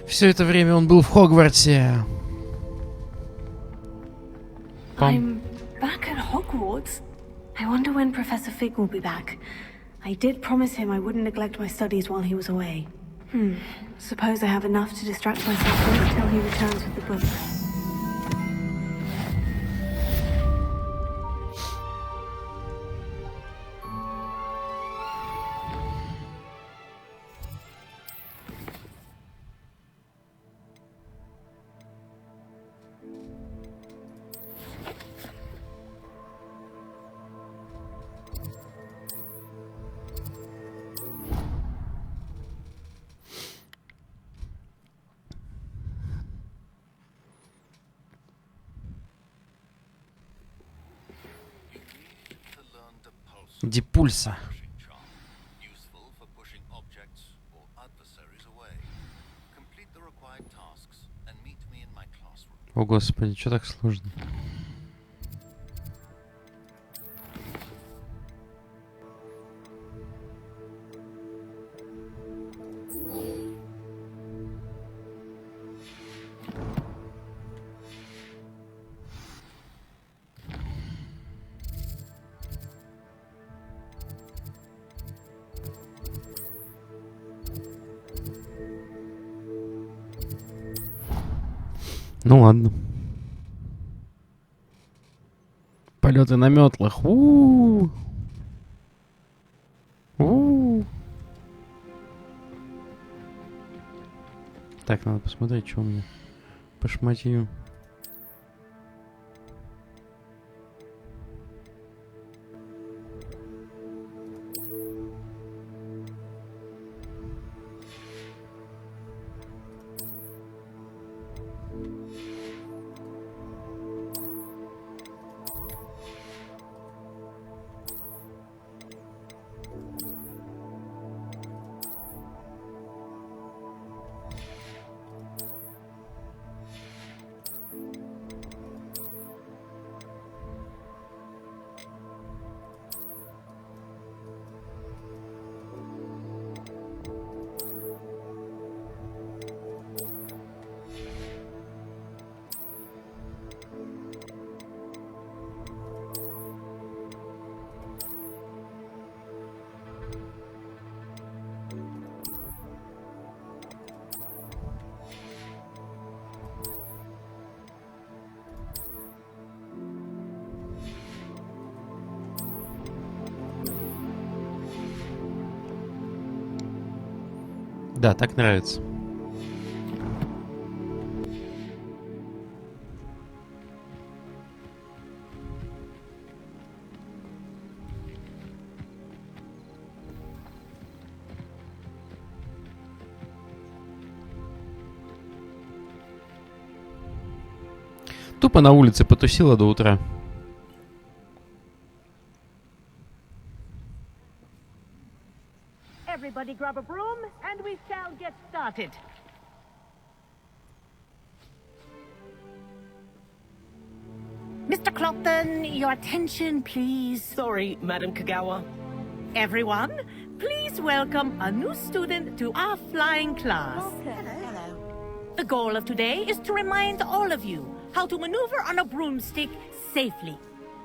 Все это время он был в Хогвартсе. I'm back at Hogwarts. I wonder when Professor Fig will be back. I did promise him I wouldn't neglect my studies while he was away. Suppose I have enough to distract myself with until he returns with the book. Дипульса. О, господи, что так сложно? Ну ладно. Полеты на метлах. У-у-у. У-у-у. Так, надо посмотреть, что у меня по шматью. Да, так нравится. Тупо на улице потусила до утра. Everybody grab a broom, and we shall get started. Mr. Clopton, your attention, please. Sorry, Madam Kagawa. Everyone, please welcome a new student to our flying class. Hello. The goal of today is to remind all of you how to maneuver on a broomstick safely,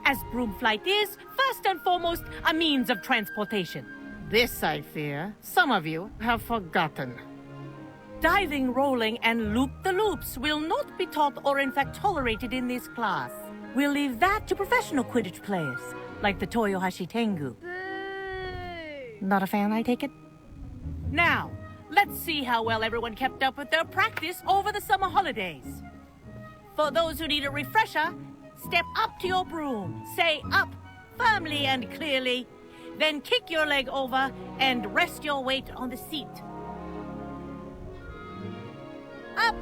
as broom flight is, first and foremost, a means of transportation. This, I fear, some of you have forgotten. Diving, rolling, and loop-the-loops will not be taught or in fact tolerated in this class. We'll leave that to professional Quidditch players, like the Toyohashi Tengu. Not a fan, I take it? Now, let's see how well everyone kept up with their practice over the summer holidays. For those who need a refresher, step up to your broom, say up firmly and clearly, then kick your leg over and rest your weight on the seat. Up!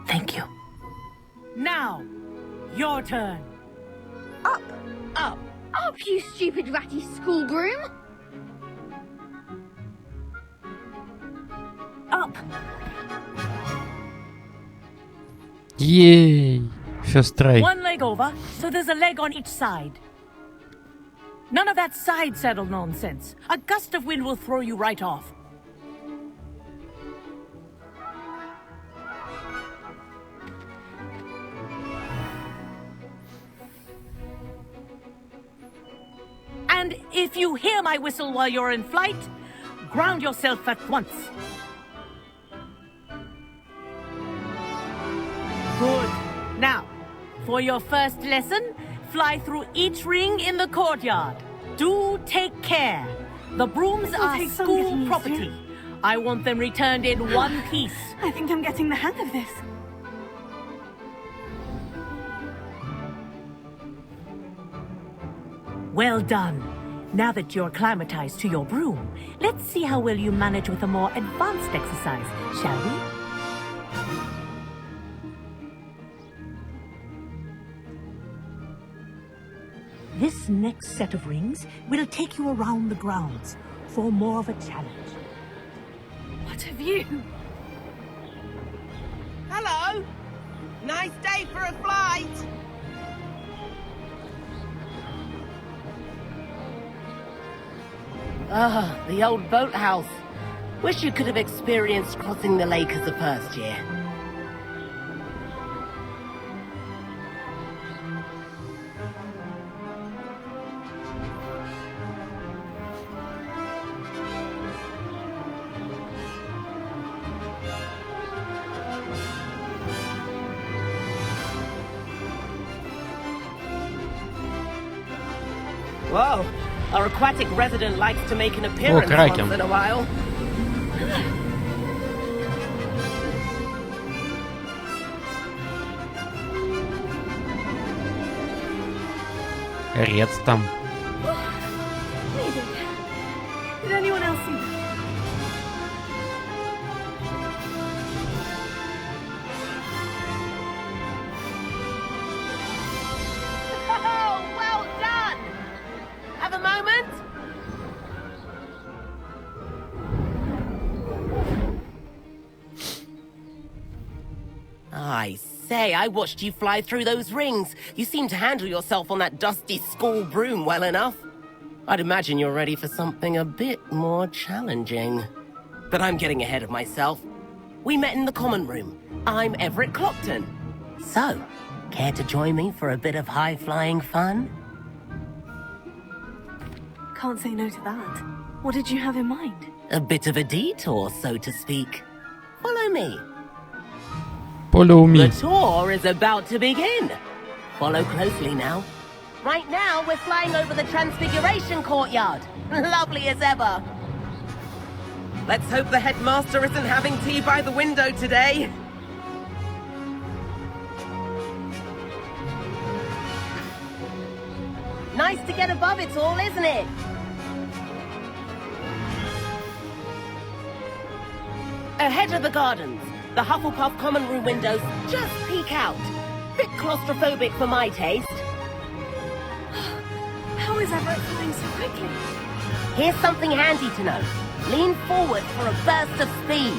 Thank you. Now, your turn. Up! Up! Up, you stupid ratty school groom! Up! Yay! First try. One leg over, so there's a leg on each side. None of that side saddle nonsense. A gust of wind will throw you right off. And if you hear my whistle while you're in flight, ground yourself at once. Good. Now, for your first lesson, fly through each ring in the courtyard. Do take care. The brooms are school property. I want them returned in one piece. I think I'm getting the hang of this. Well done. Now that you're acclimatized to your broom, let's see how well you manage with a more advanced exercise, shall we? This next set of rings will take you around the grounds for more of a challenge. What have you? Hello! Nice day for a flight! Ah, the old boathouse. Wish you could have experienced crossing the lake as a first year. Whoa, our aquatic resident likes to make an appearance once in a while. Рец там. Did anyone else see that? Oh, well done! Have a moment? I say, I watched you fly through those rings. You seem to handle yourself on that dusty school broom well enough. I'd imagine you're ready for something a bit more challenging. But I'm getting ahead of myself. We met in the common room. I'm Everett Clopton. So, care to join me for a bit of high-flying fun? Can't say no to that. What did you have in mind? A bit of a detour, so to speak. Follow me. Follow me. The tour is about to begin. Follow closely now. Right now, we're flying over the Transfiguration Courtyard. Lovely as ever. Let's hope the headmaster isn't having tea by the window today. Nice to get above it all, isn't it? Ahead of the gardens, The Hufflepuff common room windows just peek out. Bit claustrophobic for my taste. How is Everett flying so quickly? Here's something handy to know. Lean forward for a burst of speed.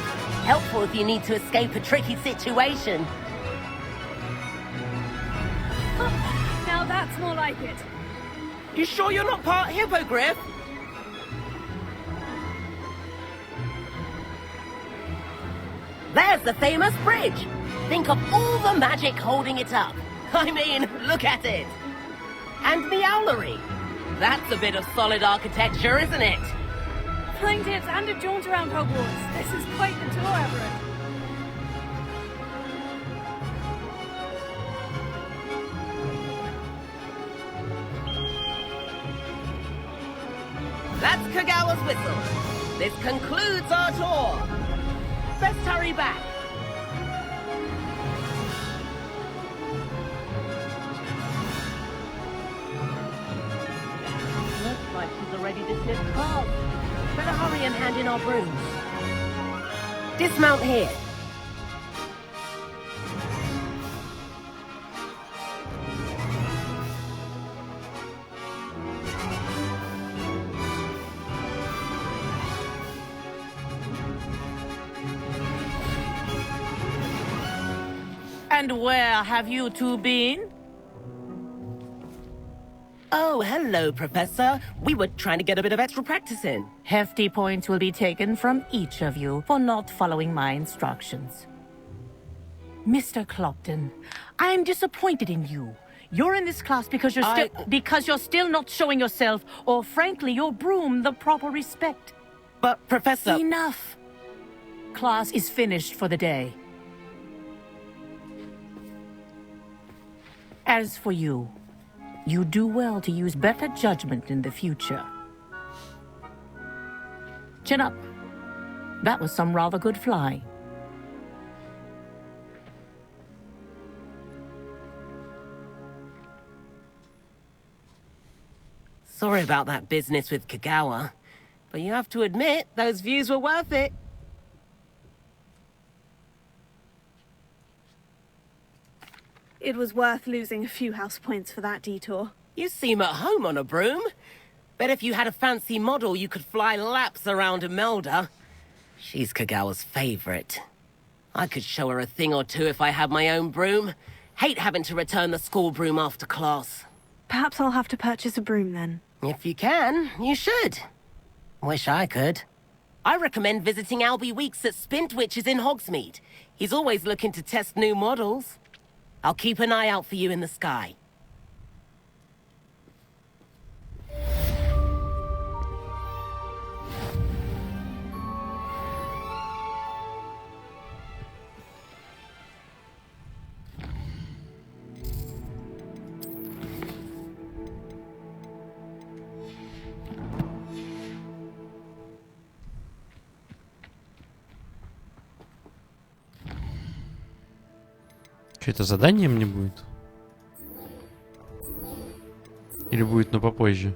Helpful if you need to escape a tricky situation. Now that's more like it. You sure you're not part hippogriff? There's the famous bridge. Think of all the magic holding it up. I mean, look at it. And the owlery. That's a bit of solid architecture, isn't it? Flying tips and a jaunt around Hogwarts. This is quite the tour, Everett. That's Kagawa's whistle. This concludes our tour. Best hurry back. Looks like she's already dismissed cars. Better hurry and hand in our brooms. Dismount here. And where have you two been? Oh, hello, Professor. We were trying to get a bit of extra practice in. Hefty points will be taken from each of you for not following my instructions. Mr. Clopton, I'm disappointed in you. You're in this class because you're still not showing yourself, or frankly, your broom, the proper respect. But, Professor... Enough! Class is finished for the day. As for you, you do well to use better judgment in the future. Chin up. That was some rather good flying. Sorry about that business with Kagawa, but you have to admit, those views were worth it. It was worth losing a few house points for that detour. You seem at home on a broom. Bet if you had a fancy model, you could fly laps around Imelda. She's Kagawa's favorite. I could show her a thing or two if I had my own broom. Hate having to return the school broom after class. Perhaps I'll have to purchase a broom then. If you can, you should. Wish I could. I recommend visiting Albie Weeks at Spintwitches in Hogsmeade. He's always looking to test new models. I'll keep an eye out for you in the sky. Что это задание мне будет? Или будет, но попозже?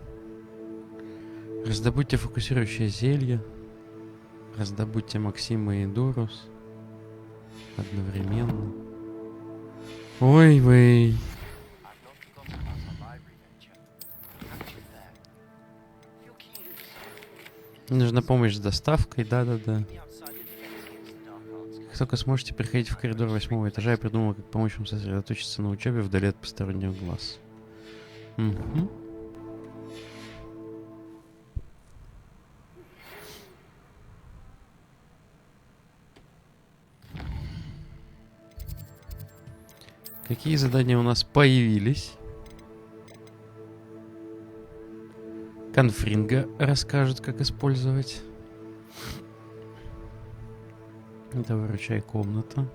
Раздобудьте фокусирующее зелье. Раздобудьте Максима и Дорус. Одновременно. Ой-вей. Нужна помощь с доставкой, да-да-да. Как только сможете, приходите в коридор 8-го этажа, я придумал, как помочь вам сосредоточиться на учебе вдали от посторонних глаз. Угу. Какие задания у нас появились? Конфринга расскажет, как использовать. Это выручай комната.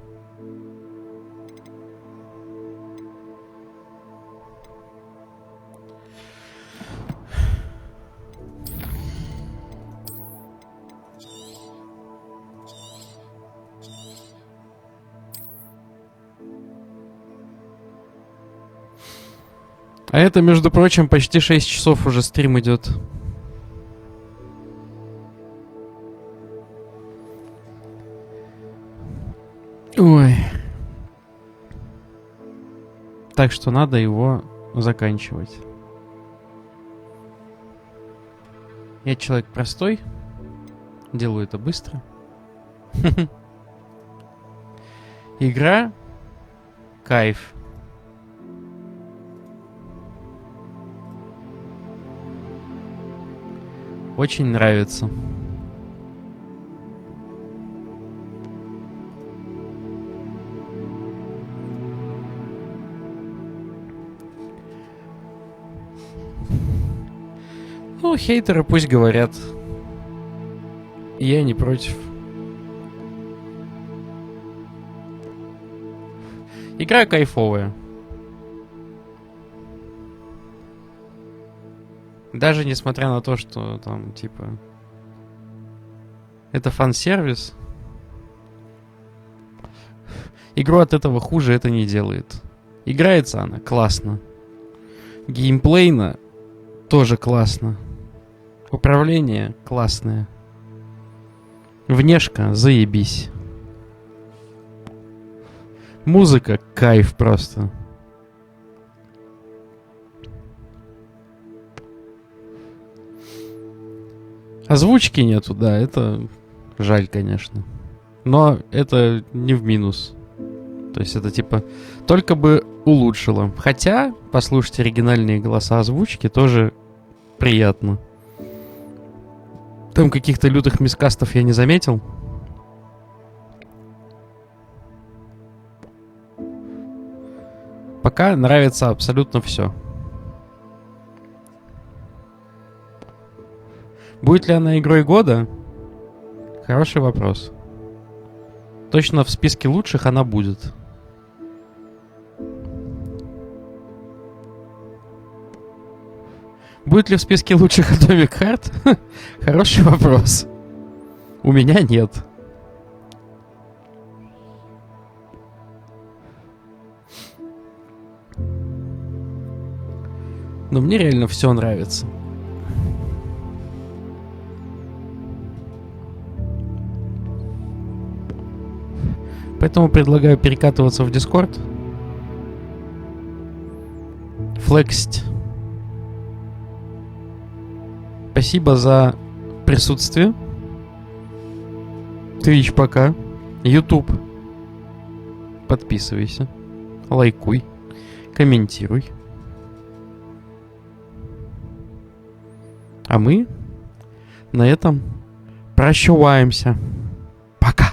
А это, между прочим, почти 6 часов уже стрим идет. Ой. Так что надо его заканчивать. Я человек простой. Делаю это быстро. Игра. Кайф. Очень нравится. Ну, хейтеры пусть говорят. Я не против. Игра кайфовая. Даже несмотря на то, что там, типа... Это фан-сервис. Игру от этого хуже это не делает. Играется она классно. Геймплейно тоже классно. Управление классное. Внешка заебись. Музыка кайф просто. Озвучки нету, да, это жаль, конечно. Но это не в минус. То есть это типа только бы улучшило. Хотя послушать оригинальные голоса озвучки тоже приятно. Там каких-то лютых мискастов я не заметил. Пока нравится абсолютно все. Будет ли она игрой года? Хороший вопрос. Точно в списке лучших она будет. Будет ли в списке лучших Atomic Heart? Хороший вопрос. У меня нет. Но мне реально все нравится. Поэтому предлагаю перекатываться в Discord. Флексить. Спасибо за присутствие. Twitch пока. YouTube. Подписывайся. Лайкуй. Комментируй. А мы на этом прощаемся. Пока.